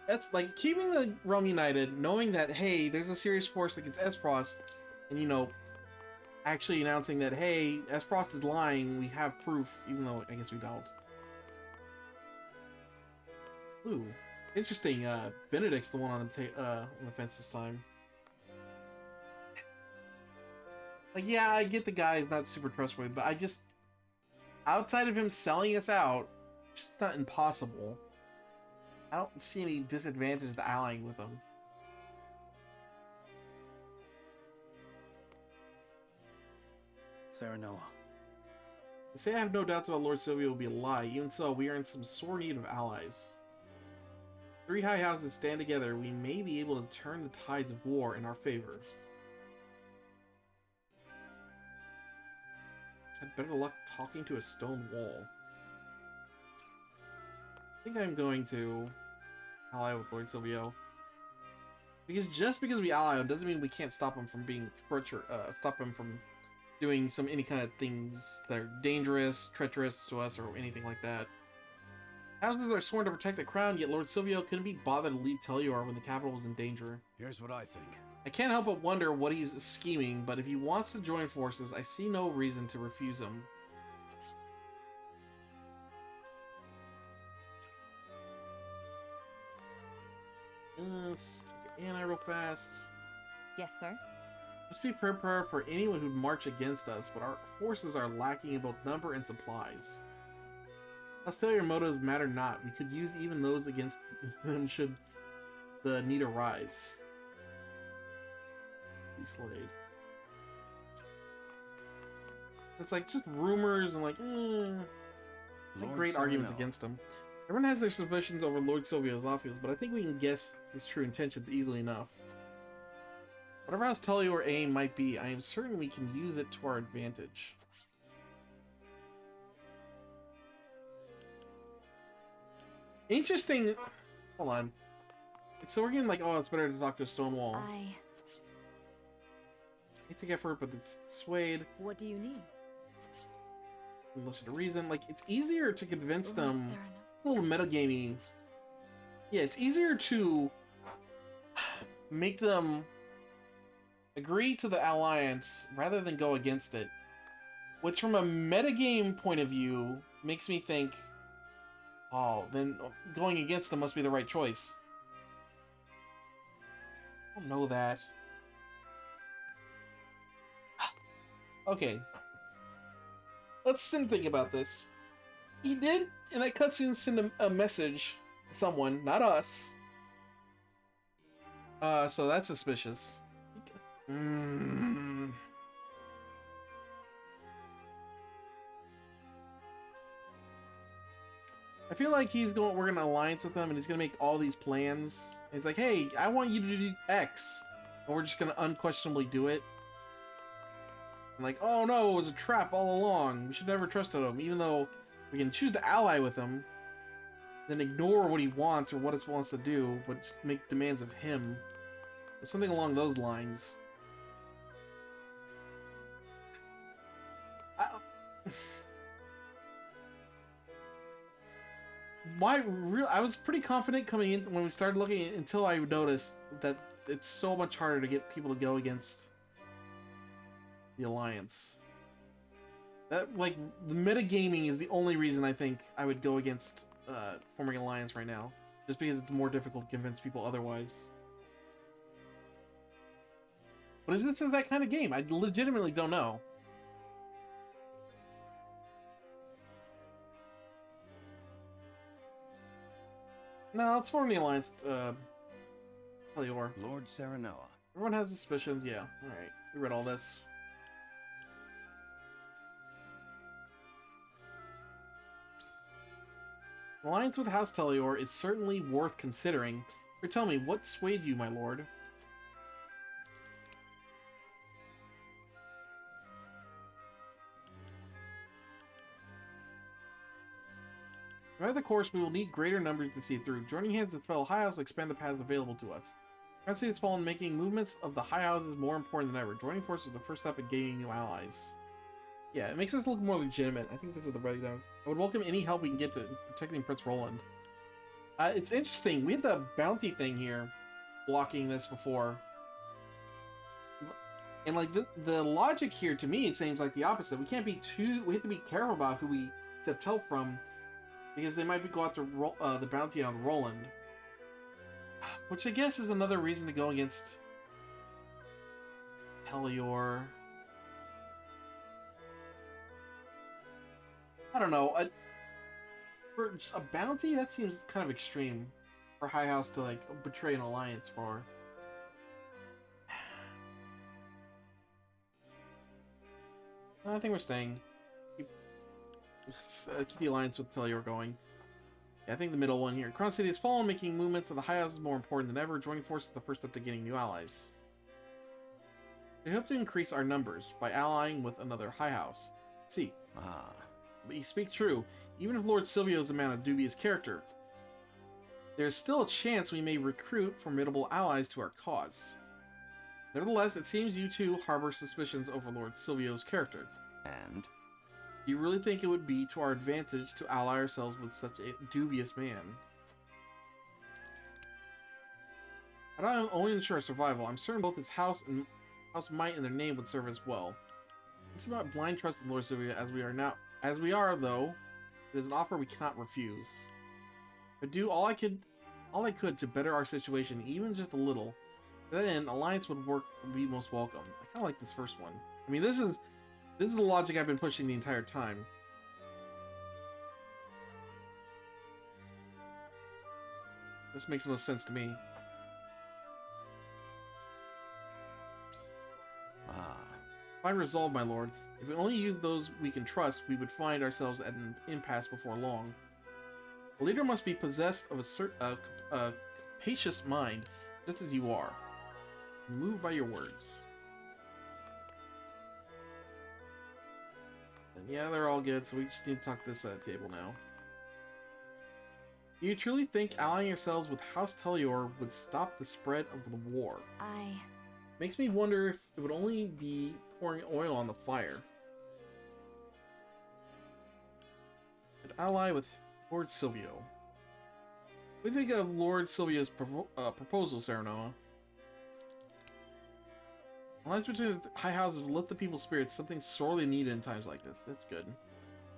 S1: That's like keeping the realm united, knowing that, hey, there's a serious force against Esfrost, and, you know, actually announcing that, hey, Esfrost is lying, we have proof, even though I guess we don't. Ooh, interesting. Benedict's the one on the fence this time. Like, yeah, I get the guy is not super trustworthy, but I just, outside of him selling us out, it's just not impossible. I don't see any disadvantage to allying with him.
S17: Serenoa.
S1: To say I have no doubts about Lord Silvio will be a lie. Even so, we are in some sore need of allies. 3 high houses stand together, we may be able to turn the tides of war in our favor. Had better luck talking to a stone wall. I think I'm going to ally with Lord Silvio. Because just because we ally him doesn't mean we can't stop him from being stop him from doing any kind of things that are dangerous, treacherous to us, or anything like that. Houses are sworn to protect the crown, yet Lord Silvio couldn't be bothered to leave Telior when the capital was in danger.
S7: Here's what I think.
S1: I can't help but wonder what he's scheming, but if he wants to join forces, I see no reason to refuse him. Let's get Anna real fast.
S18: Yes, sir.
S1: Must be prepared for anyone who'd march against us, but our forces are lacking in both number and supplies. Hostiliar motives matter not. We could use even those against them should the need arise. Be slayed. It's like just rumors and like, great arguments against him. Everyone has their suspicions over Lord Silvio's office, but I think we can guess his true intentions easily enough. Whatever House Telior aim might be, I am certain we can use it to our advantage. Interesting. Hold on. So we're getting like, oh, it's better to talk to a stone wall. I take effort, but it's swayed.
S20: What do you need?
S1: Listen to reason. Like, it's easier to convince them. A little metagaming. Yeah, it's easier to make them agree to the alliance rather than go against it. Which, from a metagame point of view, makes me think, oh, then going against them must be the right choice. I don't know that. Okay. Let's think about this. He did, in that cutscene, send a message to someone, not us. So that's suspicious. I feel like we're gonna alliance with them and he's gonna make all these plans. He's like, hey, I want you to do X. And we're just gonna unquestionably do it. And like, oh no, it was a trap all along. We should never trust him, even though we can choose to ally with him, then ignore what he wants or what it wants to do, but just make demands of him. Or something along those lines. I was pretty confident coming in when we started looking until I noticed that it's so much harder to get people to go against the Alliance. That, like, the metagaming is the only reason I think I would go against forming an alliance right now. Just because it's more difficult to convince people otherwise. But is this that kind of game? I legitimately don't know. No, let's form the alliance. Telior.
S23: Lord Serenella.
S1: Everyone has suspicions. Yeah. All right. We read all this. Alliance with House Telior is certainly worth considering. But tell me, what swayed you, my lord? No matter the course, we will need greater numbers to see it through. Joining hands with fellow High House will expand the paths available to us. Crown City has fallen, making movements of the High Houses more important than ever. Joining forces is the first step in gaining new allies. Yeah, it makes us look more legitimate. I think this is the breakdown. I would welcome any help we can get to protecting Prince Roland. It's interesting. We had the bounty thing here blocking this before. And like the logic here to me, it seems like the opposite. We have to be careful about who we accept help from, because they might go after the bounty on Roland. Which I guess is another reason to go against Telior. I don't know. For a bounty, that seems kind of extreme for High House to like betray an alliance for. I think we're staying. Let's keep the alliance with Telior going. Yeah, I think the middle one here. Crown City has fallen, making movements of the High House is more important than ever. Joining forces is the first step to getting new allies. We hope to increase our numbers by allying with another High House. See. But you speak true. Even if Lord Silvio is a man of dubious character, there's still a chance we may recruit formidable allies to our cause. Nevertheless, it seems you two harbor suspicions over Lord Silvio's character.
S23: And?
S1: Do you really think it would be to our advantage to ally ourselves with such a dubious man? I don't only ensure our survival. I'm certain both his house and House Might and their name would serve as well. It's about blind trust in Lord Silvio as we are, though. It is an offer we cannot refuse. But do all I could to better our situation, even just a little. Then alliance would be most welcome. I kind of like this first one. I mean, this is the logic I've been pushing the entire time. This makes the most sense to me. Find resolve, my lord. If we only use those we can trust, we would find ourselves at an impasse before long. A leader must be possessed of a capacious mind, just as you are. Moved by your words. And yeah, they're all good, so we just need to talk this table now. Do you truly think allying yourselves with House Telior would stop the spread of the war? Makes me wonder if it would only be pouring oil on the fire. An ally with Lord Silvio. What do you think of Lord Silvio's proposal, Serenoma? Alliance between the High Houses would lift the people's spirits, something sorely needed in times like this. That's good.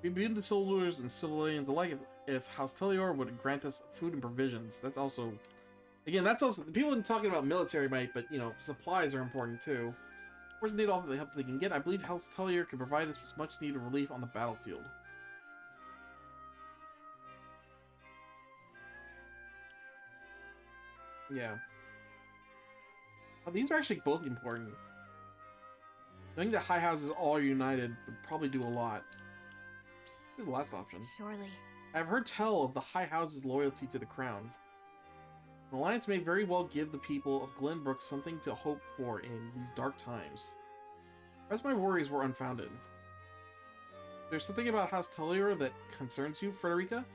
S1: We'd be to soldiers and civilians alike if House Telior would grant us food and provisions. That's also... Again, that's also... People have been talking about military might, but, you know, supplies are important too. Of course, need all the help they can get. I believe House Telior can provide us with much needed relief on the battlefield. Yeah. Oh, these are actually both important. Knowing that High Houses all united would probably do a lot. Here's the last option.
S19: Surely.
S1: I've heard tell of the High House's loyalty to the crown. An alliance may very well give the people of Glenbrook something to hope for in these dark times. Perhaps my worries were unfounded. There's something about House Telior that concerns you, Frederica?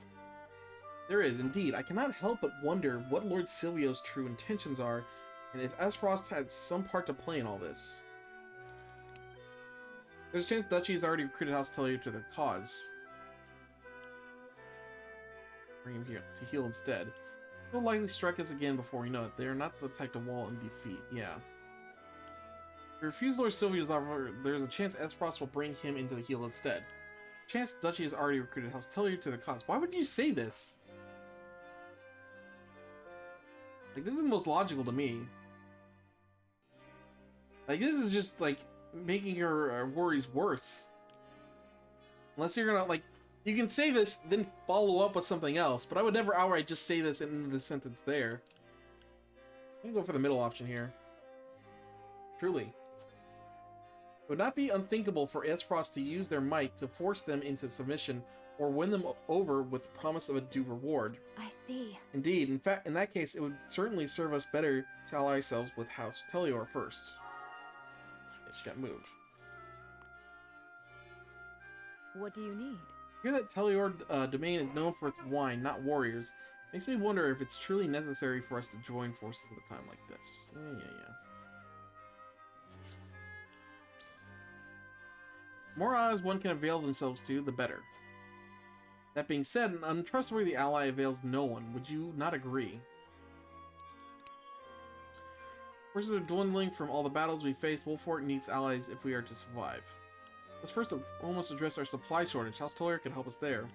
S1: There is, indeed. I cannot help but wonder what Lord Silvio's true intentions are, and if Aesfrost had some part to play in all this. There's a chance Duchy has already recruited House Telior to their cause. Bring him here to heal instead. They'll likely strike us again before we know it. They are not the type to wall and defeat. Yeah. If we refuse Lord Silvio's offer, there's a chance Aesfrost will bring him into the heal instead. Chance Duchy has already recruited House Telior to their cause. Why would you say this? Like, this is the most logical to me. Like, this is just, like, making your worries worse. Unless you're gonna, like, You can say this, then follow up with something else, but I would never outright just say this in the sentence there. I'm gonna go for the middle option here. Truly. It would not be unthinkable for Aesfrost to use their might to force them into submission or win them over with the promise of a due reward.
S19: I see.
S1: Indeed, in fact, in that case, it would certainly serve us better to ally ourselves with House Telior first. Yeah, she got moved.
S20: What do you need?
S1: Hear that Telior domain is known for its wine, not warriors. Makes me wonder if it's truly necessary for us to join forces at a time like this. Yeah. More allies one can avail themselves to, the better. That being said, an untrustworthy ally avails no one. Would you not agree? Forces are dwindling from all the battles we face. Wolfort needs allies if we are to survive. Let's first almost address our supply shortage. House Telior can help us there.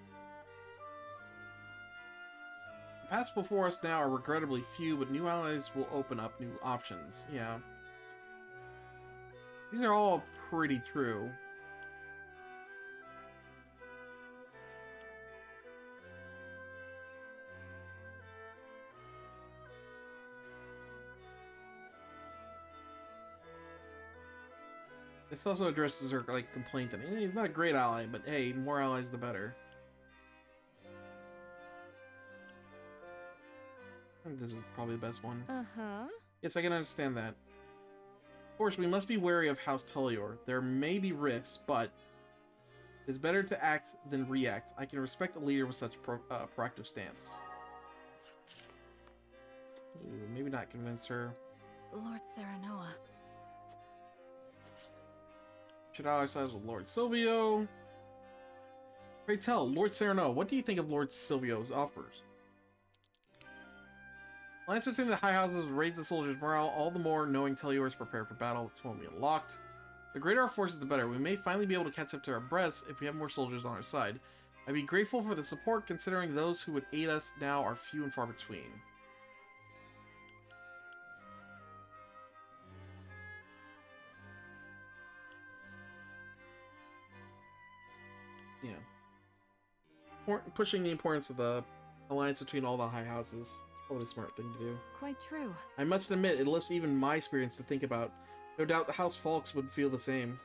S1: The paths before us now are regrettably few, but new allies will open up new options. Yeah. These are all pretty true. This also addresses her complaint that he's not a great ally, but hey, more allies the better. I think this is probably the best one.
S20: Uh-huh.
S1: Yes, I can understand that. Of course, we must be wary of House Telior. There may be risks, but it's better to act than react. I can respect a leader with such proactive stance. Ooh, maybe not convinced her.
S3: Lord Serenoa.
S1: Should ally ourselves with Lord Silvio. Pray tell, Lord Serenoa, what do you think of Lord Silvio's offers? Alliance between the high houses will raise the soldiers' morale, all the more knowing Telior is prepared for battle. This won't be unlocked. The greater our forces, the better. We may finally be able to catch up to our breasts if we have more soldiers on our side. I'd be grateful for the support, considering those who would aid us now are few and far between. Yeah. Pushing the importance of the alliance between all the high houses. Probably the smart thing to do.
S3: Quite true.
S1: I must admit, it lifts even my spirits to think about. No doubt the House Falks would feel the same.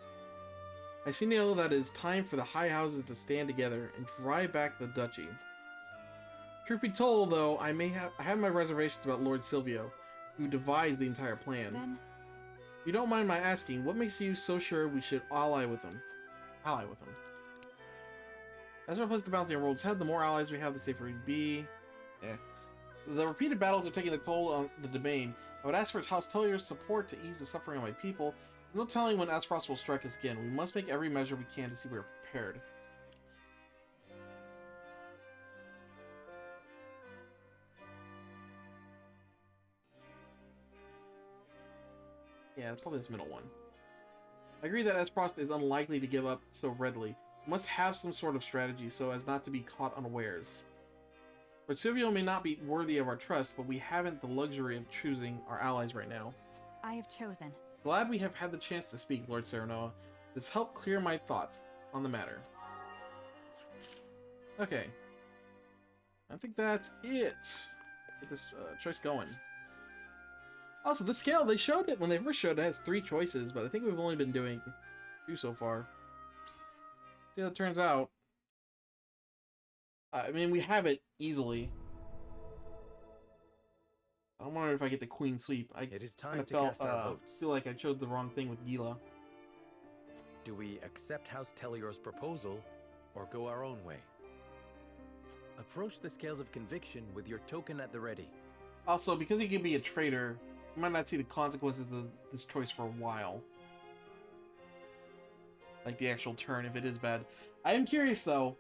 S1: I see now that it is time for the high houses to stand together and drive back the duchy. Truth be told, though, I have my reservations about Lord Silvio, who devised the entire plan.
S3: Then,
S1: if you don't mind my asking, what makes you so sure we should ally with him? As we replace the bounty on World's Head, the more allies we have, the safer we'd be. The repeated battles are taking a toll on the domain. I would ask for House Telior's support to ease the suffering of my people. There's no telling when Aesfrost will strike us again. We must make every measure we can to see we are prepared. Yeah, probably this middle one. I agree that Aesfrost is unlikely to give up so readily. We must have some sort of strategy so as not to be caught unawares. But Silvio may not be worthy of our trust, but we haven't the luxury of choosing our allies right now.
S3: I have chosen.
S1: Glad we have had the chance to speak, Lord Serenoa. This helped clear my thoughts on the matter. Okay. I think that's it. Get this choice going. Also, the scale, they showed it when they first showed it, has 3 choices, but I think we've only been doing 2 so far. See how it turns out. I mean, we have it easily. I'm wondering if I get the Queen Sweep.
S16: It is time to cast our votes.
S1: Feel like I chose the wrong thing with Gila.
S16: Do we accept House Telior's proposal, or go our own way? Approach the scales of conviction with your token at the ready.
S1: Also, because he could be a traitor, you might not see the consequences of this choice for a while. Like the actual turn, if it is bad. I am curious, though.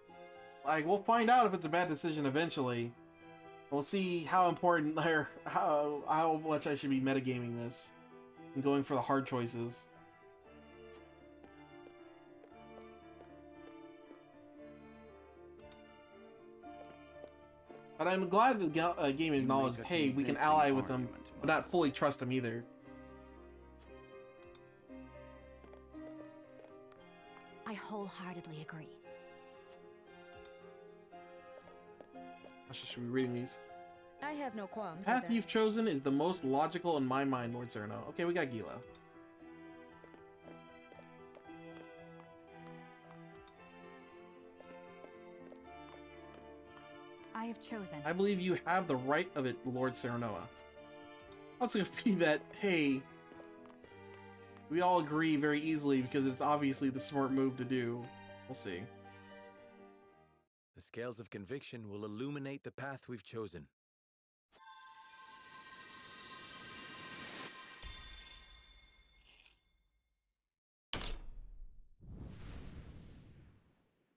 S1: Like, we'll find out if it's a bad decision eventually. We'll see how important or how much I should be metagaming this and going for the hard choices. But I'm glad the game acknowledged, hey, we can ally with them, but not fully trust them either.
S19: I wholeheartedly agree.
S1: I should be reading these.
S20: I have no qualms.
S1: The path you've chosen is the most logical in my mind, Lord Cyrano. Okay, we got Gila.
S3: I have chosen.
S1: I believe you have the right of it, Lord Serenoa. Also gonna be that, hey, we all agree very easily because it's obviously the smart move to do. We'll see.
S16: The scales of conviction will illuminate the path we've chosen.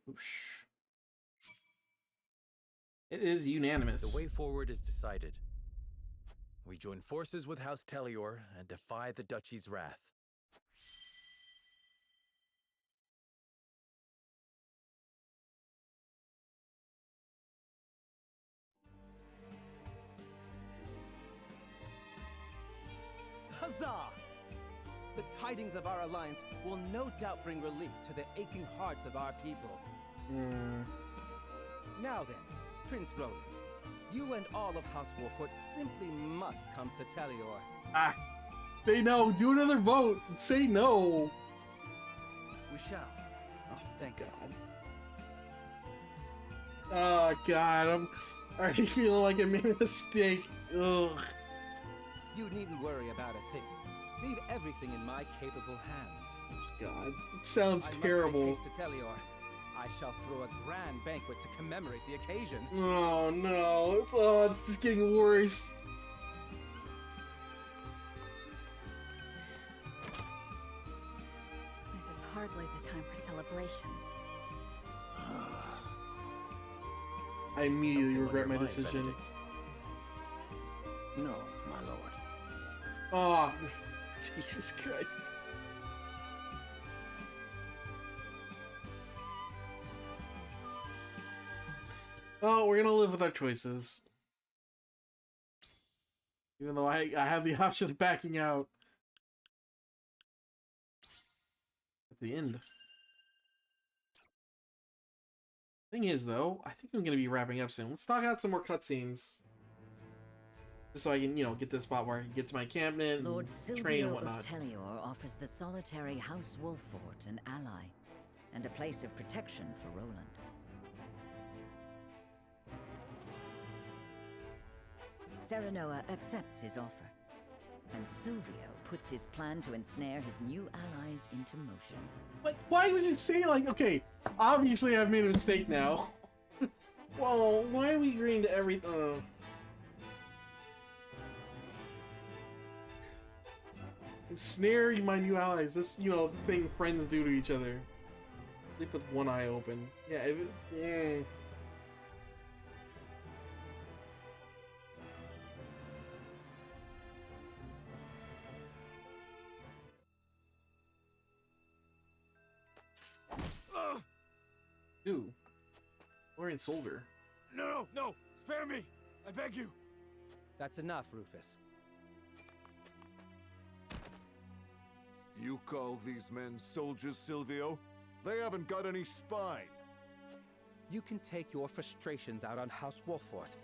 S1: Oosh. It is unanimous.
S16: The way forward is decided. We join forces with House Telior and defy the Duchy's wrath.
S2: Huzzah! The tidings of our alliance will no doubt bring relief to the aching hearts of our people. Now then, Prince Roland, you and all of House Wolford simply must come to Telior.
S1: Ah, they know. Do another vote. Say no.
S2: We shall.
S1: Oh, thank God. Oh God, I'm already feeling like I made a mistake. Ugh.
S2: You needn't worry about a thing. Leave everything in my capable hands.
S1: Oh God, it sounds terrible.
S2: I must make haste to Telior. I shall throw a grand banquet to commemorate the occasion.
S1: Oh no, it's just getting worse.
S3: This is hardly the time for celebrations.
S1: I immediately regret my decision.
S23: Benedict. No, my lord.
S1: Oh, Jesus Christ. Well, we're gonna live with our choices. Even though I have the option of backing out at the end. Thing is, though, I think I'm gonna be wrapping up soon. Let's knock out some more cutscenes. Just so I can, get to the spot where I can get to my encampment
S8: Lord
S1: and train and
S8: Silvio
S1: whatnot.
S8: of Telior offers the solitary House Wolfort an ally, and a place of protection for Roland. Serenoa accepts his offer, and Silvio puts his plan to ensnare his new allies into motion.
S1: But why would you say, okay, obviously I've made a mistake now. Well, why are we agreeing to everything? Ensnaring my new allies. This, thing friends do to each other. Sleep with one eye open. Yeah, Dude. Lorian Soldier.
S21: No! Spare me! I beg you!
S2: That's enough, Rufus.
S6: You call these men soldiers, Silvio? They haven't got any spine.
S2: You can take your frustrations out on House Wolfort.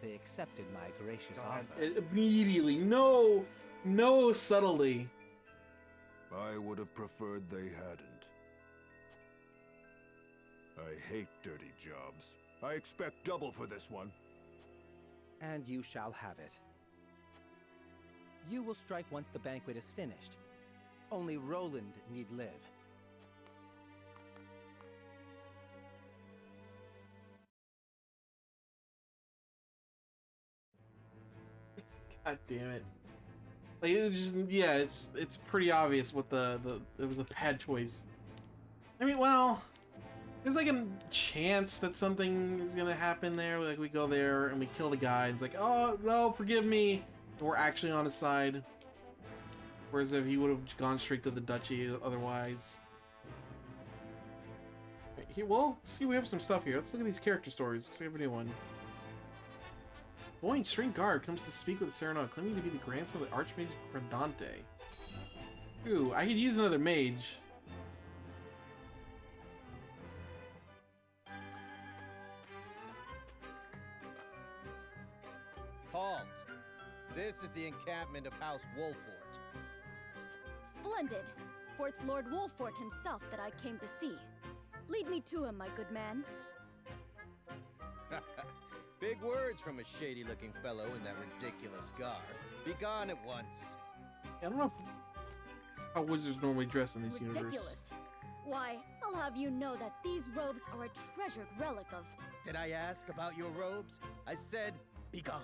S2: They accepted my gracious offer.
S1: Immediately. No subtlety.
S6: I would have preferred they hadn't. I hate dirty jobs. I expect double for this one.
S2: And you shall have it. You will strike once the banquet is finished. Only Roland need live.
S1: God damn it. It's pretty obvious what it was a bad choice. I mean, well, there's like a chance that something is gonna happen there. Like we go there and we kill the guy. And it's like, oh no, forgive me. And we're actually on his side. Whereas if he would have gone straight to the duchy otherwise. Here, well, let's see. We have some stuff here. Let's look at these character stories. Looks like we have a new one. Boyne String Guard comes to speak with Sereno, claiming to be the grandson of the Archmage Credante. Ooh, I could use another mage.
S2: halt! This is the encampment of House Wolfort.
S9: Splendid! For it's Lord Wolfort himself that I came to see. Lead me to him, my good man.
S2: Big words from a shady-looking fellow in that ridiculous garb. Be gone at once.
S1: I don't know how wizards normally dress in this universe.
S9: Ridiculous. Why, I'll have you know that these robes are a treasured relic of...
S2: Did I ask about your robes? I said, be gone.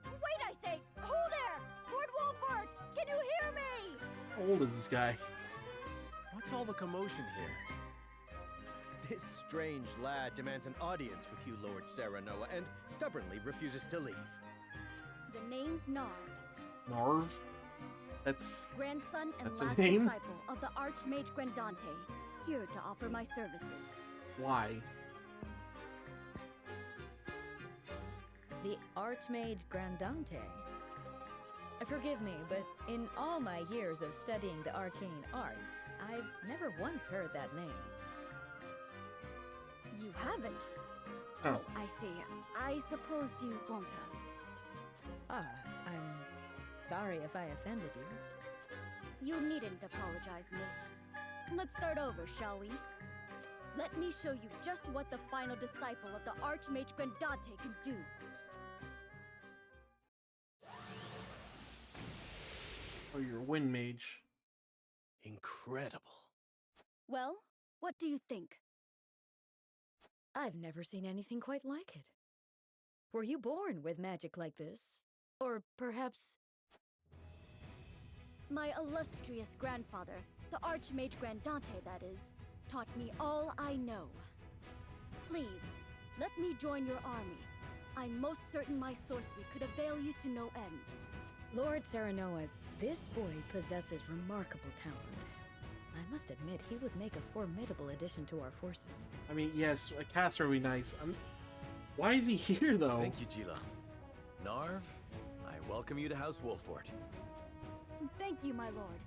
S9: Wait, I say! Who there? Lord Wolfort! Can you hear me?
S1: How old is this guy?
S2: What's all the commotion here? This strange lad demands an audience with you, Lord Serenoa, and stubbornly refuses to leave.
S9: The name's Narv.
S1: Narv? That's...
S9: Grandson and
S1: that's a
S9: last
S1: name?
S9: disciple of the Archmage Grandante, here to offer my services.
S1: Why?
S20: The Archmage Grandante. Forgive me, but in all my years of studying the arcane arts, I've never once heard that name.
S9: You haven't?
S1: Oh.
S9: I see. I suppose you won't have.
S20: Ah, I'm sorry if I offended you.
S9: You needn't apologize, miss. Let's start over, shall we? Let me show you just what the final disciple of the Archmage Grandante can do.
S1: Oh, you're a wind mage.
S2: Incredible.
S9: Well, what do you think?
S20: I've never seen anything quite like it. Were you born with magic like this? Or perhaps...
S9: My illustrious grandfather, the Archmage Grandante, that is, taught me all I know. Please, let me join your army. I'm most certain my sorcery could avail you to no end.
S20: Lord Serenoa, this boy possesses remarkable talent. I must admit, he would make a formidable addition to our forces.
S1: I mean, yes, a caster would be nice. Why is he here, though?
S16: Thank you, Gila. Narv, I welcome you to House Wolfort.
S9: Thank you, my lord.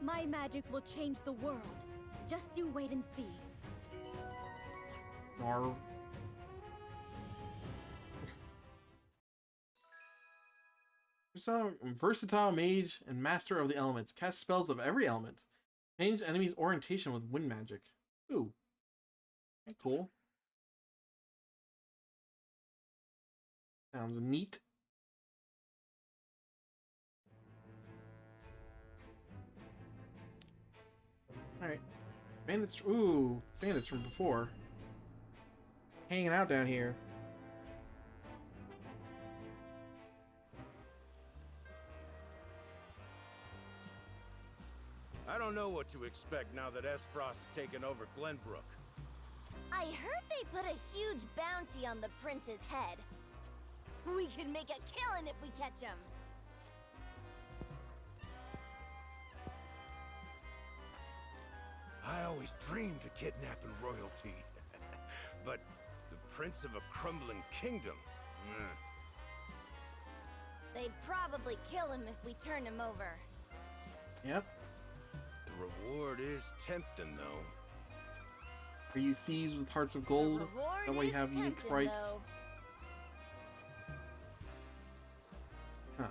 S9: My magic will change the world. Just you wait and see.
S1: Narv. Versatile mage and master of the elements. Cast spells of every element. Change enemies' orientation with wind magic. Ooh. Okay, cool. Sounds neat. Alright. Bandits. Ooh. Bandits from before. Hanging out down here.
S22: I don't know what to expect now that Esfrost's taken over Glenbrook.
S10: I heard they put a huge bounty on the prince's head. We can make a killing if we catch him.
S22: I always dreamed of kidnapping royalty. But the prince of a crumbling kingdom?
S10: They'd probably kill him if we turn him over.
S1: Yep.
S22: The reward is tempting, though.
S1: Are you thieves with hearts of gold? That way you have unique sprites. Huh.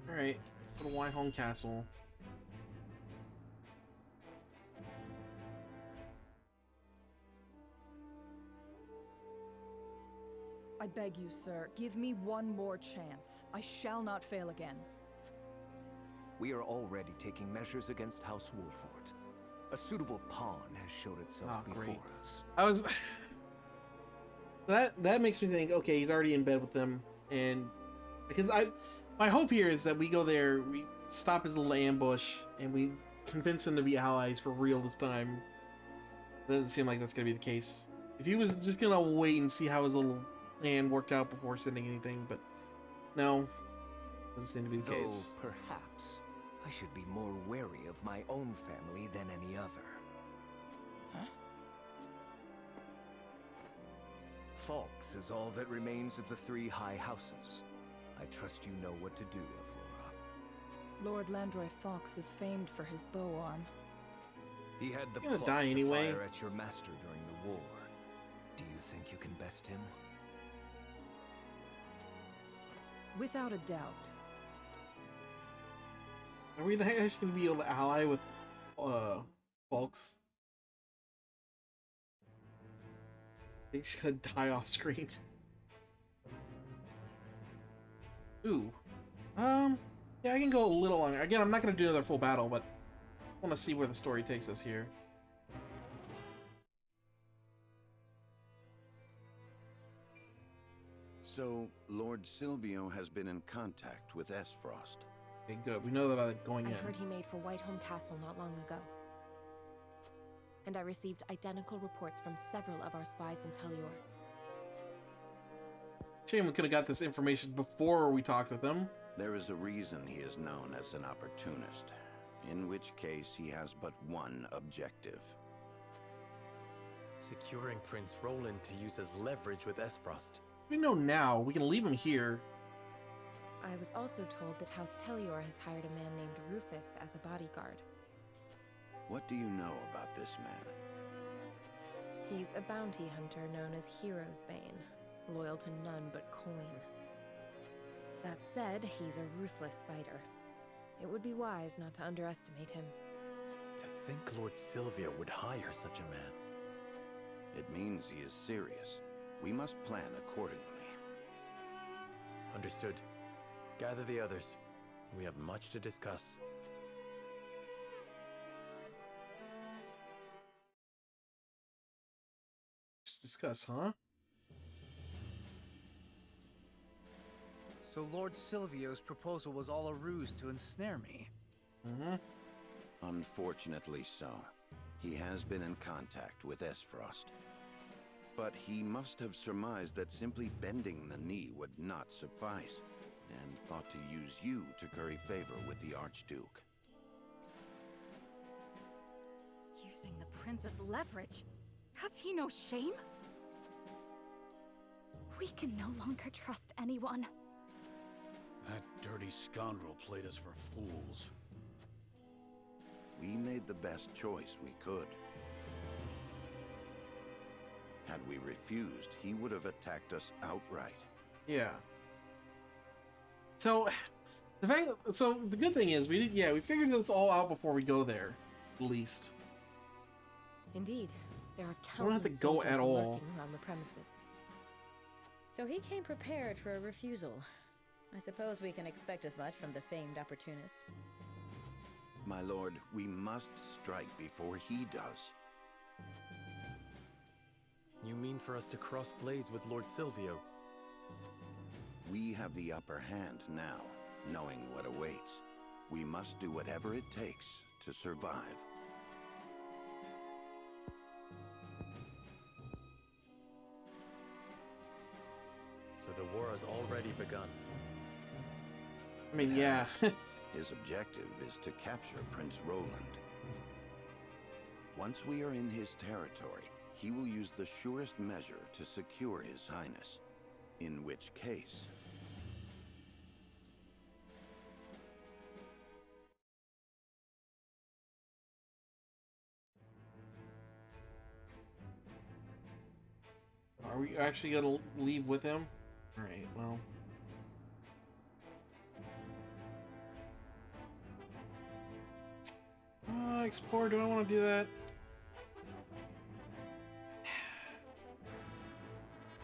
S1: Alright, let's go to Whitehome Castle.
S11: I beg you, sir, give me one more chance. I shall not fail again.
S15: We are already taking measures against House Wolfort. A suitable pawn has showed itself before us.
S1: I was... That makes me think, okay, he's already in bed with them, and... Because my hope here is that we go there, we stop his little ambush, and we convince him to be allies for real this time. Doesn't seem like that's gonna be the case. If he was just gonna wait and see how his little plan worked out before sending anything, but no, doesn't seem to be the case.
S15: Though perhaps I should be more wary of my own family than any other.
S11: Huh?
S15: Falks is all that remains of the three high houses. I trust you know what to do, Evlora.
S11: Lord Landroy Fox is famed for his bow arm.
S17: He had the
S1: He's gonna
S17: pluck
S1: die
S17: to
S1: anyway.
S17: fire at your master during the war. Do you think you can best him?
S11: Without a doubt.
S1: Are we actually gonna be able to ally with folks? They're just gonna die off screen. Ooh. Yeah, I can go a little longer. Again, I'm not gonna do another full battle, but I want to see where the story takes us here.
S23: So, Lord Silvio has been in contact with Esfrost.
S1: Okay, good. We know about it going in.
S18: I heard he made for Whitehome Castle not long ago. And I received identical reports from several of our spies in Telior.
S1: Shame we could have got this information before we talked with him.
S23: There is a reason he is known as an opportunist, in which case he has but one objective.
S16: Securing Prince Roland to use as leverage with Esfrost.
S1: We know now. We can leave him here.
S18: I was also told that House Telior has hired a man named Rufus as a bodyguard.
S23: What do you know about this man?
S18: He's a bounty hunter known as Hero's Bane, loyal to none but coin. That said, he's a ruthless fighter. It would be wise not to underestimate him.
S16: To think Lord Silvio would hire such a man.
S23: It means he is serious. We must plan accordingly.
S16: Understood. Gather the others. We have much to discuss.
S1: Let's discuss, huh?
S17: So Lord Silvio's proposal was all a ruse to ensnare me?
S1: Mm-hmm.
S23: Unfortunately so. He has been in contact with Esfrost. But he must have surmised that simply bending the knee would not suffice, and thought to use you to curry favor with the Archduke.
S20: Using the prince's leverage? Has he no shame? We can no longer trust anyone.
S7: That dirty scoundrel played us for fools.
S23: We made the best choice we could. Had we refused, he would have attacked us outright.
S1: Yeah. So, the good thing is we figured this all out before we go there, at least.
S18: Indeed, there are
S1: We don't have
S18: countless
S1: to go
S18: soldiers
S1: at all.
S18: lurking around the premises.
S20: So he came prepared for a refusal. I suppose we can expect as much from the famed opportunist.
S23: My lord, we must strike before he does.
S16: You mean for us to cross blades with Lord Silvio?
S23: We have the upper hand now, knowing what awaits. We must do whatever it takes to survive.
S16: So the war has already begun.
S1: I mean, yeah.
S23: His objective is to capture Prince Roland. Once we are in his territory, he will use the surest measure to secure His Highness. In which case...
S1: Are we actually gonna leave with him? Alright, well. Explore, do I want to do that?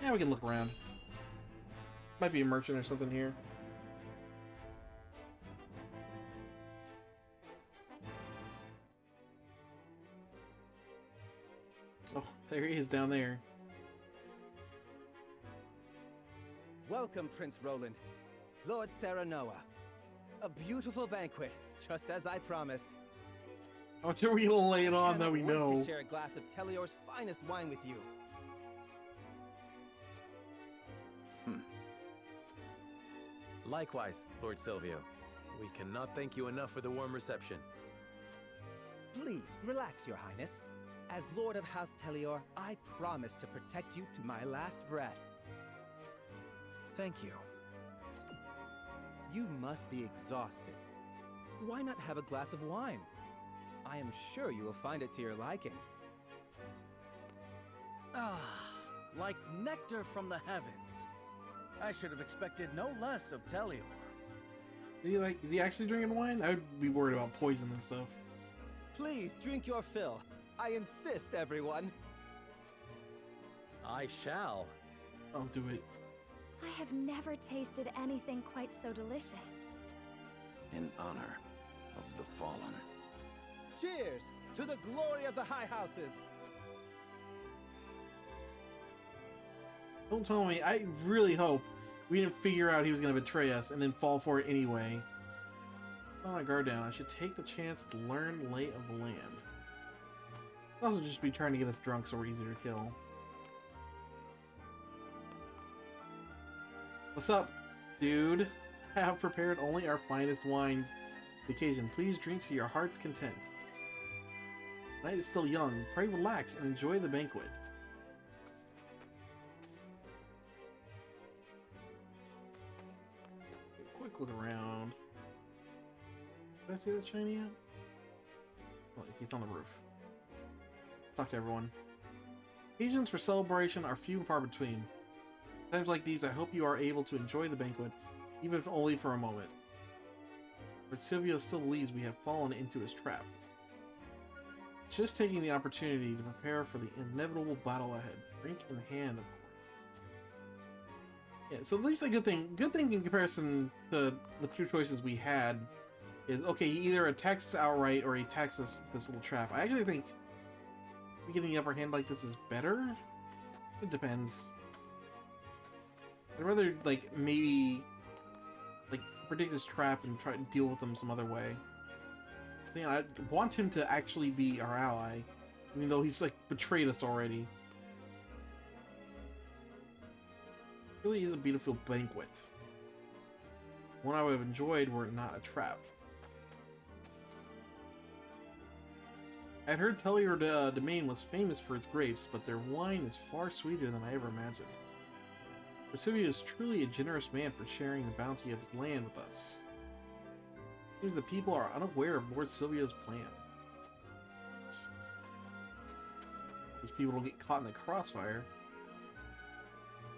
S1: Yeah, we can look around. Might be a merchant or something here. Oh, there he is down there.
S2: Welcome, Prince Roland. Lord Serenoa. A beautiful banquet, just as I promised.
S1: How much are we gonna lay it on that we
S2: Cannot wait
S1: know?
S2: to share a glass of Telior's finest wine with you.
S16: Likewise, Lord Silvio. We cannot thank you enough for the warm reception.
S2: Please, relax, Your Highness. As Lord of House Telior, I promise to protect you to my last breath.
S17: Thank you.
S2: You must be exhausted. Why not have a glass of wine? I am sure you will find it to your liking.
S17: Ah, like nectar from the heavens. I should have expected no less of Telior.
S1: Is he actually drinking wine? I would be worried about poison and stuff.
S2: Please drink your fill. I insist, everyone.
S16: I shall.
S1: I'll do it.
S19: I have never tasted anything quite so delicious.
S23: In honor of the fallen.
S2: Cheers to the glory of the High Houses.
S1: Don't tell me. I really hope we didn't figure out he was going to betray us and then fall for it anyway. Let my guard down. I should take the chance to learn lay of the land. Could also just be trying to get us drunk so we're easier to kill. What's up, dude? I have prepared only our finest wines for the occasion. Please drink to your heart's content. The night is still young. Pray relax and enjoy the banquet. Quick look around. Did I see that shiny yet? Oh, he's on the roof. Talk to everyone. Occasions for celebration are few and far between. Times like these, I hope you are able to enjoy the banquet, even if only for a moment. But Silvio still believes we have fallen into his trap. Just taking the opportunity to prepare for the inevitable battle ahead. Drink in the hand of... Yeah, so at least a good thing in comparison to the two choices we had is, okay, he either attacks us outright or he attacks us with this little trap. I actually think getting the upper hand like this is better. It depends. I'd rather, like, maybe, like, predict his trap and try to deal with him some other way. I want him to actually be our ally, even though he's, like, betrayed us already. It really is a beautiful banquet. One I would have enjoyed were it not a trap. I'd heard Telior Domain was famous for its grapes, but their wine is far sweeter than I ever imagined. Silvio is truly a generous man for sharing the bounty of his land with us. It seems the people are unaware of Lord Silvio's plan. These people don't get caught in the crossfire.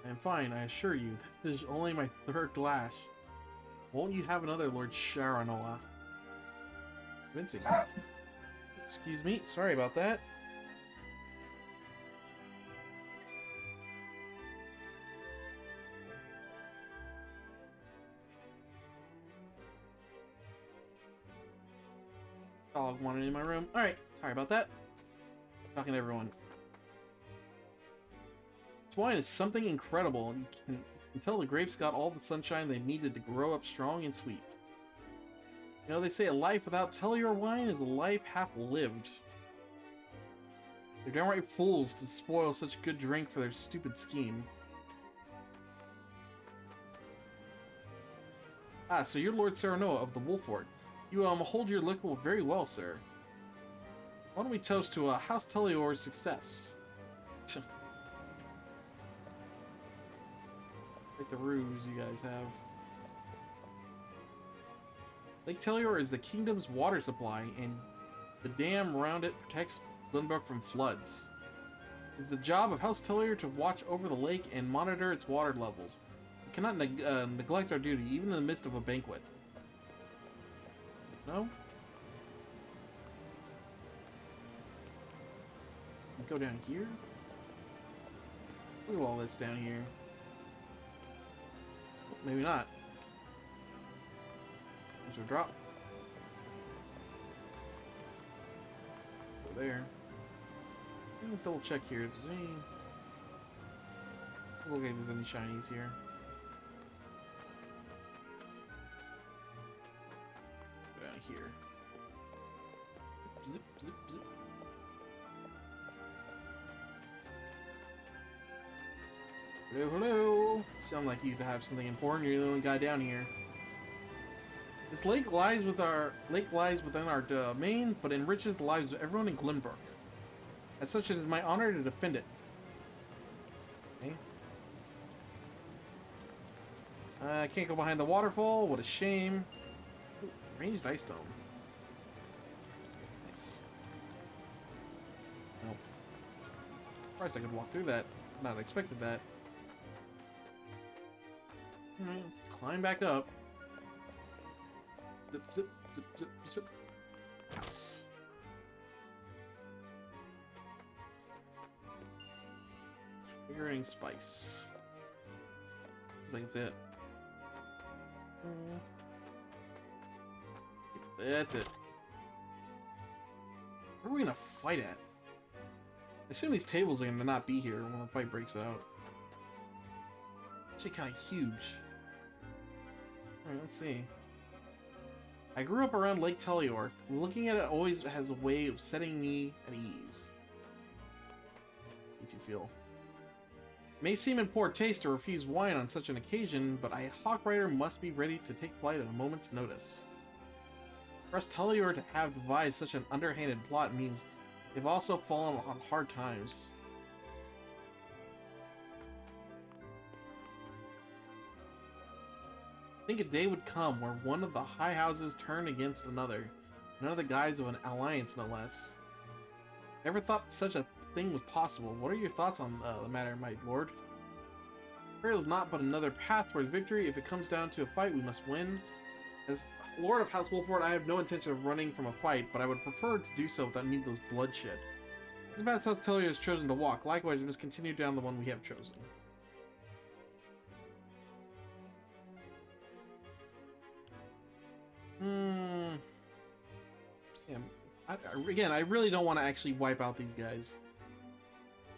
S1: I am fine, I assure you. This is only my third glass. Won't you have another, Lord Sharanoa? Convincing. Excuse me, sorry about that. Dog wanted in my room. Alright, sorry about that. Talking to everyone. This wine is something incredible. You can tell the grapes got all the sunshine they needed to grow up strong and sweet. You know, they say a life without Telior wine is a life half lived. They're downright fools to spoil such good drink for their stupid scheme. Ah, so you're Lord Serenoa of the Wolfort. You hold your liquor very well, sir. Why don't we toast to House Telior's success? Like the ruse you guys have. Lake Telior is the kingdom's water supply, and the dam around it protects Glenbrook from floods. It's the job of House Telior to watch over the lake and monitor its water levels. We cannot neglect our duty, even in the midst of a banquet. No? Go down here? Look at all this down here. Maybe not. There's a drop. Go there. I'm gonna double check here. If there's any... Look if there's any shinies here. Go down here. Zip, zip, zip. Hello, hello. Sound like you have something important. You're the only guy down here. This lake lies within our domain, but enriches the lives of everyone in Glenbrook. As such, it is my honor to defend it. Okay. I can't go behind the waterfall. What a shame. Ooh, ranged ice dome. Nice. Christ, I could walk through that. Not expected that. Alright, let's climb back up. Zip, zip, zip, zip, zip. House. Figuring spice. Looks like it's it. That's it. Where are we gonna fight at? I assume these tables are gonna not be here when the fight breaks out. Actually, kind of huge. Alright, let's see. I grew up around Lake Teleor. Looking at it always has a way of setting me at ease. Makes you feel. It may seem in poor taste to refuse wine on such an occasion, but a hawk rider must be ready to take flight at a moment's notice. For us Teleor to have devised such an underhanded plot means they've also fallen on hard times. I think a day would come where one of the high houses turned against another, under the guise of an alliance no less. Never thought such a thing was possible. What are your thoughts on the matter, my lord? Prayer is not but another path towards victory. If it comes down to a fight, we must win. As Lord of House Wolford, I have no intention of running from a fight, but I would prefer to do so without needless bloodshed. This is about how Teleor has chosen to walk. Likewise, we must continue down the one we have chosen. Yeah, again, I really don't want to actually wipe out these guys.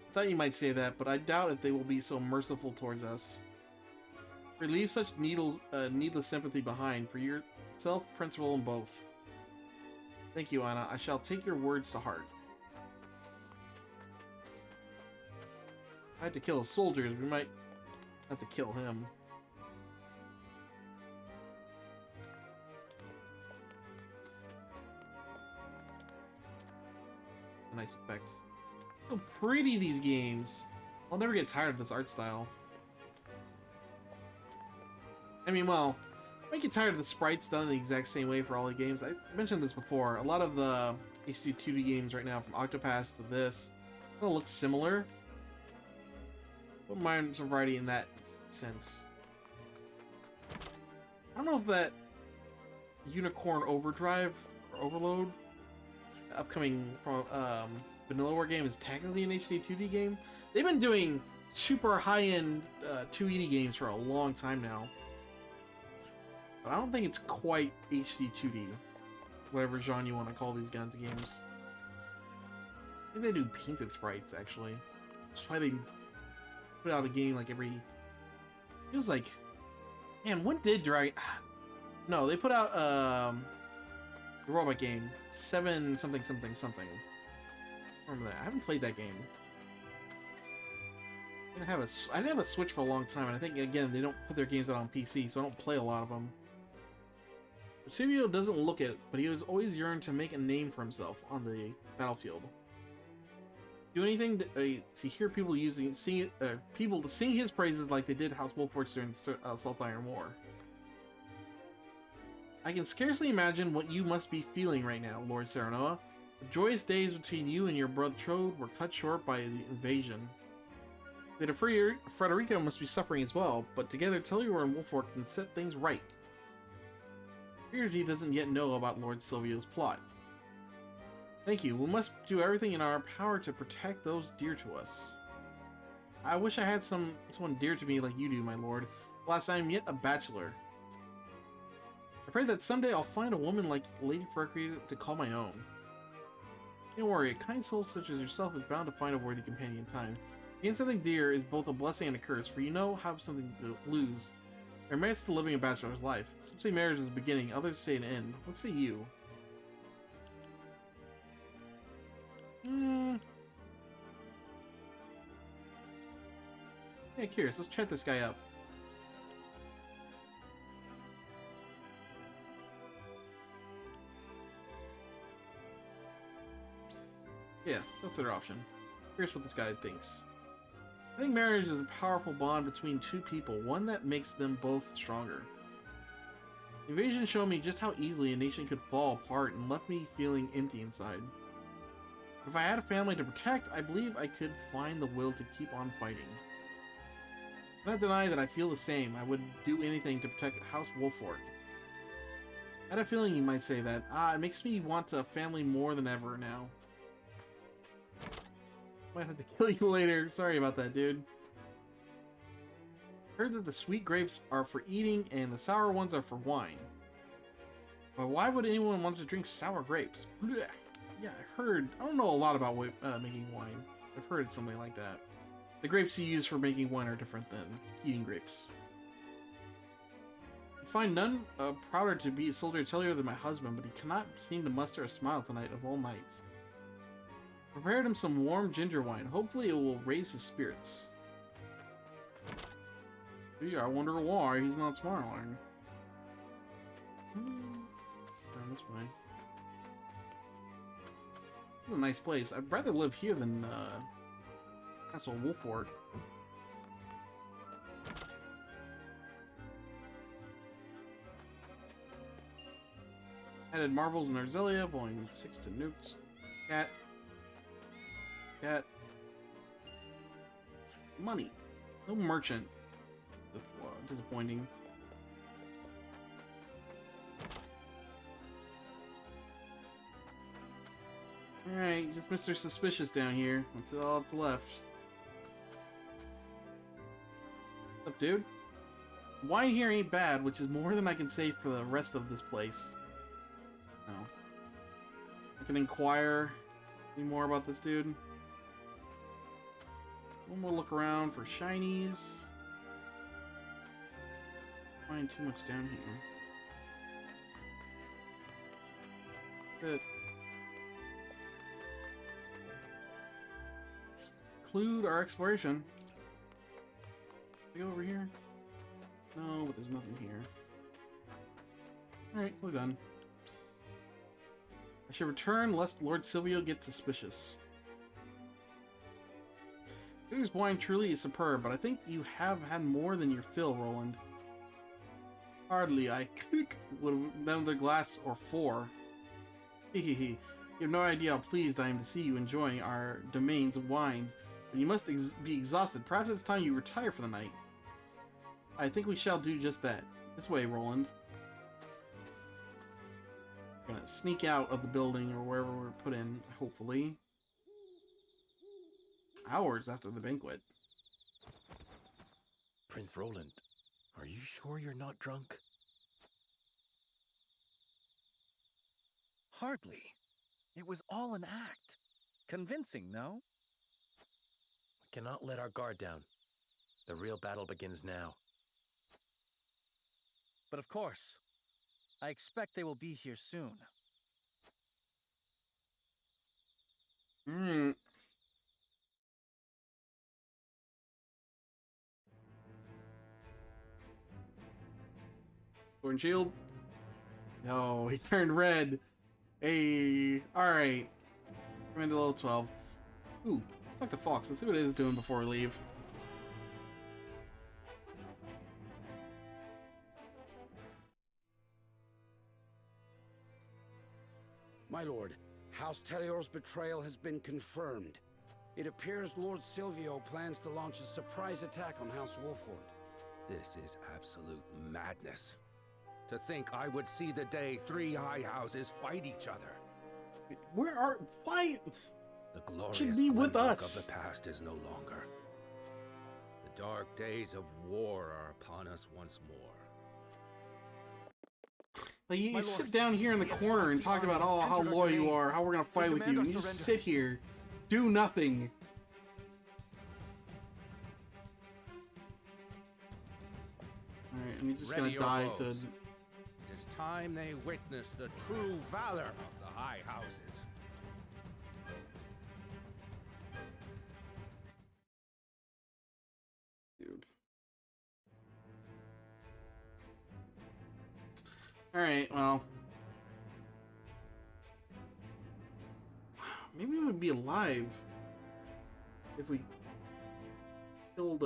S1: I thought you might say that, but I doubt if they will be so merciful towards us. Leave such needless sympathy behind for yourself, principal, and both. Thank you, Anna. I shall take your words to heart. If I had to kill a soldier, we might have to kill him. A nice effect. So pretty, these games. I'll never get tired of this art style. I mean, well, I might get tired of the sprites done the exact same way for all the games. I mentioned this before. A lot of the HD 2D games right now, from Octopath to this, all look similar. Wouldn't mind some variety in that sense. I don't know if that Unicorn Overdrive or Overload, upcoming from Vanillaware game, is technically an HD 2D game. They've been doing super high-end 2D games for a long time now. But I don't think it's quite HD 2D. Whatever genre you want to call these kinds of games. I think they do painted sprites, actually. That's why they put out a game like every... Feels like... Man, when did Dragon... No, they put out the robot game. 7 something something something. I remember that. I haven't played that game. I didn't have a Switch for a long time, and I think, again, they don't put their games out on PC, so I don't play a lot of them. Zidios doesn't look it, but he has always yearned to make a name for himself on the battlefield. Do anything to hear people people to sing his praises like they did House Wolford during the Salt Iron War. I can scarcely imagine what you must be feeling right now, Lord Serenoa. The joyous days between you and your betrothed were cut short by the invasion. The Frederica must be suffering as well, but together Teleor and Wolford can set things right. He doesn't yet know about Lord Silvio's plot. Thank you. We must do everything in our power to protect those dear to us. I wish I had someone dear to me like you do, my lord. Alas, I am yet a bachelor. I pray that someday I'll find a woman like Lady Frederica to call my own. Don't worry, a kind soul such as yourself is bound to find a worthy companion in time. Getting something dear is both a blessing and a curse, for you know have something to lose. There are merits to living a bachelor's life. Some say marriage is the beginning, others say an end. What say you? Yeah, curious. Let's chat this guy up. Yeah, no third option. Here's what this guy thinks. I think marriage is a powerful bond between two people, one that makes them both stronger. The invasion showed me just how easily a nation could fall apart and left me feeling empty inside. If I had a family to protect, I believe I could find the will to keep on fighting. I cannot deny that I feel the same. I would do anything to protect House Wolford. I had a feeling you might say that. It makes me want a family more than ever now. Might have to kill you later. Sorry about that, dude. Heard that the sweet grapes are for eating and the sour ones are for wine. But why would anyone want to drink sour grapes? Blech. Yeah, I've heard. I don't know a lot about making wine. I've heard it's something like that. The grapes you use for making wine are different than eating grapes. I find none prouder to be a soldier Tellior than my husband, but he cannot seem to muster a smile tonight of all nights. Prepared him some warm ginger wine. Hopefully it will raise his spirits. Gee, I wonder why he's not smiling. Down this way. This is a nice place. I'd rather live here than Castle Wolford. Added Marvels and Arzelia, volume 6 to Newts. Cat. Cat. Money. No merchant. Disappointing. Alright, just Mr. Suspicious down here. That's all that's left. What's up, dude? Wine here ain't bad, which is more than I can say for the rest of this place. No. I can inquire any more about this dude. One more look around for shinies. Find too much down here. Good. Conclude our exploration. Go over here. No, but there's nothing here. Alright, we're done. I should return lest Lord Silvio gets suspicious. This wine truly is superb, but I think you have had more than your fill, Roland. Hardly. I click with another glass or four. Hehehe. You have no idea how pleased I am to see you enjoying our domains of wines, but you must be exhausted. Perhaps it's time you retire for the night. I think we shall do just that. This way, Roland. We're gonna sneak out of the building or wherever we're put in, hopefully. Hours after the banquet.
S16: Prince Roland, are you sure you're not drunk?
S17: Hardly. It was all an act. Convincing, no?
S16: We cannot let our guard down. The real battle begins now.
S17: But of course, I expect they will be here soon.
S1: Sword and shield. No, he turned red. Hey, alright. We're into level 12. Ooh, let's talk to Fox. Let's see what it is doing before we leave.
S4: My lord, House Tellior's betrayal has been confirmed. It appears Lord Silvio plans to launch a surprise attack on House Wolford.
S22: This is absolute madness. To think I would see the day 3 high houses fight each other.
S1: Why?
S22: The glorious
S1: should be with
S22: playbook
S1: us.
S22: of the past is no longer. The dark days of war are upon us once more.
S1: Like you sit down here in the corner and talk about how loyal you are, how we're gonna fight with you, and you just sit here, do nothing. Alright, and he's just gonna die to...
S22: It is time they witness the true valor of the high houses.
S1: Dude. Alright, well. Maybe we would be alive if we killed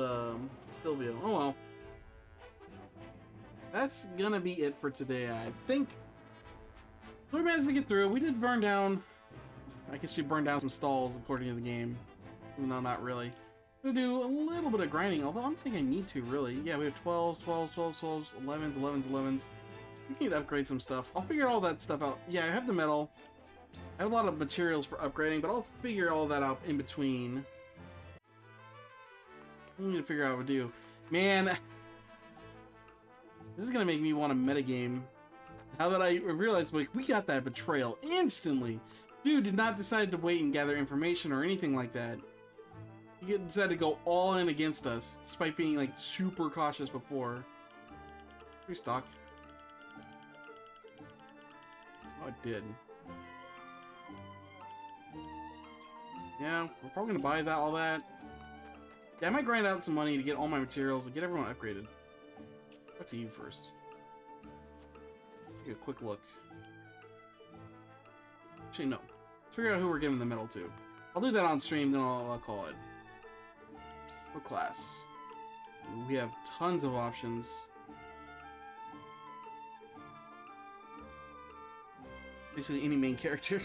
S1: Silvio. Oh well. That's gonna be it for today, I think. We managed to get through. We did burn down I guess we burned down some stalls according to the game. No, not really. I'm gonna do a little bit of grinding, although I don't think I need to, really. Yeah, we have 12s, 12s, 12s, 12s, 11s, 11s, 11s. We need to upgrade some stuff. I'll figure all that stuff out. Yeah, I have the metal. I have a lot of materials for upgrading, but I'll figure all that out in between. I need to figure out what to do. Man, this is gonna make me want to metagame. Now that I realize, like, we got that betrayal instantly. Dude did not decide to wait and gather information or anything like that. He decided to go all in against us, despite being, like, super cautious before. Restock. Oh, it did. Yeah, we're probably gonna buy that, all that. Yeah, I might grind out some money to get all my materials and get everyone upgraded. Up to you first. Take a quick look. Actually, no. Let's figure out who we're giving the medal to. I'll do that on stream, then I'll call it. What class? We have tons of options. Basically any main character.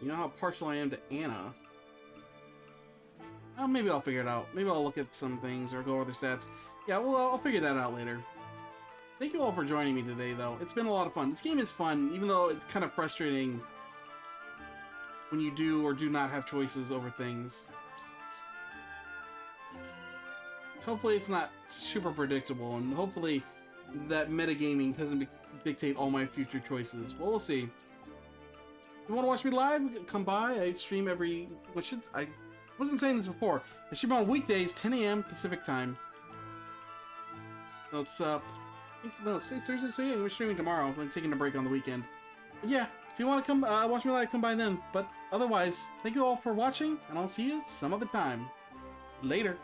S1: You know how partial I am to Anna. Oh, maybe I'll figure it out. Maybe I'll look at some things or go over their stats. Yeah, well, I'll figure that out later. Thank you all for joining me today, though. It's been a lot of fun. This game is fun, even though it's kind of frustrating when you do or do not have choices over things. Hopefully it's not super predictable, and hopefully that metagaming doesn't dictate all my future choices. Well, we'll see. If you want to watch me live, come by. I stream every... I wasn't saying this before. I stream on weekdays, 10 a.m. Pacific time. So it's, no, it's Thursday, so yeah, we're streaming tomorrow. I'm taking a break on the weekend. But yeah, if you want to come watch me live, come by then. But otherwise, thank you all for watching, and I'll see you some other time. Later.